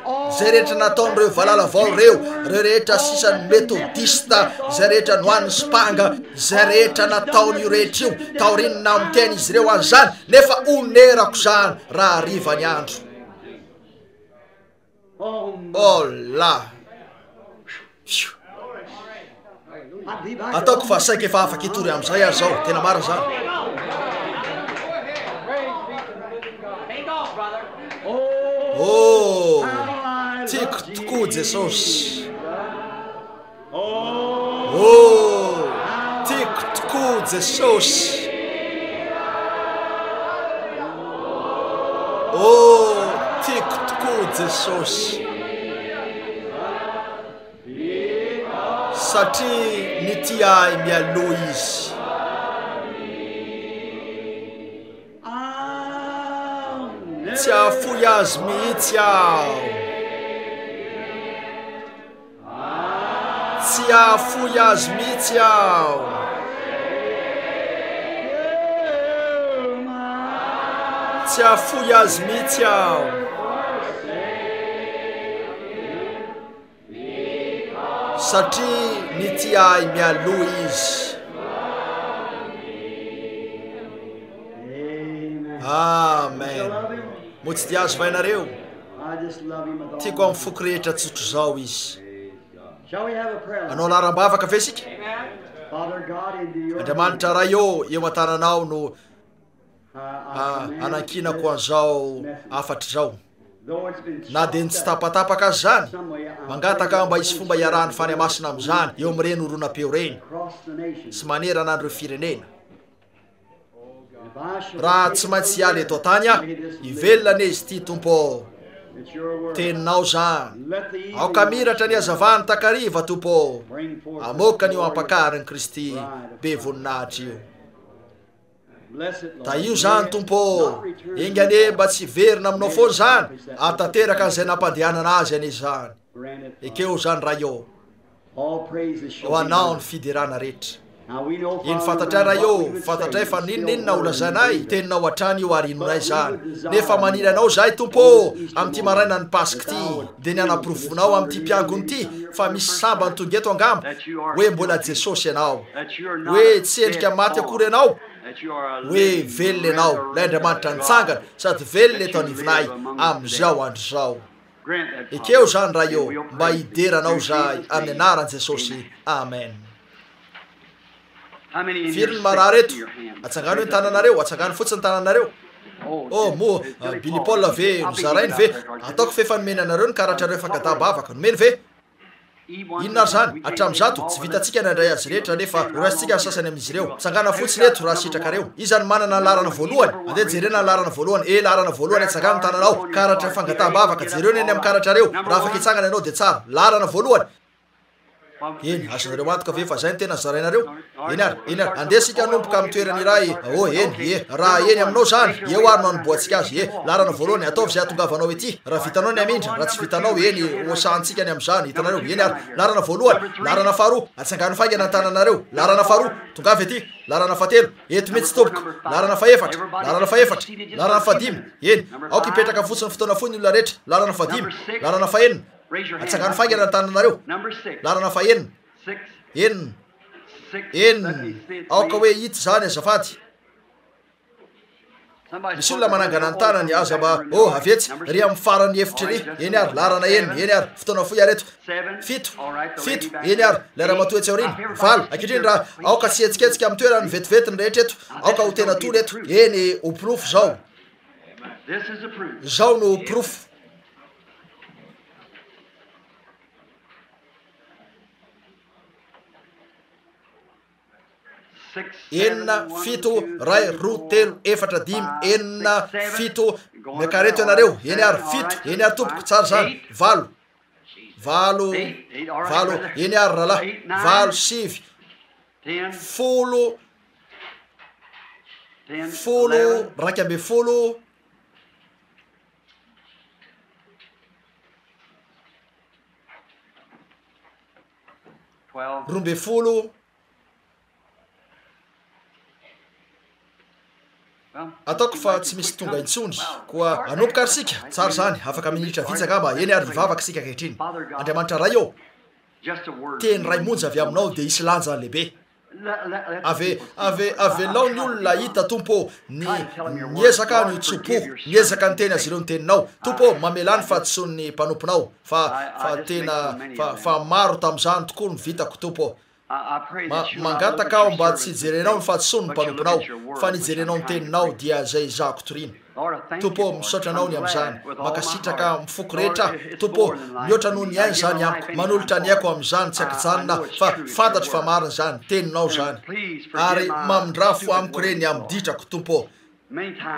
Zay rehetra nataon'ireo valalavao reo rehetra sisan'ny metodista, zay rehetra nohan'ny spanga, zay rehetra nataony io rehetra io taorinina amin'ny teny izy ireo an'izany, nefa onerako zany raha arivany andro. La ataoko fa saika efa afaka hitory amin'izay azy zao, tena marina zany. Tiako tokoa Jesosy. Tiako tokoa Jesosy. Tiako tokoa Jesosy. Satria ny ty ahy mialoha izy. Tsy afoy azy mihitsy aho. Tsy afoy azy mihitsy aho. Tsy afoy azy mihitsy aho. Satria ny ty ahy mialoha izy. Amen. Mo tsy dia azo vainareo. Tiako amin'ny foko rehetra tsotro zao izy. Anao laram-bavaka ve sika? Andriamanitra raha eo an-tananao no anankinako an'izao afatra zao. Na dia ny tsy tapatapaka azy zany, mangataka mba hisy fomba iarahany fany masina amin'izany eo amin'ireny oronam-peo reny sy manerana an'ireo firenena. Raha tsy maintsy hialy eto an-tany aho, hivelona ane izy ty tompo. Teninao zany aoka miratra ny hazavany takariva tompo. Amoaka ny eo ampakariny Kristy be voninahitra io. Da io zany tompo, ingane mba tsy verina aminao foana zany, atateraka an'izay nampandehanana azy ane zany. Ekeo zany raha io. Ho anao ny fiderana rehetra. Iny fantatra raha io, fantatra fa ninona olazanay, teninao hatrany io arinonay zany. Nefa manina anao zahay tompo amin'ty maraina ny Pasika ty, dia ny anaprofonao amin'ty mpiangony ty fa misy samba ny tonga eto angamba hoe mbola Jesosy ianao, hoe tsy endrika maty akory ianao, hoe velona ianao, lay Andriamanitra nitsangana sady velona eto anivinay amin'izao andro zao. Ekeo zany raha io, mba hideranao zahay amin'ny anaran'i Jesosy. Amen. Firy ny marary reto? Atsangano ny tananareo, atsangano fotsiny tananareo. Mo Billy Paul ve nozarainy ve? Ataoko fe fanomena anareo ny karatrareo fankadabavaka. Nomeny ve? Inona ary zany? Hatramin'izato tsy vitantsika nandray azy rehetra nefa raisitsika ny sasany amin'izy ireo. Tsangana fotsiny eto raha sitrakareo. Iza ny manana ny larana voalohany? Andeha jerena ny larana voalohany. Larana voalohany atsangano ny tananao. Karatra fangataham-bavaka jereo ny eny amin'ny karatrareo. Raha afaka hitsangana ianao dia tsara. Larana voalohany. Eny, azonareo antoka ve fa zay ny tena zarainareo? Eny ary, andesika hanomboka amin'ny toerany iray. Eny, raha eny aminao zany, eo ary no anomboantsika azy. Larana voalohany, ataovy zay atongavanao ety. Raha vitanao ny amindra, raha tsy vitanao, eny osahantsika ny amin'izany, hitanareo. Eny ary, larana voalohany, larana faharoa, atsangano faingana ny tananareo. Larana faharoa, tongavy ety. Larana fahatelo, eto mihitsy tompoko. Larana fahaefatra, larana fahaefatra, larana fahadimy. Eny, aoka hipetraka fotsiny fotoana foana ny olona rehetra. Larana fahadimy, larana fahaenina. Atsangano faingana ny tananareo. Larana fahaenina. Enina. Aoka hoe hita zany azafady. Misy olona manangana ny tanany aza mba avetsy ry amin'ny farany efitra ry. Eny ary, larana enina. Eny ary, fotoana foy areto. Fito. Eny ary, lera matoetsy aoriny. Valo. Ankehitriny raha aoka tsy etsiketsika amin'ny toerany vetivetiny rehetra eto. Aoka ho tena tolo eto. Eny ho pirofo zao. Zao no pirofo. enina fito ray roa telo efatra dimy enina fito miakareto ianareo eny ary fito eny ary tompoko tsara zany valo eny ary rahalahy valo sivy folo raiky amby folo rombe folo ataoko fa tsy misy tonga intsony koa anomboka ary sika tsara zany afaka minitra vitsaka aba eny ary vavaka sika kehitriny Andriamanitra ray eo teny ray monja avy aminao de isy lanja lehibe avelao ny olona hita tompo niezaka ny tsopo niezaka ny teny azy ireo ny teninao tompo mamelany fa tsony mpanomponao fa tena fa maro tam'izany tokoa ny vitako tompo mangataka ao mba tsy jerenao ny fahatsony ny mpanomponao fa nijerenao ny teninao dia zay zako torino tompo misaotra anao ny am'izany makasitraka mifoko rehetra tompo mihoatra noho ny ainy zany amiko manolotra ny aiko am'izany tsy akijanona fa fantatro fa mariny zany teninao zany ary mamindrafo amiko reny amditrako tompo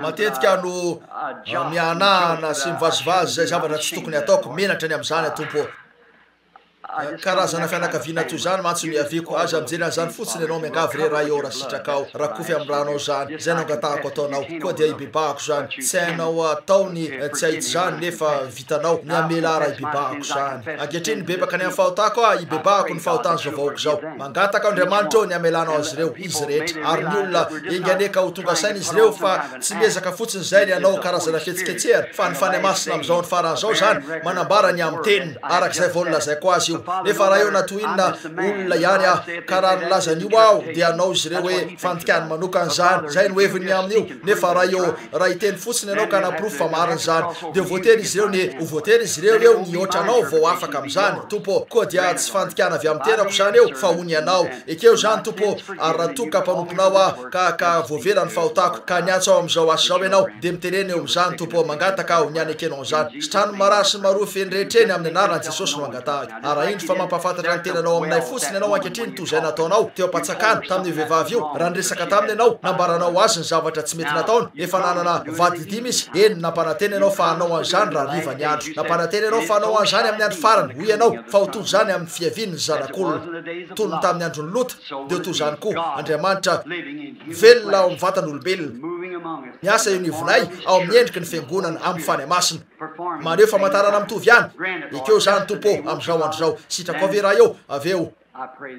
matetika no mianahana sy mivazivazy zay zavatra tsy tokony ataoko menatra ny am'izany tompo karazana fianakaviana toy zany mantso miaviko azy amijena zany fotsiny anao miangavy re raha eo raha sitrakao raha kofy amy rahanao zany zay nao angatahako ataonao koa dia ibebahako zany tsy hainao ataony tsy haitsy zany nefa vitanao ny amela raha ibebahako zany ankehitriny bebaka ny am'fahotako ibebahako ny fahotany zao vahoako zao mangataka Andriamanitra ny amelanao azy reo izy rehetra ary ny olona enganeka ho tonga saina izy reo fa tsy miezaka fotsiny zay ny anao karazana fietsiketsehana fa ny fanamasina am'izao ny faran'izao zany manambara ny amy teniny arak'izay vao nolazaiko azy io nefa raha eo natoinina olona ihany karaha nylazan'io aho dia anao izy reo hoe fantikany manokany zany zay no heviny amin'io nefa raha eo raha hiteny fotsiny anao ka naprofo fa mariny zany de voateny izy reo ny voateny izy reo eo nihoatra anao vao afaka am'izany tompo koa dia tsy fantikana avy amy tenako zany eo fa hony anao ekeo zany tompo ary raha toka mpanomponao ka voavela ny fahotako ka niantso ao am'izao asy zao ianao de miteneny eo am'izany tompo mangataka aho ny any ekenao zany sitrano marary sy marofy eny rehetreny amin'ny anaran'i Jesosy no mangatahako fa mampafantatra ny tenanao aminay fotsiny anao ankehitriny toy zay nataonao teo ampatsakany tamin'ny vehivavy io raha niresaka taminy anao nambaranao azy ny zavatra tsy mety nataony efa nanana vady dimy izy eny nampananteny anao fa hanao an'izany raha riva ny andro nampananteny anao fa hanao an'izany amin'ny andro farany hoy ianao fa ho toy zany amin'ny fiaviany ny zanak'olona tony tamin'ny androny lota de ho toy zany koa Andriamanitra velona ao amin'ny vatan'olombelona miasa io nivonay ao amin'ny endriky ny fiangonana amin'ny fany masina maneho famantarana mitovy ihany ekeo zany tompo am'izao andro zao sitrako avy raha eo aveo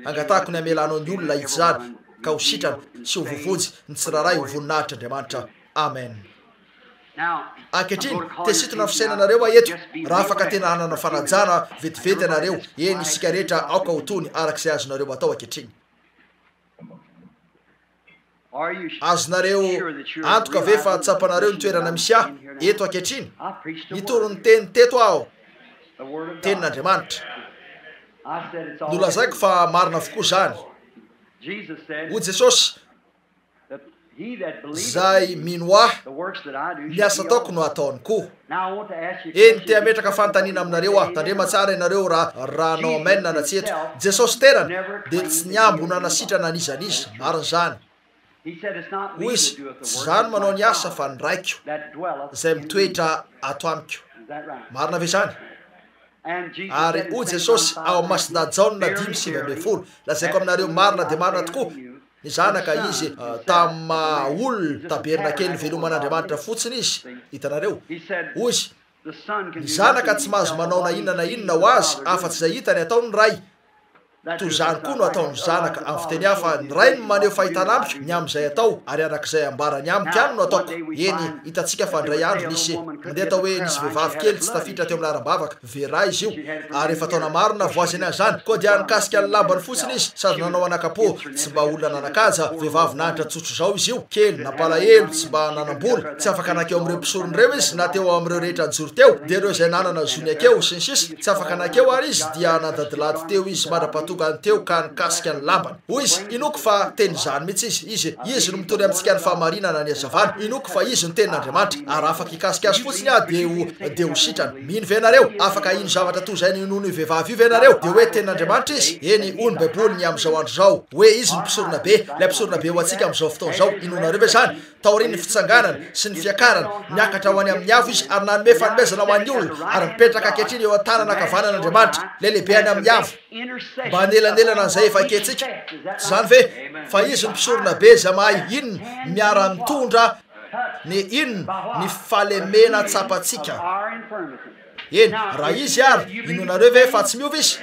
angatahako ny amelanao ny olona itsy zany ka ho sitrana sy ho vovonjy ny tsiraray ho voninahitra Andriamanitra amen ankehitriny tesitona fisainanareo eto raha afaka tena hanana fanajana vetivety anareo eny isika rehetra aoka ho tony arak'izay azonareo atao ankehitriny azonareo antoka ve fa tsapanareo ny toerana misy ahy eto ankehitriny nitoro ny teny teto aho tenin'Andriamanitra nolazaiko fa marina avokoa zany ho Jesosy zay mino ahy ny asa ataoko no ataony koa eny te ametraka fanontaniana aminareo aho tandrema tsara ianareo raha nao amenna na tsy eto Jesosy terany de tsy niambo nanasitrana anizaniza mariny zany hoy izy tsy zany manao ny asa fa ny raiko zay mitoetra ato amiko marina ve zany ary o Jesosy ao Masidadjaona 5:20 lazaiko aminareo marina de marina tokoa ny zanaka izy tama olona taberina kely veloman'Andriamanitra fotsiny izy hitanareo hoy izy ny zanaka tsy mahazo manao na inona ho azy afa-tsy zay hitany ataony ray toy zany koa no ataony zanaka amin'ny fiteny hafa ny ray no maneho fahitana amiko ny am'izay atao ary arak'izay ambarany amiko ihany no ataoko eny hitantsika fa ndray andro nisy mandeha atao hoe nisy vehivavy kely tsy tafiditra teo amin'arambavaka vera izy io ary efa taona marina voazany azany koa dia nikasika ny lambany fotsiny izy sady nanao anakapo tsy mba olona nanakaja vehivavy nanitra tsotro zao izy io kely napalahelo tsy mba nanambola tsy afaka nakeo am'ireo mpisoron'ireo izy na teo am'ireo rehetra nijory teo de ireo zay nanana zony akeo sy ny sisa tsy afaka nakeo ary izy dia nadadilady teo izy mandrapato nahatonga ny teo ka nikasika ny lambany. Hoy izy inoko fa teny zany mihitsy izy no mitory amintsika ny fahamarinana ny hazavana. Inoko fa izy no tenin'Andriamanitra ary afaka ikasika azy fotsiny de ho sitrany. Mino ve nareo afaka ino zavatra toy zay nono io vehivavy io ve nareo de hoe tenin'Andriamanitra izy? Eny ony baiboly ny am'izao andro zao hoe izy ny mpisorona be, lay mpisorona be ho antsika am'izao fotoana zao. Inonareo ve zany? Taoriny ny fitsanganana sy ny fiakarana miakatra ho any amin'ny afo izy ary nanome fanomezana ho an'ny olona ary mipetraka ankehitriny eo an-tanana ankavanan'Andriamanitra le lehibe any amin'ny afo mba hanelanelana an'izay efa ankentsika. Zany ve fa izy ny mpisorona be za mahay inona miara mitondra ny inona ny falemena tsapatsika. Eny raha izy ary inonareo ve fa tsy miova izy?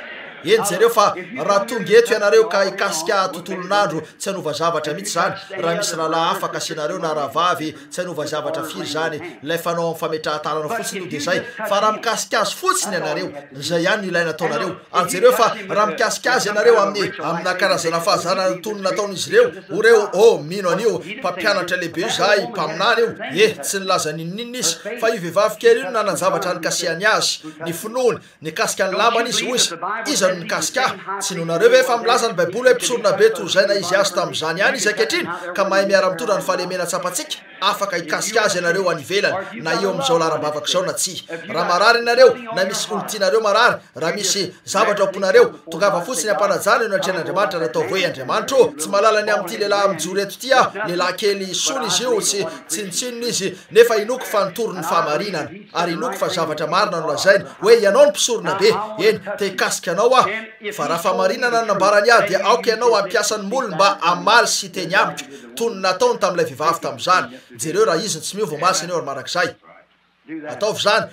Eny zareo fa raha tonga eto ianareo ka ikasika tontolon'andro tsy hanova zavatra mihitsy zany. Raha misy rahalahy afaka asianareo na rahavavy tsy hanova zavatra firy zany lay fanao amin'ny fametrahan-tanana fotsiny io de zay. Fa raha mikasika azy fotsiny ianareo zay ihany no ilaina ataonareo. Ary zareo fa raha mikasika azy ianareo amina karazana fahazana tony nataon'izy ireo mino an'io mpampianatra lehibe io zahay mpaminany io tsy nilaza ninonina izy fa io vehivavy kely io nanan-zavatra nikasiany azy ny finoany nikasika ny lambany izy nikasika tsy nonareo ve fa milaza ny baiboly hoe mpisorona be tozaina izy azy tamin'izany ihany izy ankehitriny ka mahay miara mitondra ny fahalemena tsapatsika. Afaka ikasika azy ianareo any ivelany na eo amin'izao laram-bavaka zao na tsy. Raha marary ianareo na misy olo-tianareo marary, raha misy zavatra amponareo tongava fotsiny ampanajana eo natrehan'Andriamanitra natao hoe Andriamanitra tsy malala ny amin'ity lehilahy mijoro eto ty lehilahy kely sony izy io tsy nitsinona izy nefa inoko fa nitoro ny fahamarinana ary inoko fa zavatra marina no lazainy hoe ianao ny mpisorona be eny te hikasika anao fa raha fahamarinana nambarany dia aoka ianao ampiasany molony mba amaly sy teny amiko tony nataony tamin'ilay vehivavy tamin'izany. Jereo raha izy tsy miova masina eo ary marak'izay ataovy zany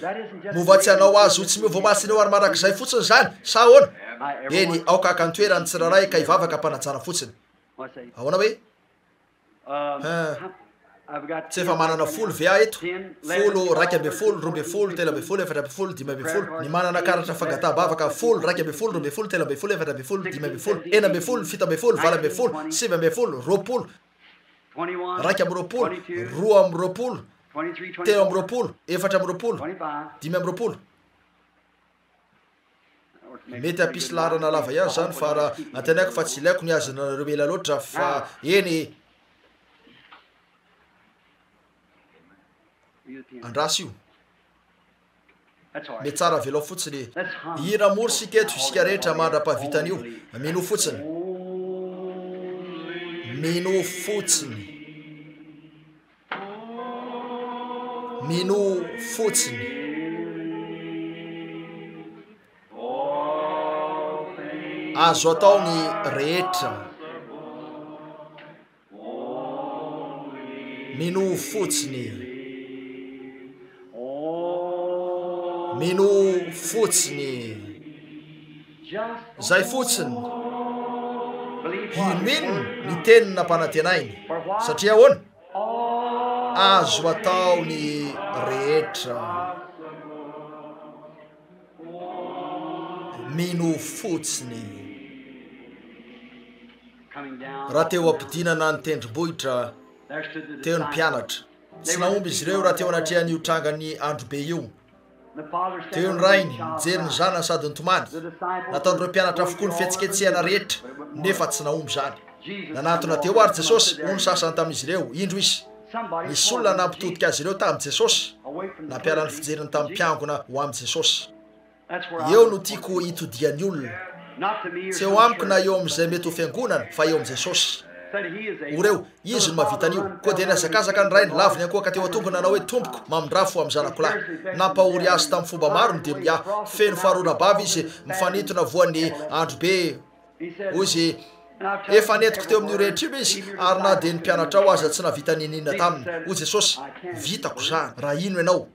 mova tsy anao azy ho tsy miova masina eo ary marak'izay fotsiny zany sa ahoana? Eny aoka aka nitoerany tsirairay ka hivavaka mpanajana fotsiny. Ahoana hoe tsy efa manana folo ve eto? Folo, raiky amby folo, roa amby folo, telo amby folo, efatra amby folo, dimy amby folo. Ny manana karatra fangataham-bavaka folo, raiky amby folo, roa amby folo, telo amby folo, efatra amby folo, dimy amby folo, enina amby folo, fito amby folo, valo amby folo, sivy amby folo, roapolo. Raiky amby roapolo, roa amby roapolo, telo amby roapolo, efatra amby roapolo, dimy amby roapolo. Mety ampisy larana lava ihany zany fa raha antenaiko fa tsy ilaiko ny azonareo ela loatra fa eny andrasy io mety tsara velao fotsiny. Hira mory sika eto isika rehetra mandra-pahavitan'io mino fotsiny azo atao ny rehetra mino fotsiny zay fotsiny ino ny tenina mpanantenainy satria ahoana azo atao ny rehetra mino fotsiny. Raha teo ampidinana ny tendrombohitra teo ny mpianatra tsy naomby izy ireo raha teo anatrehan'io trangany andro be io teo ny rainy mijery ny zanany sady nytomany nataon'ireo mpianatra avokoa ny fihetsiketsehana rehetra nefa tsy naomby zany. Nanatona teo ary Jesosy ho ny sasany tamin'izy ireo indro izy nisy olona nampitodika azy ireo tamin'i Jesosy nampiala ny fijeriny tamin'ny mpiangona ho amin'i Jesosy. Eo no tiako hitodiany olona tsy eo amiko na eo amin'izay mety ho fiangonana fa eo amin'i Jesosy. Oreo izy no mahavitan'io koa dia niazakazaka ny rainy laviny akoha ka teo atongony nanao hoe tompoko mamindrafo amin'ny zanako lahy nampahory azy tamin'ny fomba maro dia mia feno faharora-bava izy mifanintona voan'ny andro be ozy efa netiko teo amin'io rehetra io izy ary na dia ny mpianatra ao aza tsy navita ninina taminy o Jesosy vitako zany raha ino ianao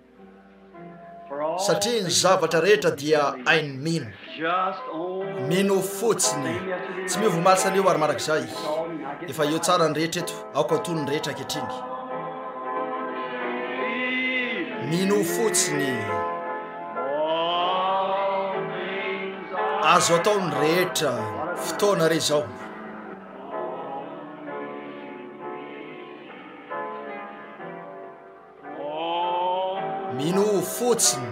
satria ny zavatra rehetra dia hainy mino fotsiny tsy miova malisa an'io ary marak'izay efa eo tsara ny rehetra eto aoka atony ny rehetra ankehitriny mino fotsiny azo atao ny rehetra fotoana re zao mino fotsiny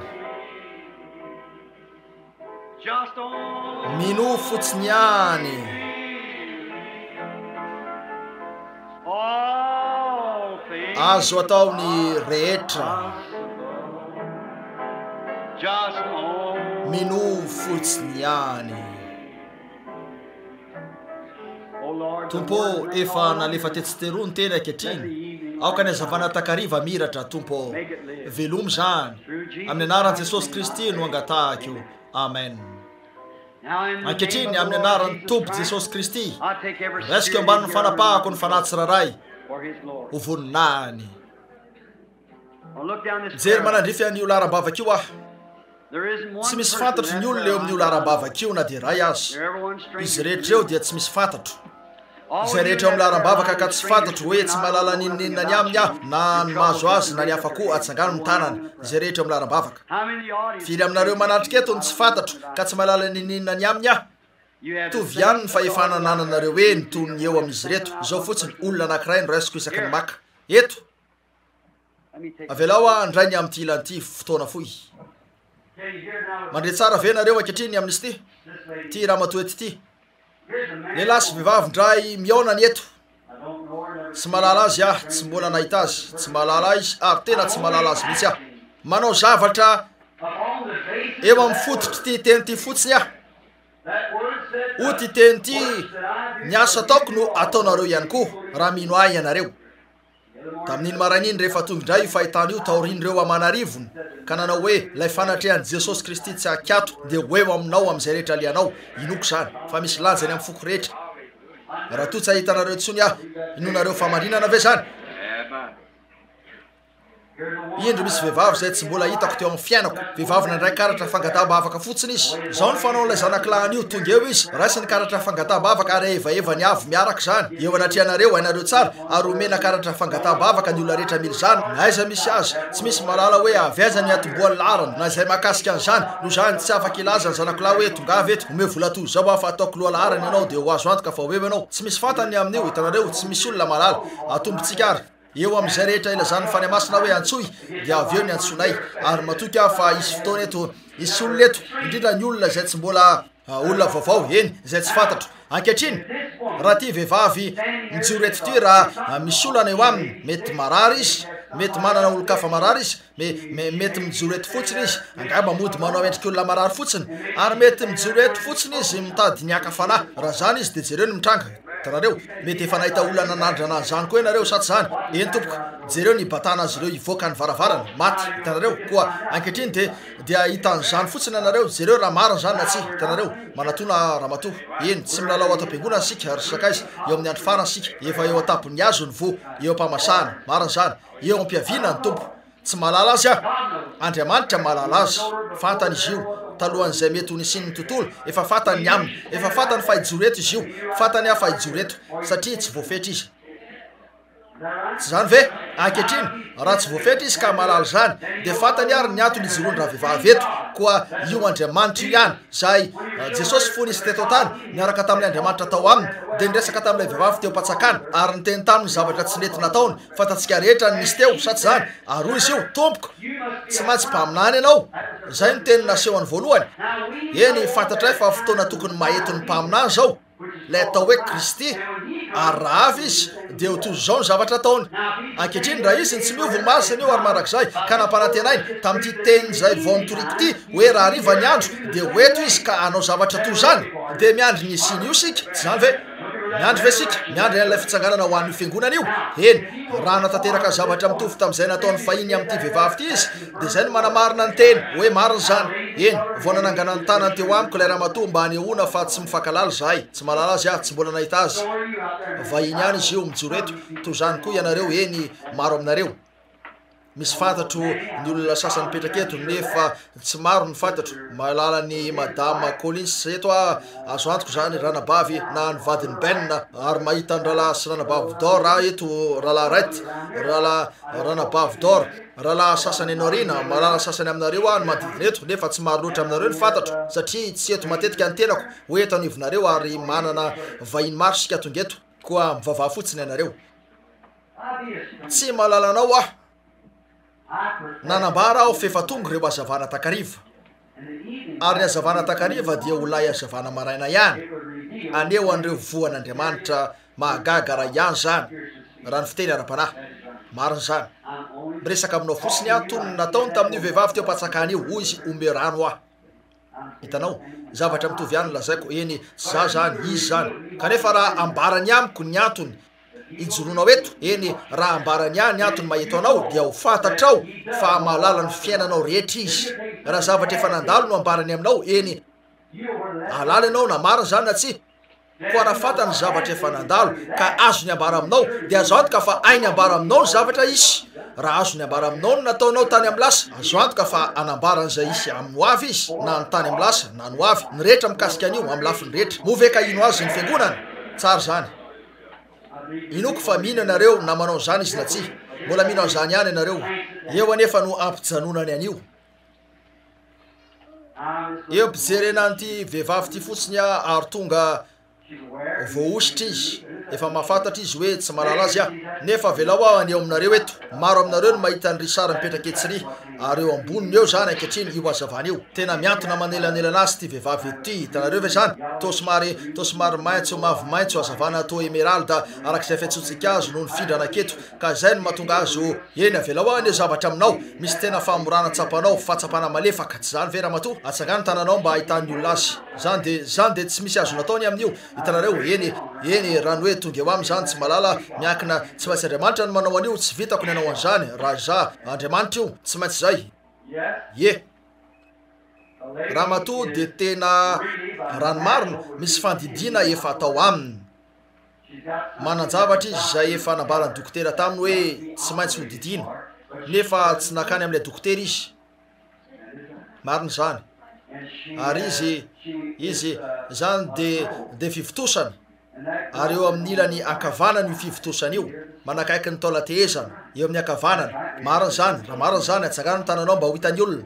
mino fotsiny any azo ataony rehetra mino fotsiny any. Tompo efa nalefa tetsyteroa ny teny ankehitriny aoka ny azavana takariva miratra tompo velomy zany amin'ny anaran'i Jesosy Kristy no angatahako. Amen. Ankehitriny amin'ny anaran'ny Tompo Jesosy Kristy raisiko ambanin'ny fanapahako ny fanatsiraray ho voninahiny. Jery manandrify ny olo aram-bavaka io tsy misy fantatro ny olona eo amin'ny olo aram-bavaka io na dia ray azy. Izy rehetra eo dia tsy misy fantatro. Izay rehetra eo amin'ny aram-bavaka ka tsy fantatro hoe tsy mahalala ninina ny aminy aho na ny mahazo azy na ny hafa koa atsangano ny tanany. Izay rehetra eo amin'ny aram-bavaka. Firy aminareo manatrika eto ny tsy fantatro ka tsy mahalala ninina ny aminy aho. Tovy ihany ny fahefana nananareo hoe ny toy ny eo amin'izy reto. Izao fotsiny olona anankiray no raisiko isaky ny maka eto. Avelao andray ny amin'ity ilan'ity fotoana foy. Mandre tsara ve nareo ankehitriny amin'izy ty? Ty raha matoety ty. Lehilahy sy vehivavy ndray miaonany eto. Tsy mahalala azy aho, tsy mbola nahita azy, tsy mahalala izy ary tena tsy mahalala azy mihitsy aho. Manao zavatra eo amin'ny fototry ty teny ty fotsiny aho. O ty teny ty ny asa ataoko no ataonareo ihany koa raha mino ahy ianareo. Tamin'iny maran'iny rehefa tonga indray io fahitana io taorin'ireo amanarivony ka nanao hoe lay fanatrehan'i Jesosy Kristy tsy akato dia hoeo aminao amin'izay rehetra alianao. Inoko zany fa misy lanjany amin'ny foko rehetra. Raha toa tsy ahitanareo intsony aho, inonareo famarinana ve zany? Indro misy vehivavy izay tsy mbola hitako teo amin'ny fiainako. Vehivavy nandray karatra fangataham-bavaka fotsiny izy. Izao ny fanaon'ilay zanaklahany io tonga eo izy raisy ny karatra fangataham-bavaka ary evaeva ny avy miaraka zany. Eo anatrehanareo hainareo tsara ary omena karatra fangataham-bavaka ny olona rehetra mily zany. Na aiza misy azy tsy misy malala hoe avy aiza ny atomboa ny larany na izay mahakasika an'izany. Noho izany tsy afaka ilaza ny zanaklahy hoe tongavy eto ome vola toy zao afa ataoko loha larany ianao dia ho azo antoka fa ho eo ianao. Tsy misy fantany amin'io hitanareo tsy misy olona malala. Atombontsika ary eo amin'izay rehetra ilazany fany masina hoe antsoy dia avy eo ny antsonay ary matoky aho fa isy fotoana eto isy olona eto indrindra ny olona izay tsy mbola olona vaovao eny izay tsy fantatro. Ankehitriny raha ty vehivavy mijoro eto ty raha misy olana eo aminy mety marary izy, mety manana olo-kafa marary izy, mety mijoro eto fotsiny izy angamba mody manao endriky olona marary fotsiny ary mety mijoro eto fotsiny izy mitady ny akafanahy. Raha zany izy dia jereo ny mitranga. Hitanareo mety efa nahita olona nanandrana zany koa ianareo sa tsy zany? Eny tompoko jereo ny batana azy ireo ivoaka ny varavarana maty. Hitanareo koa ankehitriny dia hitan'izany fotsiny ianareo jereo raha marina zany na tsy. Hitanareo manatona ramatoa eny tsy milalao ato am-piangonana sika ary sakaiza eo amin'ny andro farany sika efa eo atapony azo ny vo eo ampamasahana marina zany eo ampiaviana ny tompo. Tsy malala azy aho, Andriamanitra malala azy, fantany izy io talohan'izay mety ho nisiny ny tontolo efa fantany ny aminy, efa fantany fa hijoro eto izy io, fantany aho fa hijoro eto satria tsy voafetra izy. Tsy zany ve? Ankehitriny raha tsy voafetra izy ka malala zany dia fantany ary ny antony izy irony raha vehivavy eto koa io Andriamanitra io ihany zay Jesosy fony izy teto tany niaraka tamin'ilay Andriamanitra tao aminy dia niresaka tamin'ilay vehivavy teo Patsakana ary niteny taminy zavatra tsy nety nataony fantatsika rehetra ny misy teo sa tsy zany. Ary hoy izy io tompoko tsy maintsy mpaminany ianao. Zay no teny nasehony voalohany. Eny fantatray fa fotoana tokony mahety ny mpaminany zao lay atao hoe Kristy ary raha avy izy dia ho toy izao ny zavatra ataony. Ankehitriny raha izy tsy miova masina io ary mandrakizay ka nampanantenainy tamin'ity teny izay vao mitoriky ity hoe raha hariva ny andro dia hoeto izy ka hanao zavatra toy zany dia miandry ny siny io sika. Tsy zany ve? Miandry ve sika? Miandry an'ilay fitsanganana ho an'ny fiangonana io. Eny raha natateraka zavatra mitovy tamin'izay nataony fahiny amin'ity vehivavy ity izy dia izay no manamarina ny teny hoe marina zany. Eny vao nanangana ny tanany teo amiko ilay ramatoa mba hanehoana fa tsy mifankalala zahay. Tsy malala azy aho, tsy mbola nahita azy. Vahiny ihany izy io mijoro eto. Toy izany koa ianareo eny maro aminareo. Misy fantatro ny olona sasany mipetraka eto nefa tsy maro ny fantatro. Mahalala ny madama Collins eto azo antoko zany ranabavy na ny vadiny Ben ary mahita ny rahalahy sy ranabavy d'or eto rahalahy Ret, ranabavy d'or, rahalahy sasany Enorina, mahalala sasany aminareo ny manodidina eto nefa tsy maro loatra aminareo ny fantatro satria tsy eto matetika ny tenako ho eto anivonareo ary manana vahiny maro sika tonga eto koa mivavaha fotsiny ianareo. Tsy malalanao nanambara aho fefa tonga ireo hazavana takariva ary ny azavana takariva dia olay azavana maraina ihany aneo an'ireo voan'Andriamanitra mahagaga raha ihany zany raha ny fiteny ara-panahy mariny zany miresaka aminao fotsiny antony nataony tamin'io vehivavy teo ampatsakany io hoy izy ome rano ah hitanao zavatra mitovy ihany lazaiko eny za zany izy zany kanefa raha ambarany amiko ny antony ijoroanao eto eny raha ambarany ihany antony mahito anao dia ho fantatrao fa mahalala ny fiainanao rehetra izy raha zavatra efa nandalo no ambarany aminao eny alala ianao na mariny zany na tsy koa raha fantany zavatra efa nandalo ka azo ny ambara aminao dia azo antoka fa ainy ambara aminao ny zavatra isy raha azo ny ambara aminao no nataonao tany amin'ny lasa azo antoka fa anambaran'izay isy amin'ny hoavy izy na ny tany amin'ny lasa na ny hoavy ny rehetra mikasika an'io amin'ny lafiny rehetra moveka ino azy ny fiangonany tsara zany inoko fa mino ianareo na manao zany izy na tsy mbola mino an'izany ihany ianareo eo anefa no ampijanonany an'io eo mpijerena an'ity vehivavy ty fotsiny ary tonga voaositra izy efa mahafantatra izy hoe tsy malala azy ah nefa velao aho aneo aminareo eto maro aminareo no mahita ny risara mipetraka etsiri ary eo amboniny eo zany ankehitriny io azavana io tena miantona manelanelana azy ty vehivavy ety hitanareo ve zany to somary maitso mavomaitso azavana to emeralda arak'izay fiatsotsika azy noho ny findranaketo ka zay no mahatonga azy o eny avelao aho aneo zavatra aminao misy tena famorana tsapanao fatsapana malefaka tsy zany vera mato atsangany tananao mba ahitany olona azy zany de tsy misy azo nataony amin'io hitanareo eny rano hoe tonga eo am'zany tsy malala miankina tsy maintsy Andriamanitra no manao an'io tsy vitako ny anao an'izany raha za Andriamanitra io tsy maintsy zay raha mato de tena ranomarina misy fandidina efa atao aminy mananjavatra izy zay efa nambarany dokotera taminy hoe tsy maintsy hodidina nefa tsy nakany amin'ilay dokotera izy mariny zany ary izy zany de fivitosana ary eo amin'ny ilany ankavanany io fivitosana io manakaiky ny taolatehezana eo amin'ny ankavanany mariny zany raha mariny zany atsangana ny tananao mba ho hitany olona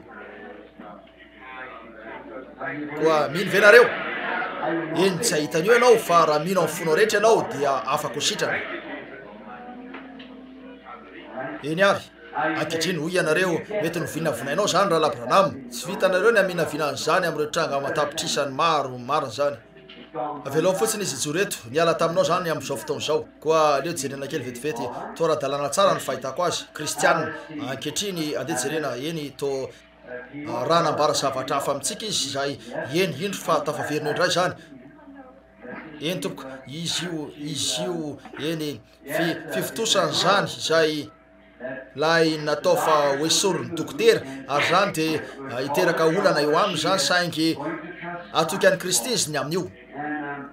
koa mino venareo eny tsy ahitany io ianao fa raha mino amin'ny fonao rehetra ianao dia afaka ho sitrana eny ary ankehitriny hoy ianareo mety novinavonainao zany raha labranamo tsy vitanareo ny aminavinany zany am'ireo tranga matapitrisany mariny zany avelao fotsiny izy ijoro eto niala taminao zany am'izao fotoana zao koa leo jerena kely vetivety to ara-dalàna tsara ny fahitako azy kristianina ankehitriny andeha jerena eny to raha nambara zavatra hafa amitsika izy zay eny indro fa tafaverina indray zany eny tompoko izy io eny fivitosany zany zay lay natao fa hoesoriny dokotera ary zany de hiteraka olana eo aminy zany saingy atoky any Kristy izy ny amin'io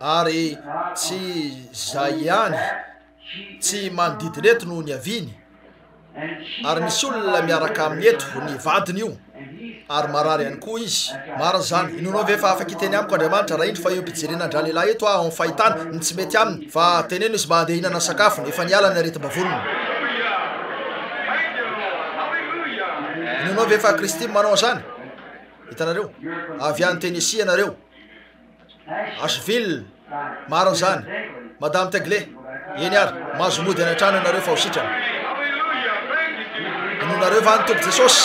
ary tsy zay ihany tsy manodidina eto no ny aviny ary misy olona miaraka amin'ny eto ny vadiny io ary marary ihany koa izy mariny zany inonao ve fa afaka hiteny amiko Andriamanitra raha indro fa eo mpijerena andra lehilahy eto aho amin'ny fahitana ny tsy mety aminy fa teneno izy mba handeha hinana sakafony efa niala ny aretim-bavoniny inonao ve fa Kristy manao zany hitanareo avy any Tennessee ianareo Asheville mariny zany Madame Tegle eny ary mahazo mody any an-trano ianareo fa ho sitrana inonareo va ny Tompo Jesosy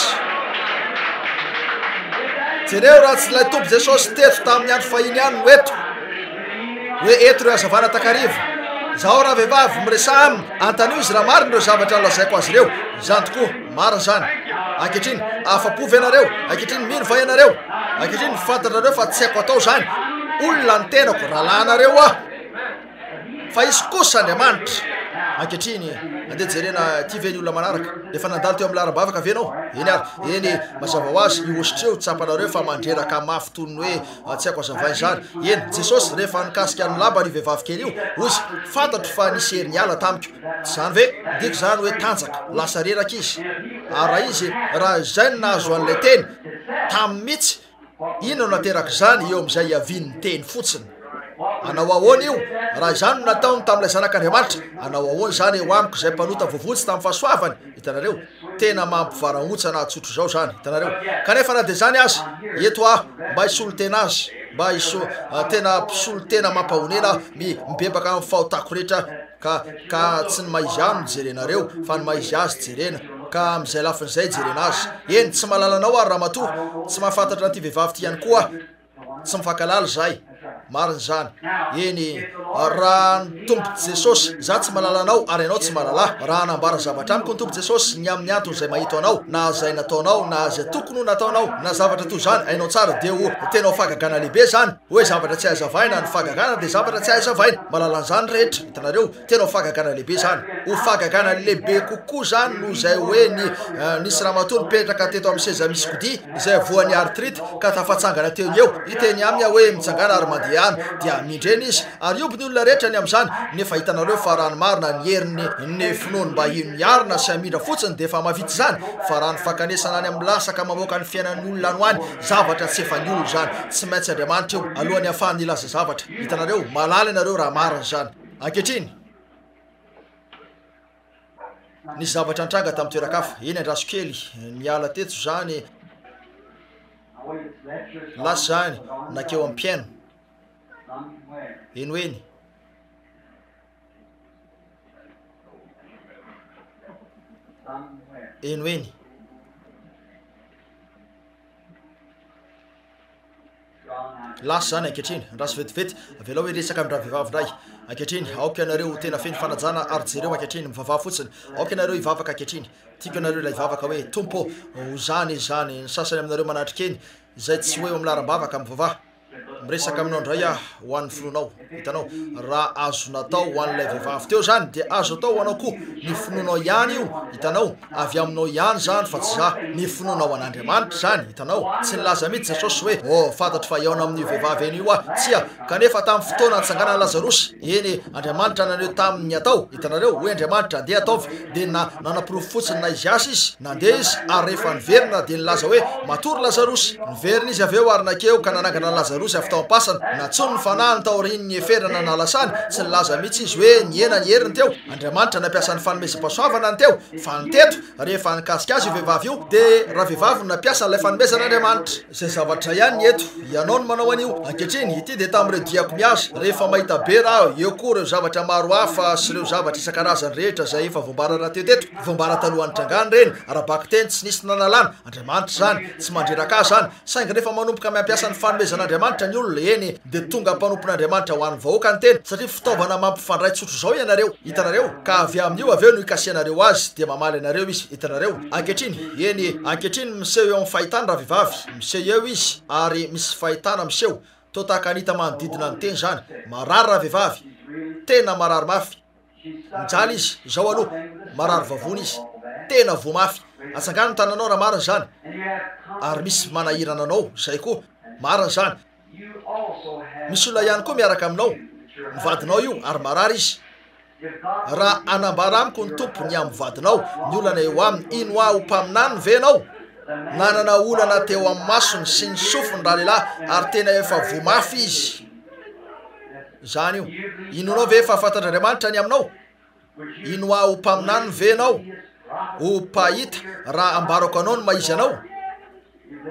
jereo raha tsy lay Tompo Jesosy teto tamin'ny andro fahiny ihany no eto hoe eto reo azavana takariva zaho raha vehivavy miresa aminy antanio izy raha mariny reo zavatra lazaiko azy reo zany tokoa mariny zany ankehitriny afapovy ianareo ankehitriny mino va ianareo ankehitriny fantatrareo fa tsy haiko atao zany olona ny tenako raha lahnareo ah fa izy kosa Andriamanitra ankehitriny andeha jerena ty ve ny olona manaraka efa nandalo teo amin'ny laram-bavaka venao eny ary eny mazava ho azy iositreo tsapanareo fa mandreraka mafy toniny hoe tsy haiko azavainy zany eny Jesosy rehefa nikasika ny lamba ny vehivavy kely io ozy fantatro fa nisy hery niala tamiko zany ve diko zany hoe tanjaka lasa reraka izy ary raha izy raha zay ny nahazo an'ilay teny tamy mihitsy ino nateraka zany eo am'izay iavin'ny teny fotsiny anao ahoana io raha zany no nataony tamin'ilay zanak'Andriamanitra anao ahoana zany eo amiko zay mpanota voavotsy tamin'ny fahasoavany hitanareo tena mampivarahontsana tsotro zao zany hitanareo kanefa na de zany azy eto ah mba hisolo tena azy mba tena mpisolo tena mampahonena mibebaka amin'ny fahotako rehetra ka tsy ny maizy any no jerenareo fa ny maizy azy jerena ka am'izay lafin'izay jerena azy eny tsy malalanao ary raha matoa tsy mahafantatra an'ity vehivavy ty ihany koa tsy mifankalala zahay mariny zany eny raha ny tompo jesosy za tsy malalanao ary ianao tsy malala raha anambara zavatra amiko ny tompo jesosy ny amin'ny antony zay mahito anao na zay nataonao na zay tokony ho nataonao na zavatra toy zany ainao tsara de o tenao fagagana lehibe zany hoe zavatra tsy ahazavaina ny fagagana de zavatra tsy ahazavaina malalan'zany rehetra hitanareo tenao fagagana lehibe zany ho fagagana lehibe kokoa zany no zay hoe nisy raha matoa nipetraka teto amin'ny seza misy kodi zay voan'ny artrite ka tafatsangana teo eo iteny aminy hoe mitsangana ary mandeha any dia mindreny izy ary iompy ny olona rehetra ny am'izany nefa hitanareo fa raha ny marina ny heriny ny finoany mba miarina sy amindra fotsiny de fa mavity zany fa raha ny fakanesana any amin'ny lasaka mamoaka ny fiainan'ny olona any hoany zavatra tsy efa ny olo zany tsy maintsy andriamanitra io alohan'ny ahafahany ilaza zavatra hitanareo malala ianareo raha marina zany ankehitriny nisy zavatra antranga tamin'ny toerakafa eny andraso kely miala tetso zany lasy zany nakeo amin'ny mpiaino eny hoeny eny hoeny lasy zany ankehitriny andraso vetivety avelao hoe resaka amin'ny raha vehivavy ndray ankehitriny aoka ianareo tena feny fanajana ary jereo ankehitriny mivavah fotsiny aoka ianareo hivavaka ankehitriny tiako ianareo ilay hivavaka hoe tompo zany ny sasany aminareo manatrikeny zay tsy hoe amlaram-bavaka mivavaha miresaka aminao ndray ho an'ny finonao hitanao raha azo natao ho an'ilay vehivavy teo zany de azo atao ho anao koa ny finonao ihany io hitanao avy aminao ihany zany fa tsy za ny finonao an'andriamanitra zany hitanao tsy nilaza mihitsy jesosy hoe fantatro fa iaona amin'ny vehivavy eny io tsia kanefa tamin'ny fotoana nitsangana lazarosy eny andriamanitra naneo tamin'ny atao hitanareo hoe andriamanitra andeha ataovy de nanapirofo fotsiny na izy asy izy nandeha izy ary rehefa niverina de nilaza hoe matory lazarosy niverina izy aveo ary nakeo ka nanangana lazarosy afy pasana na tsony ny fanahy ny taoriny ny eferana nalasany tsy nilaza mihitsy izy hoe niena ny heriny teo andriamanitra nampiasa ny fanomezam-pasoavana ny teo fa ny teto rehefa nikasika azy io vehivavy io de raha vehivavy no nampiasa n'ilay fanomezan'andriamanitra zay zavatra ihany ny eto ianao no manao an'io ankehitriny ity de tamin'ireo diako miazy rehefa mahita be raha eo koa reo zavatra maro hafa sy reo zavatra isan-karazany rehetra zay efa voambarana teo teto voambara talohan'ny trangany reny arahabako teny tsy nisy nanalana andriamanitra zany tsy mandreraka azy zany saingy rehefa manompoka mampiasa ny fanomezan'andriamanitra ny olona eny de tonga mpanompon'andriamanitra ho an'ny vahoaka ny teny satria fitaovana mampifandray tsotro zao ianareo hitanareo ka avy amin'io aveo no ikasianareo azy de mamaly anareo izy hitanareo ankehitriny eny ankehitriny miseho eo amin'ny fahitana raha vehivavy miseho eo izy ary misy fahitana miseho to tahaka anita manodidina ny teny zany marary raha vehivavy tena marary mafy mijaly izy zao aloha marary vavony izy tena vo mafy atsangano ny tananao raha mariny zany ary misy manahirana anao zay koa mariny zany misy olona ihany koa miaraka aminao mivadinao io ary marary izy raha anambara amiko ny tompony amin'ny vadinao ny olana eo aminy ino ho mpaminany venao nanana olana teo amin'ny masony sy ny sofony raha lehilahy ary tena efa vomafy izy zany io inonao ve efa fantatr'andriamanitra ny aminao ino ho mpaminany venao ho pahita raha ambarako anao no maizy anao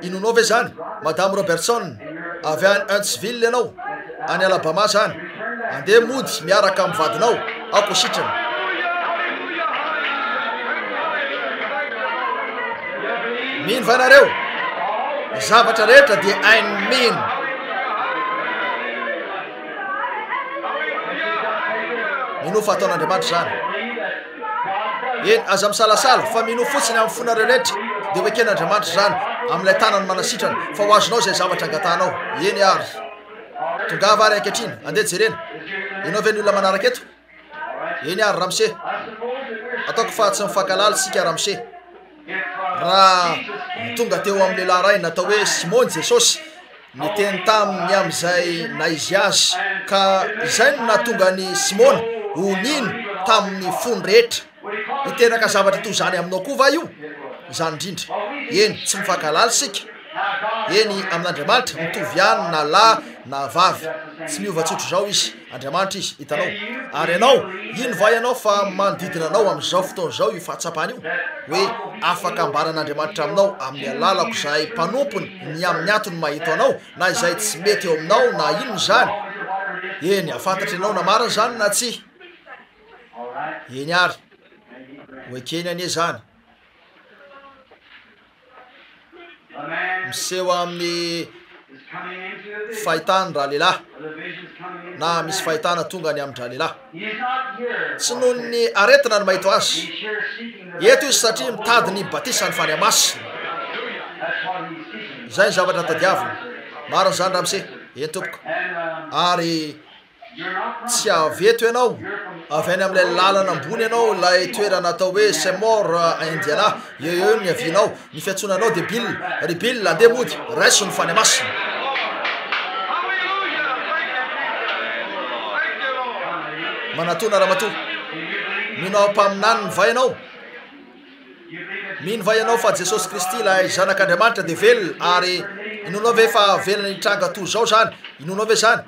inonao ve zany madame Robertson avy any Huntsville ianao any Alabama zany andeha mody miaraka amin'ny vadinao ako sitrany mino vanareo zavatra rehetra de ainy mino mino fataon'andriamanitra zany eny aza misalasala fa mino fotsiny amin'ny fonareo rehetra de hoe ken'andriamanitra zany amin'ilay tanany manasitrany fa ho azonao zay zavatra angatanao eny ary tongava ary ankehitriny andeha jerena ianao ve ny olona manaraka eto eny ary ramose ataoko fa tsy mifankalala sika ramose raha tonga teo amin'ny lehilahy ray natao hoe Simony Jesosy ny teny taminy am'izay na izy azy ka izay no natonga ny Simony ho nino tamin'ny fony rehetra hitenaka zavatra toy zany aminao koa va io zany indrindra eny tsy mifankalala sika eny amin'andriamanitra mitovy ihany na lahy na vavy tsy miovatsotro zao izy andriamanitra izy hitanao ary ianao ino va ianao fa manodidina anao am'izao fotoana zao io fahatsapany io hoe afaka ambaran'andriamanitra aminao amin'ny alalako zay mpanompony ny amin'ny antony mahito anao na izay tsy mety eo aminao na inony zany eny afantatra ianao na mariny zany na tsy eny ary hoe keny anie zany miseho amin'ny fahitany raha lehilahy na misy fahitana tonga ny amin'ny raha lehilahy tsy noho ny aretina ny mahito azy eto izy satria mitady ny batisa ny fany masina zay ny zavatra tadiavina mariny zany raha mise eny tompoko ary tsy aveto ianao avy any amin'ilay lalana ambony ianao lay toerana atao hoe Semor Indiana eo ny avianao ny fiatsonanao de Bill andeha mody raiso ny fany masina manatona raha mato mino ampaminany ny vai ianao mino vai ianao fa Jesosy Kristy lay zanak'Andriamanitra de velona ary inonao ve fa velona nitranga to zao zany inonao ve zany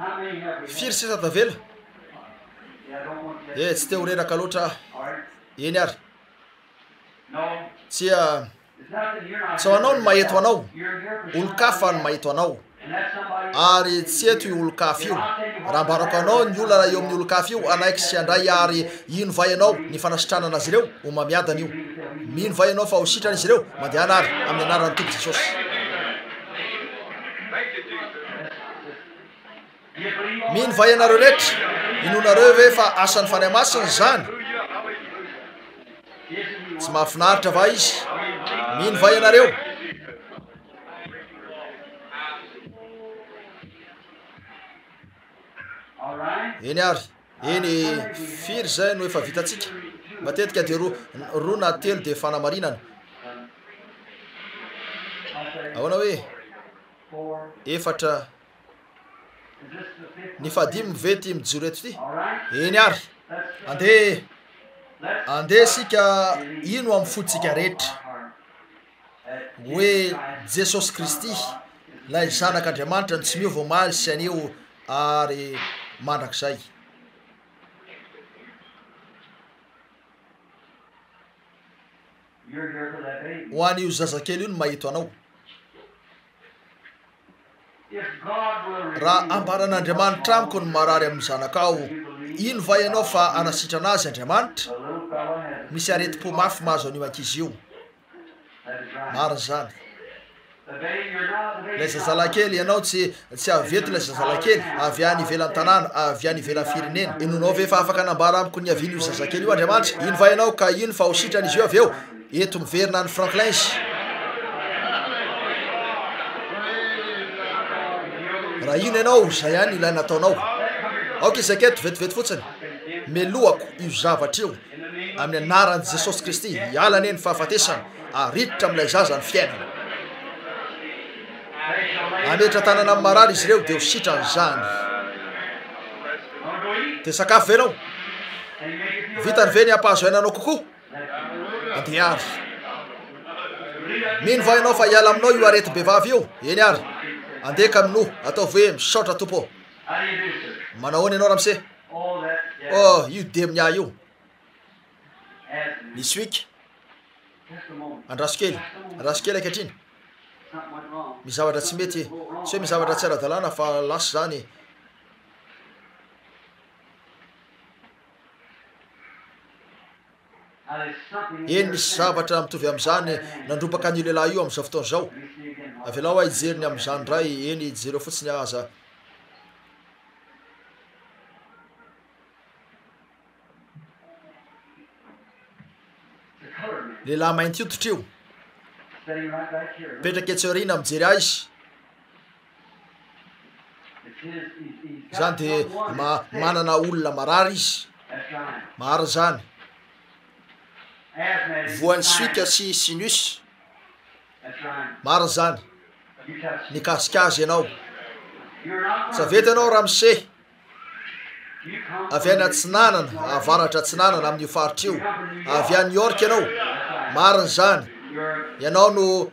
firy sisa da velona tsy te horeraka loatra eny ary tsy ho anao ny maheto anao olo-kafa ny mahito anao ary tsy eto io olo-kafy io raha mbarako anao ny olana eo amin'ny olo-kafy io anaiky sy andray ary ino vai anao ny fanasitranana azy ireo ho mamiadana io mino vai anao fa ho sitrana izy ireo mandehana ary amin'ny anarany tompo Jesosy mino vai anareo rehetra inonareo ve fa asan'ny fany masina zany tsy mahafinaritra va izy mino vai anareo eny ary eny firy zay no efa vitatsika matetika de roa na telo de fanamarinana ahoana hoe efatra ny fadimy mivety mijoro eto ty eny ary andeha sika ino amin'ny fotsika rehetra hoe Jesosy Kristy lay zanak'Andriamanitra ny tsy miova omaly sy anio ary mandrak'izay ho an'io zazakely io ny mahito anao raha ambaran'Andriamanitra amiko ny marary amin'ny zanakao ino va ianao fa anasitrana azy Andriamanitra misy areti-po mafy mahazo an'io ankizy io mariny zany lay zazalakely ianao tsy aveto lay zazalakely avy any ivelan'ny tanàna avy any ivelan'ny firenena inonao ve fa afaka anambara amiko ny aviany io zazakely io Andriamanitra ino va ianao ka ino fa ho sitrany izy io avy eo eto miverina ny Franklin raha ino ianao zay ihany ilay nataonao aoka izy aketo vetivety fotsiny melohako io zavatra io amin'ny anaran'i Jesosy Kristy hialany eny fahafatesana ariditra amin'ilay zaza ny fiainana ametra tanana amin'ny marary izy ireo de ho sitrany zany de sakafo venao vitany ve ny ampahazo ainanao kokoa andeha ary mino va ianao fa hiala aminao io arety bevavy io eny ary andeka amino ataovy hoe misaotra tompo manahoana ianao raha mise io demia io nisy oika andrasokely ankehitriny mizavatra tsy mety tsy hoe mizavatra tsy ara-dalàna fa lasy zany eny misy zavatra mitovy amin'izany nandropaka an'io lehilahy io amin'izao fotoana zao avelao aho hijeriny amin'izany ray eny jereo fotsiny aza lehilahy mainty io totrio petraky etsy aoriana mijery azy zany de manana olona marary izy mariny zany voan'ny suika sy sinus mariny zany nikasikazy ianao savety ianao raha mise avy any atsinanana avaratra atsinanana amin'io faritra io avy any New York ianao mariny zany ianao no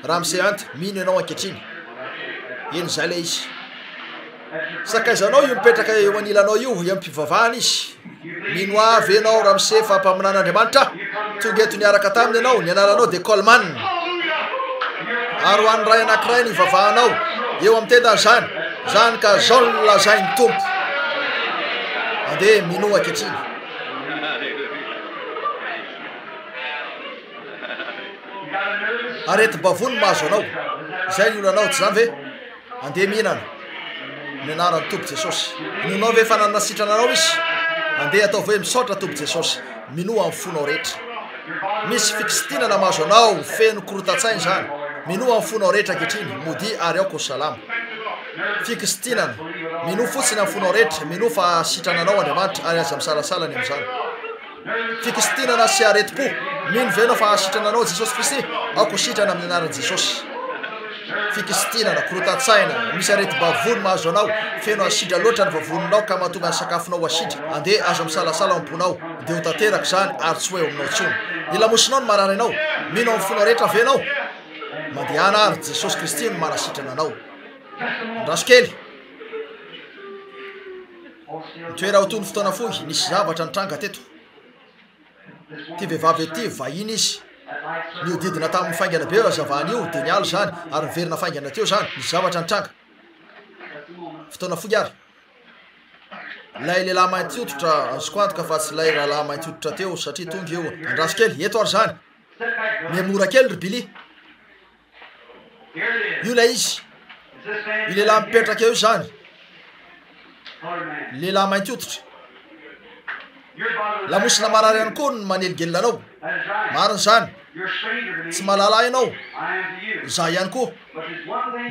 raha mise anty mino ianao ankehitriny eny zay le izy sakaizanao io mipetraka eo anilanao io iampivavahana izy mino avy ianao raha mise fa mpaminan'Andriamanitra tonga eto niaraka taminy ianao ny anaranao de Coleman ary ho an'ny ray anankiray ny ivavahanao eo amin'ny tendany zany ka zao ny lazainy tompo andeha mino ankehitriny areti-bavony mahazo anao zay ny olo anao tsy zany ve andeha mihinana ny anarany tompo jesosy nonao ve fa nanasitrana anao izy andeha atao hoe misaotra tompo jesosy minoa amin'ny fonao rehetra misy fikisitinana mahazo anao feno korotatsainy zany minoa amin'ny fonao rehetra ankehitriny mody ary aoko salama fikisitinana mino fotsiny amin'ny fonao rehetra mino fa sitrana anao andriamanitra ary aza misalasalany amin'izany fikisitinana sy areti-po mino venao fa sitrana anao jesosy kristy aoko sitrana amin'ny anaran'i jesosy fikisitinana korotatsaina misy areti-bavony mahazo anao feno asidra loatra ny vavoninao ka mahatonga ny sakafonao asidra andeha azo misalasala amponao de ho tanteraka zany ary tsy hoe eo aminao tsony ny lamosinao ny marary anao mino amin'ny fonao rehetra venao mandehana ary jesosy kristy no manasitrana anao ndraso kely nitoera ho toy ny fotoana fohy nisy zavatra nitranga teto ty vehivavy ety vahiny izy niodidina tamin'ny faingana be azavany io de nialo zany ary niverina faingana teo zany nisy zavatra nitranga fotoana fohy ary lay lehilahy mainty ototra azoko antoka fa tsy lay rahalahy mainty ototra teo satria tonga eo andraso kely eto ary zany miamora kely ry bily io lay izy io lehilahy mipetraka eo zany lehilahy mainty ototra lamosina marary ihany koa no maneligelina anao mariny zany tsy mahalala ianao za ihany koa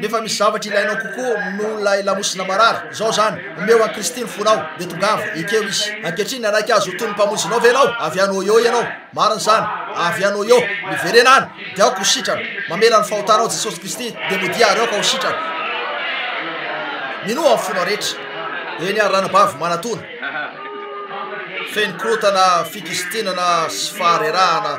nefa misy zavatra ilainao kokoa no lay lamosina marary zao zany omeo any kristy ny fonao de tongava ekeo izy ankehitriny anaiky azo ho toy ny mpamonjinao ve ianao avy anao eo ianao mariny zany avy anao eo miverenany de aoko ho sitrana mamela ny fahotanao jesosy kristy de modiary aoka ho sitrana minoa amin'ny fonao rehetra eny ary ranabavy manatona feny korotana fikisitinana sy faharerahana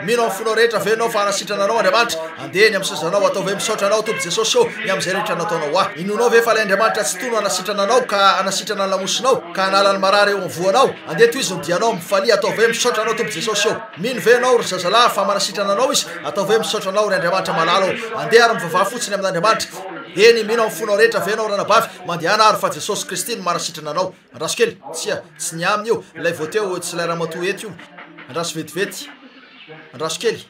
mino amin'ny fonao rehetra venao fa hanasitrana anao andriamanitra andehany amin'ny sazanao atao ve misaotra anao tompo jesosy eo ny amin'izay rehetra nataonao ahy inonao ve fa lay andriamanitra tsy tono hanasitrana anao ka hanasitrana ny lamosinao ka hanalany marary eo amvoanao andeha toy izy nodianao mifalia atao ve misaotra anao tompo jesosy eo mino ve anao ry zazalahy fa manasitrana anao izy atao ve misaotra anao ry andriamanitra malala eo andeha ary mivavaha fotsiny amin'andriamanitra eny mino amin'ny fonao rehetra venao ranabavy mandehana ary fa jesosy kristy no manasitrana anao andraso kely tsy ny aminy io lay voateo tsy lay raha mato eto io andraso vetivety andraso kely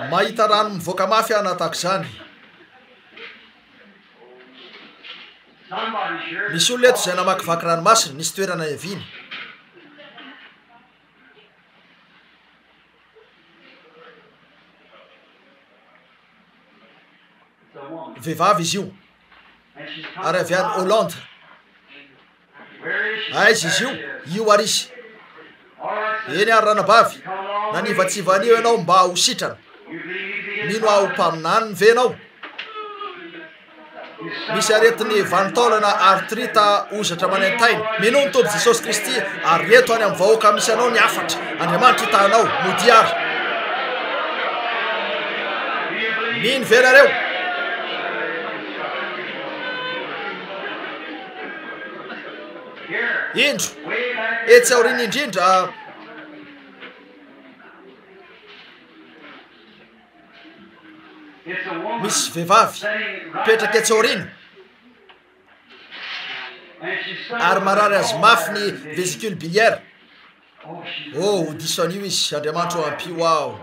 mahita rano mivoaka mafy ana tahaka zany misy olo eto zay namakivaky ranomasina nisy toerana iaviny vehivavy izy io ary avy any Hollande aizy izy io ary izy eny ary ranabavy nanivatsivanio ianao mba ho sitrana mino aho mpaminany venao misy aretiny vanitaolana artrita ozatra manentainy mino ny tompo jesosy kristy ary reto any amin'ny vahoaka misy anao ny afatra andriamanitra hitanao modiary mino venareo indro etsy aoriny indrindra misy vehivavy mipetraka etsy aoriny ary marary azy mafy ny vésicule biliaire ho diso an'io izy andriamanitra o ampio aho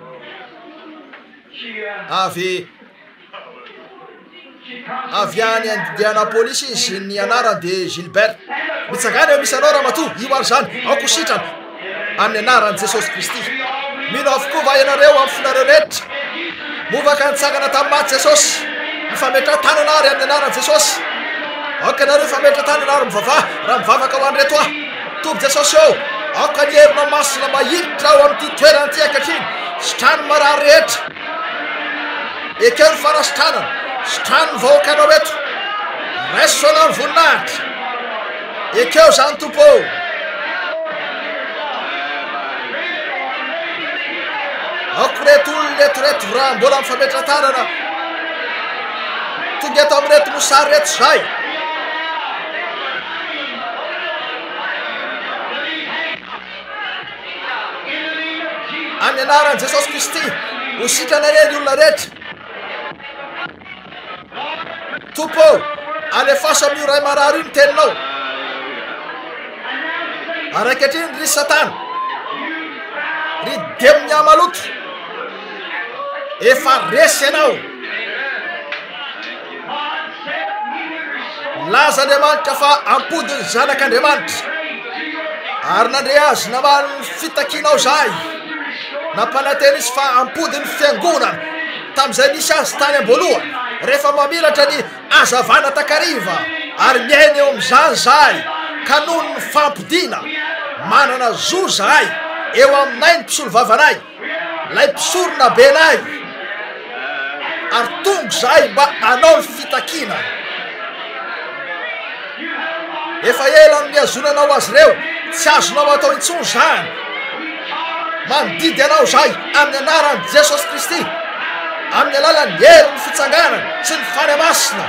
avy any andiana polisy izy ny anarany de Gilbert mitsangana eo misy anao raha mato io ary zany aoko sitrana amin'ny anarany jesosy kristy mino avokoa va ianareo amin'ny fonareo rehetra movaka nitsangana tamin'ny maty jesosy mifametra tanana ary amin'ny anarany jesosy aoka anareo mifametra tanana ary mivavaha raha mivavaka ho any reto aho tompo jesosy eo aoka ny herina masina mahilitra ao amin'ity toerana ty ankehitriny sitrano marary rehetra ekeo ny fanasitranana sitrano ny vahoaka anao eto raisona ny voninahitra ekeo zany tompo aoko reto olona retoreto raha mbola mifametra tanana tonga eto amin'ny reto mosary reto zay amin'ny anaran'i jesosy kristy ho sitranareny olona rehetra. Tompo alefasa amin'io ray marary io ny teninao. Araiketriny ry Satana, ry demony maloto, efa resy ianao. Laza Andriamanitra fa ampodiny zanak'Andriamanitra, ary nandre azy namany fitakinao zahay, nampanantena izy fa ampodiny fiangonana tamin'izay nisy azy tany am-boalohany, rehefa mamiratra ny azavana takariva, ary miaina eo amin'izany zahay ka noho ny fampidina manana zo zahay eo aminay ny mpisolo vavanay, lay mpisorona benay, ary tongo zahay mba anao ny fitakina. Efa ela ny azonanao azy reo, tsy azonao atao intsony zany. Mandidy anao zahay amin'ny anaran'i Jesosy Kristy, amin'ny alalan'ny hery ny fitsanganana sy ny fanamasina.